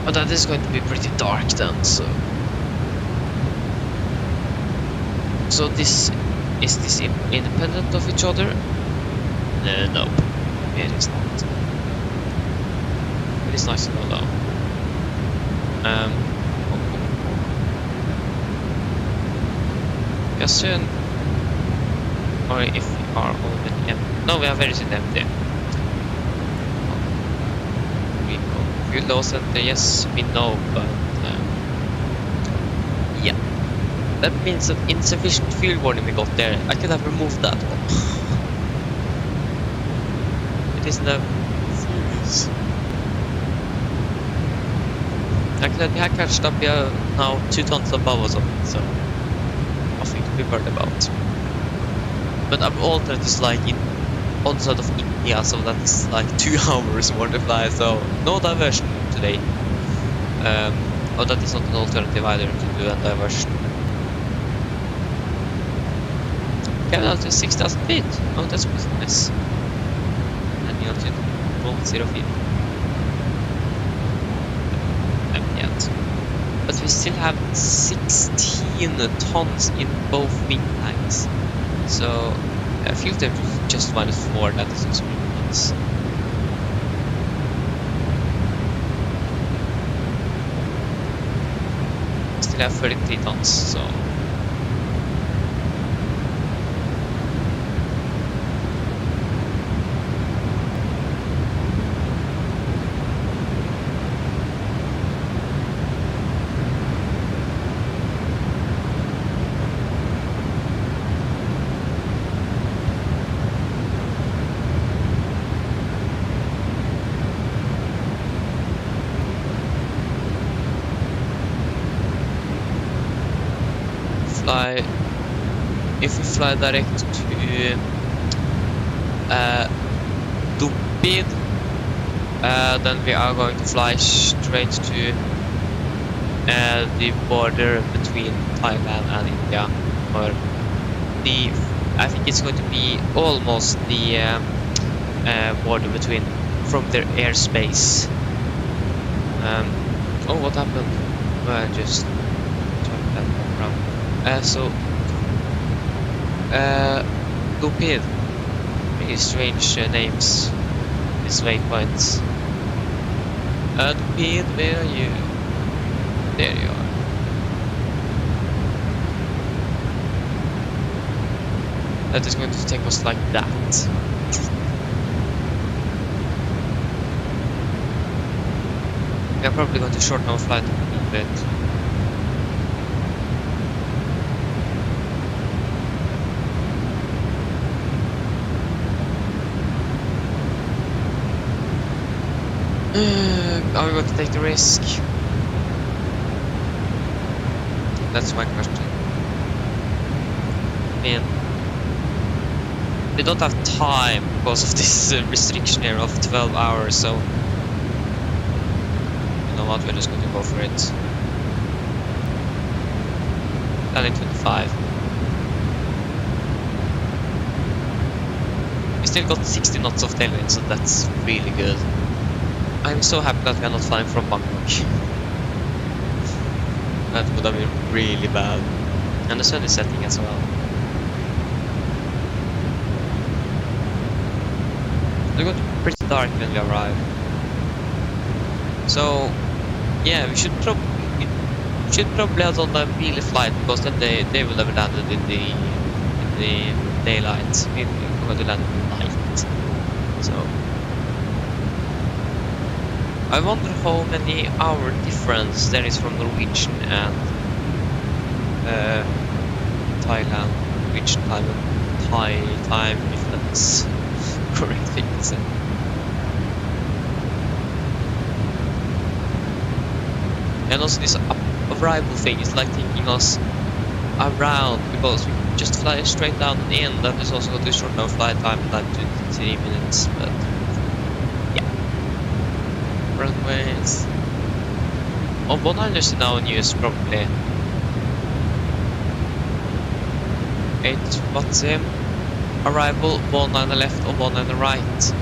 F: but that is going to be pretty dark then, so this is this independent of each other? No, it is not. It is nice to know though. Yeah, soon, or if we are already empty. No, we are very soon empty. Fuel low center, yes, we know, but yeah, that means that insufficient fuel warning we got there. I could have removed that one. It isn't a serious. Actually, we have catched up. We are now 2 tons above or something, so nothing to be worried about. But I've altered this like in on side of India, so that is like 2 hours more to fly, so no diversion today. Oh, that is not an alternative either to do a diversion. Coming out to 6,000 feet. Oh, that's pretty nice. And you're to 0 feet. Yet. But we still have 16 tons in both wing tanks. So fuel temperature is just -4, that is also really nice. Still have 33 tons, so if we fly direct to Dupid, then we are going to fly straight to the border between Thailand and India, or I think it's going to be almost the border between from their airspace. Oh, what happened? Well, I just turned that around. Dupid. Really strange names. These waypoints. Dupid, where are you? There you are. That is going to take us like that. We are probably going to shorten our flight a little bit. Are we going to take the risk? That's my question. I mean, we don't have time because of this restriction here of 12 hours, so you know what, we're just going to go for it. Landing 25. We still got 60 knots of tailwind, so that's really good. I'm so happy that we are not flying from Bangkok. That would have been really bad. And the sun is setting as well.
A: It's going to be pretty dark when we arrive. So, yeah, we should probably have done the early flight because then they will have landed in the daylight. We're going to land in the night. So, I wonder how many hour difference there is from Norwegian and Thailand, Norwegian time and Thai time, if that's correct thing to say. And also this arrival thing is like taking us around because we just fly straight down and in. That is also going to shorten our flight time like 23 minutes, but yeah. Runways. Oh, one-liners now in use probably. 8 Watsim. Arrival, 1-liner left or 1-liner right.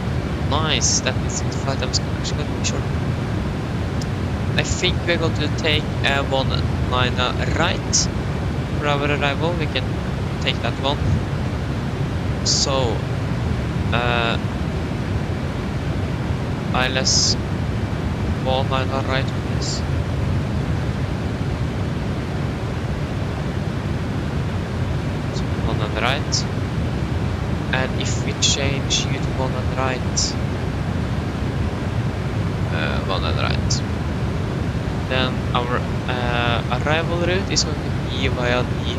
A: Nice, that means the flight time is actually going to be short. I think we're going to take a 1-liner right for our arrival. We can take that one. So, ILS 1-liner right, please. So 1-liner right. And if we change you to 1-liner right, 1-liner right. Then our arrival route is going to be via the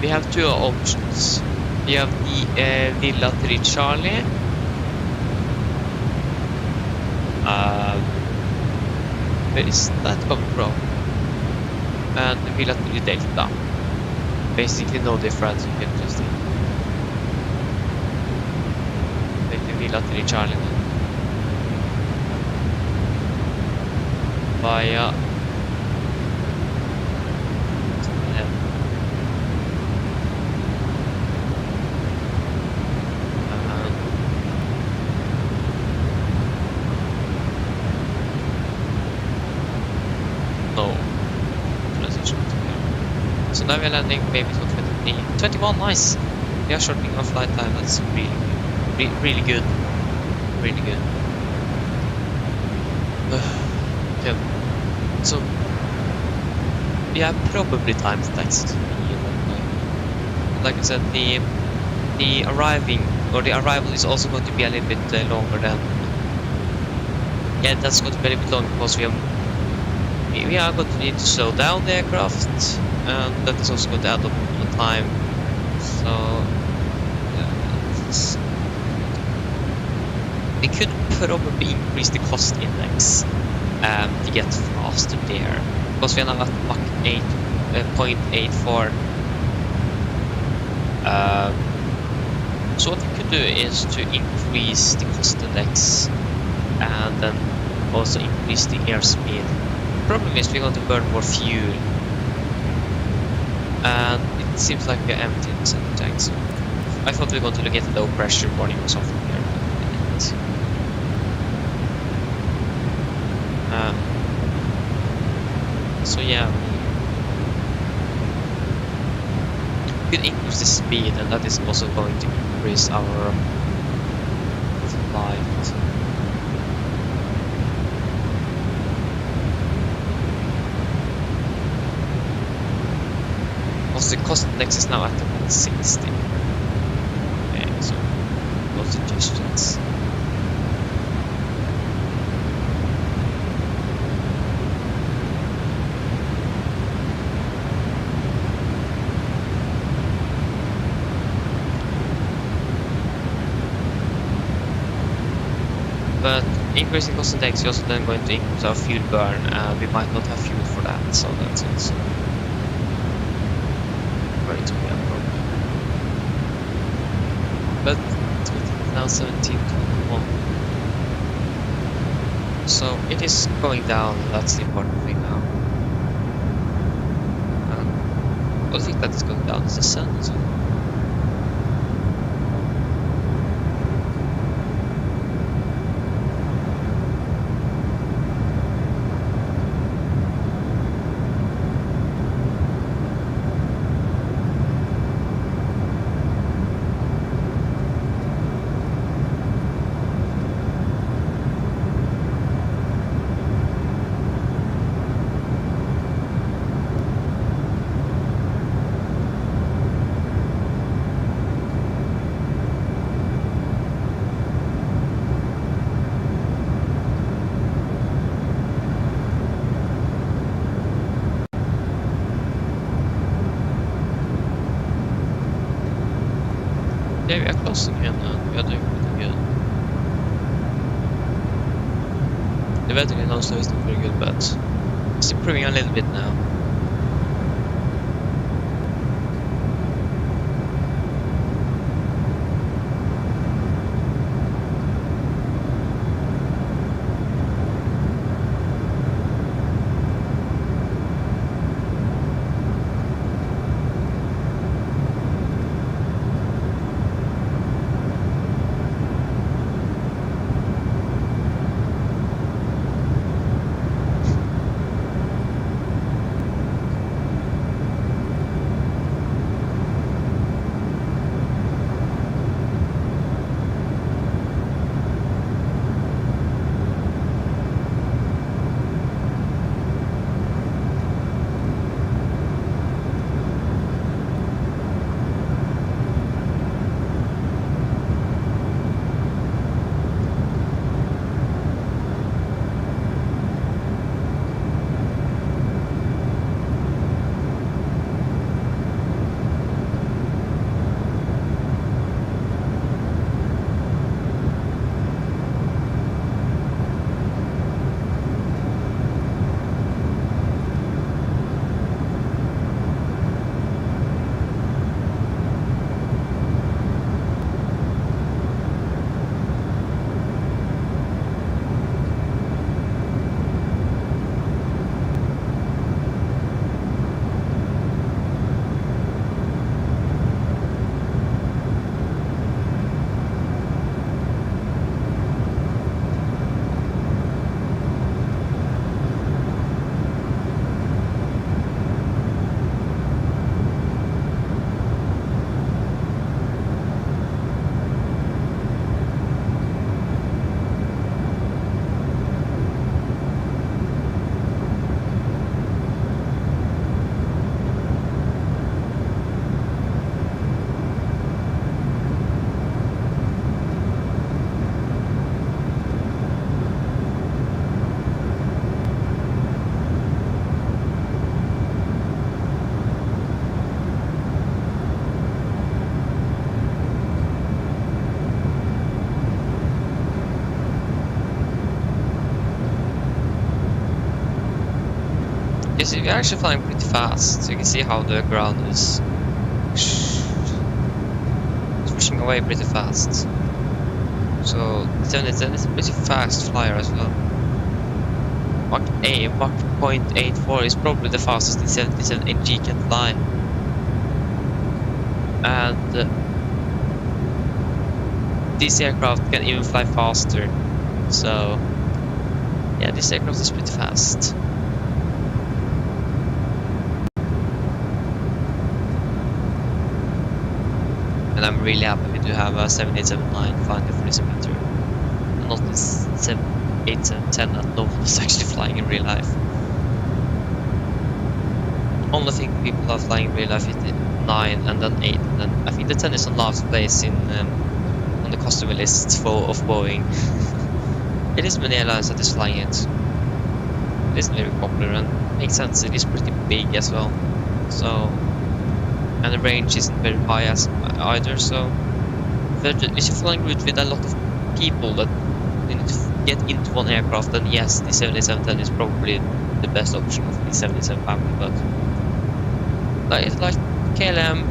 A: we have two options. We have the Villa 3 Charlie. Where is that coming from? And the Villa 3 Delta. Basically no difference, you can just take the Villa 3 Charlie via no transition. So now we're landing maybe to 21, nice. We are shortening our flight time. That's really good. Really good. Okay. So yeah, probably time the taxi. Like I said, the arrival is also going to be a little bit longer than. Yeah, that's going to be a little bit longer because we are going to need to slow down the aircraft, and that is also going to add up all the time. So we could probably increase the cost index to get faster there, because we are now at Mach 8.84. So what we could do is to increase the cost index and then also increase the airspeed. The problem is we're going to burn more fuel, and it seems like we're empty in the center tank. So I thought we were going to get low pressure warning or something here, but we didn't. So yeah, we could increase the speed, and that is also going to increase our flight. Also, the cost index is now at about 60. Okay, so those suggestions. But increasing cost index is also then going to increase our fuel burn, and we might not have fuel for that, so that's also going to be a problem. But it's now 17:21, so it is going down. That's the important thing now. I think that is going down is the sun as well.
F: The weather in Oslo is not very good, but it's improving a little bit now. Yes, we're actually flying pretty fast, so you can see how the ground is pushing away pretty fast. So the 787 is a pretty fast flyer as well. Mach 0.84 is probably the fastest the 787NG can fly. And this aircraft can even fly faster. So yeah, this aircraft is pretty fast. And I'm really happy to have a 787-9 finally for this winter, and not this 787-10 that no one is actually flying in real life. Only thing people are flying in real life is the 9 and then 8, and then I think the 10 is on last place in on the customer list of Boeing. It is many airlines that is flying it. It isn't very popular and makes sense. It is pretty big as well, so. And the range isn't very high as either, so if you're flying with a lot of people that you need to get into one aircraft, then yes, the 787-10 is probably the best option of the 787 family, but like KLM,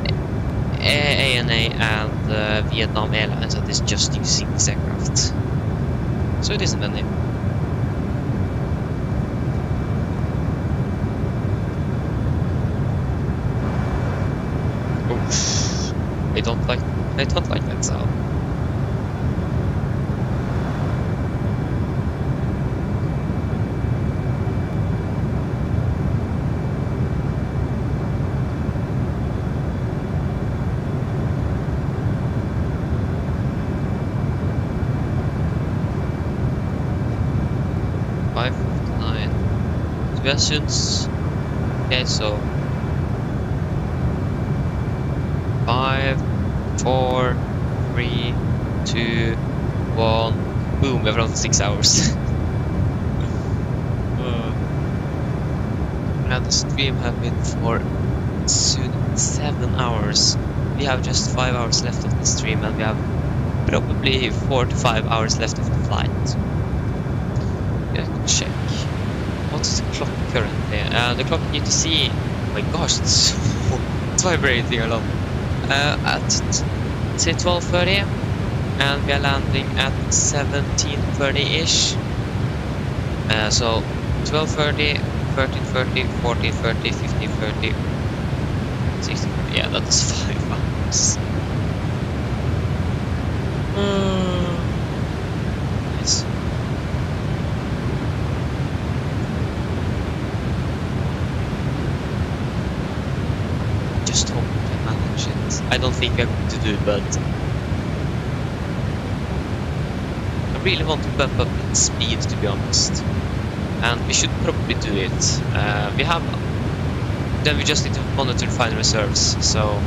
F: ANA and Vietnam Airlines that is just using this aircraft, so it isn't many. I don't like that sound. Suggestions. Okay, so 5, 4, 3, 2, 1. Boom, we're on 6 hours. And the stream has been for soon 7 hours. We have just 5 hours left of the stream, and we have probably 4 to 5 hours left of the flight. Yeah,
A: check. What is the clock currently? The clock you need to see. Oh my gosh, it's vibrating a lot. At say 12:30, and we are landing at 17:30-ish. So 12:30, 13:30, 14:30, 15:30, 16:30. Yeah, that's 5 hours. Yes. Just hope we can manage it. I don't think we're going to do it, but I really want to bump up its speed, to be honest. And we should probably do it. Then we just need to monitor the final reserves. So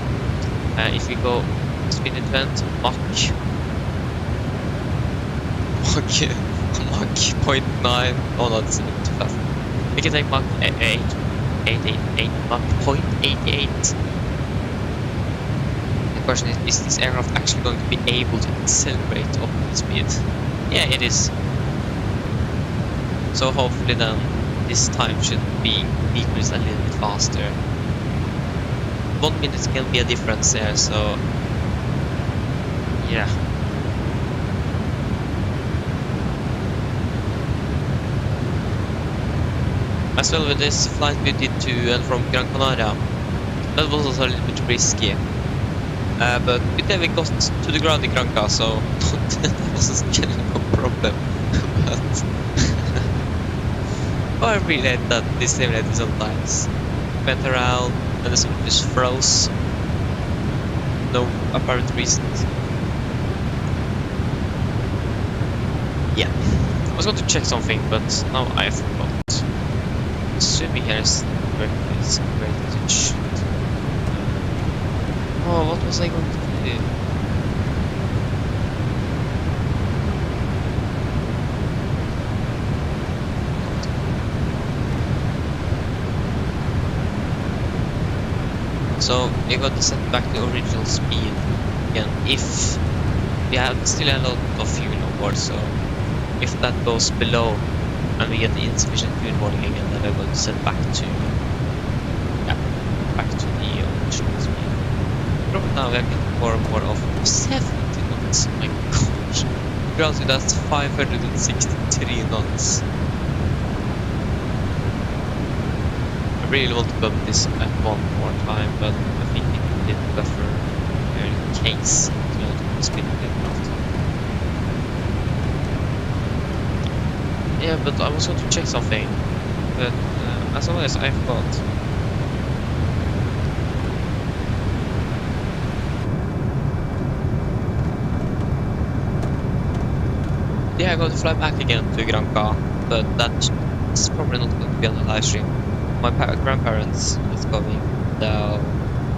A: if we go speed event Mach 0.9. Oh no, that's a bit too fast. We can take Mach 888, Mach 0.88. The question is this aircraft actually going to be able to accelerate up to speed? Yeah, it is. So hopefully then this time should be decreased a little bit faster. 1 minute can be a difference there, so yeah. As well with this flight we did to and from Gran Canaria, that was also a little bit risky. But then we got to the ground in Granca, so that wasn't really no problem. But I really hate that this simulator sometimes. Went around and the simulator just froze. No apparent reason. Yeah. I was going to check something, but now I forgot. Assuming here is where it's great to shoot. Oh, what was I going to do? So we're going to set back the original speed again if we have still a lot of fuel on board. So if that goes below and we get the insufficient fuel volume again, then we're going to set back to back to the original speed. Probably now we are getting more and more of 70 knots. Oh my gosh! Granted, that's 563 knots. I really want to bump this at one more time, but I think it can be a buffer here in case to spin the aircraft. Yeah, but I was going to check something, but as always I forgot. Yeah, I'm going to fly back again to Granca, but that's probably not going to be on the live stream. My grandparents is going the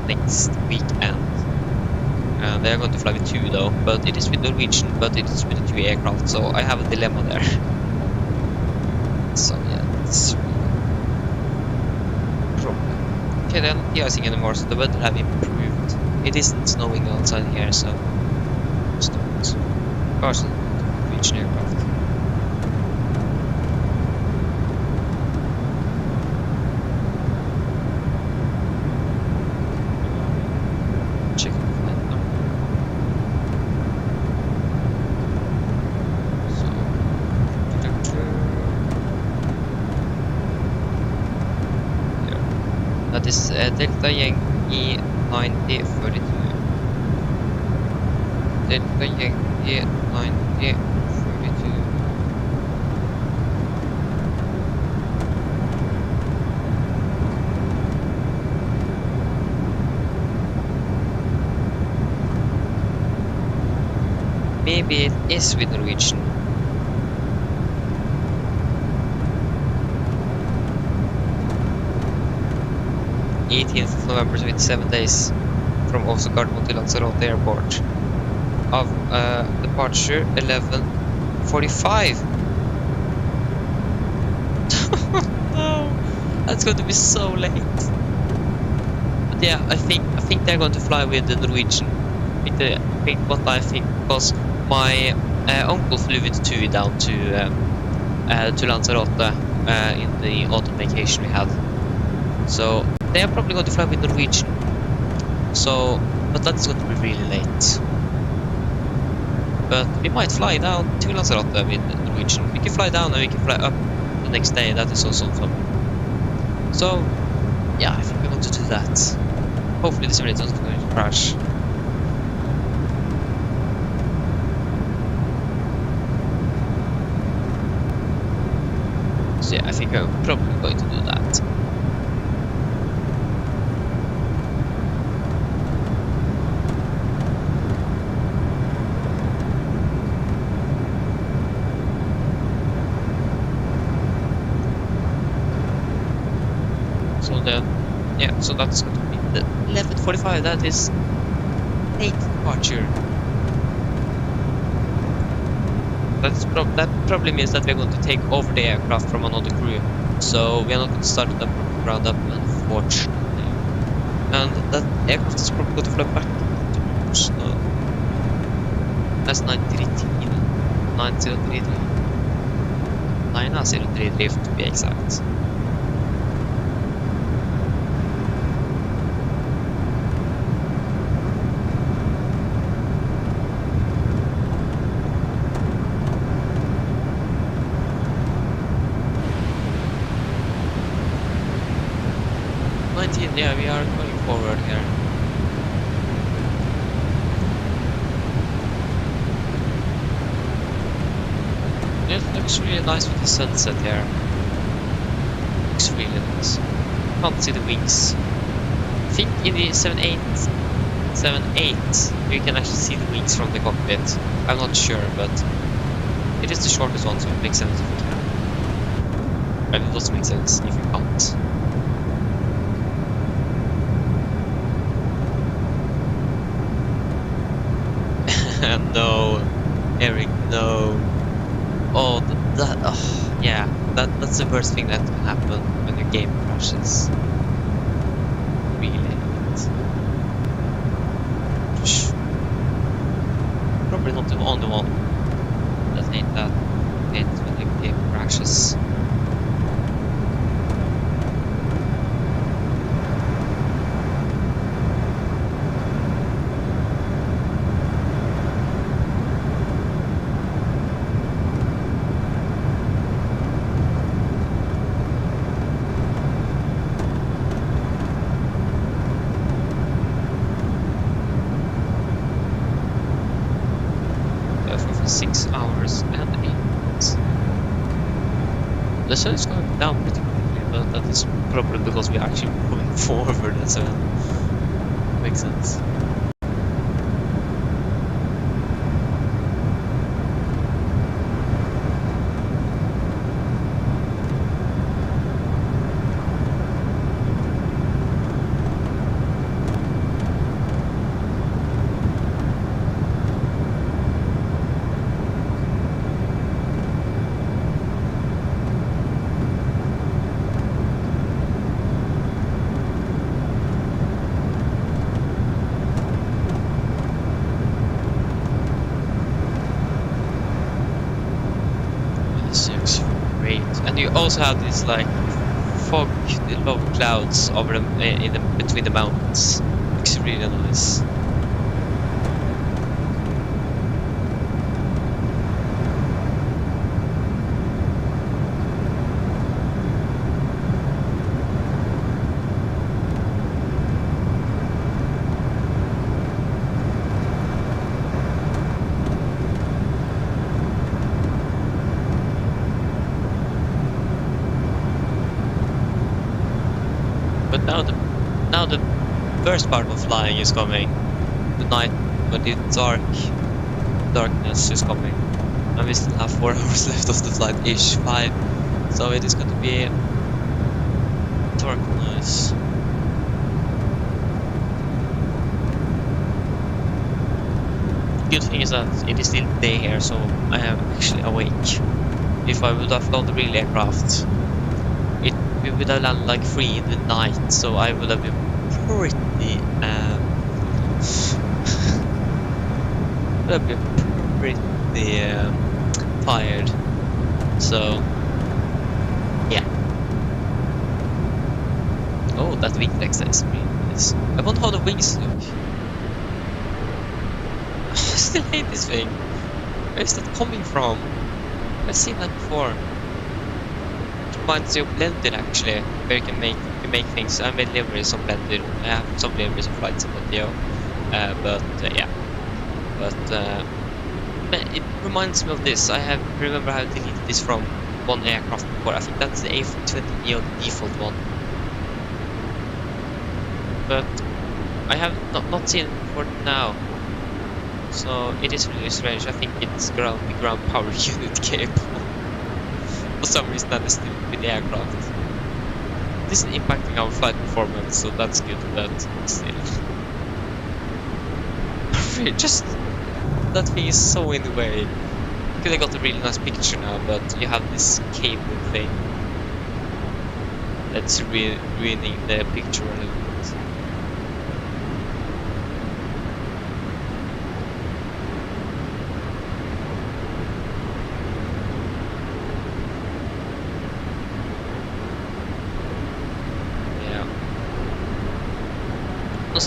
A: next weekend. And they are going to fly with 2 though, but it is with Norwegian, but it is with the 2 aircraft, so I have a dilemma there. So yeah, that's problem. Okay, they're not de-icing anymore, so the weather have improved. It isn't snowing outside here, so start. Of course, Norwegian aircraft. That is Delta Yankee 9042. Delta Yankee 9042. Maybe it is with Norwegian. November, so it's 7 days from Oslo to Lanzarote Airport. Of departure 11:45. No, that's going to be so late. But yeah, I think they're going to fly with the Norwegian. Because my uncle flew with TUI down to to Lanzarote in the autumn vacation we had. So they are probably going to fly with Norwegian. So, but that is going to be really late. But we might fly down to Lanzarote with Norwegian. We can fly down and we can fly up the next day. That is also fun. So, yeah, I think we're going to do that. Hopefully the simulator isn't going to crash. So yeah, I think I'm probably going to do that. So then, yeah, so that's going to be the 11:45. That is late departure. That probably means that we're going to take over the aircraft from another crew. So we are not going to start it up from ground up, unfortunately. And that aircraft is probably going to fly back to Oslo. That's 9033. 9033 to be exact. Yeah, we are going forward here. It looks really nice with the sunset here. Looks really nice. Can't see the wings. I think in the 787 you can actually see the wings from the cockpit. I'm not sure, but it is the shortest one, so it makes sense if you can. But it doesn't make sense if you can't. No, Eric, no. Oh, yeah, that's the worst thing that can happen when your game crashes. Really hate it. Probably not the only one that hate that. Hates when the game crashes. For 6 hours and 8 minutes. The sun is going down pretty quickly, but that is probably because we are actually moving forward as well. Makes sense. And you also have this like fog, the low clouds over between the mountains. Looks really nice. But now the first part of flying is coming. The night, when the darkness is coming. And we still have 4 hours left of the flight, ish 5. So it is going to be darkness. Good thing is that it is still day here, so I am actually awake. If I would have flown the real aircraft, we would have landed like 3 in the night, so I would have been pretty tired. So Oh, that wing flex is really nice. I wonder how the wings look. I still hate this thing. Where is that coming from? I've seen that before. It reminds me of Blended actually, where you can make things. I made liveries on Blended. I have some liveries of flights in video. Yeah. But it reminds me of this. Remember how I deleted this from one aircraft before. I think that's the A320neo, the default one. But I have not seen it before now. So it is really strange. I think it's the ground power unit cable. For some reason that is still with the aircraft. This is impacting our flight performance, so that's good, but still. Just that thing is so in the way. Could have got a really nice picture now, but you have this cable thing that's ruining the picture a little bit.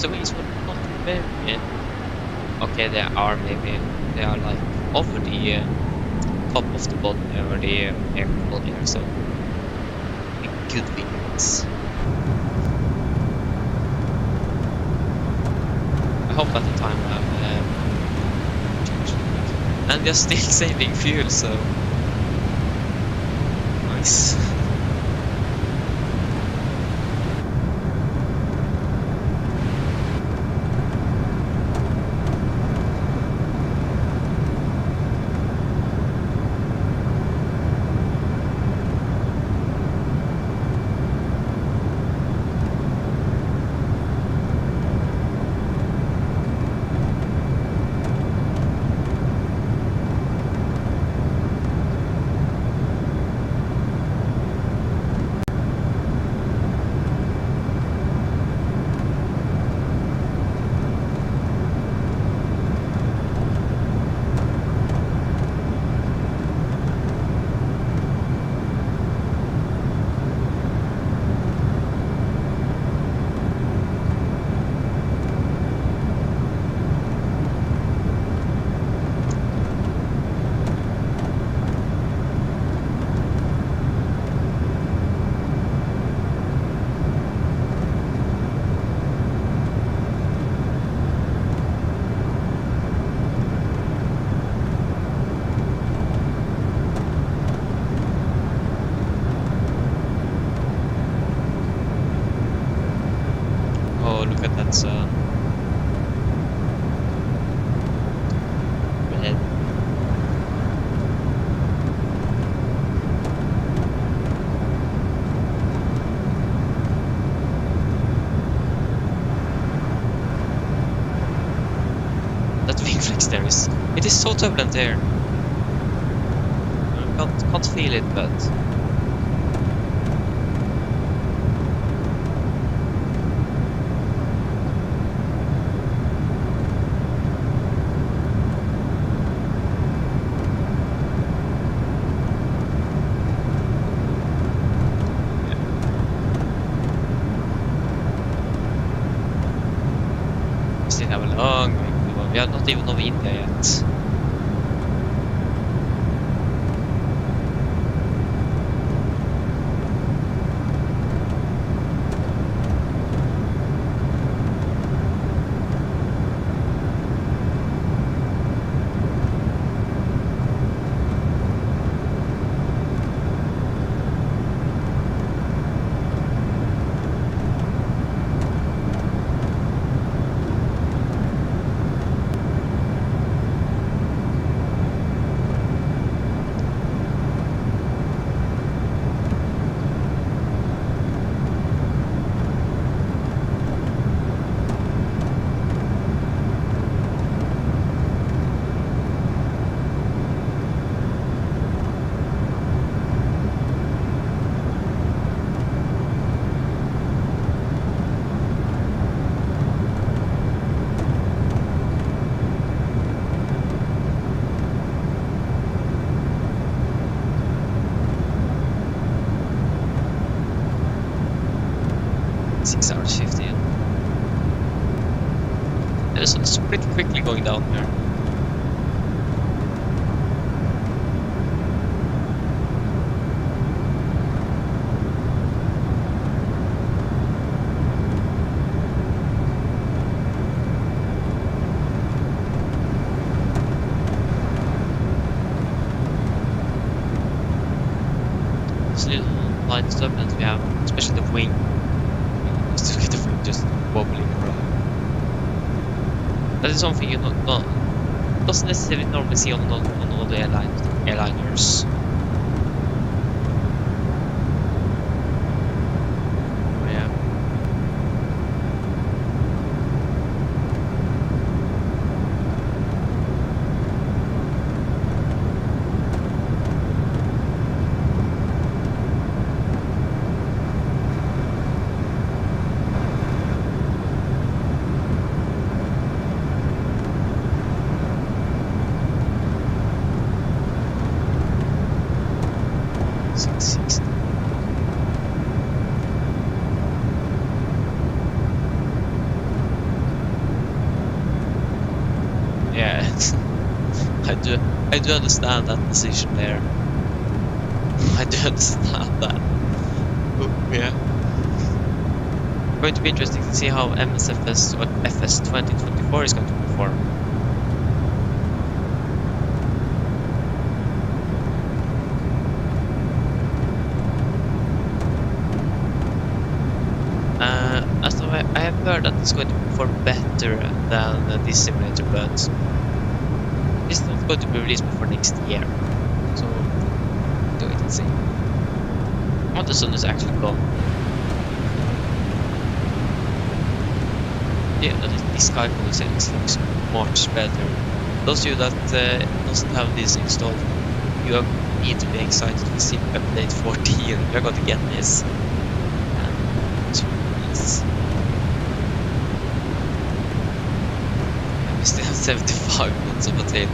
A: The wings were not very... Okay, they are maybe. They are like over the top of the body or the air body or so. Good wings. I hope at the time I've changed. And they're still saving fuel, so nice. That's red. That wing flex there is... It is so turbulent there. I can't feel it, but... Still have a long way to go. We are not even over India yet.
F: 6 hours 15. And the sun is pretty quickly going down here. This little line turbulence we have, especially the wing. Just to get the wing just wobbling around. That is something you doesn't necessarily normally see on all the airliners. Oh, yeah. Yeah, I do understand that decision there. I do understand that. Oh, yeah. Going to be interesting to see how MSFS or FS 2024 is going to perform. As though I have heard that it's going to perform better than this simulator, but it's not going to be released before next year. So, do it and see. Oh, the sun is actually gone. Yeah, this sky color settings looks much better. Those of you that doesn't have this installed, you need to be excited to see update 14. You're going to get this. We still have 75 months of a tail.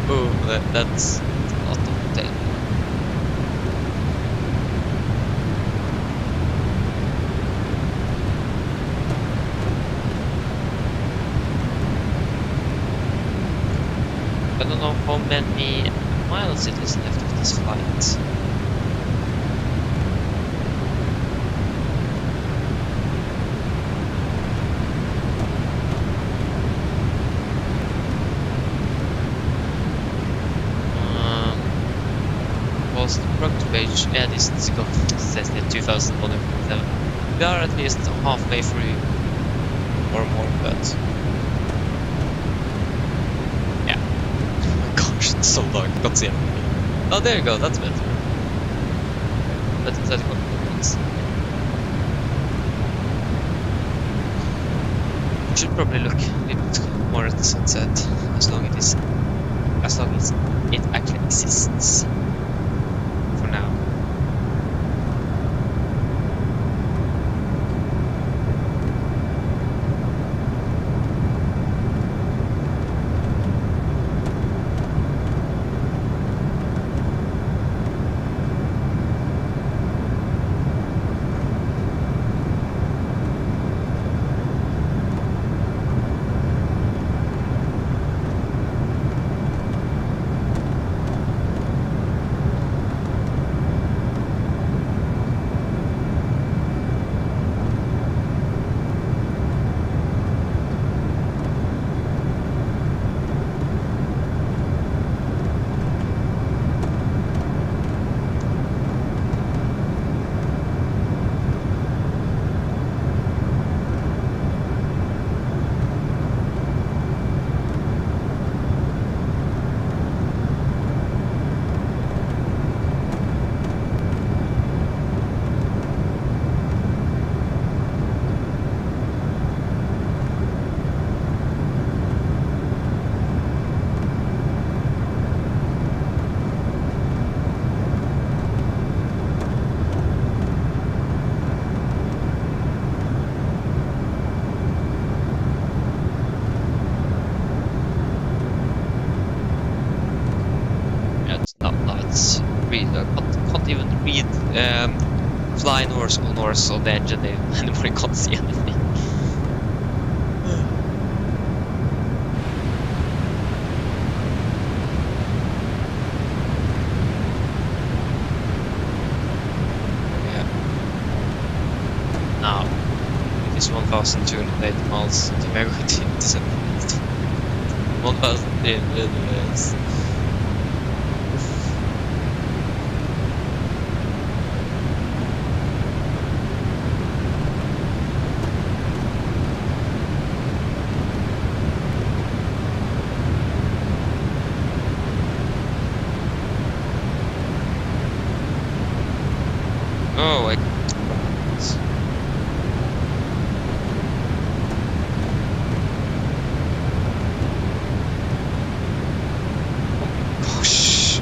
F: Oh, that's a lot of a tail. I don't know how many miles it is left of this flight. The product page, yeah, this says that 2147. We are at least halfway through or more, but yeah. Oh my gosh, it's so dark, I can't see anything. Oh, there you go, that's better. That's 31 minutes. Should probably look a little bit more at the sunset, as long as it actually exists. Now. Can't even read fly Norse on Norse on the engine, anybody can't see anything. Yeah. Now, it is 1,280 miles to Bangkok to 1,300 miles. Oh, gosh.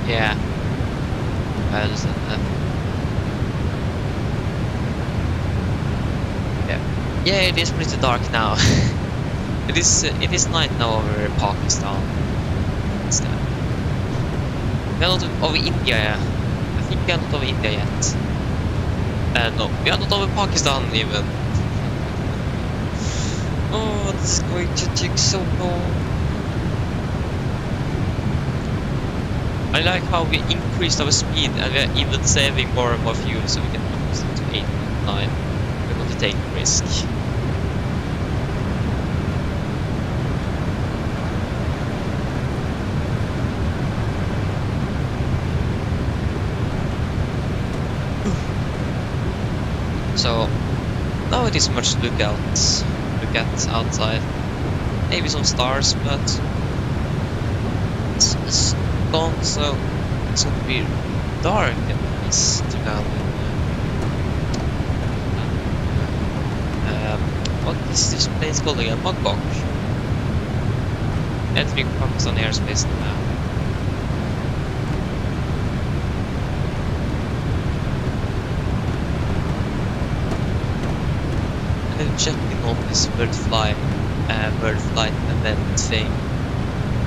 F: Yeah, I understand that. Yeah, it is pretty dark now. It is night now over Pakistan. We are not over India yet. I think we are not over India yet. No, we are not over Pakistan even. Oh, this is going to take so long. I like how we increased our speed and we are even saving more and more fuel, so we can increase it to 8 and 9. We're going to take a risk. So now it is much to look at outside. Maybe some stars, but it's gone, so it's going to be dark and nice to land in. What is this place called again? Bangkok. Entering Pakistan airspace now. And then checking on this bird flight event thing.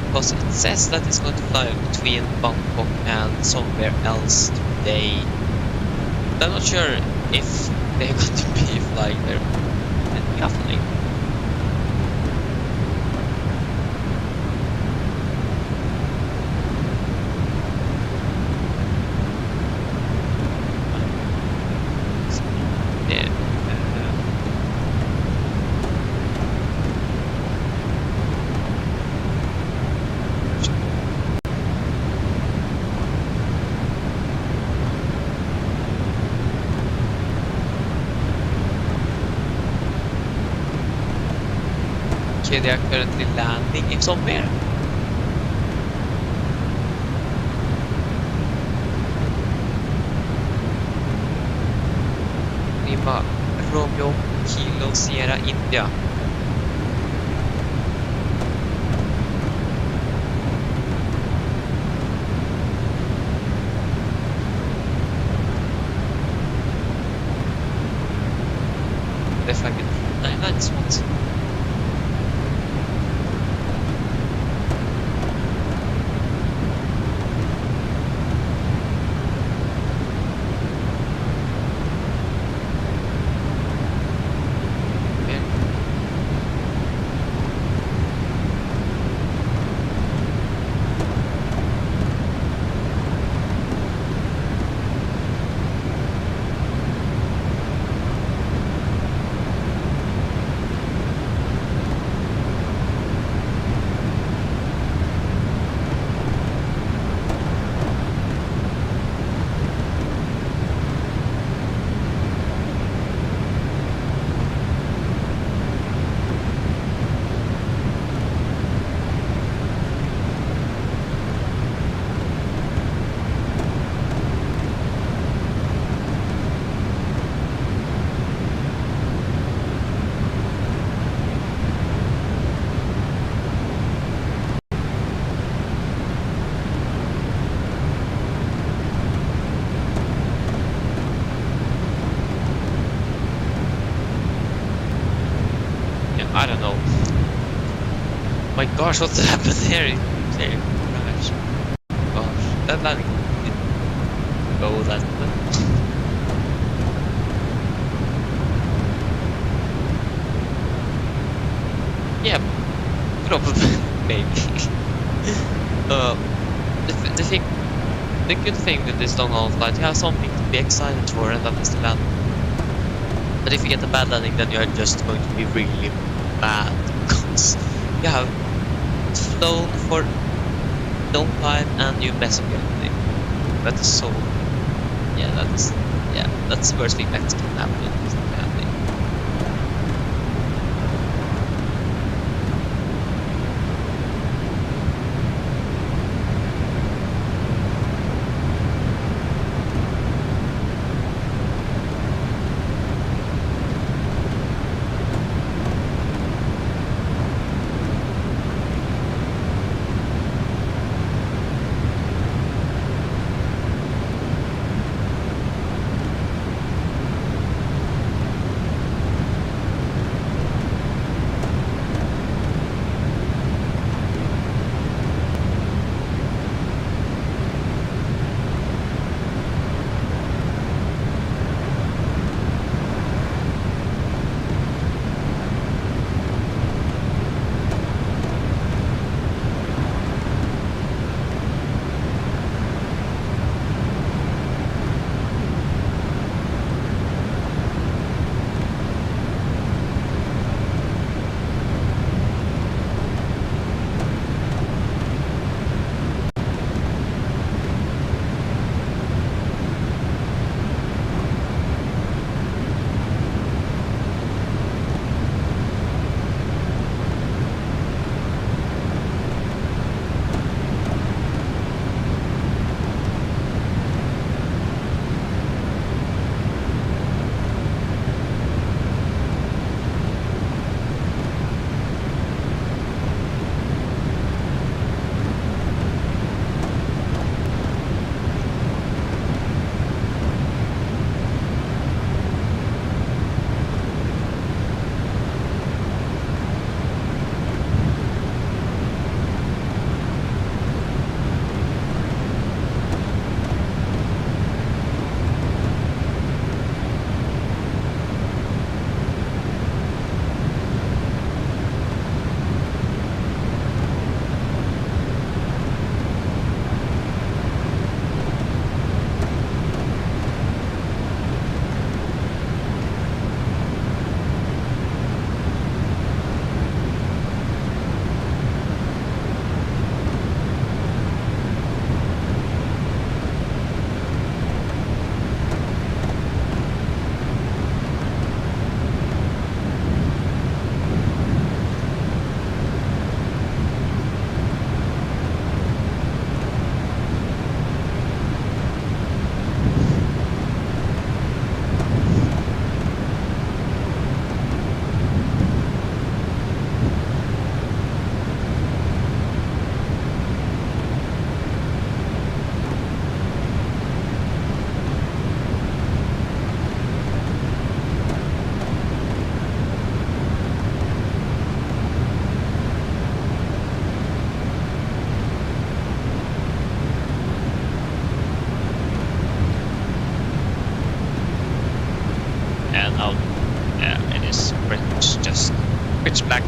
F: Because it says that it's going to fly between Bangkok and somewhere else today. But I'm not sure if they're going to be flying there. And definitely. Okay, they are currently landing in somewhere. Lima Romeo Kilo Sierra India. They flag it. No, that's what. My gosh, what happened there? It crashed. Gosh, that landing didn't go that well. Yeah, probably, maybe. The good thing with this long haul flight, you have something to be excited for, and that is the landing. But if you get a bad landing, then you are just going to be really mad because you have flown for a long time and you mess up your landing. That is so. Yeah, that's the worst thing that can happen in this landing. pitch black.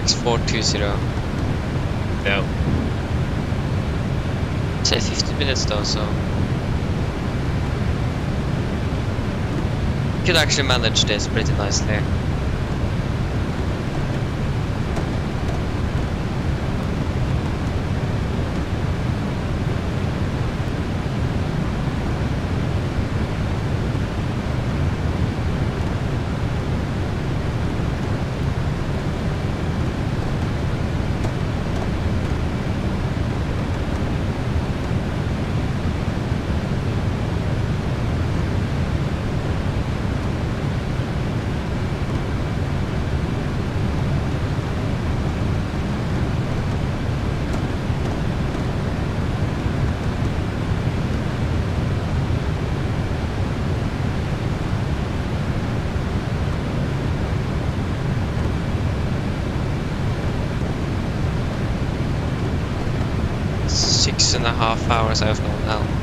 F: max 420. No. Say 15 minutes though, so could actually manage this pretty nicely. Six and a half hours I've known now.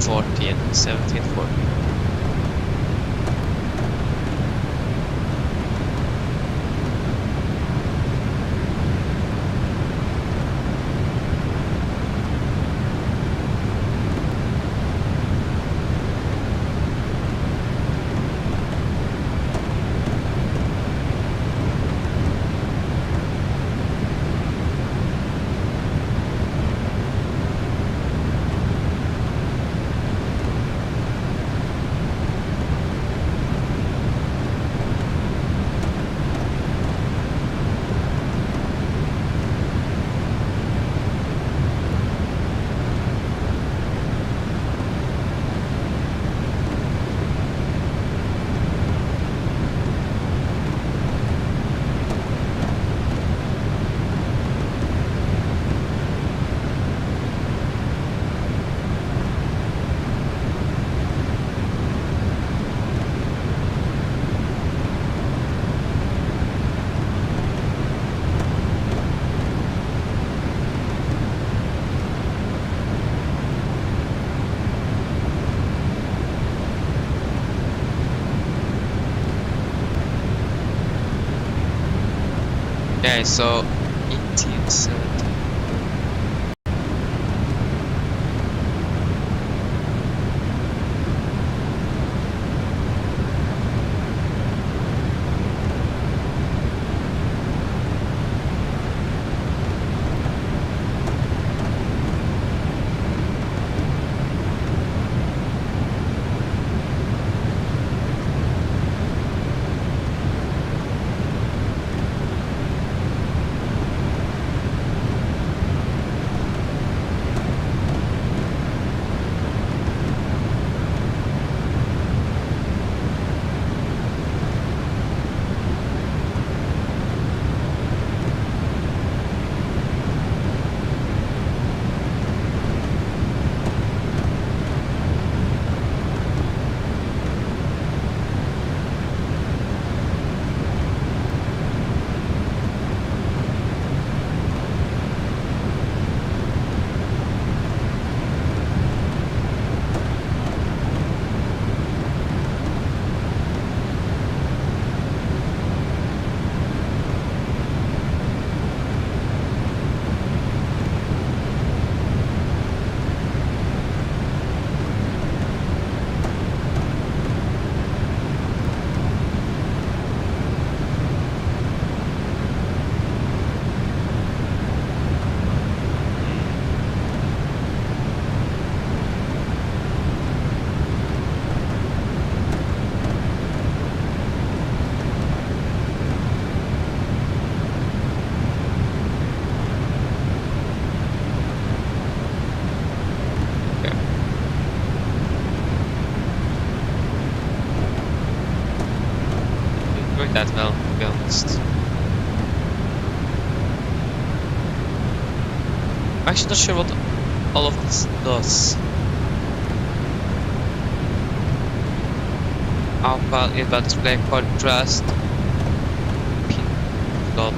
F: 1714. Okay, so 1870. That well, to be honest. I'm actually not sure what all of this does. Alpha, invalid display, contrast, pin flop.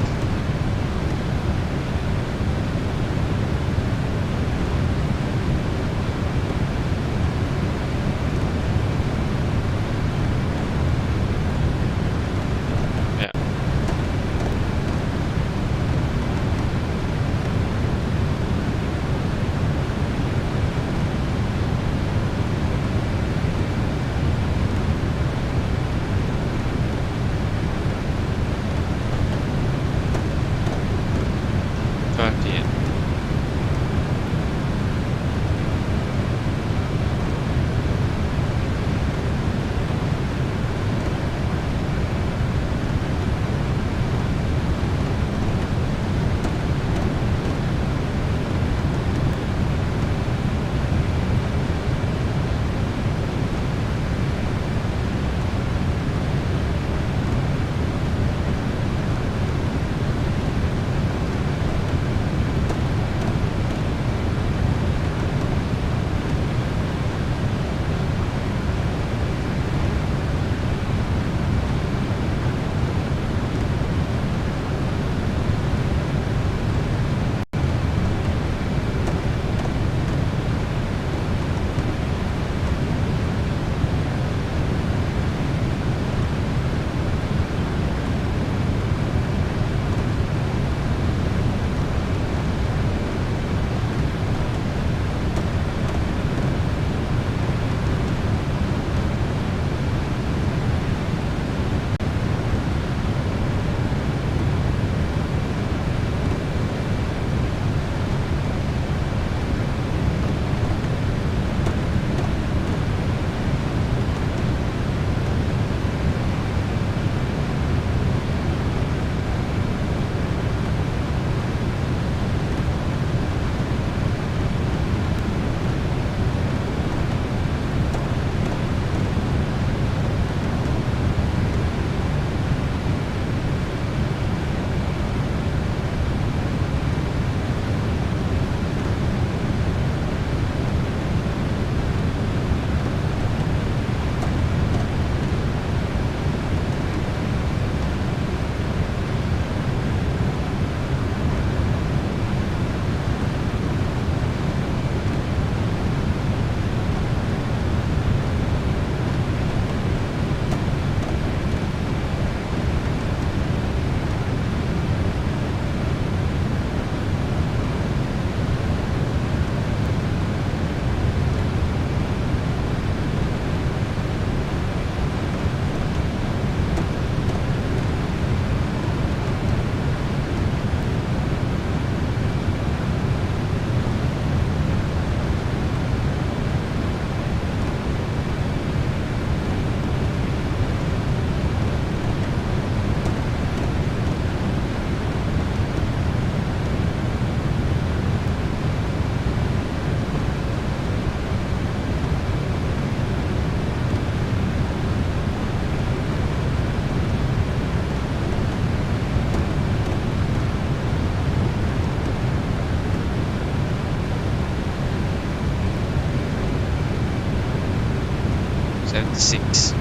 F: 6.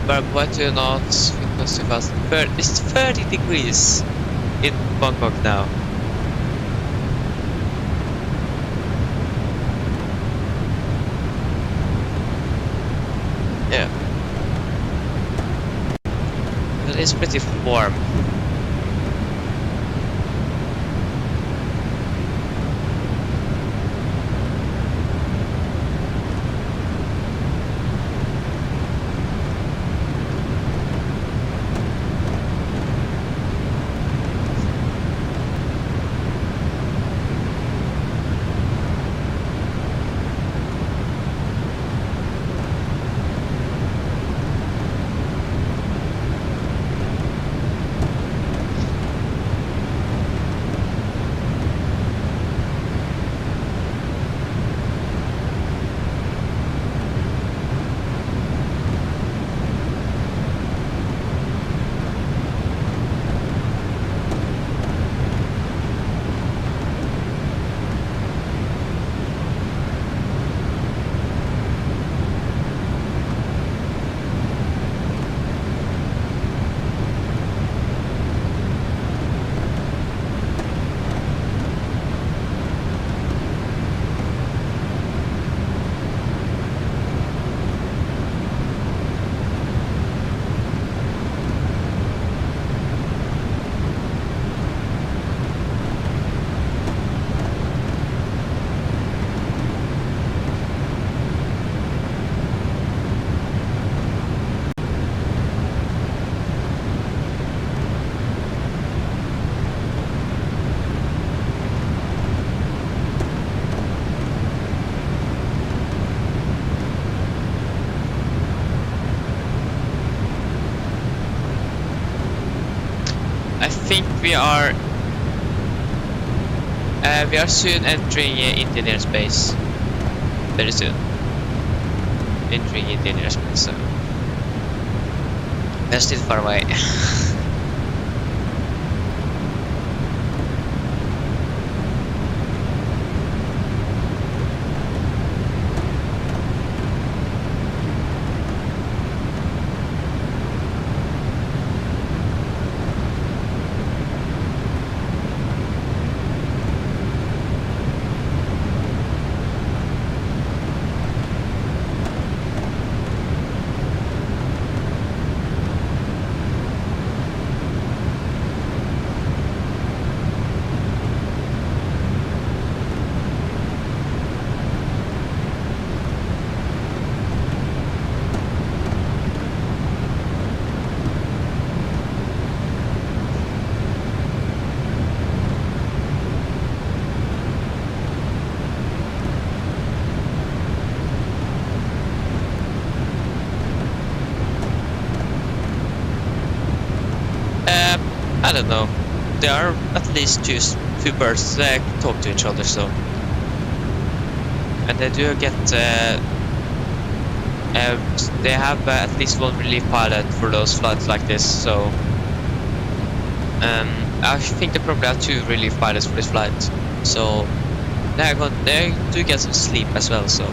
F: by 2 knots, because it was it's 30 degrees in Bangkok now. Yeah. But it's pretty warm. I think we are soon entering Indian airspace. Very soon. Entering Indian airspace, so we're still far away. I don't know. There are at least two birds that talk to each other, so, and they do get they have at least one relief pilot for those flights like this. So I think they probably have 2 relief pilots for this flight. So they do get some sleep as well. So.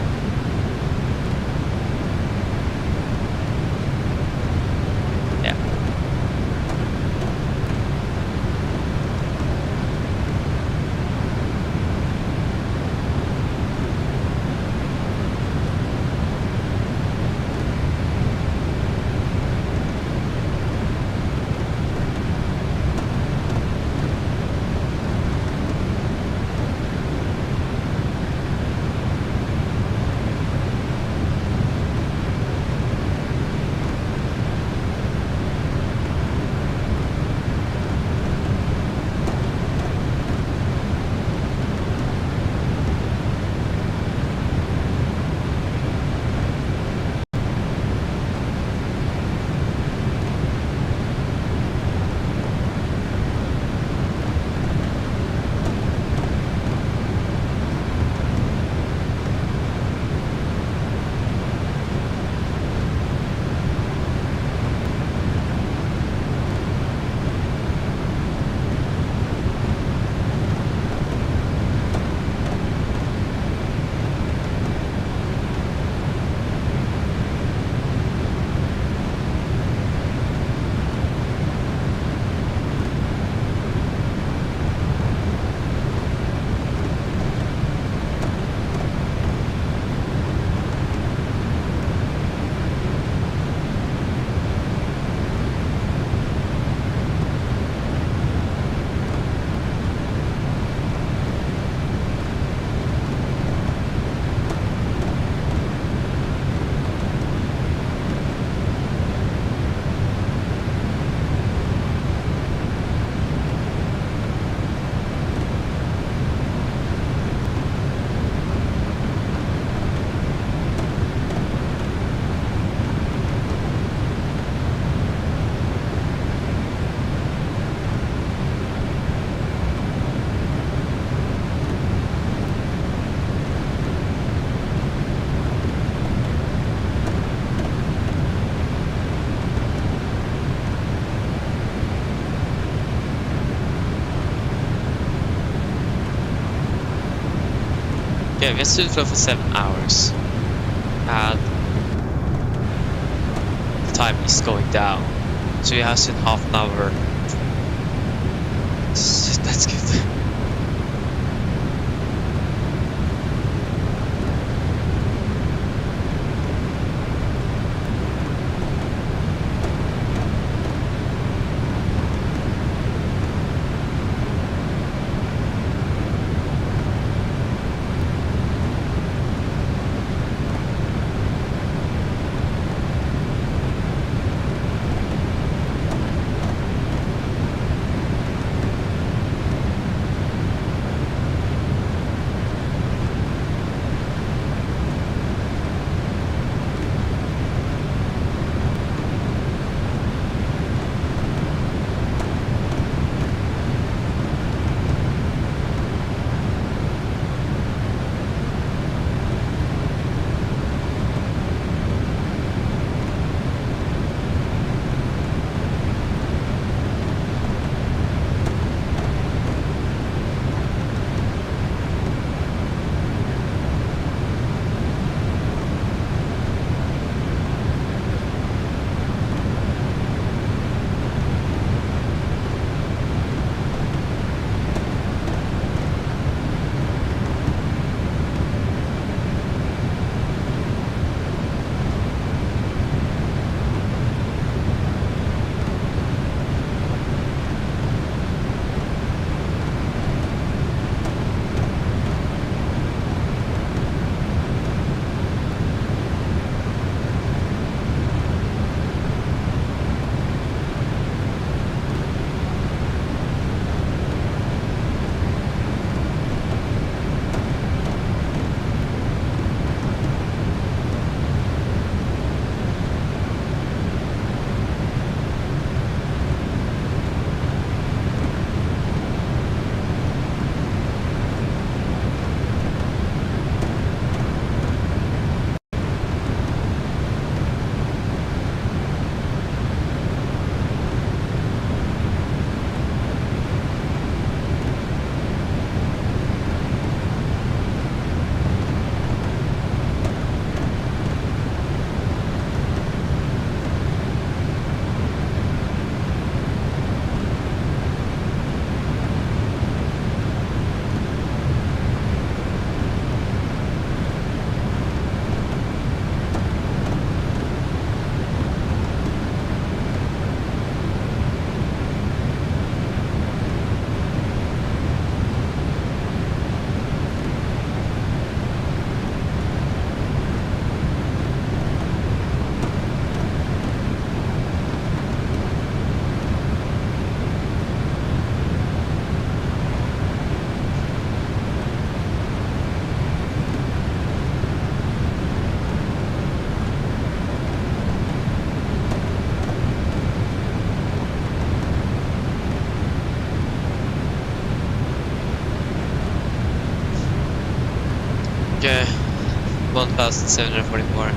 F: Okay, we have stood flow for 7 hours. And the time is going down. So we have stood half an hour. That's good. Okay, 1744.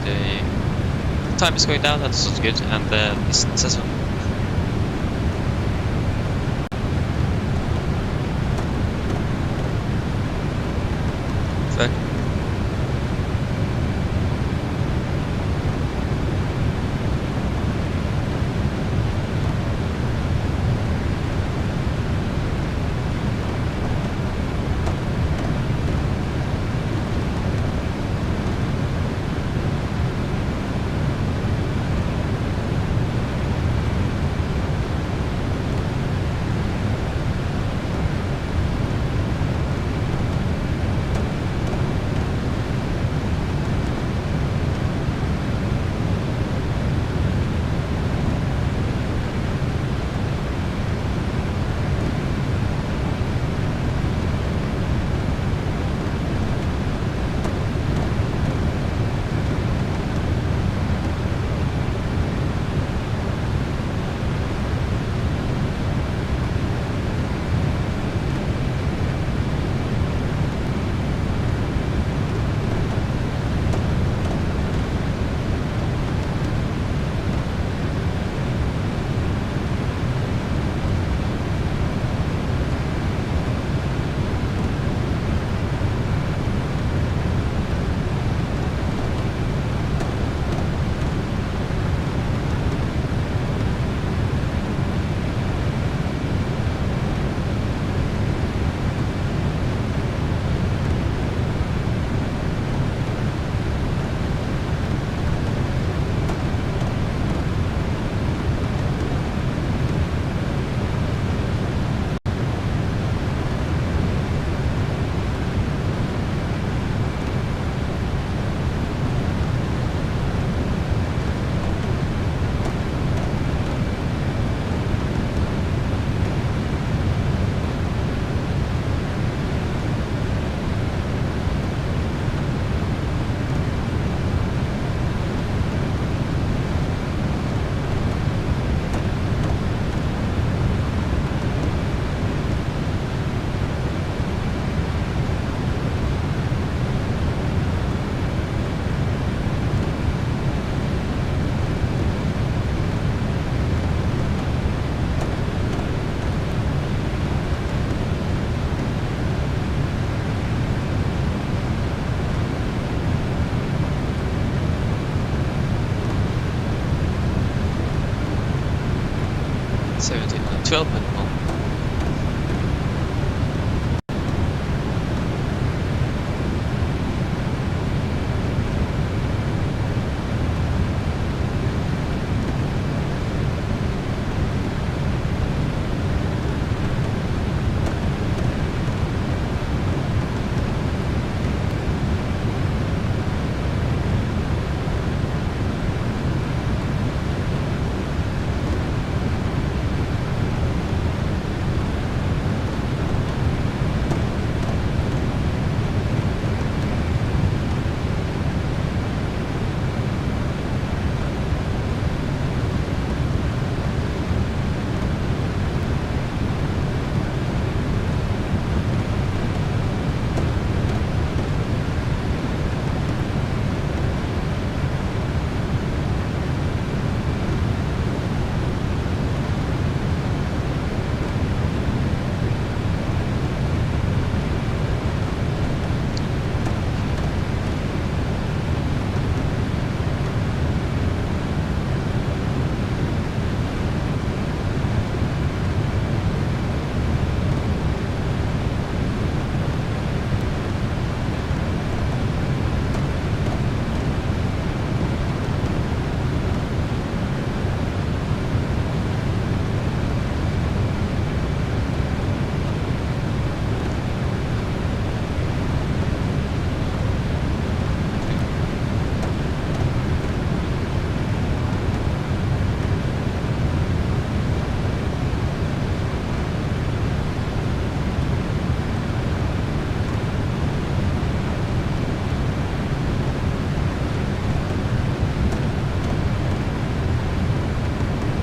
F: the time is going down, that's not good, and the distance as well. Perfect.
A: and 12 minimum.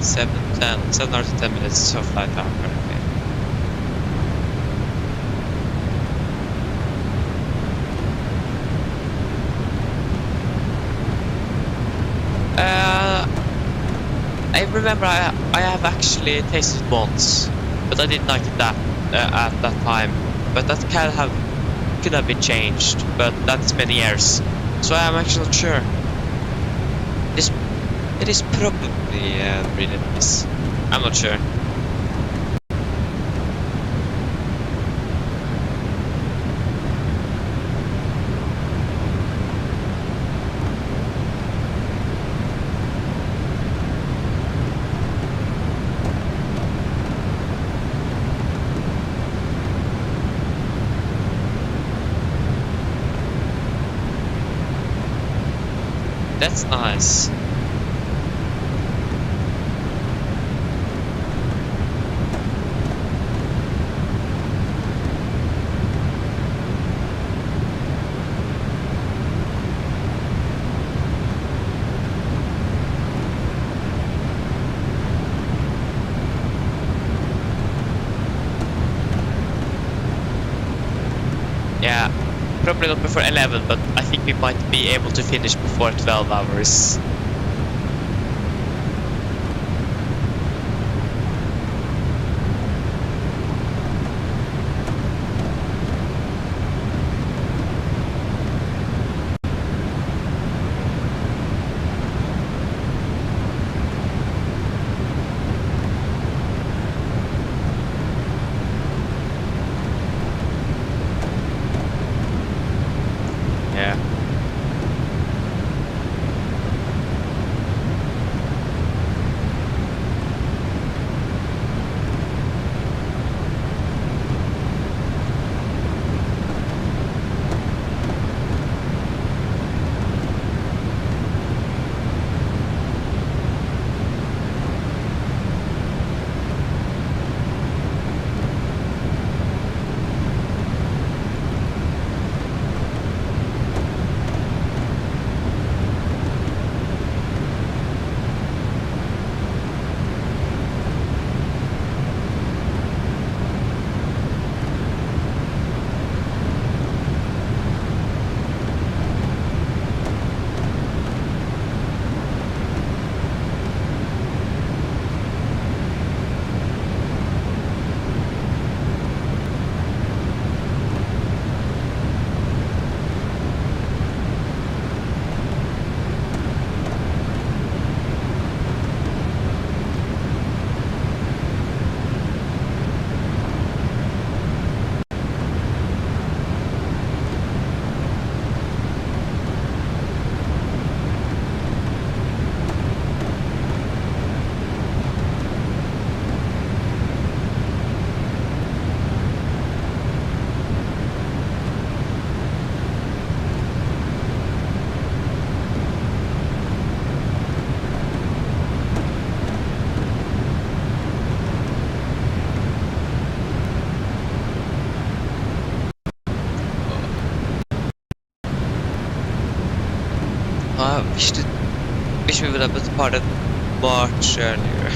A: Seven hours and 10 minutes of flight time currently.
F: I remember I have actually tasted it once, but I didn't like it that at that time. But that could have been changed, but that's many years, so I'm actually not sure. It is probably really nice. I'm not sure. That's nice. Yeah, probably not before 11, but I think we might be able to finish before 12 hours. Yeah. I wish we would have departed much earlier.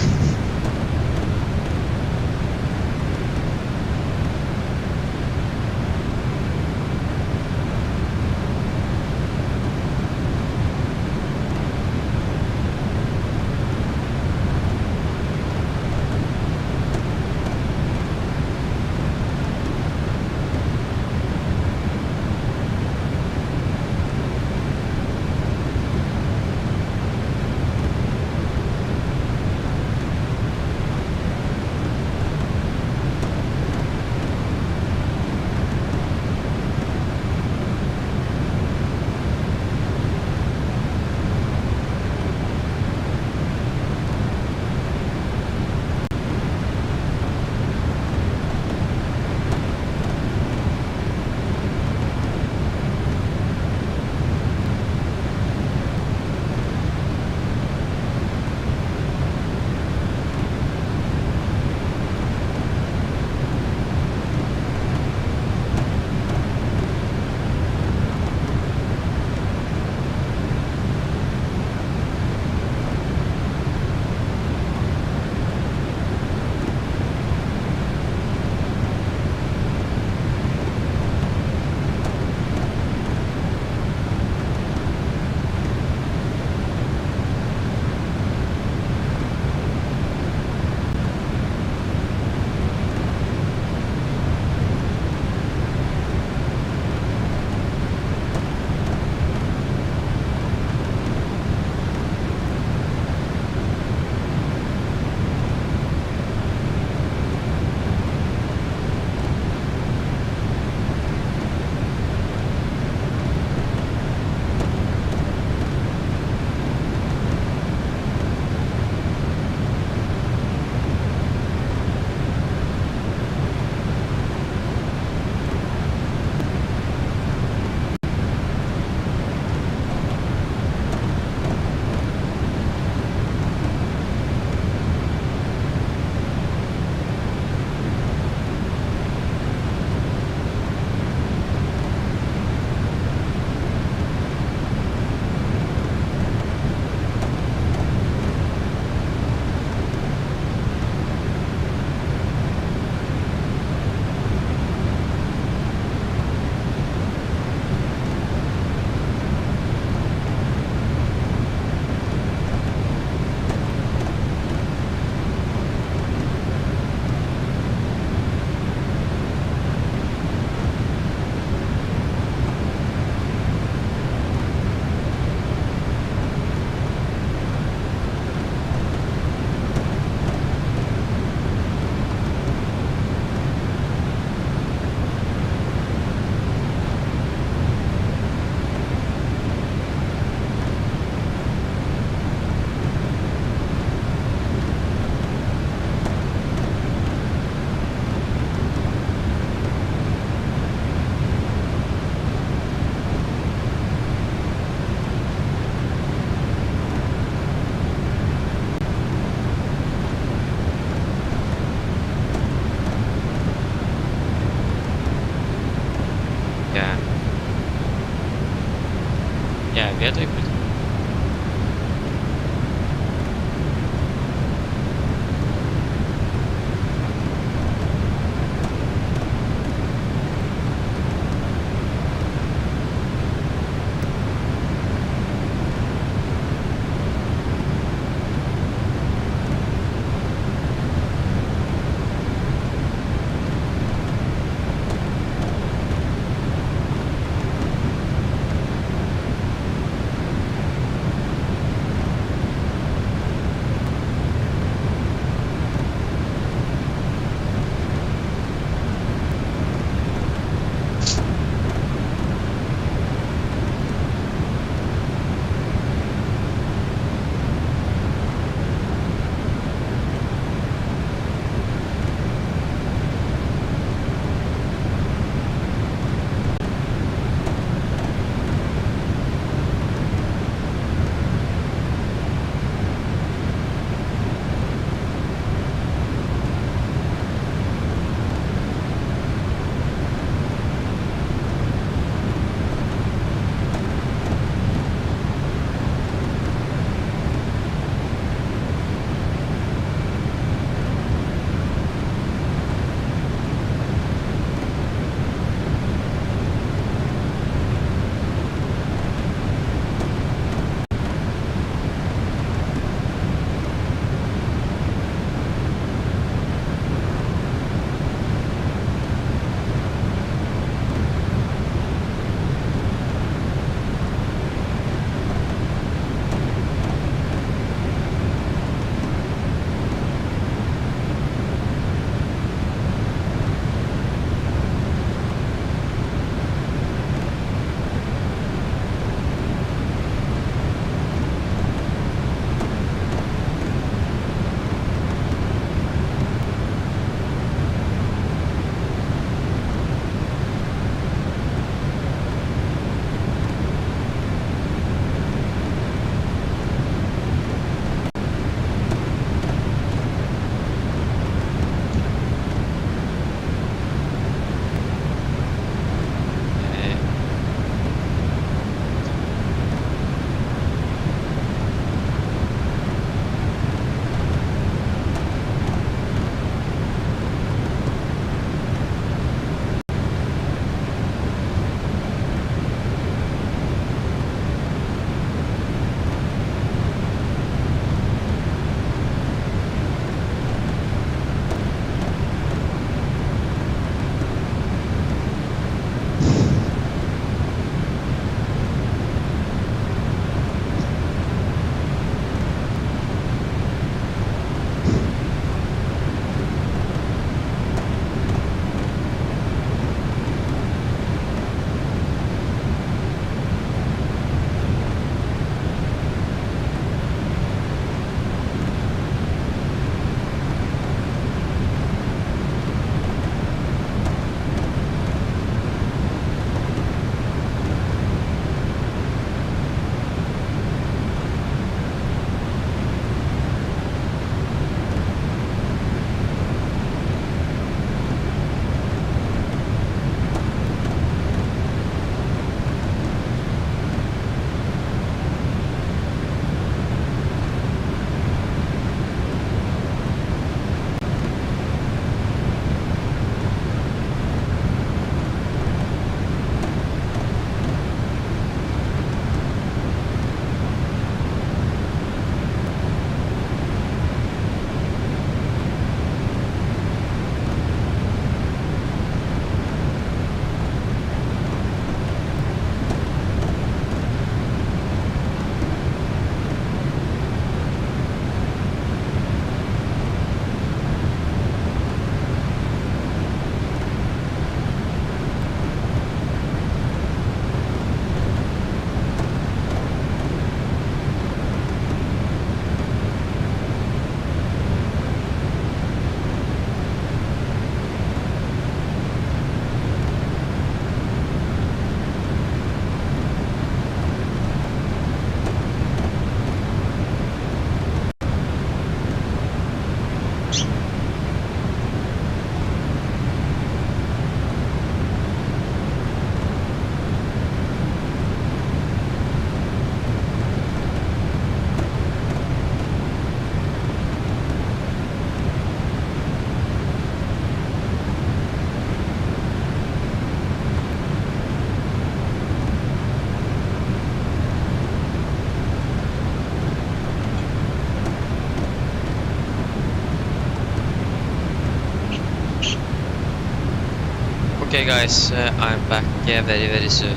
F: Okay guys, I'm back very soon.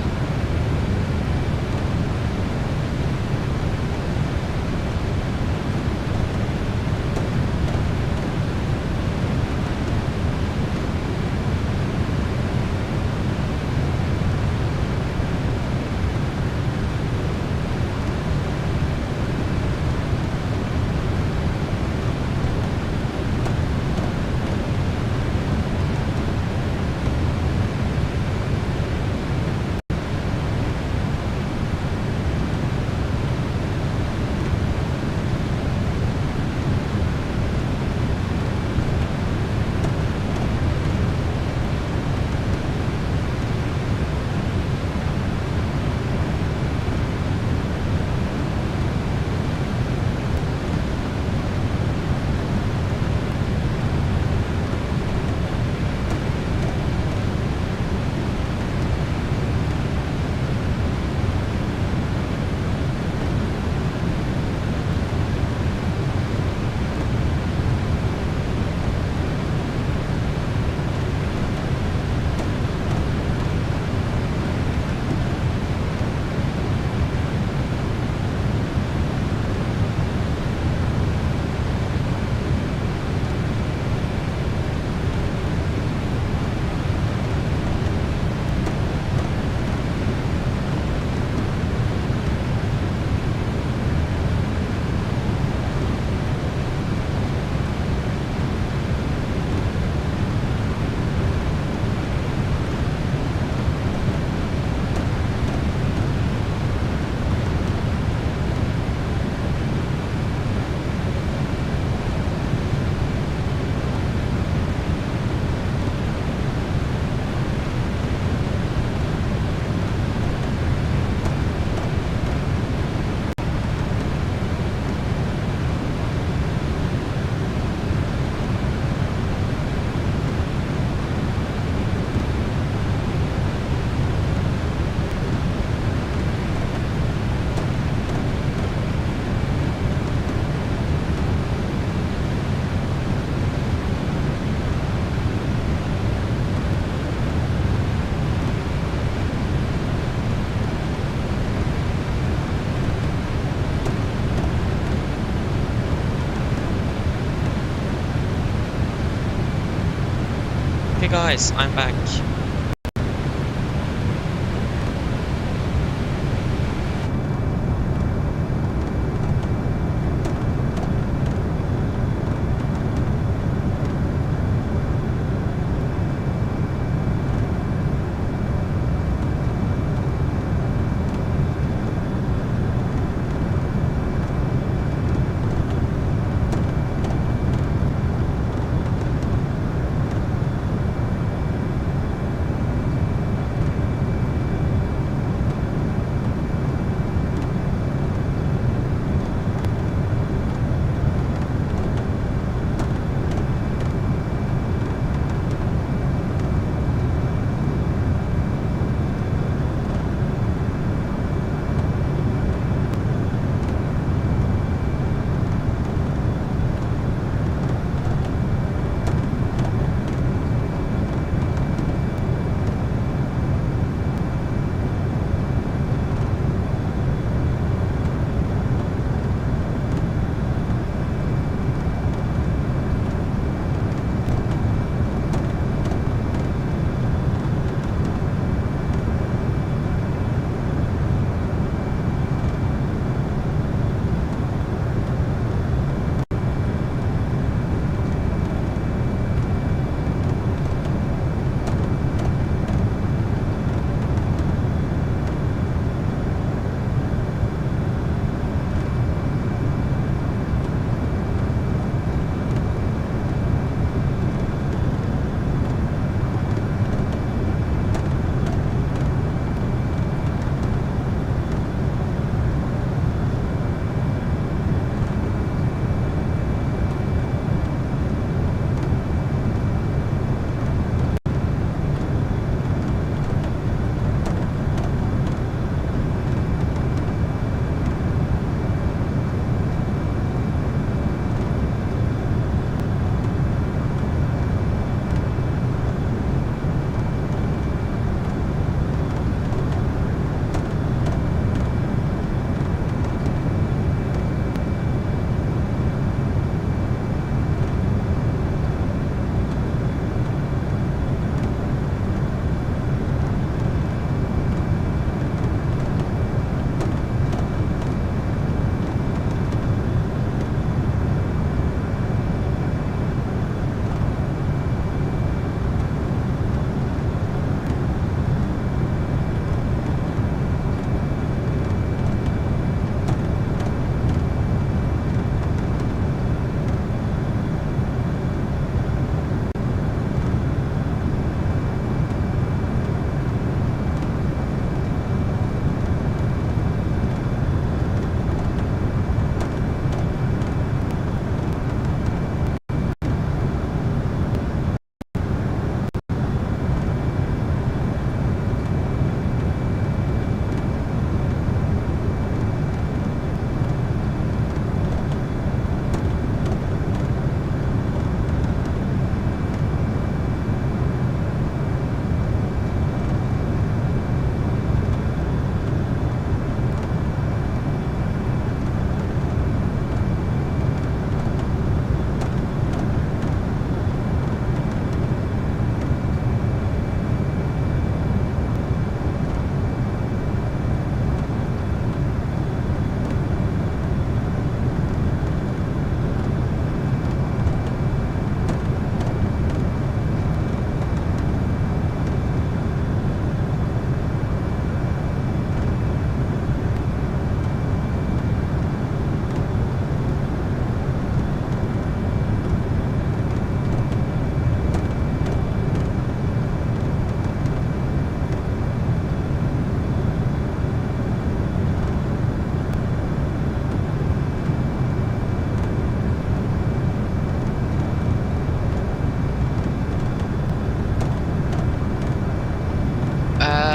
F: Okay guys, I'm back.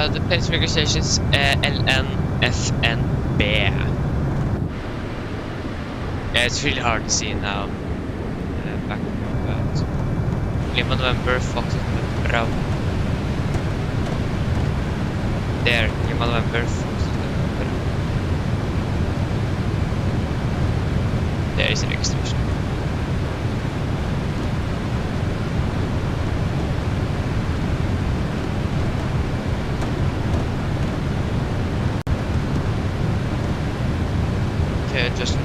F: The place registration is LNFNB. Yeah, it's really hard to see now. Back about Lima November, Foxtrot Bravo. There, Lima November, Foxtrot Bravo. There is a registration. Okay, just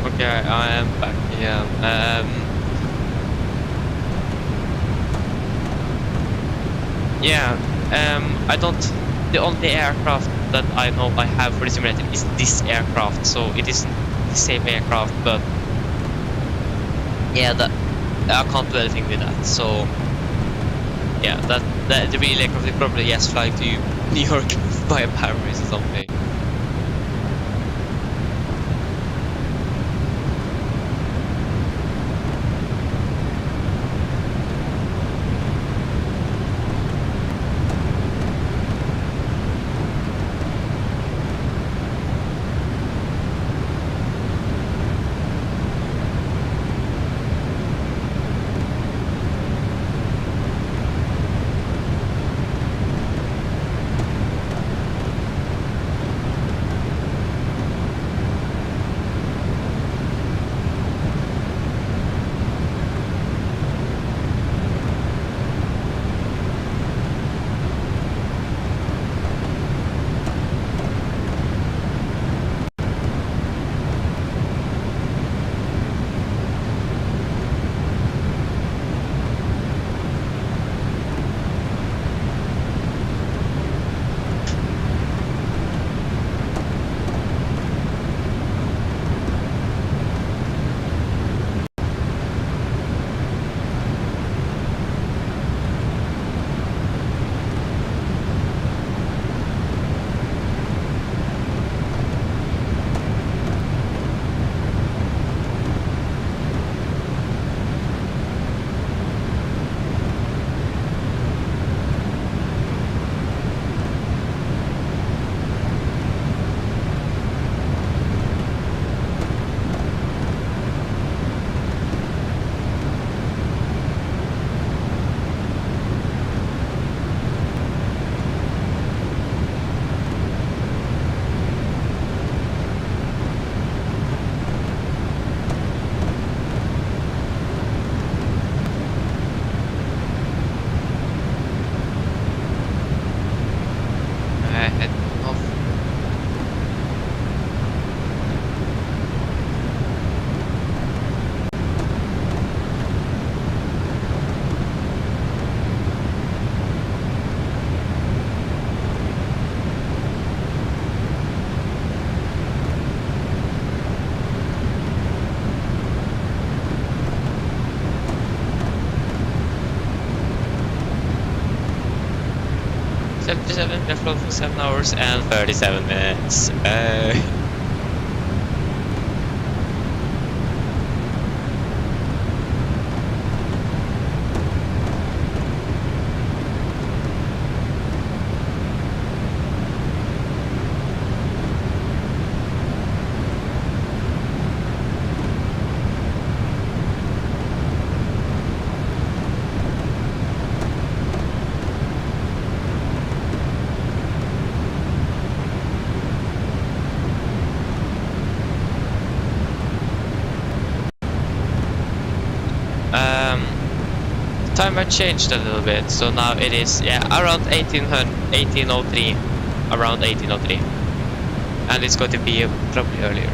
F: Okay, I am back here. I don't. The only aircraft that I know I have for the simulator is this aircraft, so it isn't the same aircraft, but yeah, that I can't do anything with that. So yeah, that the real aircraft is probably flying to New York via Paris or something. heading off. We have flown for 7 hours and 37 minutes. Timer changed a little bit, so now it is around 1803, around 1803, and it's going to be probably earlier.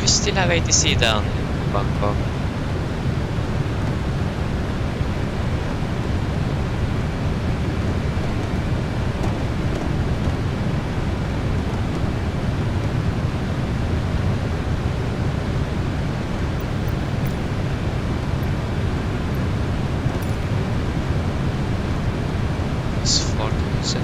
F: We still have ATC down in Bangkok. It's 47.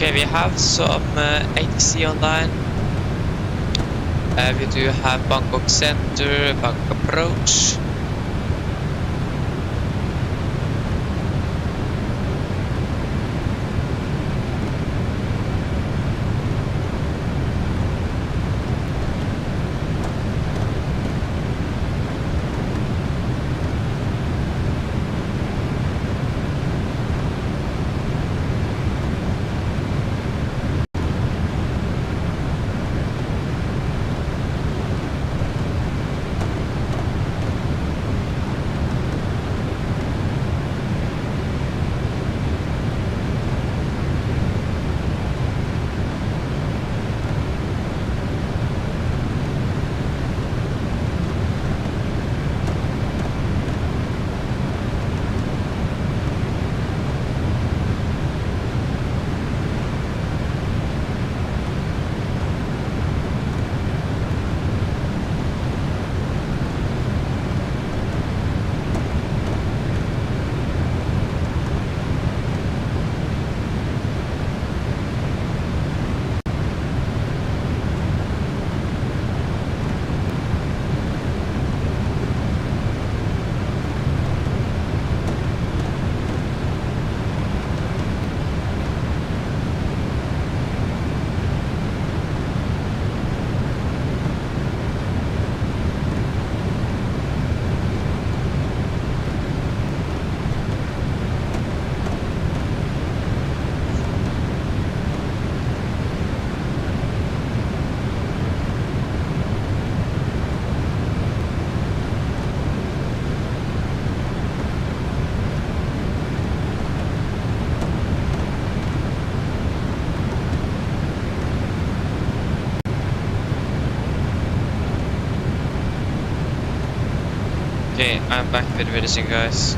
F: Okay, we have some ATC online. We do have Bangkok Center, Bangkok Approach. Okay, I'm back with racing, guys.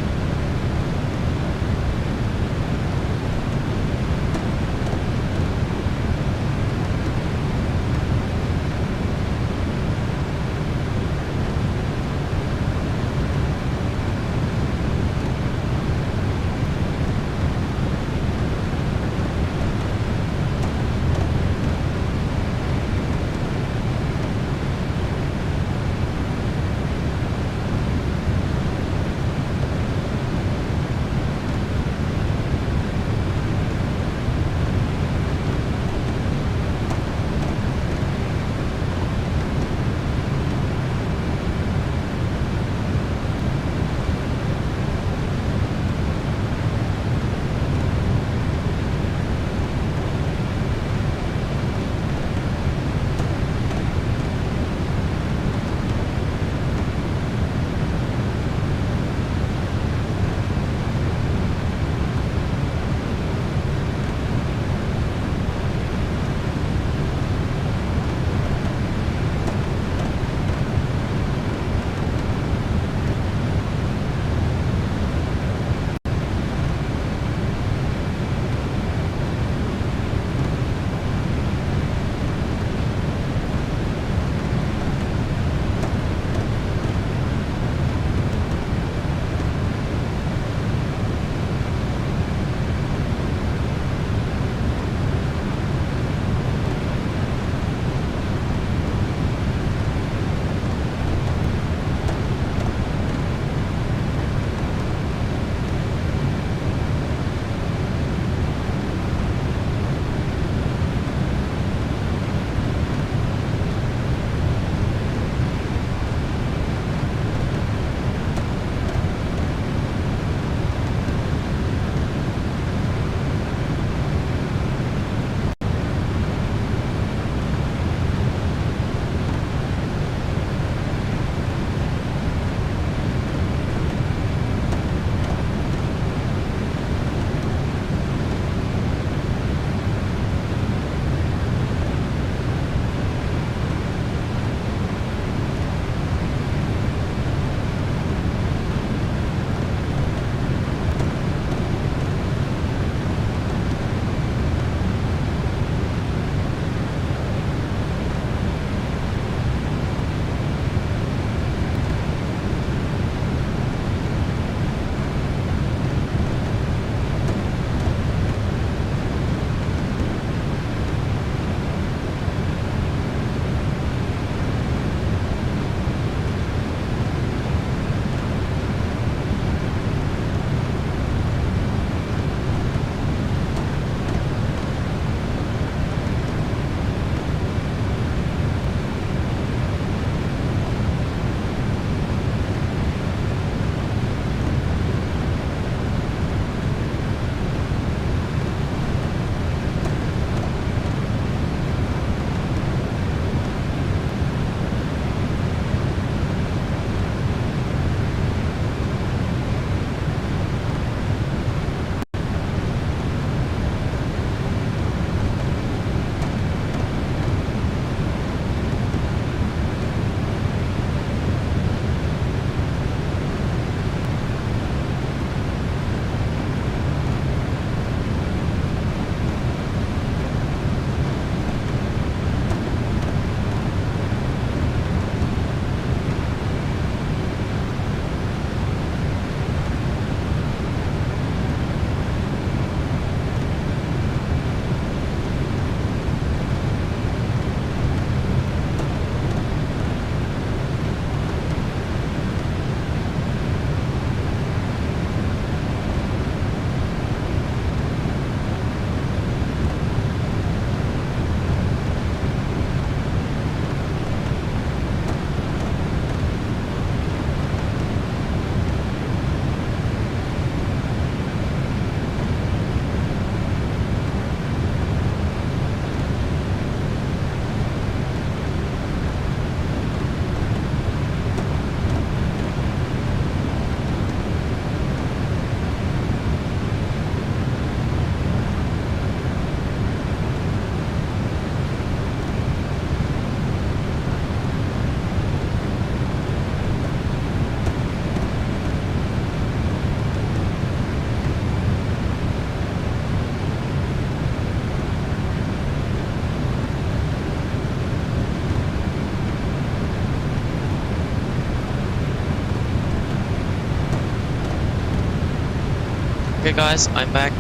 F: Okay guys, I'm back.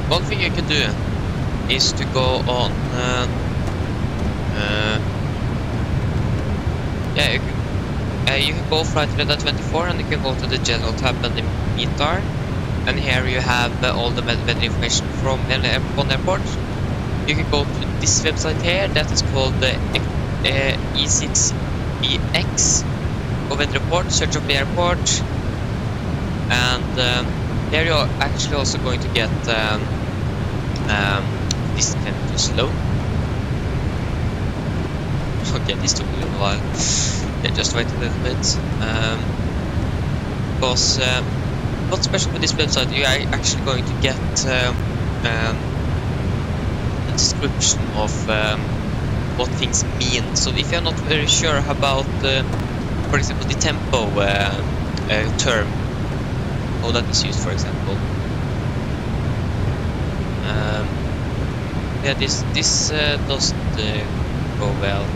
F: One thing you can do is to go on. You can go flight radar 24 and you can go to the general tab and the METAR, and here you have all the weather information from one airport. You can go to this website here that is called the E6BX. Go weather report, search up the airport, and here you're actually also going to get this kind of too slow. Okay, this took a little while. Yeah, just wait a little bit. Because what's special with this website, you are actually going to get a description of what things mean. So if you're not very sure about, for example, the tempo term, how that is used, for example. Yeah, this doesn't go well.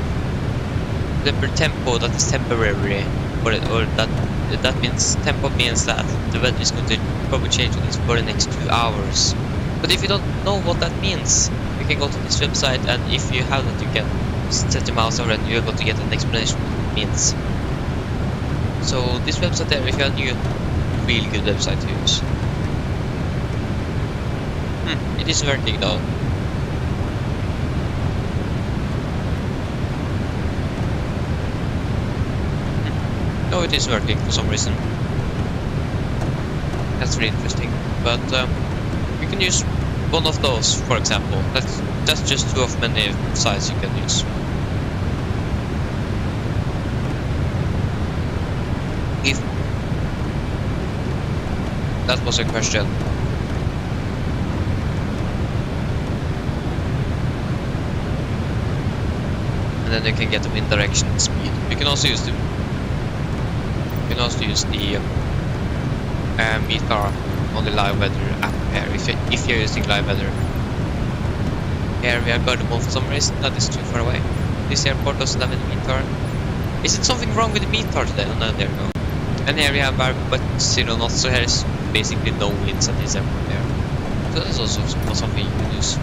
F: The tempo, that is temporary, or that means tempo means that the weather is going to probably change for the next 2 hours. But if you don't know what that means, you can go to this website, and if you have that, you can set the mouse over and you're going to get an explanation of what it means. So this website there, if you're new, really good website to use. It is working though. No, it is working for some reason. That's really interesting. But you can use one of those, for example. That's just two of many sites you can use. If that was a question. And then you can get them in direction and speed. You can also use the METAR on the live weather app here if you're using live weather. Here we are Gardermoen for some reason. That is too far away. This airport doesn't have any METAR. Is it something wrong with the METAR today? Oh no, there we go. And here we have our but 0 knots, so here is basically no winds at this airport there. So that's also something you can use.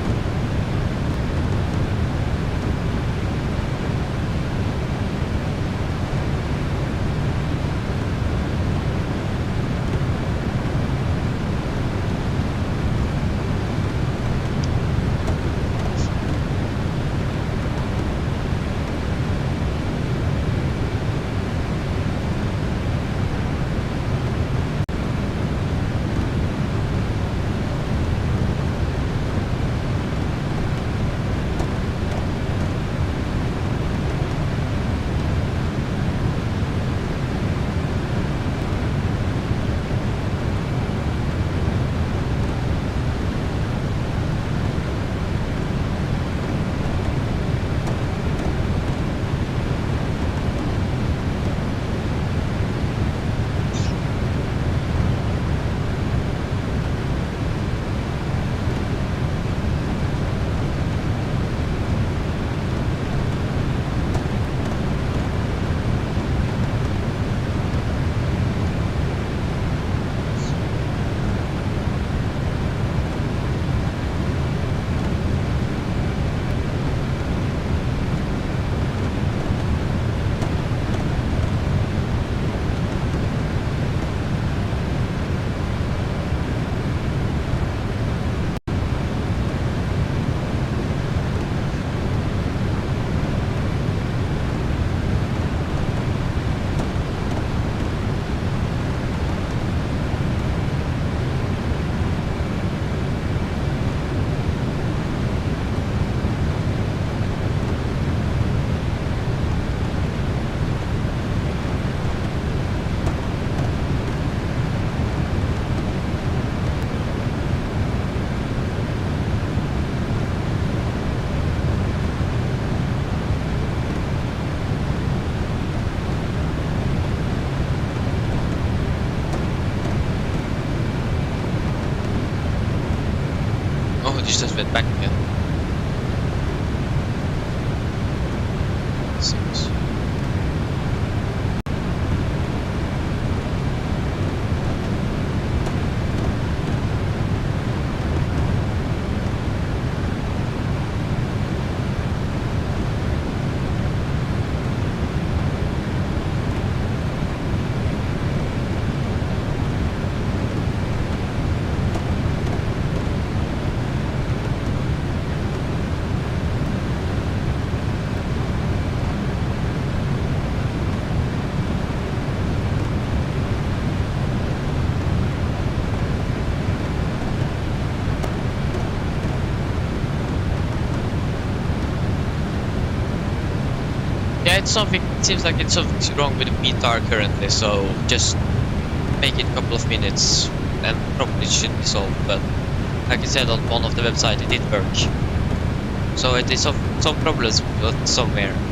F: just went back again. Seems. Yeah, it's something. It seems like it's something's wrong with the VTAR currently. So just make it a couple of minutes, and probably should be solved. But like I said on one of the websites, it did work. So it is some problems somewhere.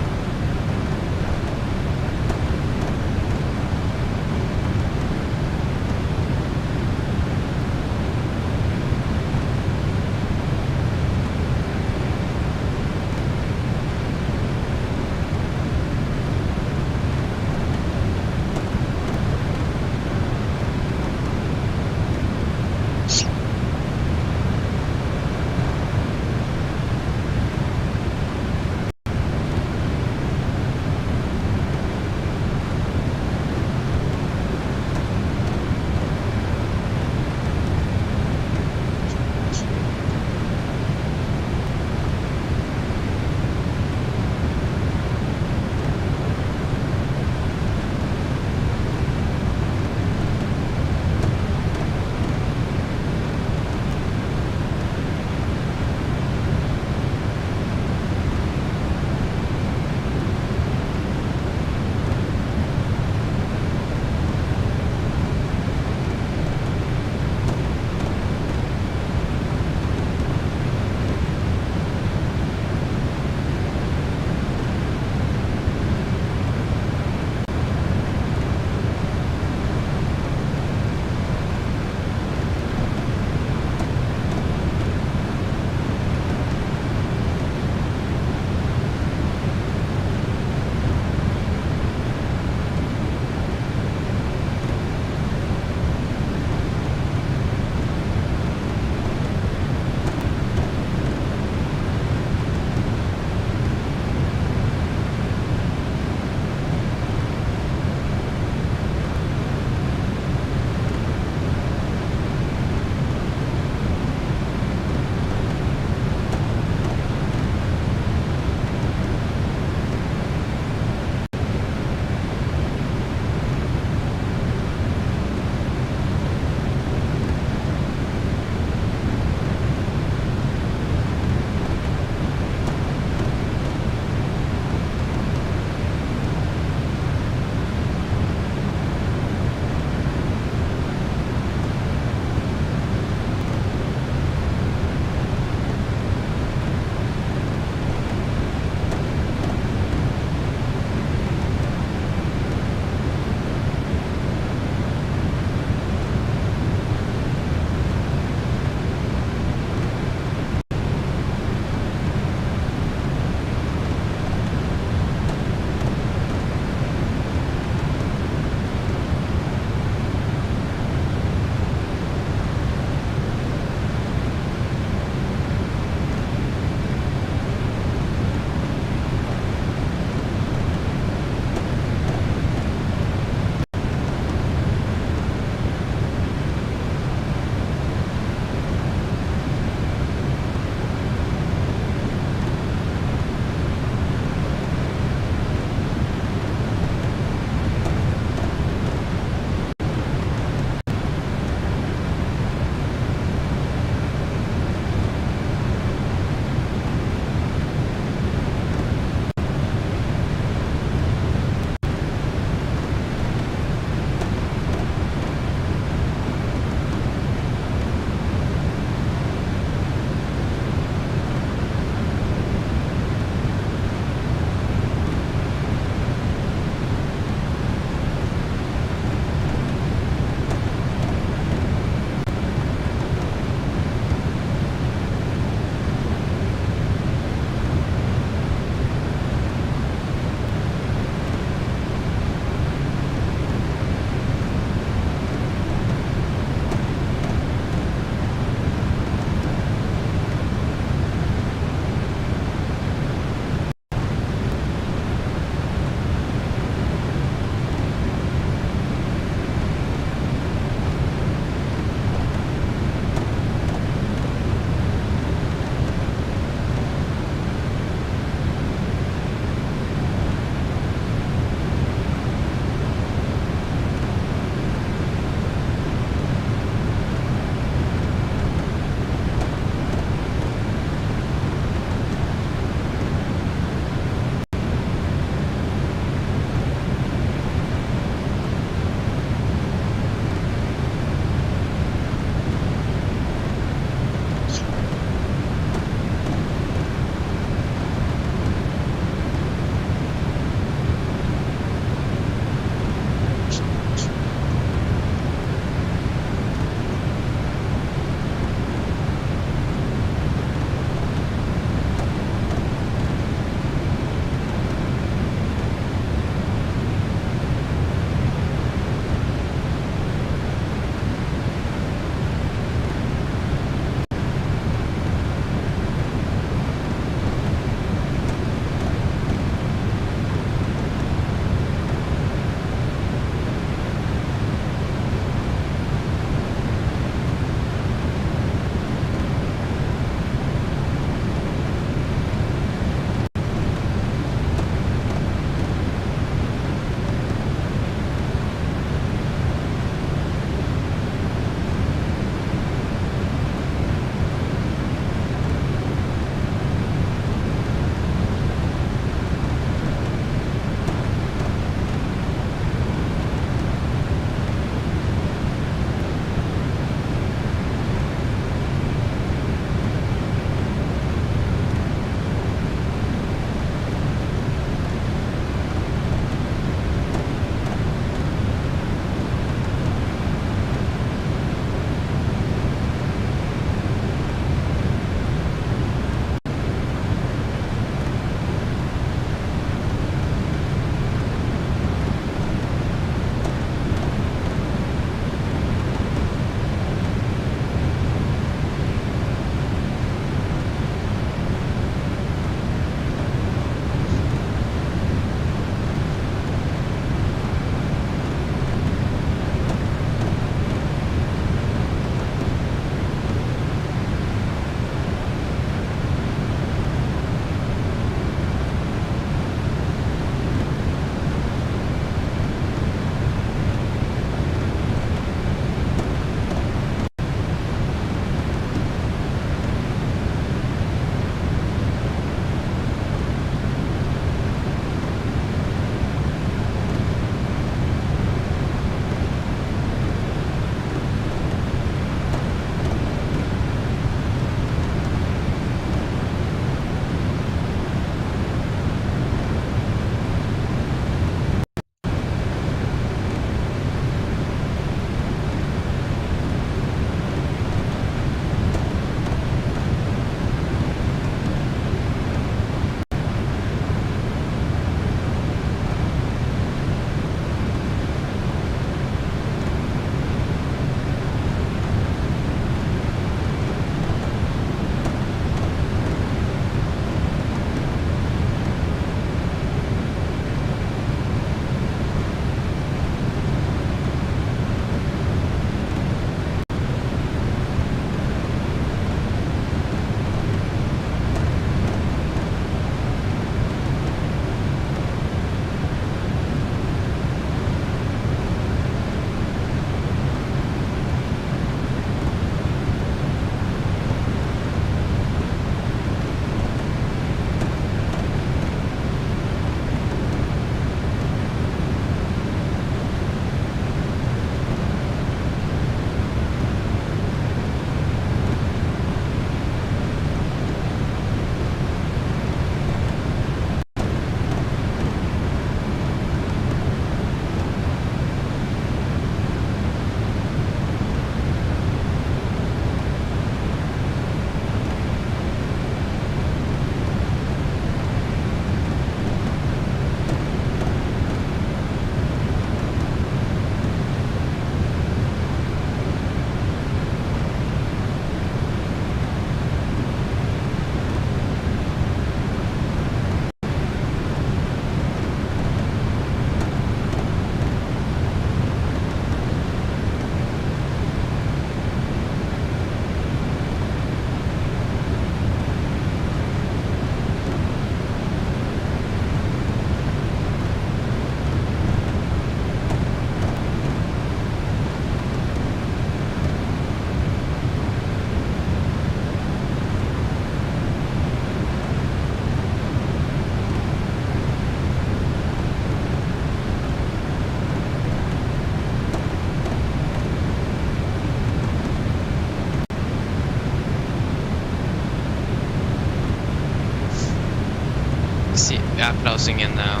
F: Yeah, closing in now.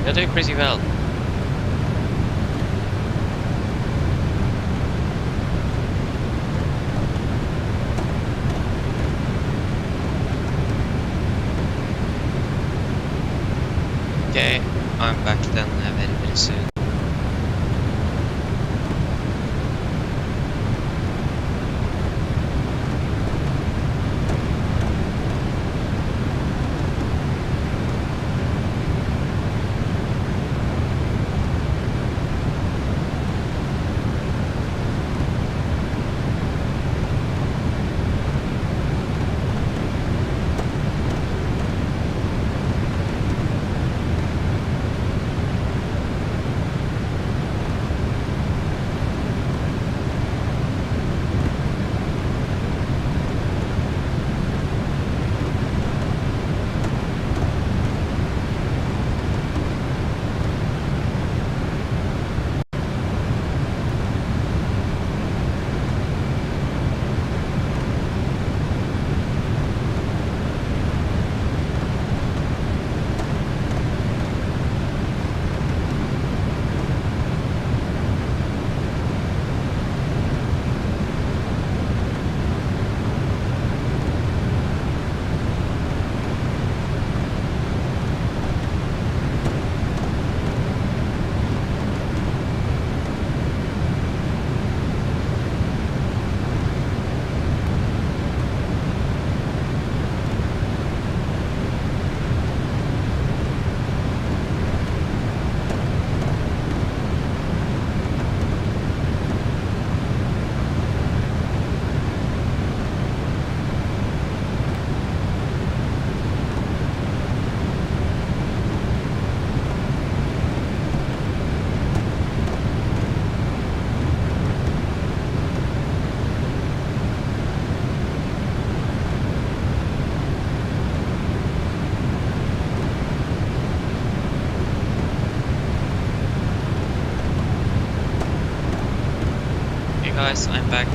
F: You're doing pretty well. Okay, I'm back then very soon. Guys, I'm back.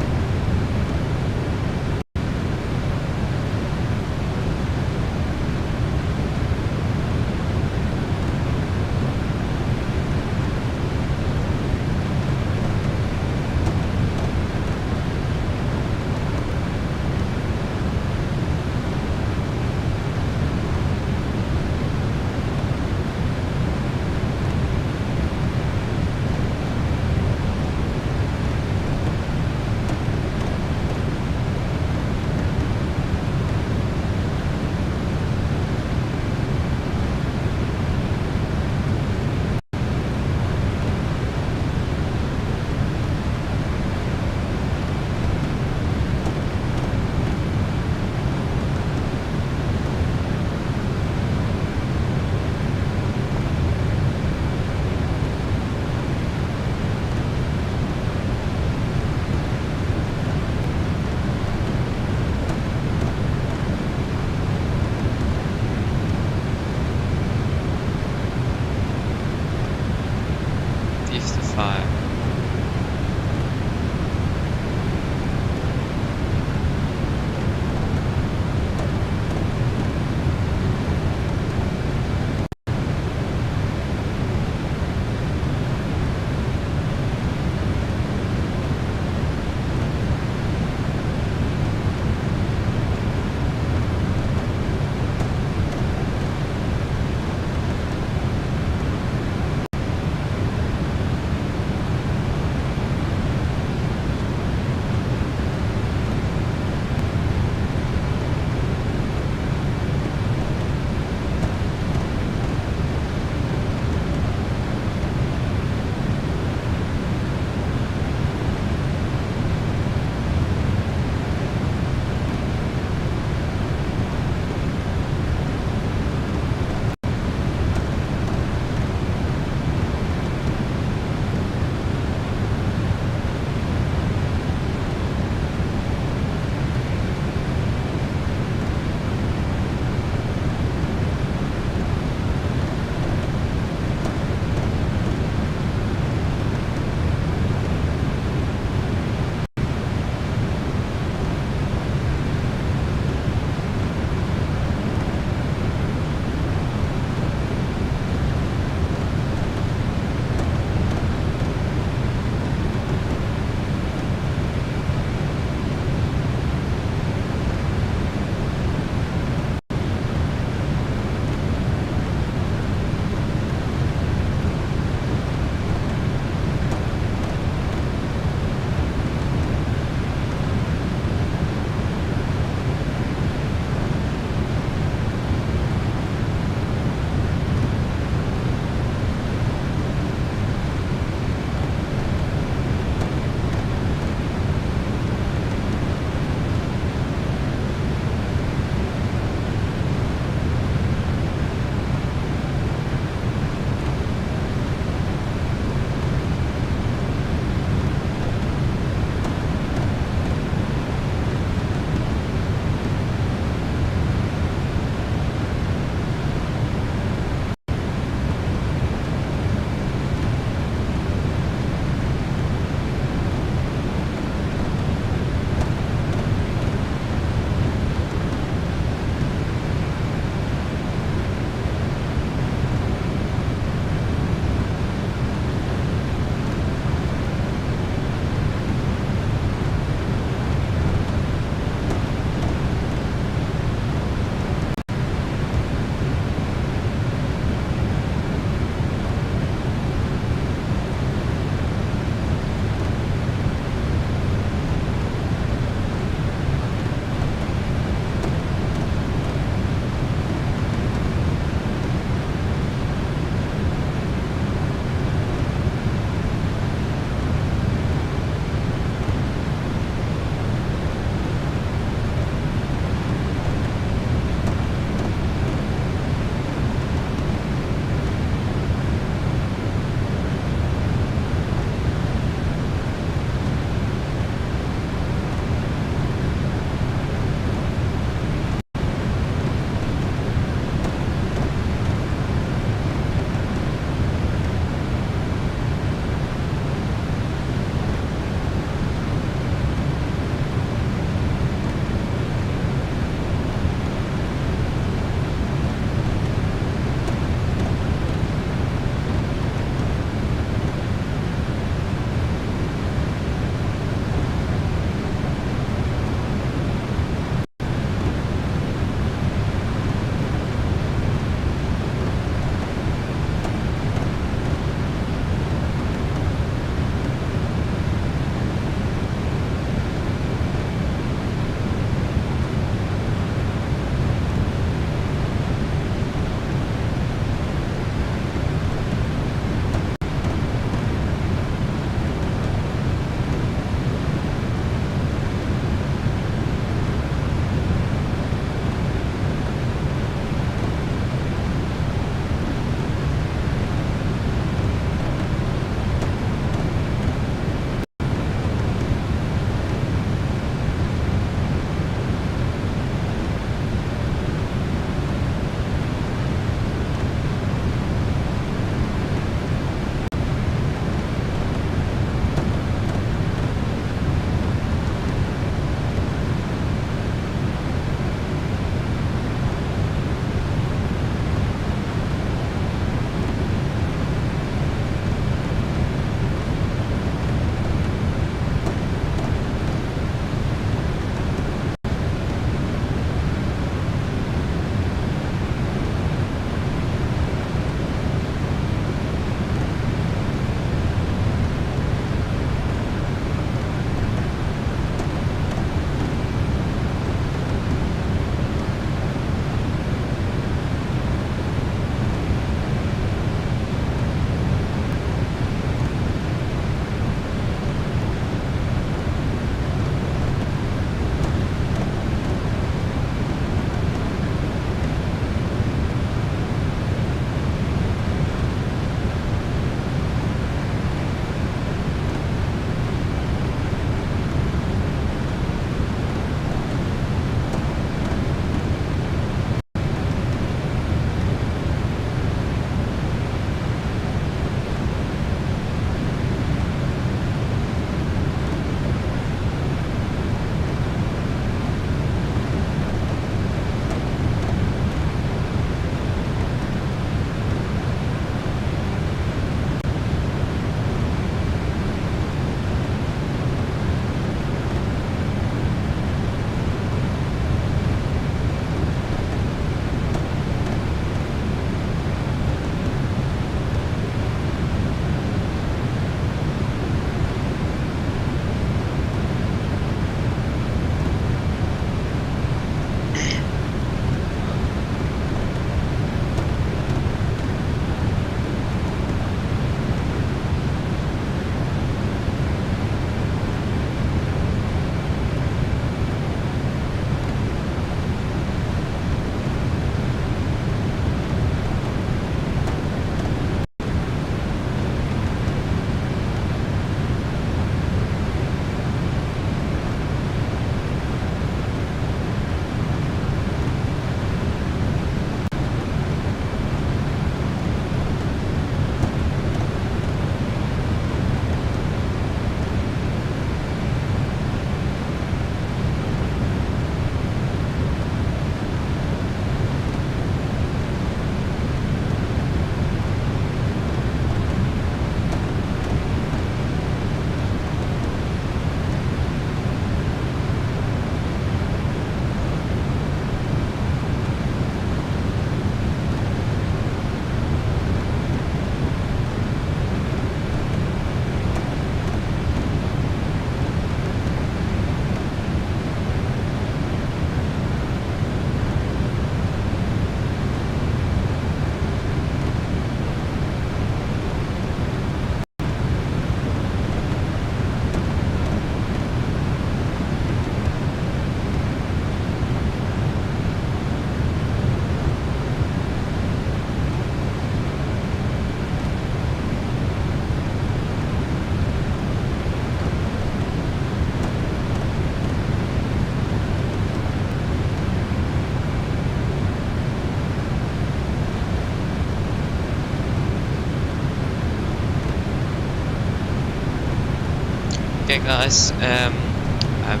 F: guys. I'm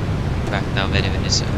F: back now very soon.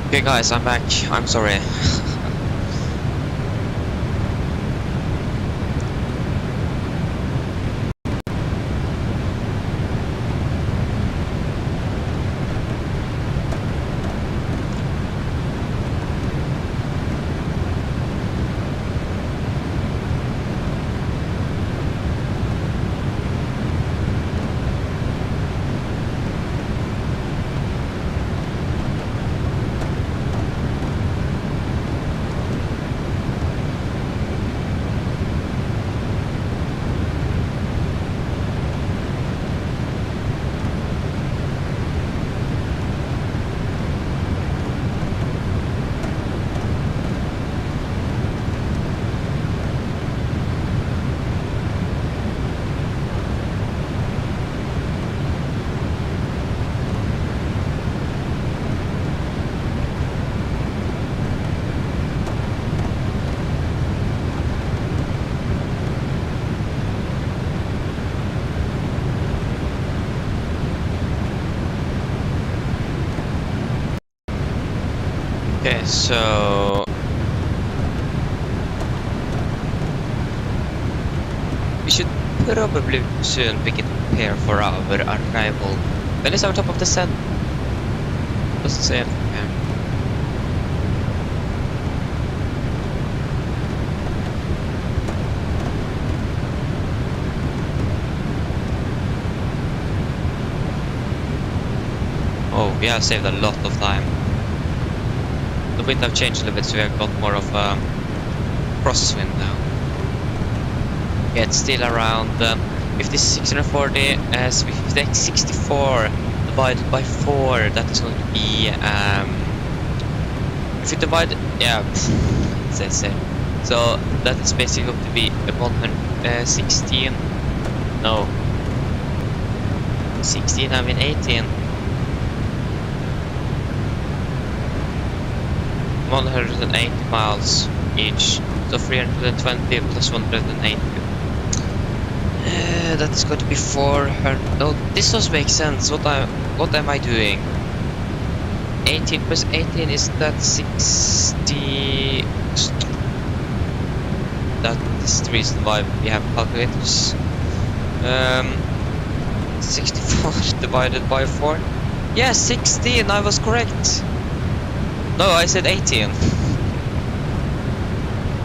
A: Okay guys, I'm back. I'm sorry. Okay, so we should probably soon begin to prepare for our arrival. When is our top of descent? Doesn't say anything here. Oh, we have saved a lot of time. The wind have changed a little bit, so we have got more of a crosswind now. Yeah, it's still around 5640, 64 divided by 4, that is going to be, if you divide, yeah, as I said, so that is basically going to be 116, no, 16, I mean 18. 180 miles each, so 320 plus 180. That is going to be 400. No, this does make sense. What am I doing? 18 plus 18 is that 60. That is the reason why we have calculators. 64 divided by 4. Yeah, 16. I was correct. No, I said 18.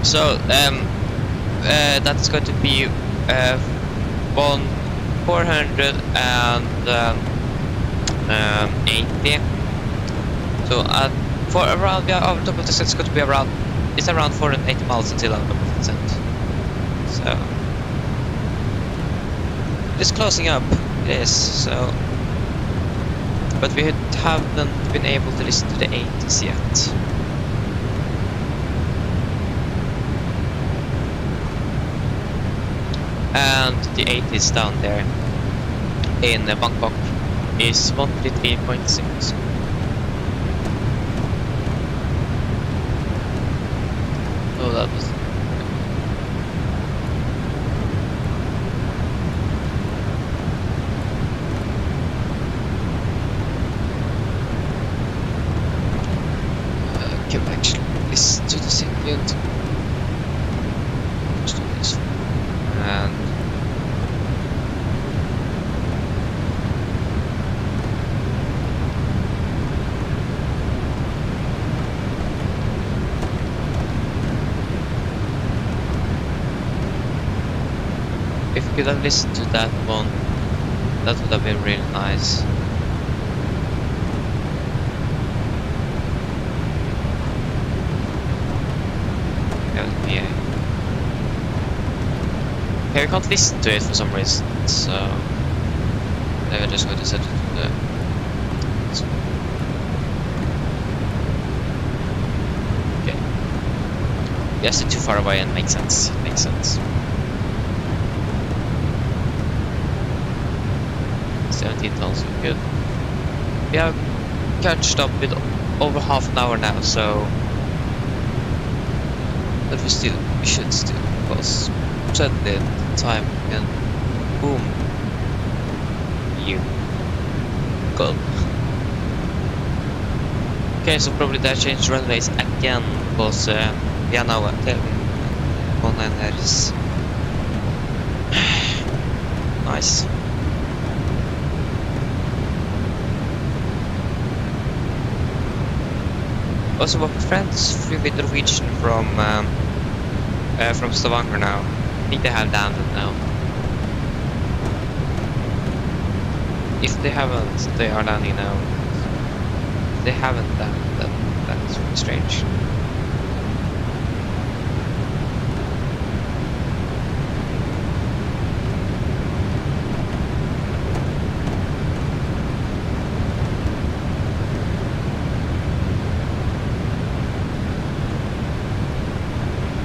A: So, that's going to be 480. So, for around, yeah, our top of the set is going to be around, it's around 480 miles until our top of the set. So, it's closing up. It is, so. But we haven't been able to listen to the 80s yet. And the 80s down there in Bangkok is 133.6. Oh, that was... actually listen to the second. Let's do this. And if we could have listened to that one, that would have been really nice. Okay, we can't listen to it for some reason, so maybe I'm just going to set it to the... Okay. Yes, it's too far away and makes sense. It makes sense. 17 tons, good. We have catched up with over half an hour now, so... But we should still, because... Suddenly time and boom, you go.
F: Okay, so probably they changed runways again because we are now tailwind. 19 is nice. Also, my friends flew with Norwegian from Stavanger now. I think they have landed now. If they haven't, they are landing now. If they haven't landed, that's really strange.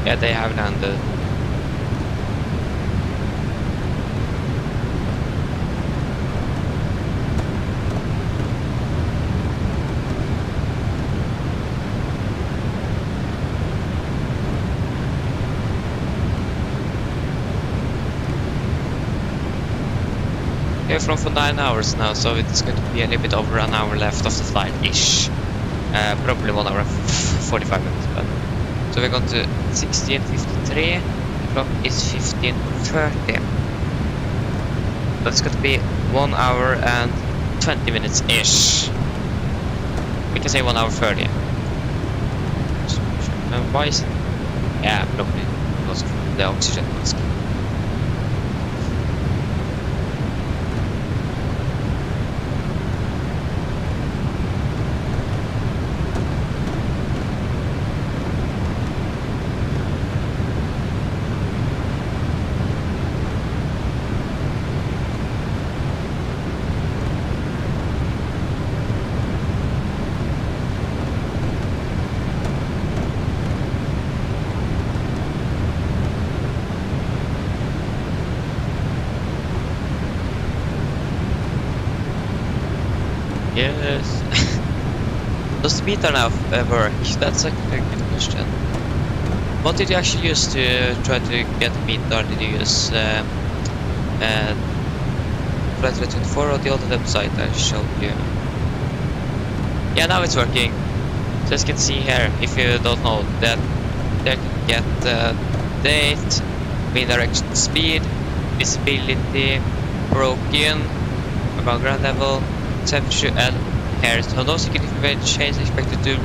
F: Yeah, they have landed. We're from for 9 hours now, so it's going to be a little bit over an hour left of the flight-ish. Probably 1 hour and 45 minutes, but... So we're going to 16:53, the clock is 15:30. That's going to be 1 hour and 20 minutes-ish. We can say 1 hour 30. And why is it? Yeah, probably because of the oxygen mask. Yes. Does the meter now work? That's a very good question. What did you actually use to try to get the meter? Did you use Flight 24 or the other website I showed you? Yeah, now it's working. So as you can see here, if you don't know, that there you can get date, wind direction, speed, visibility, broken, about ground level, temperature and air. So no significant change expected to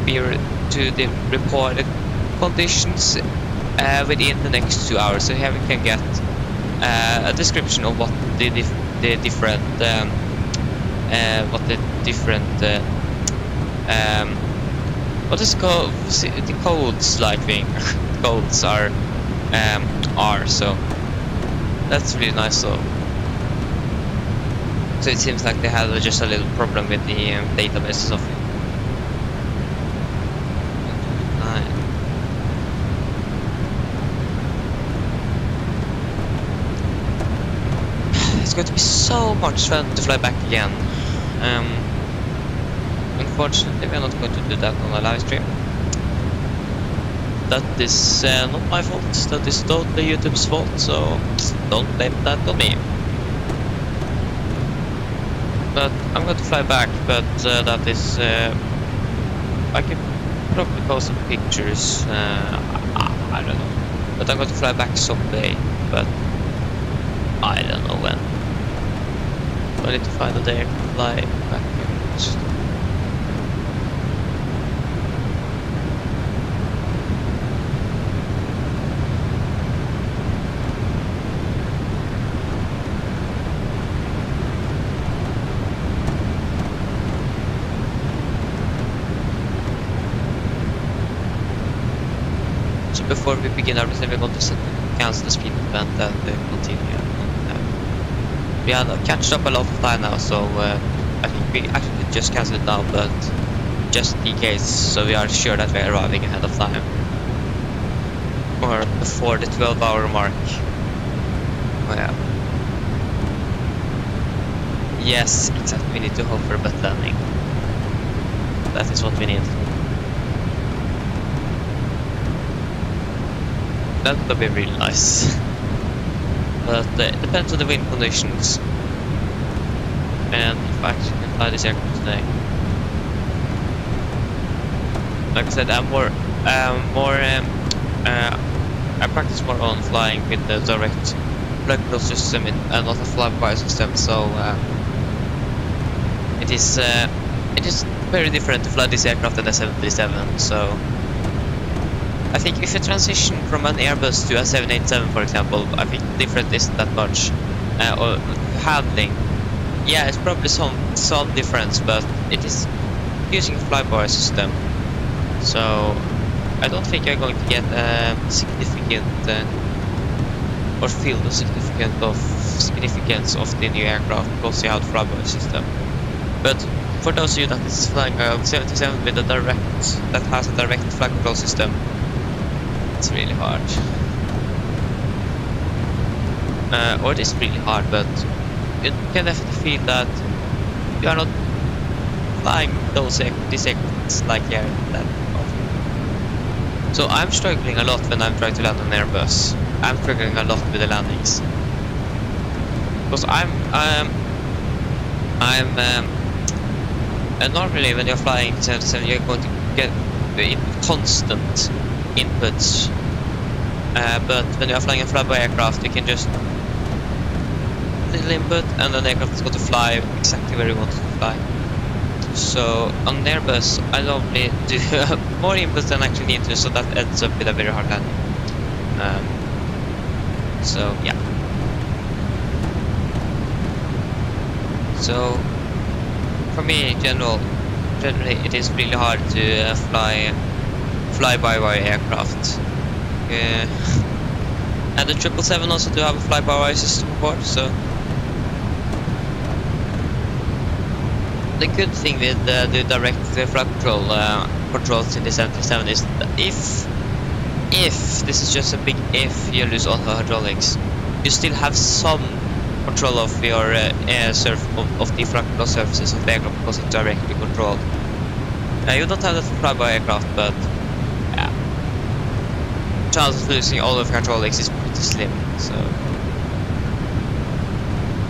F: be to the reported conditions within the next 2 hours. So here we can get a description of what the different what is called the codes like thing codes are. So that's really nice. So it seems like they had just a little problem with the database or something. It's going to be so much fun to fly back again. Unfortunately, we are not going to do that on a live stream. That is not my fault. That is totally YouTube's fault. So don't blame that on me. But I'm going to fly back, but that is I can probably post some pictures. I don't know, but I'm going to fly back someday, but I don't know when. I need to find a day to fly back. Before we begin our resume, we're going to cancel the speed event and continue. We had catched up a lot of time now, so I think we actually just cancel it now, but just in case, so we are sure that we're arriving ahead of time. Or before the 12-hour mark. Oh yeah. Yes, exactly, we need to hope for a better landing. That is what we need. That would be really nice. But it depends on the wind conditions. And if I actually can fly this aircraft today. like I said, I practice more on flying with the direct flight control system and not a fly-by system. So it is very different to fly this aircraft than a 737. So I think if you transition from an Airbus to a 787, for example, I think the difference isn't that much. Or handling, yeah, it's probably some difference, but it is using a fly-by system. So I don't think you're going to get significant or feel the significance of the new aircraft because you have the fly-by system. But for those of you that is flying a 77 with a that has a direct flight control system, it's really hard. Or it is really hard, but you can definitely feel that you are not flying these aircrafts like that often. So I'm struggling a lot when I'm trying to land an Airbus. I'm struggling a lot with the landings because normally when you're flying 77, you're going to get constant inputs. But when you're flying a flyby aircraft, you can just little input and then the aircraft is going to fly exactly where you want it to fly. So on an Airbus, I normally do more inputs than I actually need to, so that ends up with a very hard landing. So yeah. So for me, generally, it is really hard to fly by-wire aircraft. And the 777 also do have a fly-by-wire system aboard, so the good thing with the direct flight control controls in the 737 is that if this is just a big if, you lose all the hydraulics, you still have some control of your of the flight control surfaces of the aircraft because it's directly controlled. You don't have that for fly-by aircraft, but yeah, chance of losing all of your hydraulics is pretty slim. So,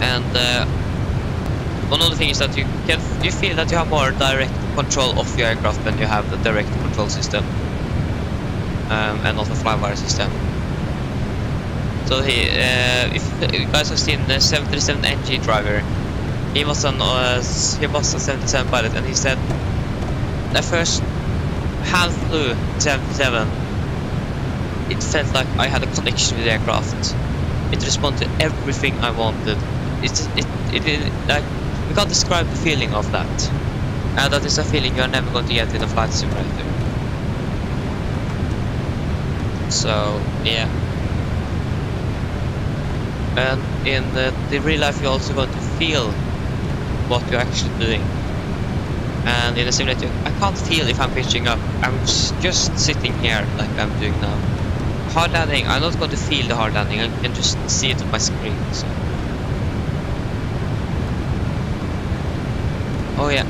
F: and one other thing is that you feel that you have more direct control of your aircraft when you have the direct control system and not the fly-by system. So if you guys have seen the 737 NG driver, he was a 77 pilot, and he said the first half flew 77, it felt like I had a connection with the aircraft. It responded to everything I wanted. It like, we can't describe the feeling of that. And that is a feeling you are never going to get in a flight simulator. So yeah. And in the real life, you're also going to feel what you're actually doing. And in the simulator, I can't feel if I'm pitching up. I'm just sitting here like I'm doing now. Hard landing, I'm not going to feel the hard landing. I can just see it on my screen. So. Oh yeah.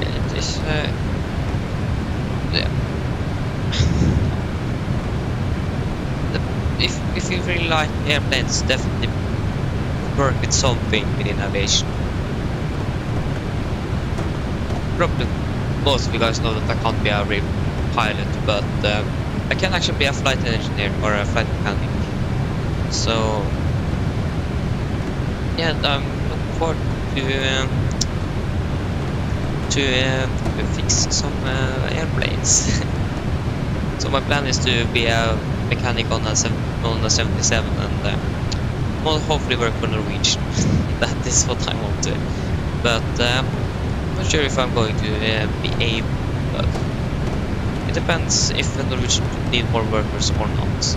F: It is. Yeah. If you really like airplanes, definitely work with something within aviation. Probably most of you guys know that I can't be a real pilot, but I can actually be a flight engineer or a flight mechanic. So yeah, I'm looking forward to fix some airplanes. So my plan is to be a mechanic on a 77 and will hopefully work for Norwegian. That is what I want to. But I'm not sure if I'm going to be able. But it depends if the Norwegian need more workers or not.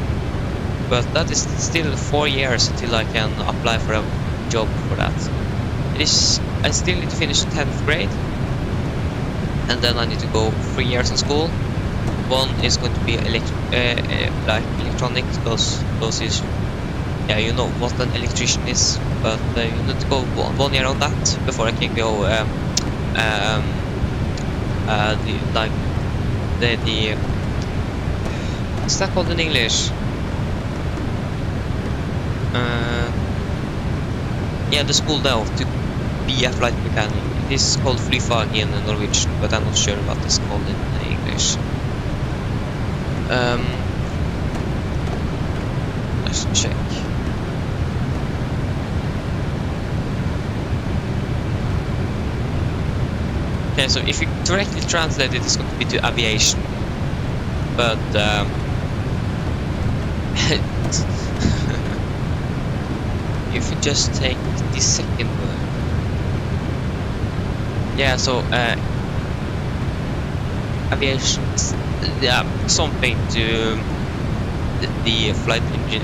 F: But that is still 4 years until I can apply for a job for that. I still need to finish 10th grade, and then I need to go 3 years in school. One is going to be like electronics, because those is, yeah, you know what an electrician is, but you need to go 1 year on that before I can go what's that called in English?
A: yeah, the school now to be a flight mechanic. It is called flyfag in Norwegian, but I'm not sure what it's called in English. Let's check. Okay, so if you directly translate it, it's going to be to aviation. But if you just take the second word, yeah, so aviation is something to the flight engine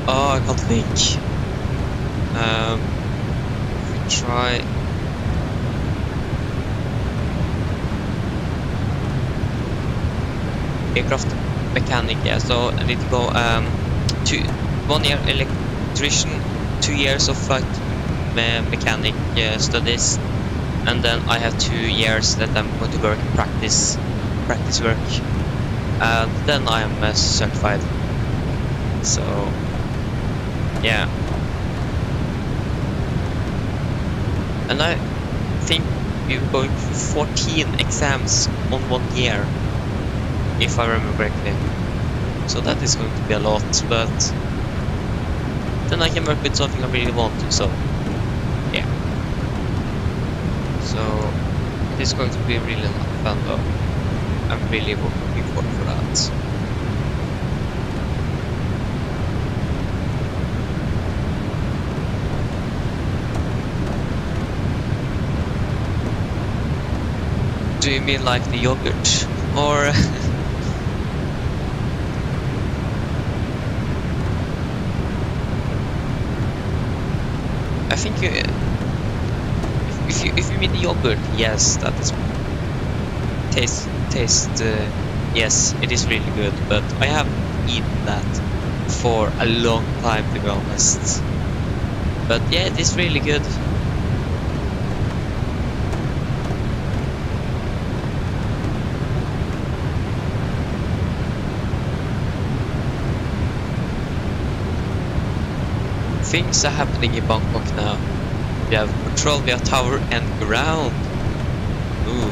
A: oh, I can't think. Try aircraft mechanic, yeah, so I need to go 1 year electrician, 2 years of flight mechanic studies, and then I have 2 years that I'm going to work practice work, and then I am certified. So yeah, and I think we're going through 14 exams on 1 year, if I remember correctly. So that is going to be a lot, but then I can work with something I really want to, so yeah. So it is going to be really a lot of fun though. I'm really looking forward for that. Do you mean like the yogurt? Or I think you, if you mean the yogurt, yes, that is taste. Yes, it is really good, but I haven't eaten that for a long time, to be honest. But yeah, it is really good. Things are happening in Bangkok now. We have control via tower and ground. Ooh.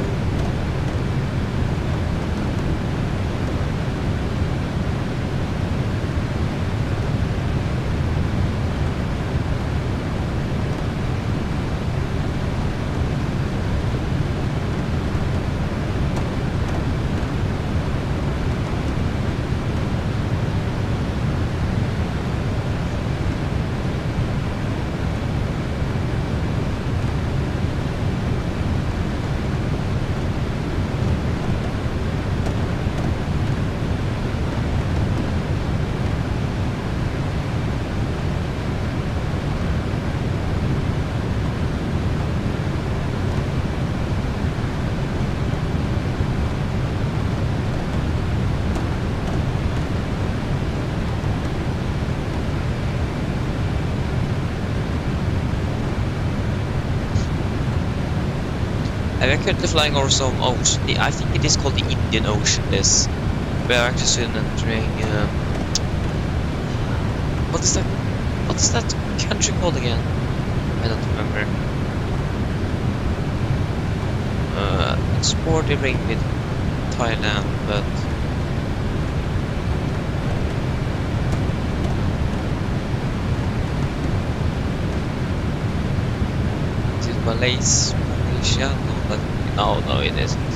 A: We are currently flying over some ocean. I think it is called the Indian Ocean. This. We are actually soon entering. What is that? What is that country called again? I don't remember. It's bordering with Thailand, but is it Malaysia? No, it isn't.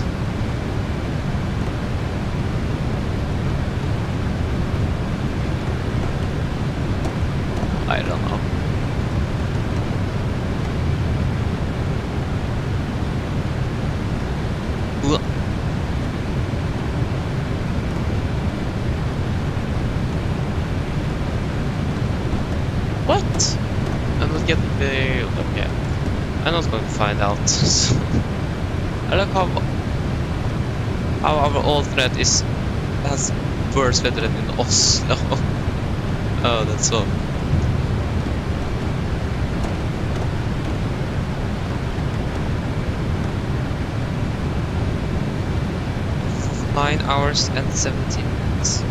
A: I don't know. What? I'm not getting the... Okay. I'm not going to find out. I like how our alternate has worse weather than in Oslo. Oh, that's so. 9 hours and 17 minutes.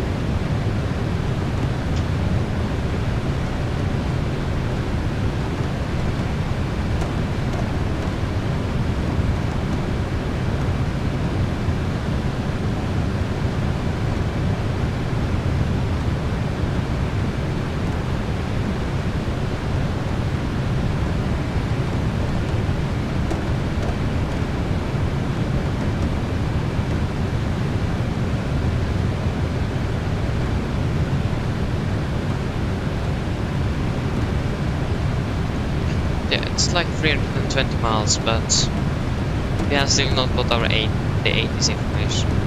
F: it's like 320 miles, but we have still not got our the 80s information.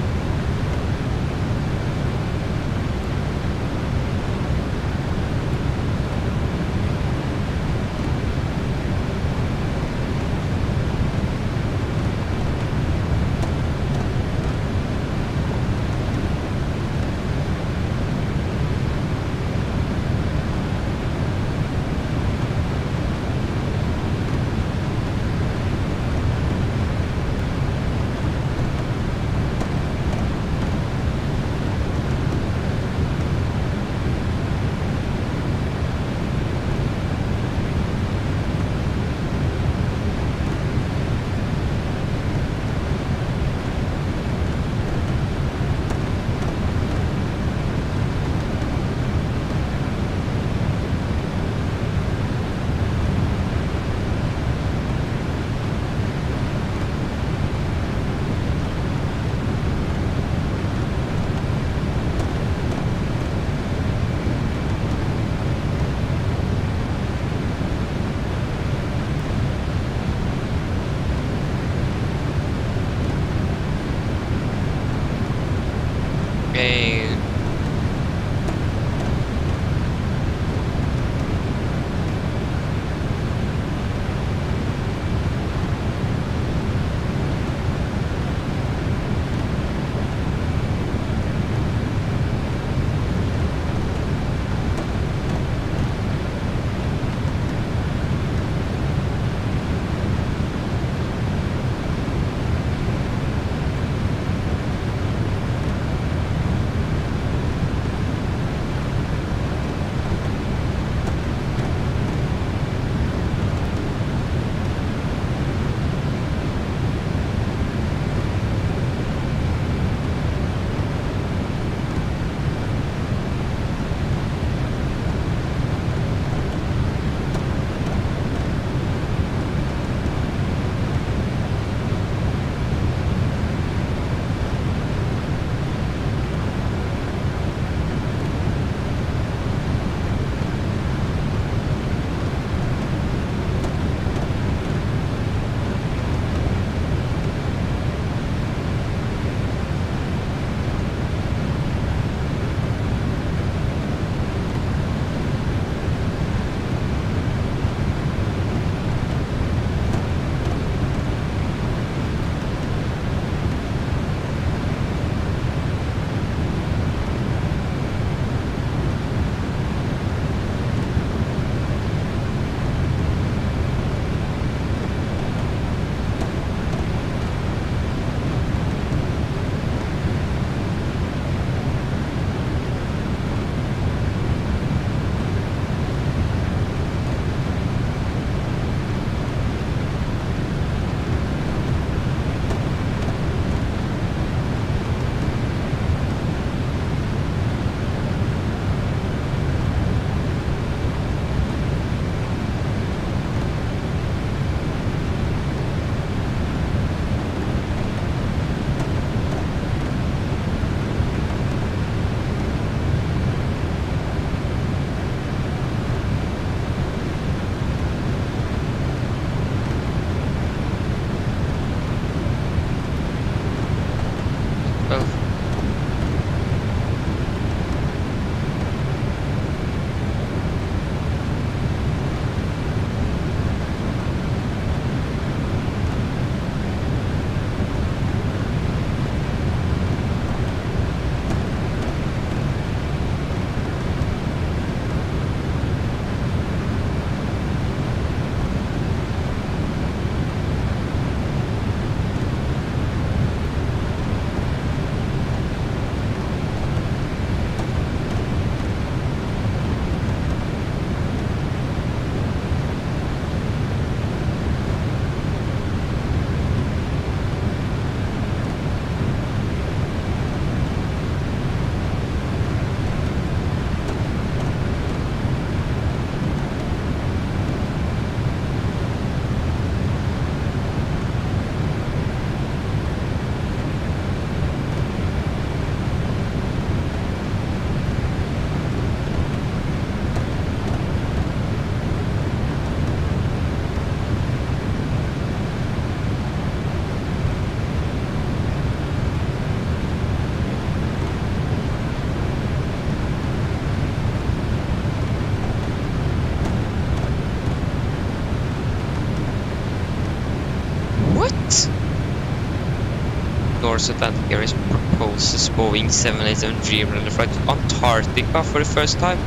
F: Norse Atlantic Airways proposes Boeing 787 Dreamliner flight to Antarctica for the first time.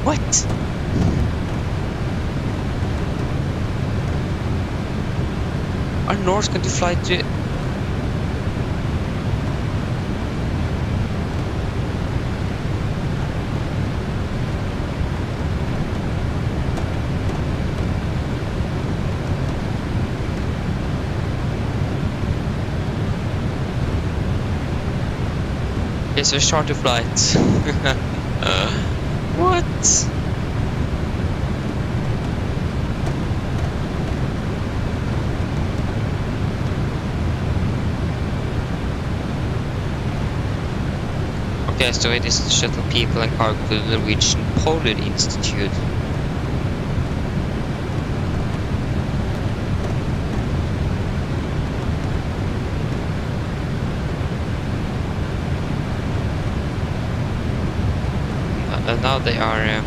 F: What? Are Norse going to fly to... It's a charter flight. What? Okay, so it is to shuttle people and cargo to the Norwegian Polar Institute. Now they are, yeah.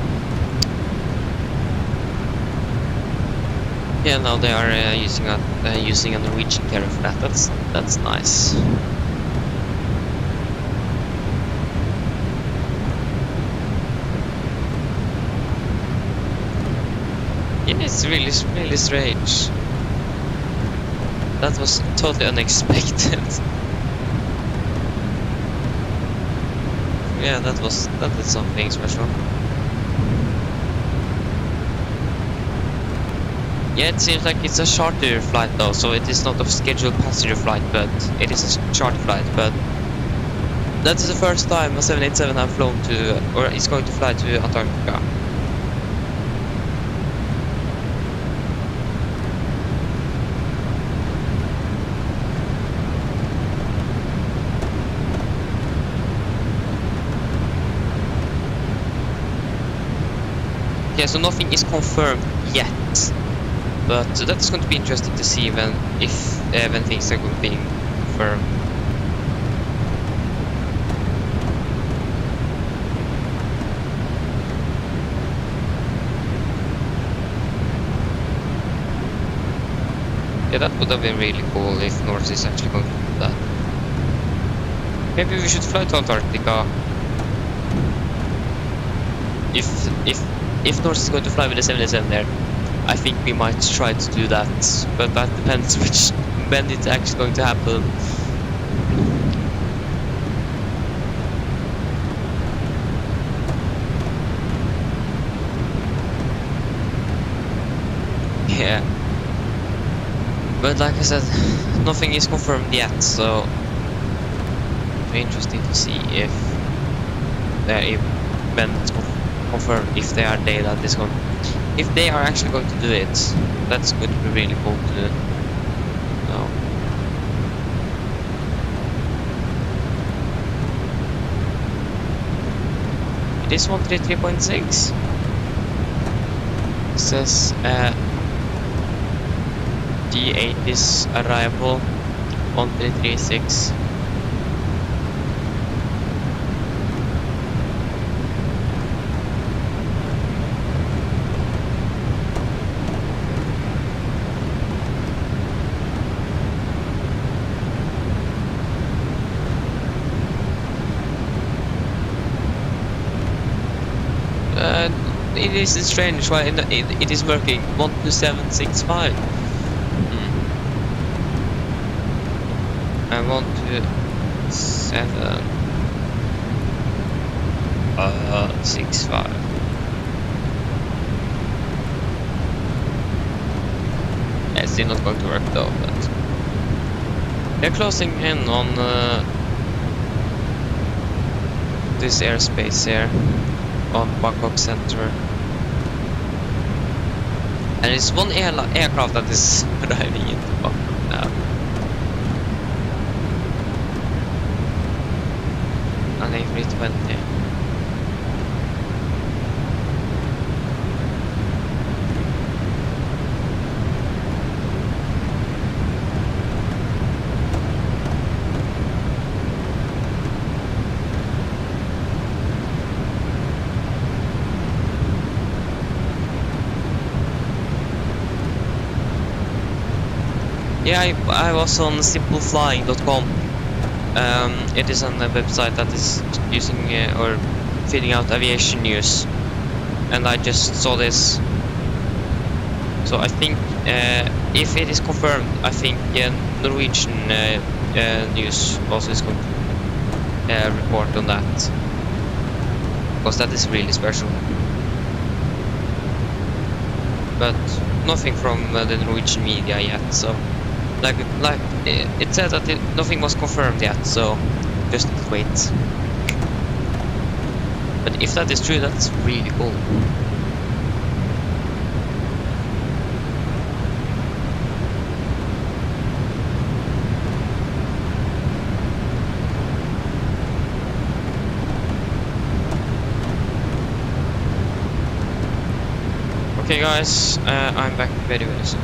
F: Now they are using a Norwegian carrier for that. That's nice. Yeah, it's really strange. That was totally unexpected. Yeah, that is something special. Yeah, it seems like it's a charter flight though, so it is not a scheduled passenger flight, but it is a charter flight. But that is the first time a 787 have flown to, or is going to fly to Antarctica. Yeah, so nothing is confirmed yet, but that's going to be interesting to see when things are going to be confirmed. Yeah, that would have been really cool if Norse is actually going to do that. Maybe we should fly to Antarctica. If Norse is going to fly with the 787 there, I think we might try to do that, but that depends when it's actually going to happen. Yeah, but like I said, nothing is confirmed yet, so it'll be interesting to see if when it's confirmed, if they are if they are actually going to do it. That's going to be really cool to do. No. It is 133.6. It says D8 is arrival 1336. It is strange why it is working 12765. I want to 765. Yeah, it's still not going to work though, but they're closing in on this airspace here on Bangkok Center. And it's one aircraft that is arriving into Bangkok now. An A320.
A: Yeah, I was on simpleflying.com. It is on a website that is using or feeding out aviation news, and I just saw this. So I think if it is confirmed, I think Norwegian news also is going to report on that, because that is really special. But nothing from the Norwegian media yet, so like it said that nothing was confirmed yet, so just wait. But if that is true, that's really cool. Okay guys, I'm back very soon.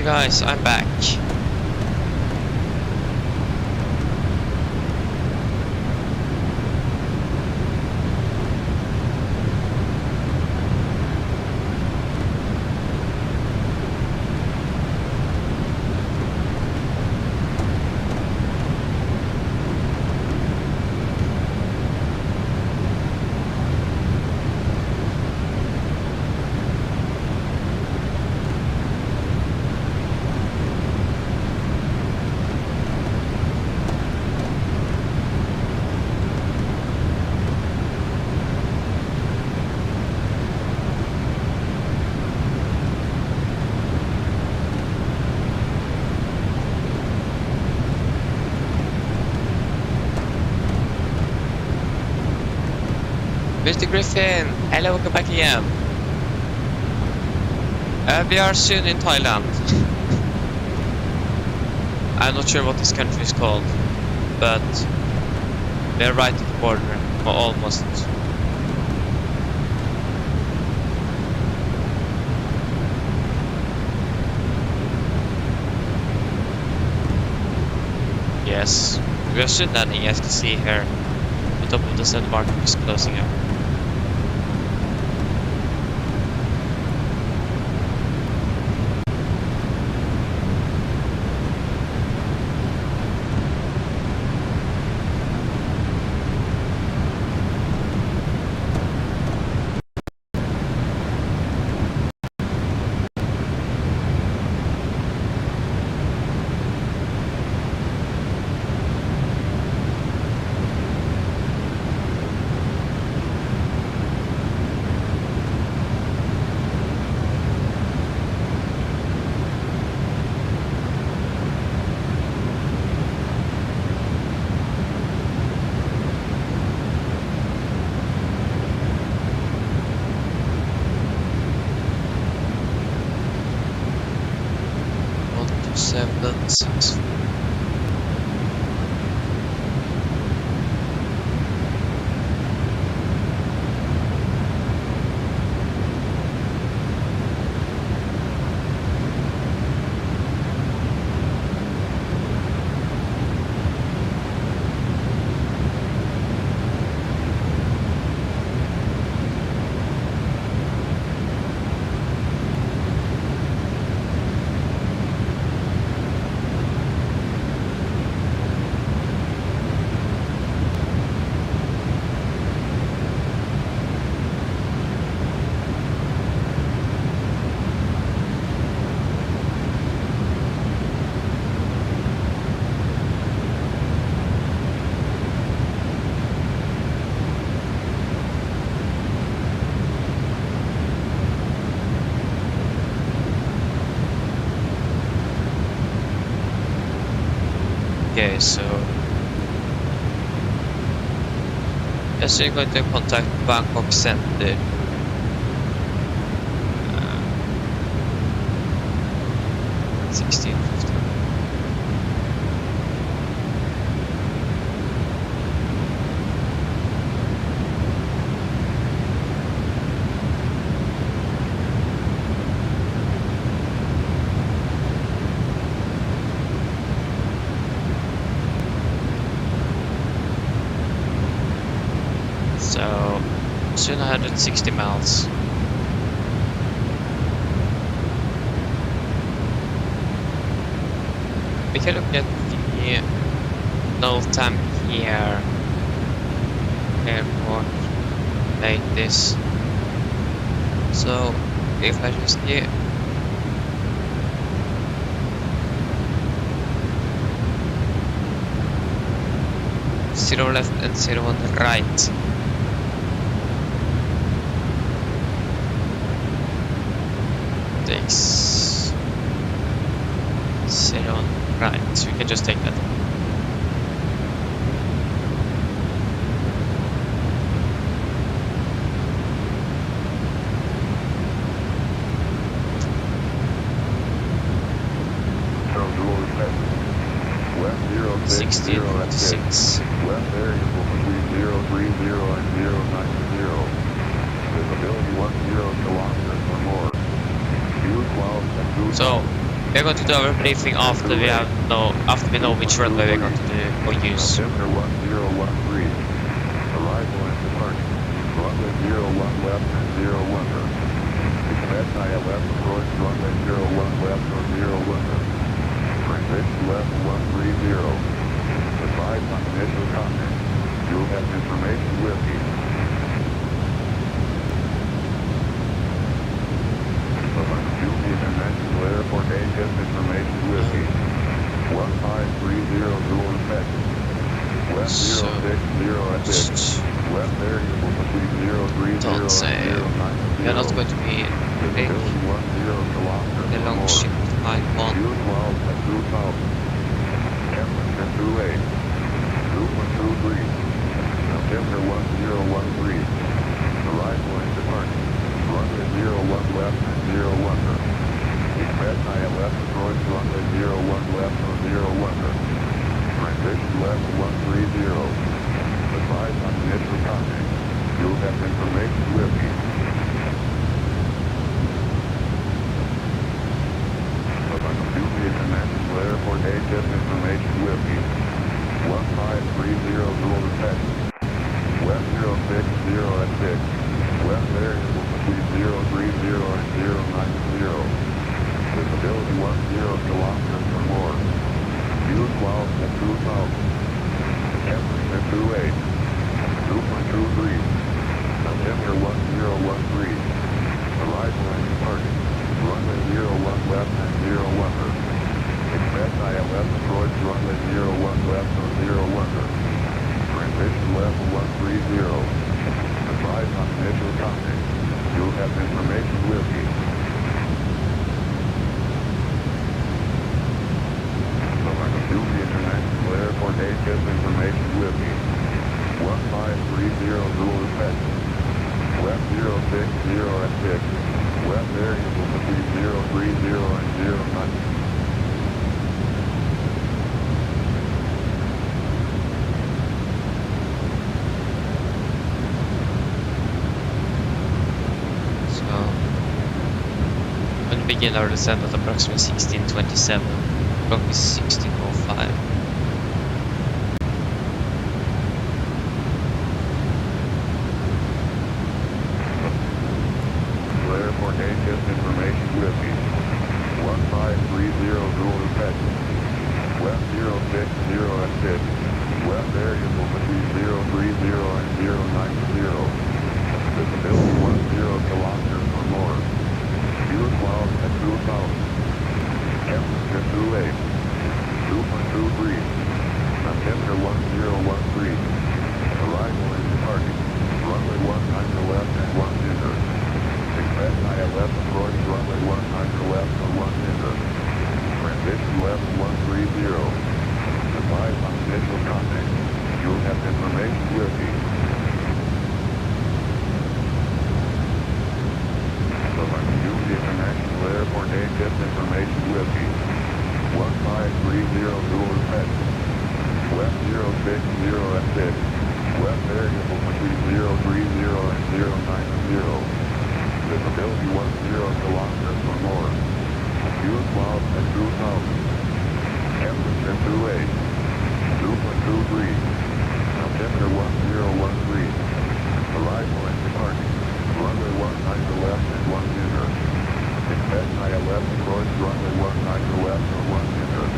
A: Guys, I'm back. Mr. Griffin, hello, welcome back again. We are soon in Thailand. I'm not sure what this country is called, but we are right at the border, or almost.
F: Yes. We are soon landing, as you can see here. The top of the sun marker is closing up. Seven, six. Okay, so yes, you're going to contact Bangkok Center. 1650. So, soon 160 miles. We can look at the no time here. Airport like this. So, if I just do zero left and 0 on the right. Takes 0 on the right, so we can just take that.
G: West
F: 1656.
G: West variable between 030 and 090. Visibility 10 kilometers or more.
F: So we're going to do our briefing after we have after we know which runway we're going to do or use.
G: September 1013. Arrival and departure. Runway 01 left and 01. Expect ILS approach runway 01 left or 01. Transition left 130. Advise on initial contact. You'll have information with you. International Airport ATIS information with you. 1530 rule effective. West 060 at this. West variable between 030
F: Don't say
G: and 090.
F: we are not going to be big.
G: 10 kilometers
F: The long ship flight one.
G: 212 at 2000. Temperature 28. 2123. September 1013. Arrival and departure. Runway 01 left and 01. Expect ILS approach runway 01 left or 01. Transition left 130. Advise on initial contact. You'll have information with you. International Airport ATIS information with you. Visibility 10 kilometers or more. Fuel clouds at 2000. Temperature 28. 2.23. Altimeter 1013. Arrival and departure. Runway 01 left and 01er. Expect ILS approach runway 01 left or 01er. Transition level 130. Advise on initial contact. You'll have information with you. Duty International Airport ATIS information with me. 1530 Zulu Texas. West 060 at 6. West variable between 030 and 090.
F: So, we'll begin our descent at approximately 1627. Clock is 1605.
G: Airport ATIS information with me. 1530 Zulu Texas. West 060 at 6. West variable between 030 and 090. Visibility 10 kilometers or more. Fuel clouds at 2000. Temperature 28. 2.23. Altimeter 1013. Arrival and departing. Runway 19 left and 1 enter. Expect ILS approach runway 19 left or 1 enter. Transition left 130. Advise on initial contact. You'll have information with you. Use the International Airport ATIS information with you. 1530 Zulu Texas. West 060 at 6. West variable between 030 and 090. Visibility 10 kilometers or more. Fuel clouds at 2000. Temperature 28. 2.23. Altimeter 1013. Arrival and departing. Runway 19 left and 1 enter. Expect ILS approach runway 19 left or 1 enter.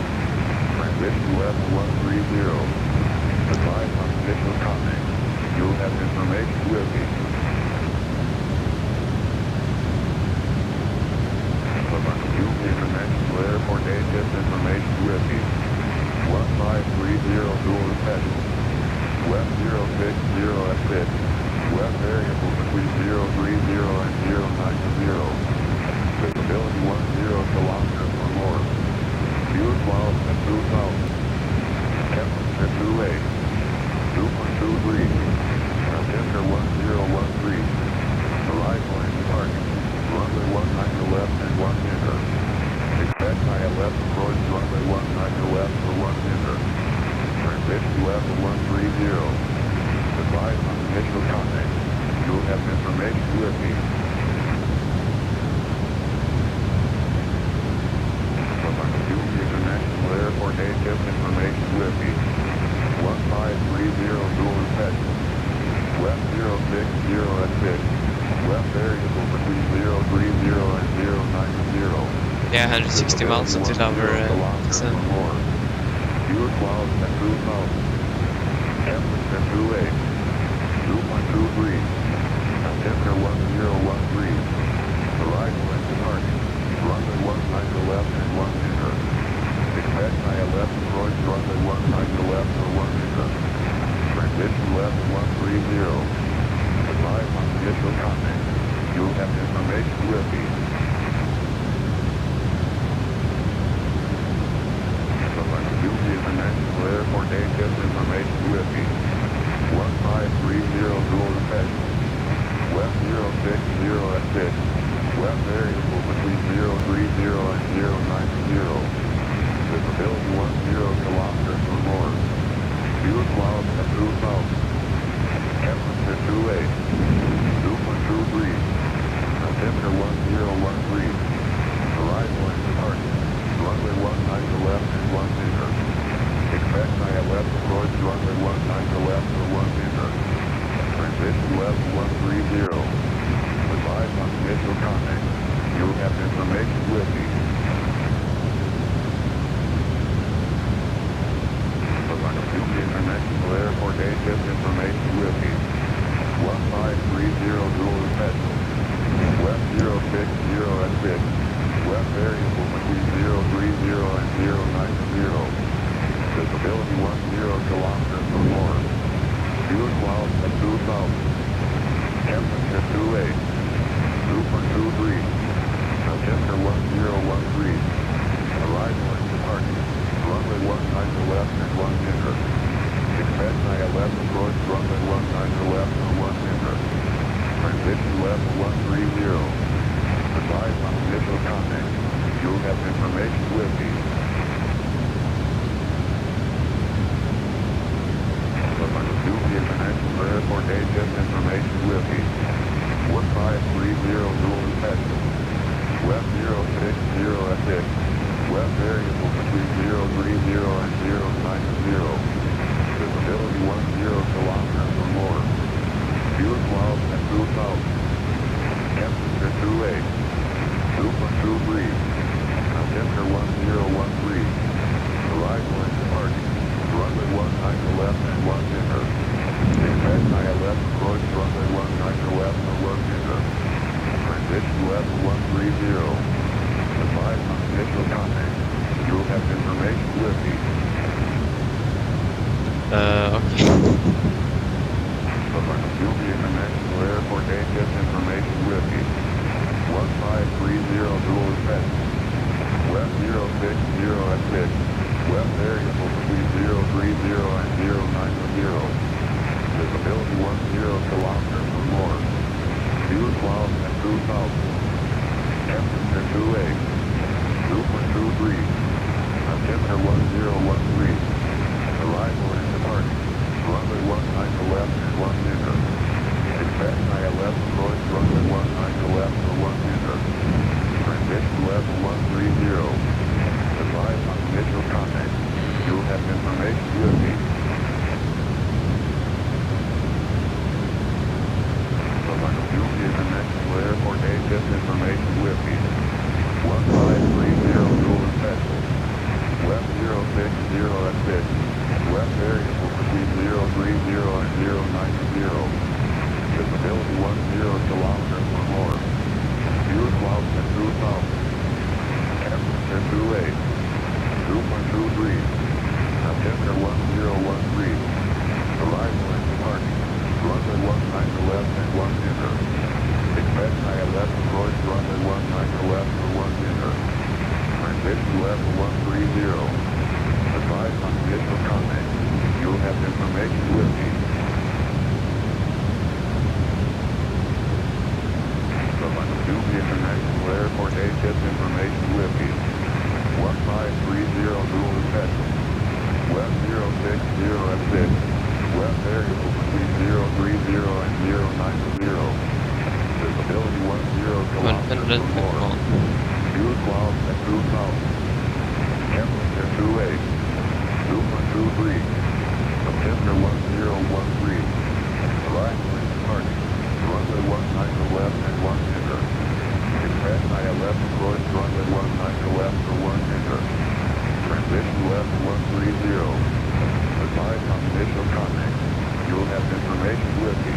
G: Transition left 130. Advise on initial contact. You'll have information with you. Use the International Airport ATIS information with you. 1530 Zulu Texas. West 060 at 6. West variable between 030 and 090. Visibility 10 kilometers or more. Fuel clouds at 2000. Temperature 28. 2.23. Altimeter 1013. Arrival and departure. Runway 19 left and 1 enter. Expect ILS approach runway 19 left or 1 enter. Transition left 130. Advise on initial contact. You'll have information with me. Use the International Airport ATIS information with me. 1530 Zulu Texas. West 060 at 6. West variable between 030 and 090.
F: Yeah, 160 miles until our descent.
G: Fuel clouds at 2000. Temperature 28. 2.23. Altimeter 1013. Arrival and departure. Runway 19 left and 1 enter. Expect ILS approach runway 19 left or 1 enter. Transition left 130. Advise on initial contact. You'll have information with you. Use the International Airport ATIS information with you. 1530 Zulu Texas. West 060 at 6. West variable between 030 and 090. Visibility 10 kilometers or more. Fuel clouds at 2000. Temperature 28. 2.23. Altimeter 1013. variable between 030 and 090. Visibility 10 kilometers or more. Fuel clouds at 2000. Temperature 28. Super 23. Temperature 1013. Arrival and departure. Runway 19 to left and 1 enter. Expect ILS approach runway 19 to left and 1 enter. Transition level 130. Advise on initial contact. You'll have information with me. International Airport agent information with me. 1530 dual inspection. West 060 at 6. West variable between 030 and 090. Visibility 10 kilometers or more. Fuel clouds at 2000. Temperature 28. Super 23. Temperature 1013. Arrival and departure. Runway 19 to left and 1 enter. Expect ILS approach runway 19 to left and 1 enter. Transition level 130. Advise on initial contact. You'll have information with me.
F: Okay.
G: You'll be International Airport agent information with me. 1530 dual inspection. West 060 at 6. West variable between 030 and 090. Visibility 10 kilometers or more. Fuel clouds at 2000. Temperature 28. Super 23. Temperature 1013. Arrival and departure. Runway 19 to left and 1 enter. Expect ILS approach runway 19 to left for 1 enter. Transition level 130. Advise on initial contact. You'll have information with me. You'll be International Airport agent information with me. 1530 dual inspection. West 060 at 6. West variable between 030 and 090. Visibility 10 kilometers or more. Fuel clouds at 2000. Temperature 28. Super 23. Temperature 1013. Arrival and departure. Runway 19 to left and 1 enter. Expect ILS approach runway 19 to left for 1 enter. Transition level 130. Advise on initial contact. You'll have information with me. You'll be International Airport agent information with me. 1530 dual inspection. West 060 at 6. West variable between 030 and 090. Visibility 10 kilometers or more. Fuel clouds at 2000. Temperature 28. Super 23. Temperature 1013. Arrival and departure. Runway 19 to left and 1 enter. Expect ILS approach runway 19 to left for 1 enter. Transition left 130. Advise on initial contact. You'll have information with me.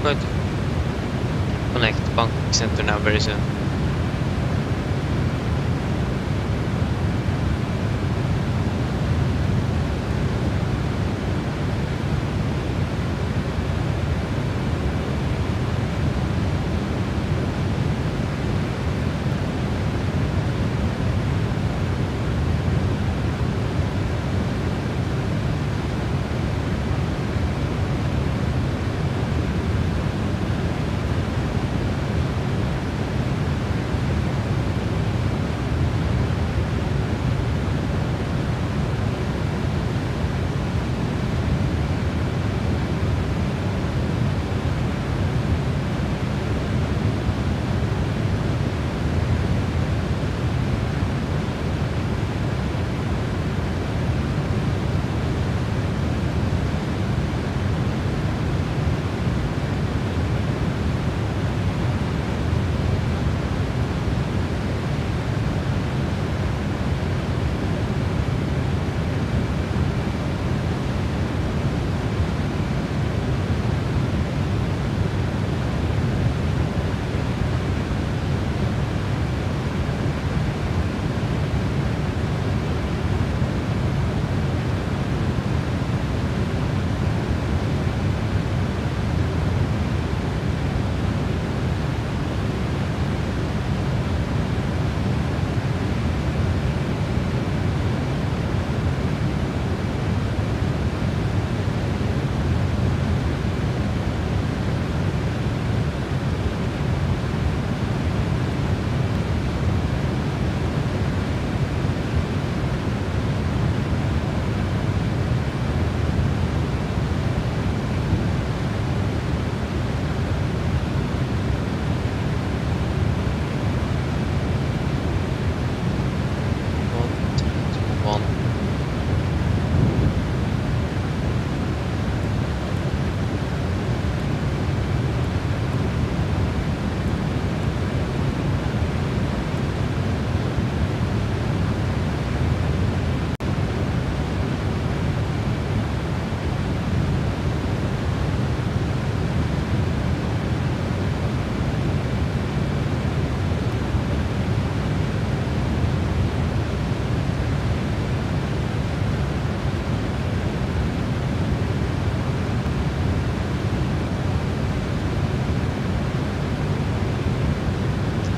F: going to connect Bangkok Center now very soon.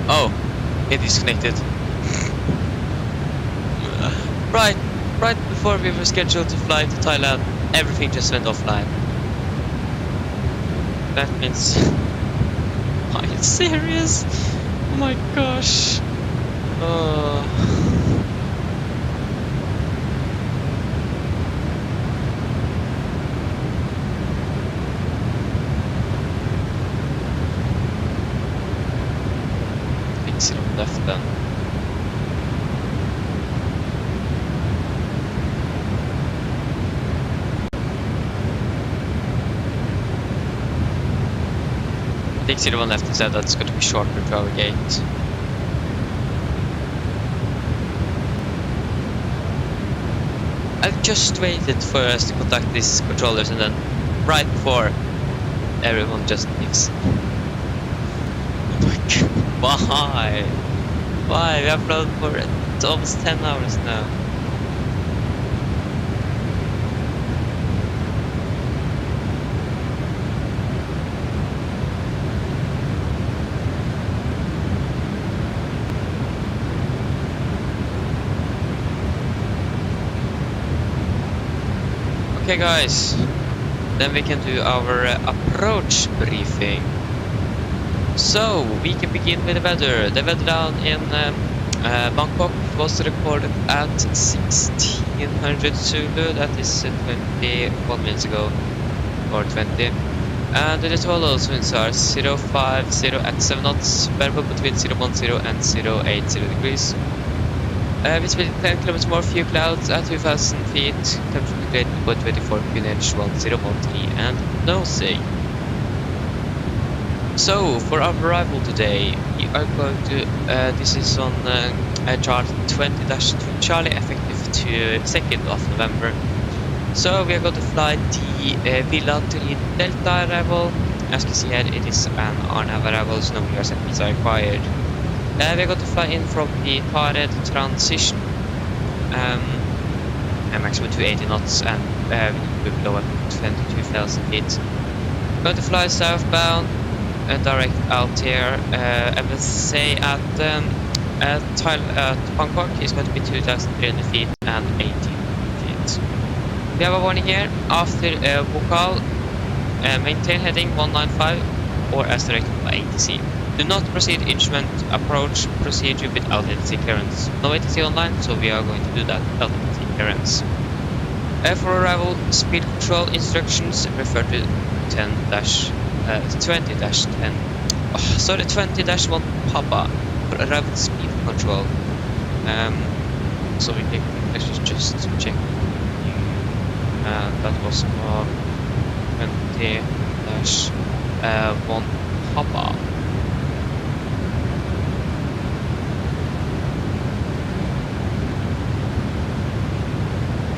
F: Oh, it disconnected. Right before we were scheduled to fly to Thailand, everything just went offline. That means... Are you serious? Oh my gosh. Exit on left then. I think 01 left and said that's going to be shorter to our gate. I just waited for us to contact these controllers and then right before everyone just leaves. Why? Why? We have flown for almost 10 hours now. Okay guys, then we can do our approach briefing. So, we can begin with the weather. The weather down in Bangkok was recorded at 1600 Zulu, that is 21 minutes ago, or 20. And the total winds are 050 at 7 knots, variable between 010 and 080 degrees. With speed 10 km more, few clouds at 2000 feet, temperature gradient by 24 QNH 1013 and no sig. So, for our arrival today, we are going to, this is on chart 20-2 Charlie, effective to 2nd of November. So, we are going to fly the Villa 3 Delta arrival, As you can see here, it is an RNAV arrival, so no USFPs are required. We're going to fly in from the Tared transition. Maximum 280 knots and we will below at 22,000 feet. Going to fly southbound and direct out here. I will say at Bangkok is going to be 2,300 feet and 18 feet. We have a warning here after vocal. Maintain heading 195 or as directed by ATC. Do not proceed instrument approach procedure without ATC clearance. No ATC online, so we are going to do that without ATC clearance. For arrival speed control instructions, refer to 20-10. Oh, sorry, 20-1 Papa for arrival speed control. So we can actually just check. That was 20-1 Papa.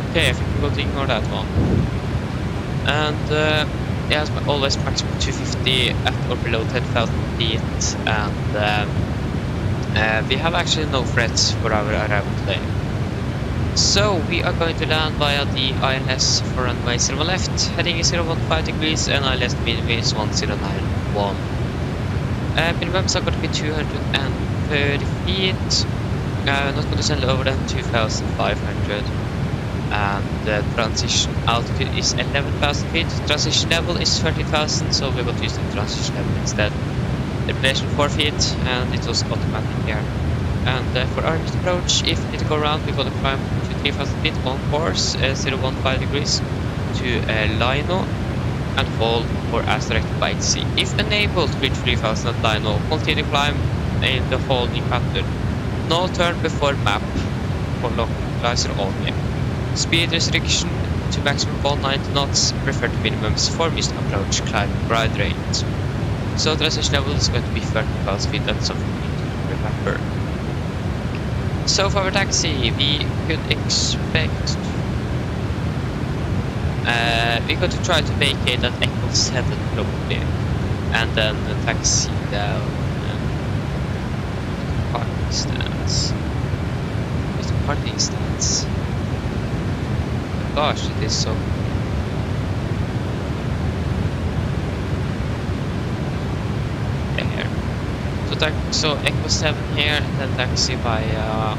F: Okay, I think we're going to ignore that one. And it has always maximum 250 at or below 10,000 feet, and we have actually no threats for our arrival today. So we are going to land via the ILS for runway 0 left, heading is 015 degrees, and ILS minimum is 1091. Minimums are going to be 230 feet. Not going to send over than 2,500. And the transition altitude is 11,000 feet. Transition level is 30,000, so we're going to use the transition level instead. Depression 4 feet, and it was automatic here. And for our next approach, if we need to go around, we're going to climb to 3,000 feet on course, 015 degrees to Lino, and hold for as directed by ATC. If unable to reach 3,000 at Lino, continue climb in the holding pattern. No turn before map for localizer only. Speed restriction to maximum 190 knots, preferred to minimums for missed approach, climb, ride rate. So transition level is going to be 30,000 feet, that's something we need to remember. So for our taxi, we could expect... we're going to try to vacate at Echo 7 probably, and then the taxi down parking stands. Where's the parking stands? Gosh, it is so... Yeah, here. So Echo 7 here, and then taxi via...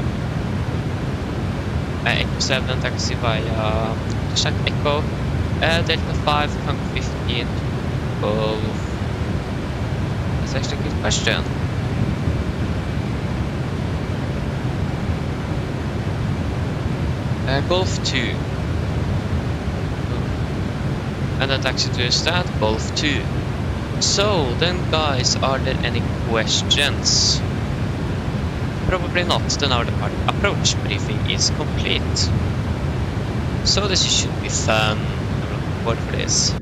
F: Echo 7, taxi via... Check Echo. Delta 5, Tank 15, Golf... That's actually a good question. Golf 2. And then taxi to stand, Golf 2. So, then guys, are there any questions? Probably not, then our approach briefing is complete. So this should be fun. I'm looking forward for this.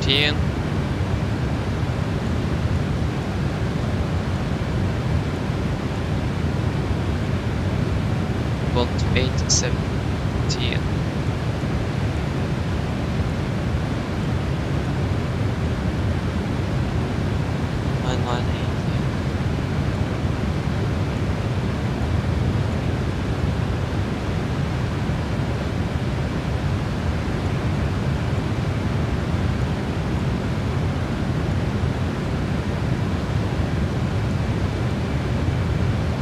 F: 14. One to 8, 17.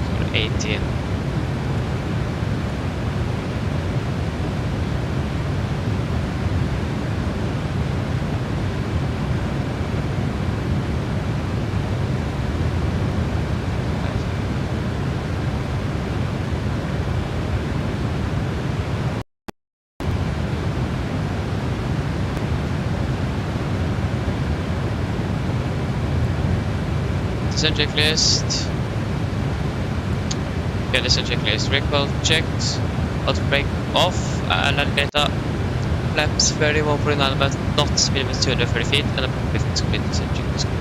F: So 18. Descent checklist. Okay, descent checklist. Recall checked. Auto brake off. Landing data. Flaps 31.9 knots, minimum 230 feet, and a lift is complete. Descent checklist complete.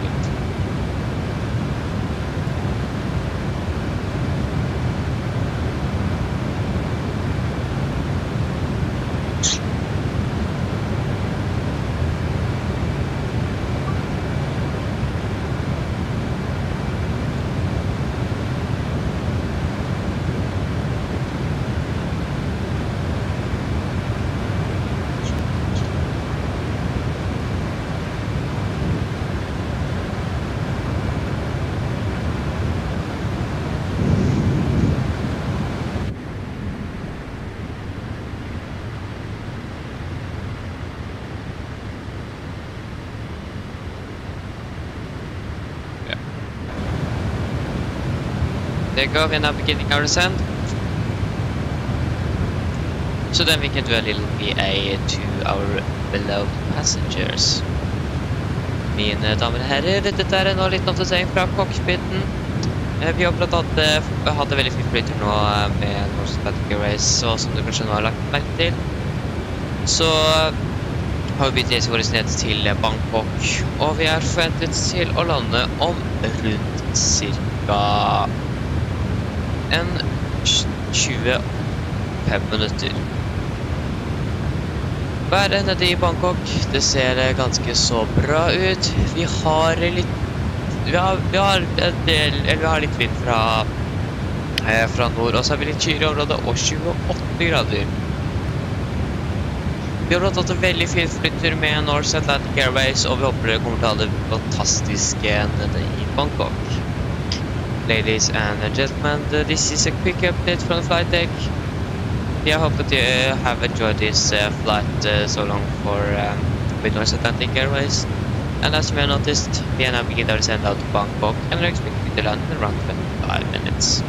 F: There you go, we're now beginning our descent. So then we can do a little VA to our beloved passengers. Mine damer og herrer, dette er nå litt oppdatering fra cockpiten. Vi har blant annet hatt en veldig fin flytur nå med Norse Atlantic Airways, og som du kanskje nå har lagt merke til, så har vi byttet reisen vår ned til Bangkok, og vi er forventet til å lande om rundt cirka en 25 minutter. Været nede i Bangkok, det ser ganske så bra ut. Vi har litt vind fra nord, og så har vi litt kyr i området og 28 grader. Vi har hatt en veldig fin flytter med Norse Atlantic Airways, og vi håper det kommer til å ha det fantastiske nede i Bangkok. Ladies and gentlemen, this is a quick update from the flight deck. I hope that you have enjoyed this flight so long with Norse Atlantic Airways. And as you may have noticed, we are now beginning our descent out to Bangkok and are expecting to land in around 25 minutes.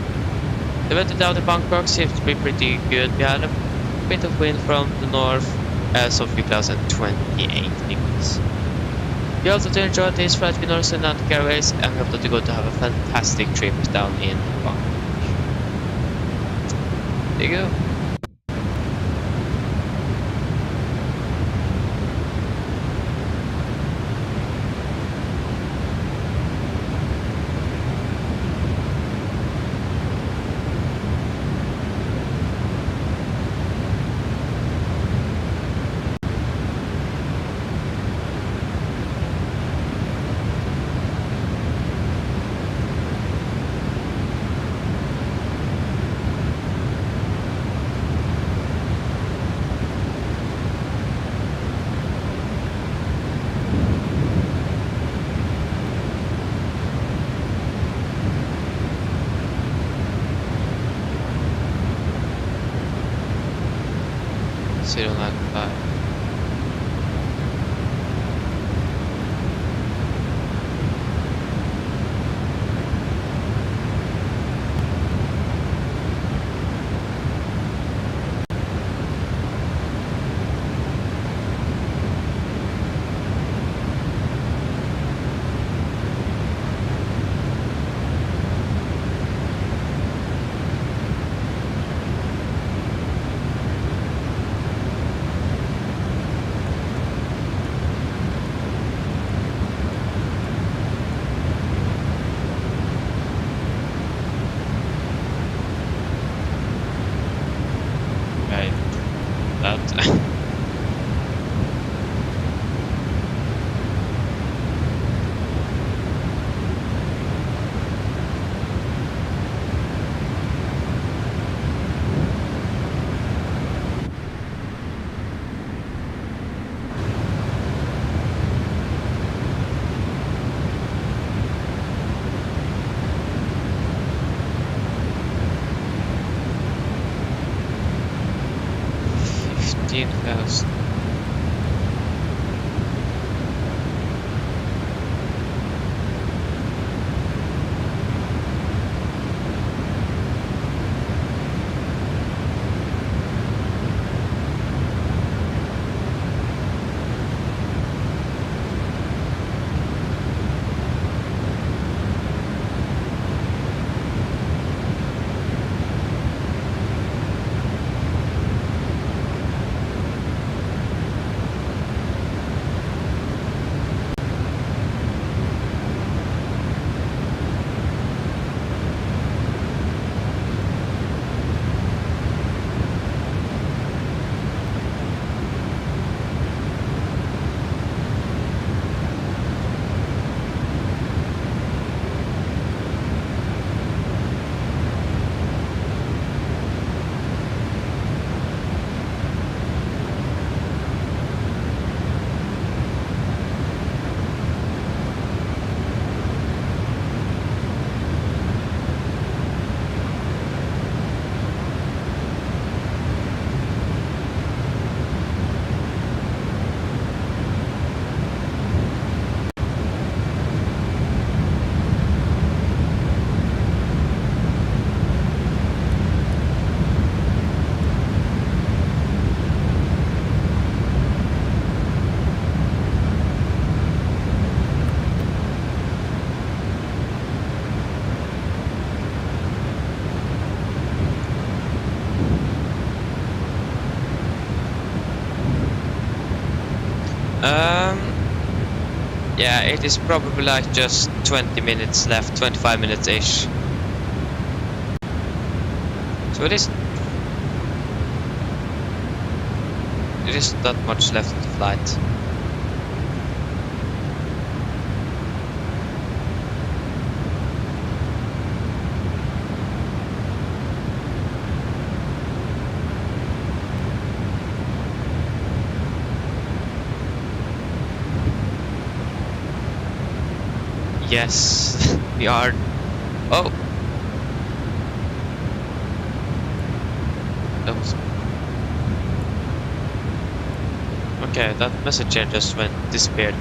F: The weather down in Bangkok seems to be pretty good. We had a bit of wind from the north, so 2028 degrees. We also to enjoy this flight with Norse Atlantic Airways, and we hope that you're going to have a fantastic trip down in Bangkok. There you go. Zero 95. Yeah, it is probably like just 20 minutes left, 25 minutes-ish. So it isn't that much left of the flight. Yes, we are. Oh, that was okay. That messenger just disappeared.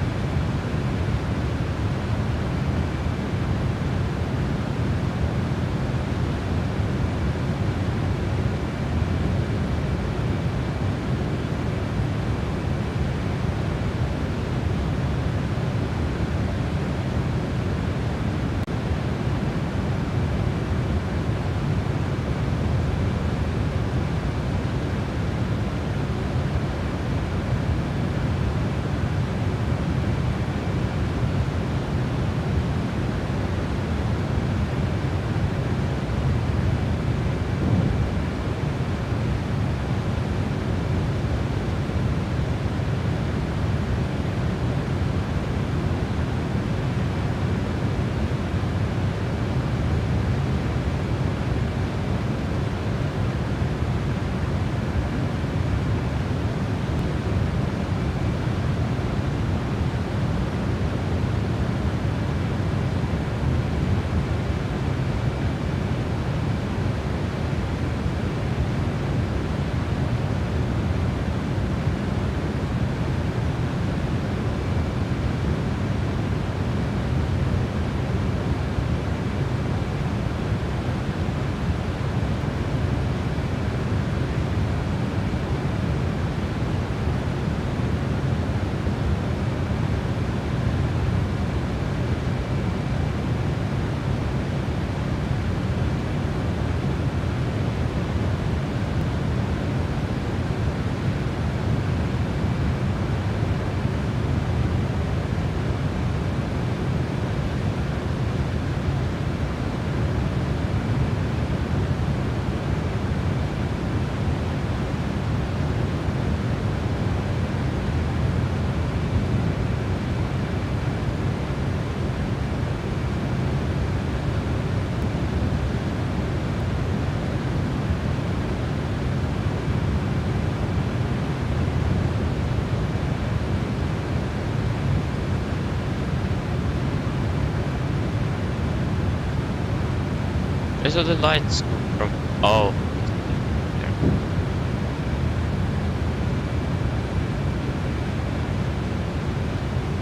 F: Where's all the lights come from? Oh.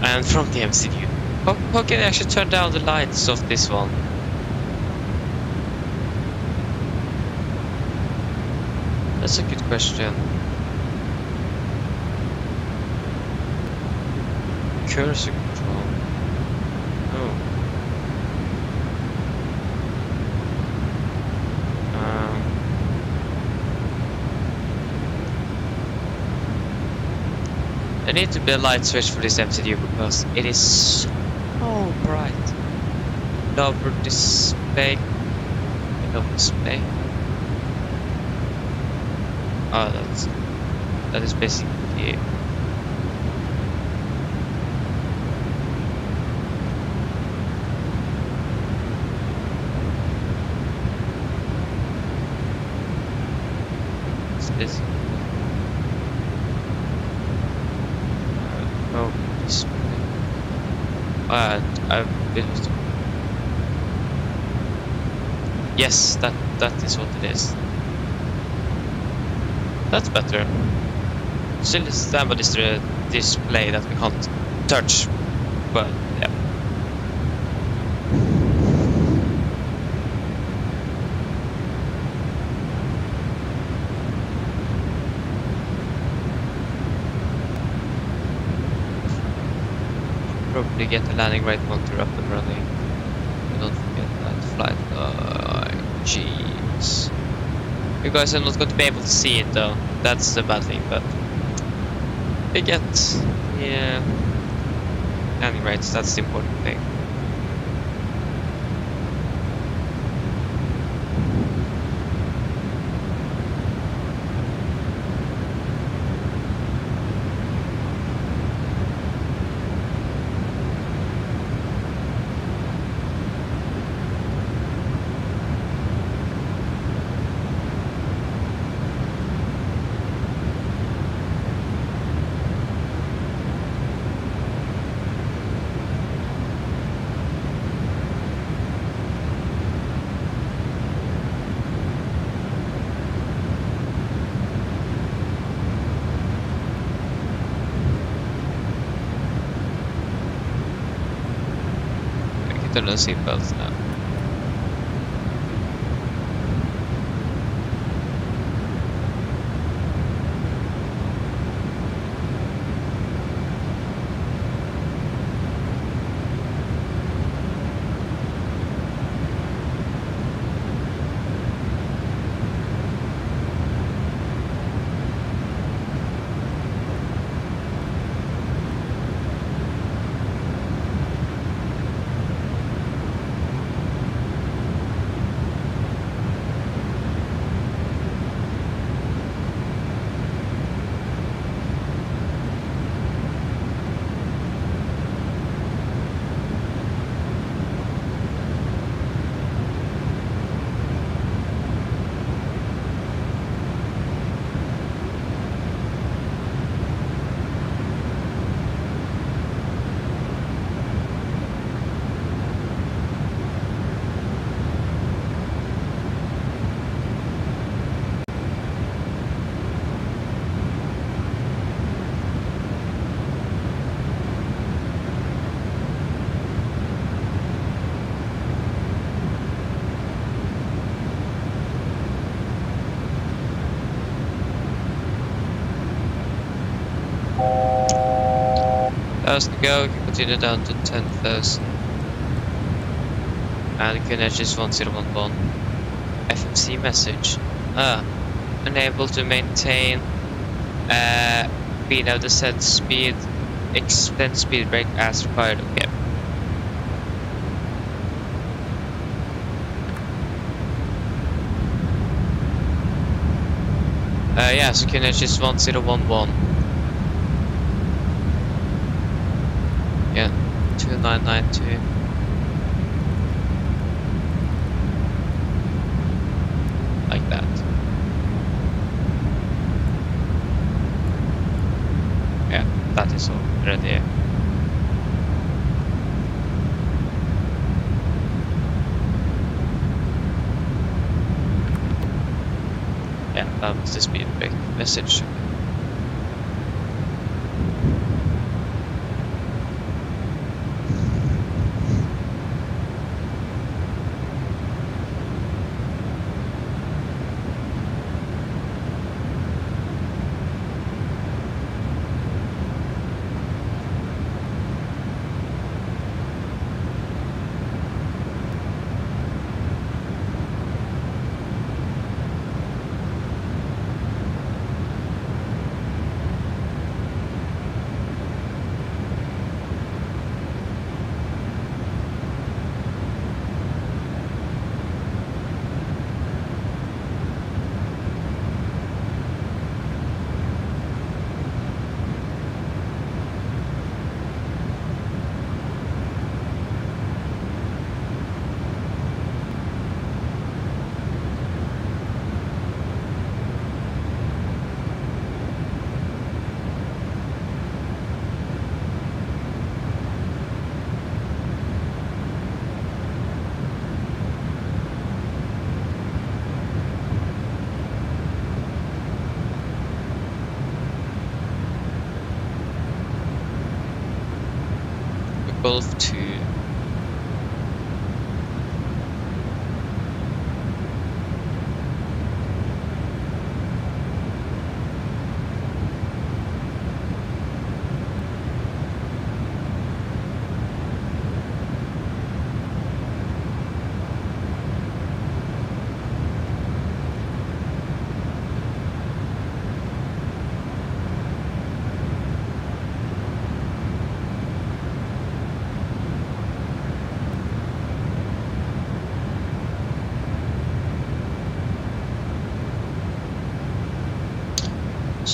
F: There. And from the MCU. How can I actually turn down the lights of this one? That's a good question. Cursor control. Oh. There needs to be a light switch for this MCU because it is so bright. Lower display. Lower display. Oh, that is basically. This. Oh, display. I've been. Yes, that is what it is. That's better. Still the standard is the display that we can't touch, but yeah. Probably get the landing right monitor up and running. Don't forget that flight. Jeez. You guys are not going to be able to see it though. That's the bad thing, but we get, yeah. landing rates, that's the important thing. Turn the seatbelts now. To go, we can continue down to 10,000. And QNH 1011. FMC message. Unable to maintain speed of the set speed. Extend speed brake as required. Okay. Yeah, so QNH 1011. Yeah, 2992. Like that. Yeah, that is already. Yeah, that was the speed brake message. Golf 2.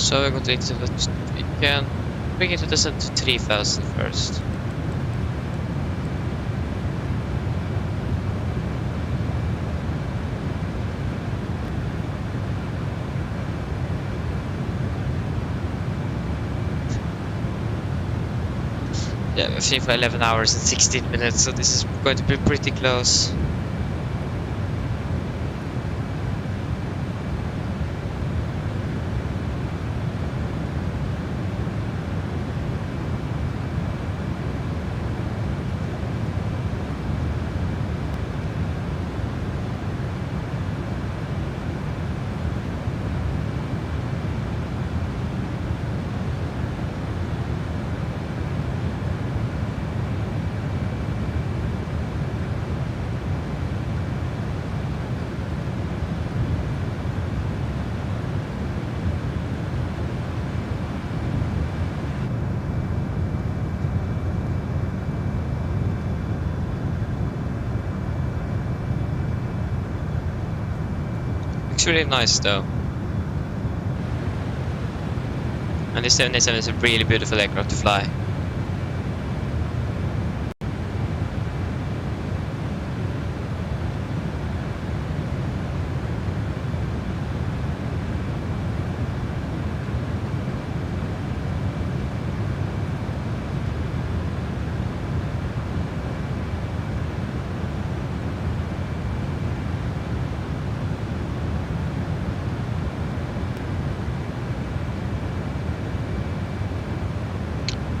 F: So we're going to exit it. We can bring it to descent to 3000 first. Yeah, we're flying for 11 hours and 16 minutes, so this is going to be pretty close. Looks really nice though. And this 787 is a really beautiful aircraft to fly.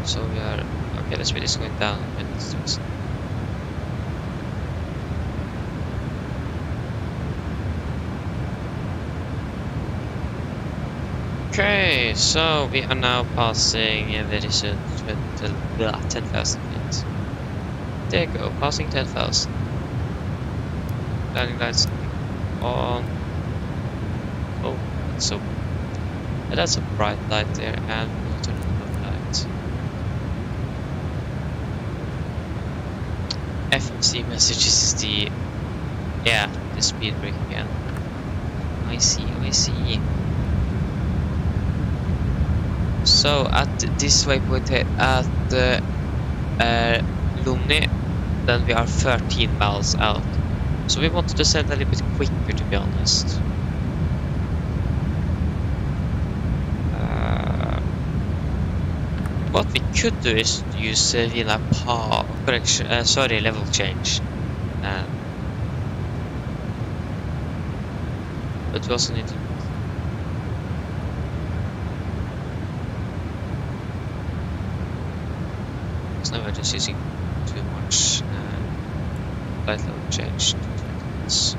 F: So we are okay. The speed is going down. Okay, so we are now passing very soon 10,000 feet. There you go, passing 10,000. Landing lights on. Oh, that's a bright light there, and we'll turn on the light. FMC messages the speed brake again. I see. So at this waypoint at Luni, then we are 13 miles out. So we want to descend a little bit quicker, to be honest. What we could do is use Vina level change. But we also need to. Because now we're just using too much flight level change to 20 minutes.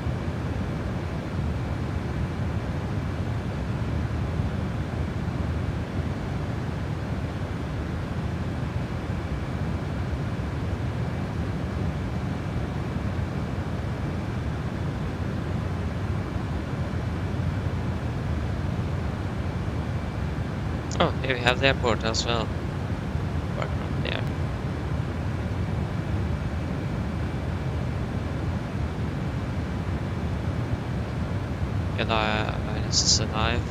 F: Oh, here we have the airport as well. Right around there. Can I just survive?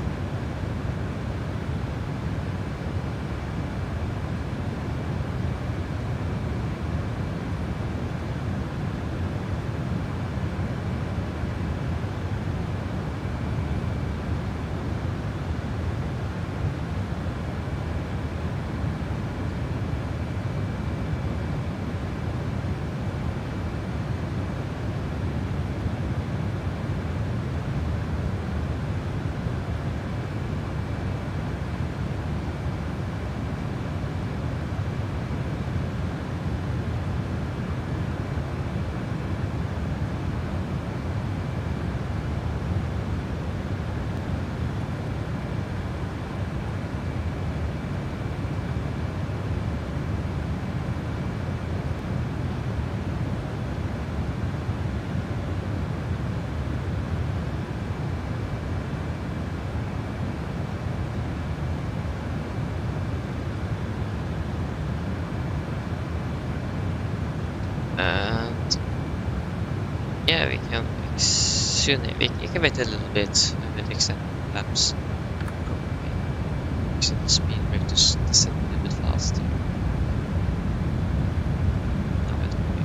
F: And yeah, we can wait a little bit with extended laps. Using the speed brake to descend a little bit faster. Now it will be.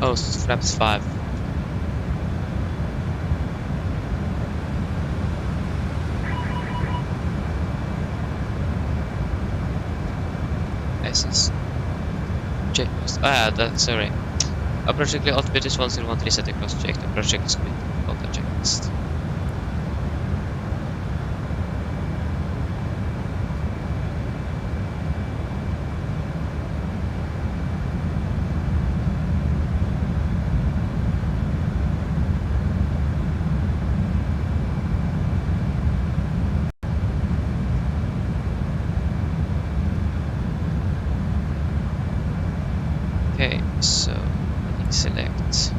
F: Oh, flaps 5. Essence. Checklist. Ah, that's sorry. Approximately altitude is 1013 set across checked. Approach is complete. Auto checklist. Okay, so heading select.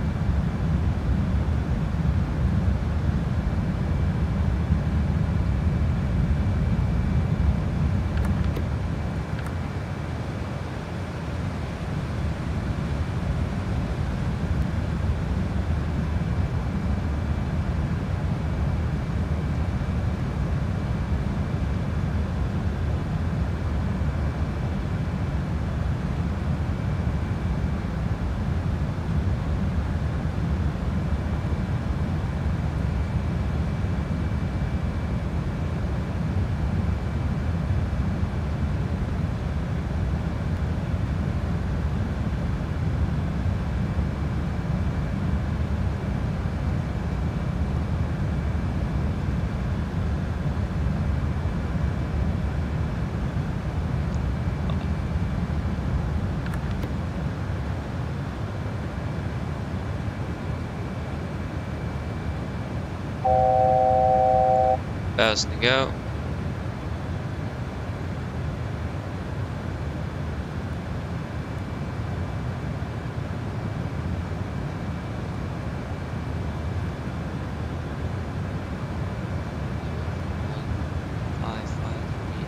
F: First to go.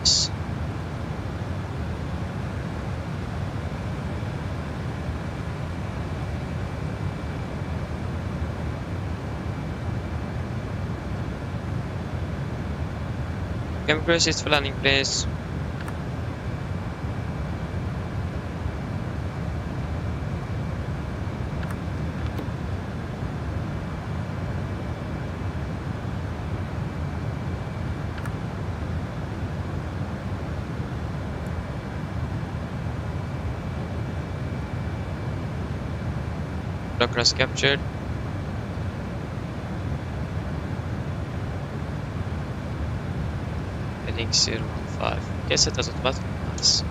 F: Degrees. Camera assist for landing, please. Cross captured. Heading 015. Guess it doesn't matter. Nice.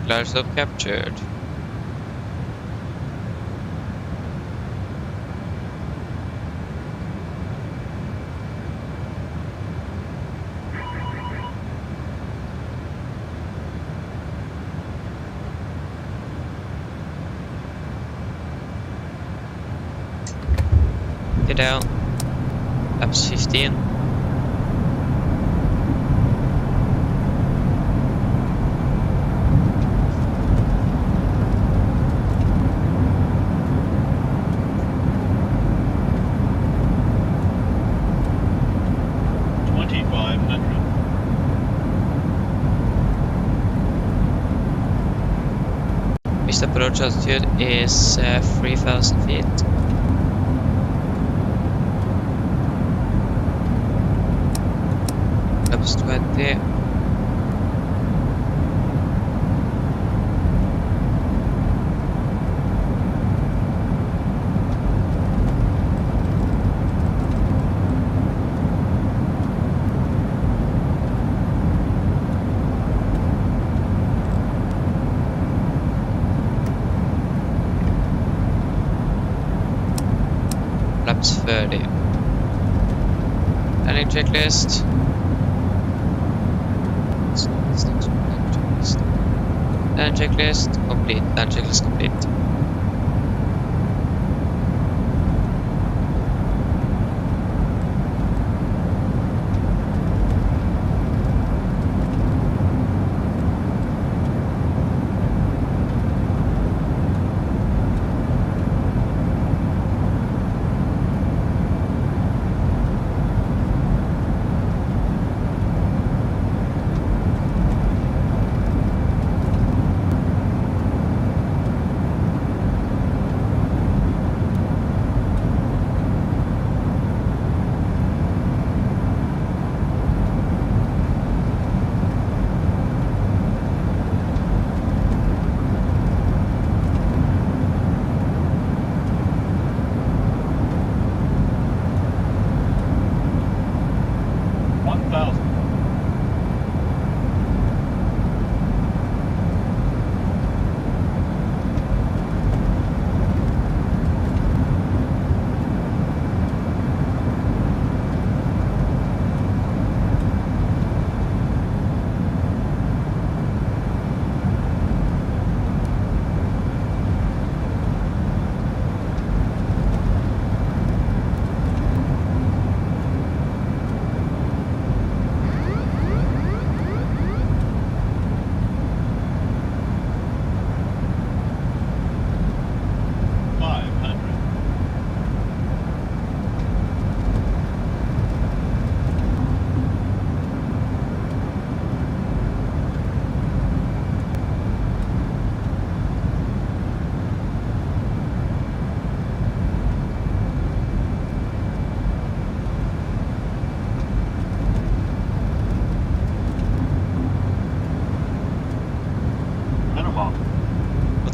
F: Cloud sub captured. Get out. Laps 15. Missed approach altitude is 3,000 feet. Laps 20. 30. Landing checklist. Land checklist complete. Land checklist complete.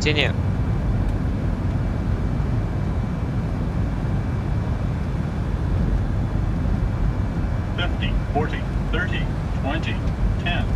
F: Continue.
G: Fifty, 40, 30, 20, 10.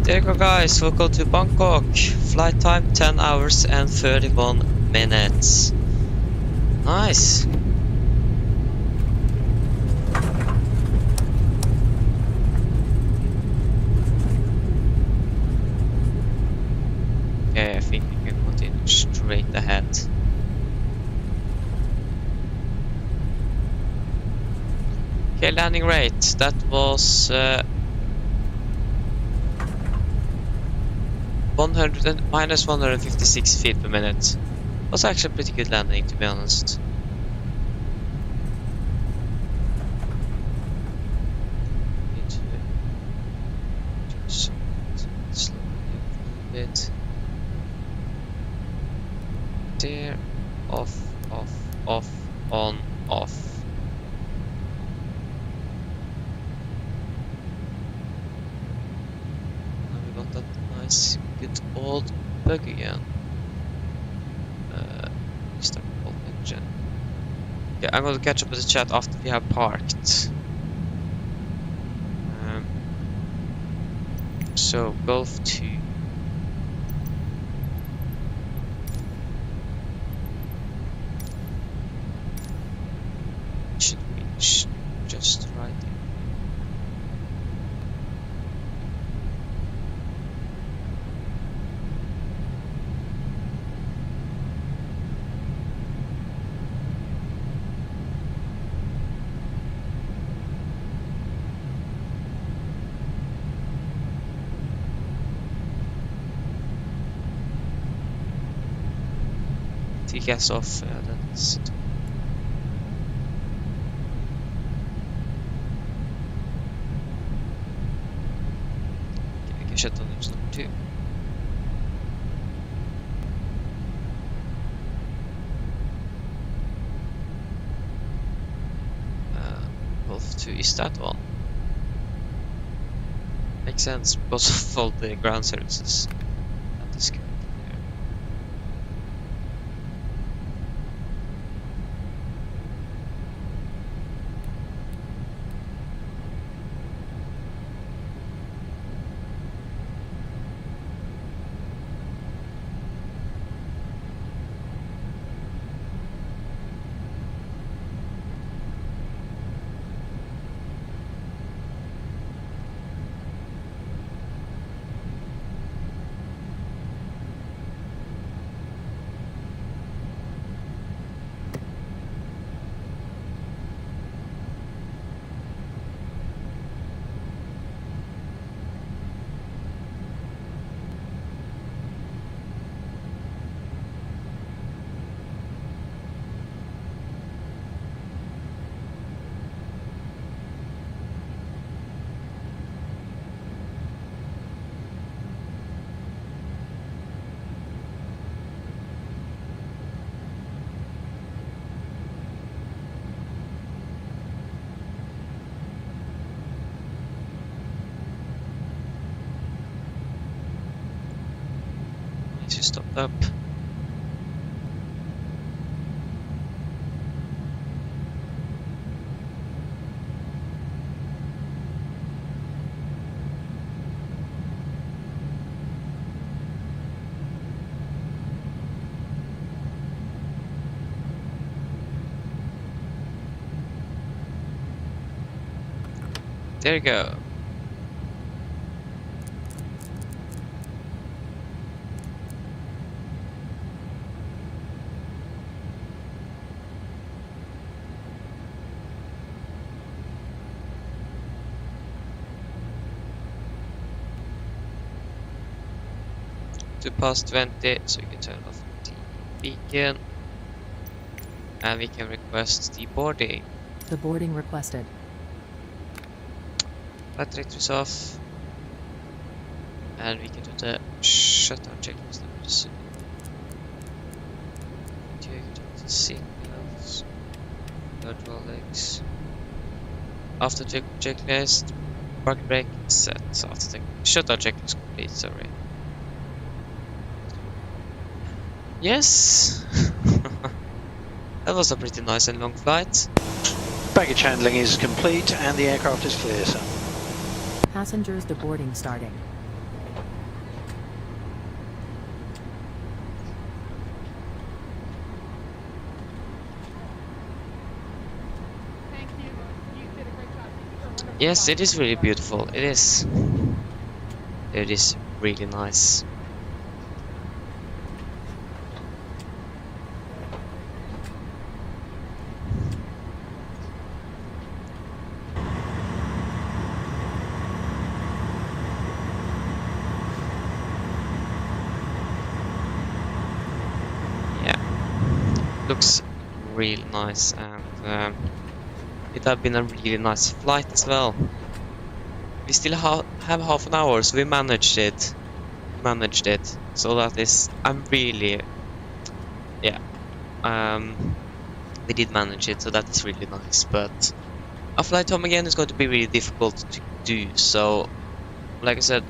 F: There you go, guys, we'll go to Bangkok. Flight time 10 hours and 31 minutes. Nice. Okay, I think we can continue straight ahead. Okay, landing rate, that was 156 feet per minute. Was actually a pretty good landing, to be honest. Need to slow it a little bit. There, off, on, off. Now we got that nice, good old bug again. Start old engine. Okay, I'm going to catch up with the chat after we have parked. So Golf 2. Should be just right there. TCAS off, that's it. Okay, I can shut down engine number 2. 2 is that one. Makes sense because of all the ground services. That is good. She stopped up. There you go. To past 20, so you can turn off the beacon. And we can request the boarding.
B: The boarding requested.
F: Flight directory is off. And we can do the shutdown checklist numbers. Signals. Hydraulics. After checklist, parking brake set. So after the shutdown checklist complete, sorry. Yes! That was a pretty nice and long flight.
D: Baggage handling is complete and the aircraft is clear, sir.
B: Passengers deboarding starting.
F: Yes, it is really beautiful. It is. It is really nice. Looks really nice, and it had been a really nice flight as well. We still have half an hour, so we managed it. So that is, I'm really, yeah. We did manage it, so that is really nice. But a flight home again is going to be really difficult to do. So, like I said,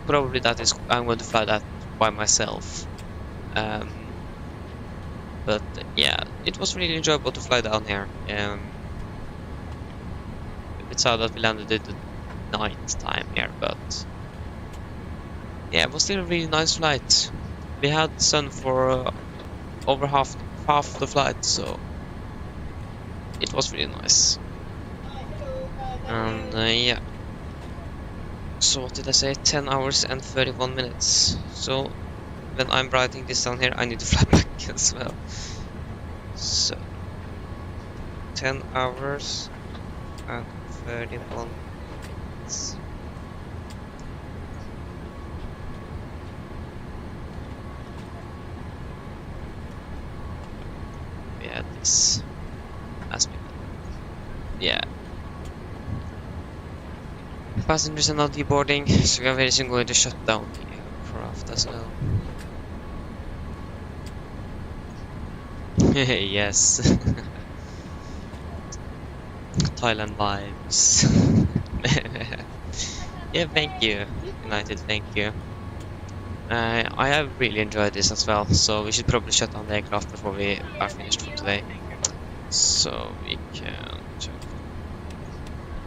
F: probably I'm going to fly that by myself. But yeah, it was really enjoyable to fly down here. It's sad that we landed at the night time here, but yeah, it was still a really nice flight. We had sun for over half the flight, so it was really nice. And yeah. So what did I say? 10 hours and 31 minutes. So when I'm writing this down here, I need to fly back as well. So 10 hours and 31 minutes. Yeah, this has been, yeah. Passengers are now deboarding, so we are very soon going to shut down the aircraft as well. Yes.
A: Thailand vibes. Yeah, thank you, United, thank you. I have really enjoyed this as well, so we should probably shut down the aircraft before we are finished for today. So we can check.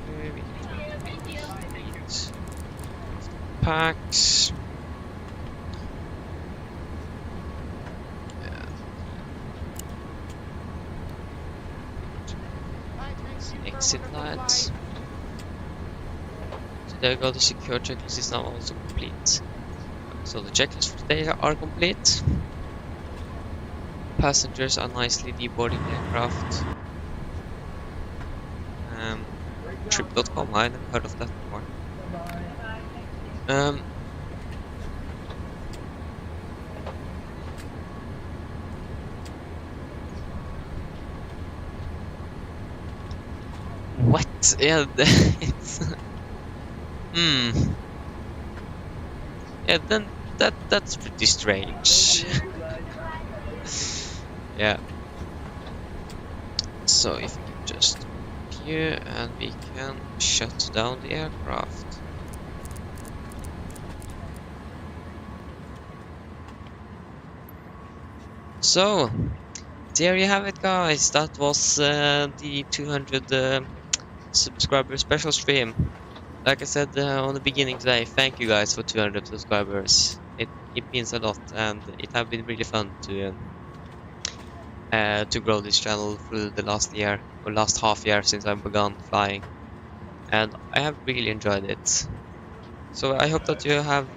A: We can eat packs. Exit lights. So there we go, the secure checklist is now also complete. So the checklist for today are complete. Passengers are nicely deboarding the aircraft. Trip.com, I never heard of that before. What? Yeah, it's yeah, then that's pretty strange. Yeah. So if we can just here and we can shut down the aircraft. So there you have it, guys. That was the 200 subscriber special stream. Like I said on the beginning today, thank you guys for 200 subscribers. It means a lot, and it has been really fun to grow this channel through the last year or last half year since I've begun flying, and I have really enjoyed it. So I hope that you have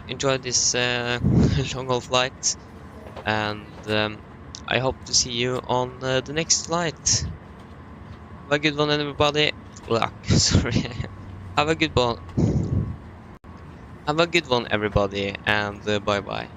A: enjoyed this long haul flight, and I hope to see you on the next flight. Have a good one, everybody. Sorry. Have a good one. Have a good one, everybody, and bye bye.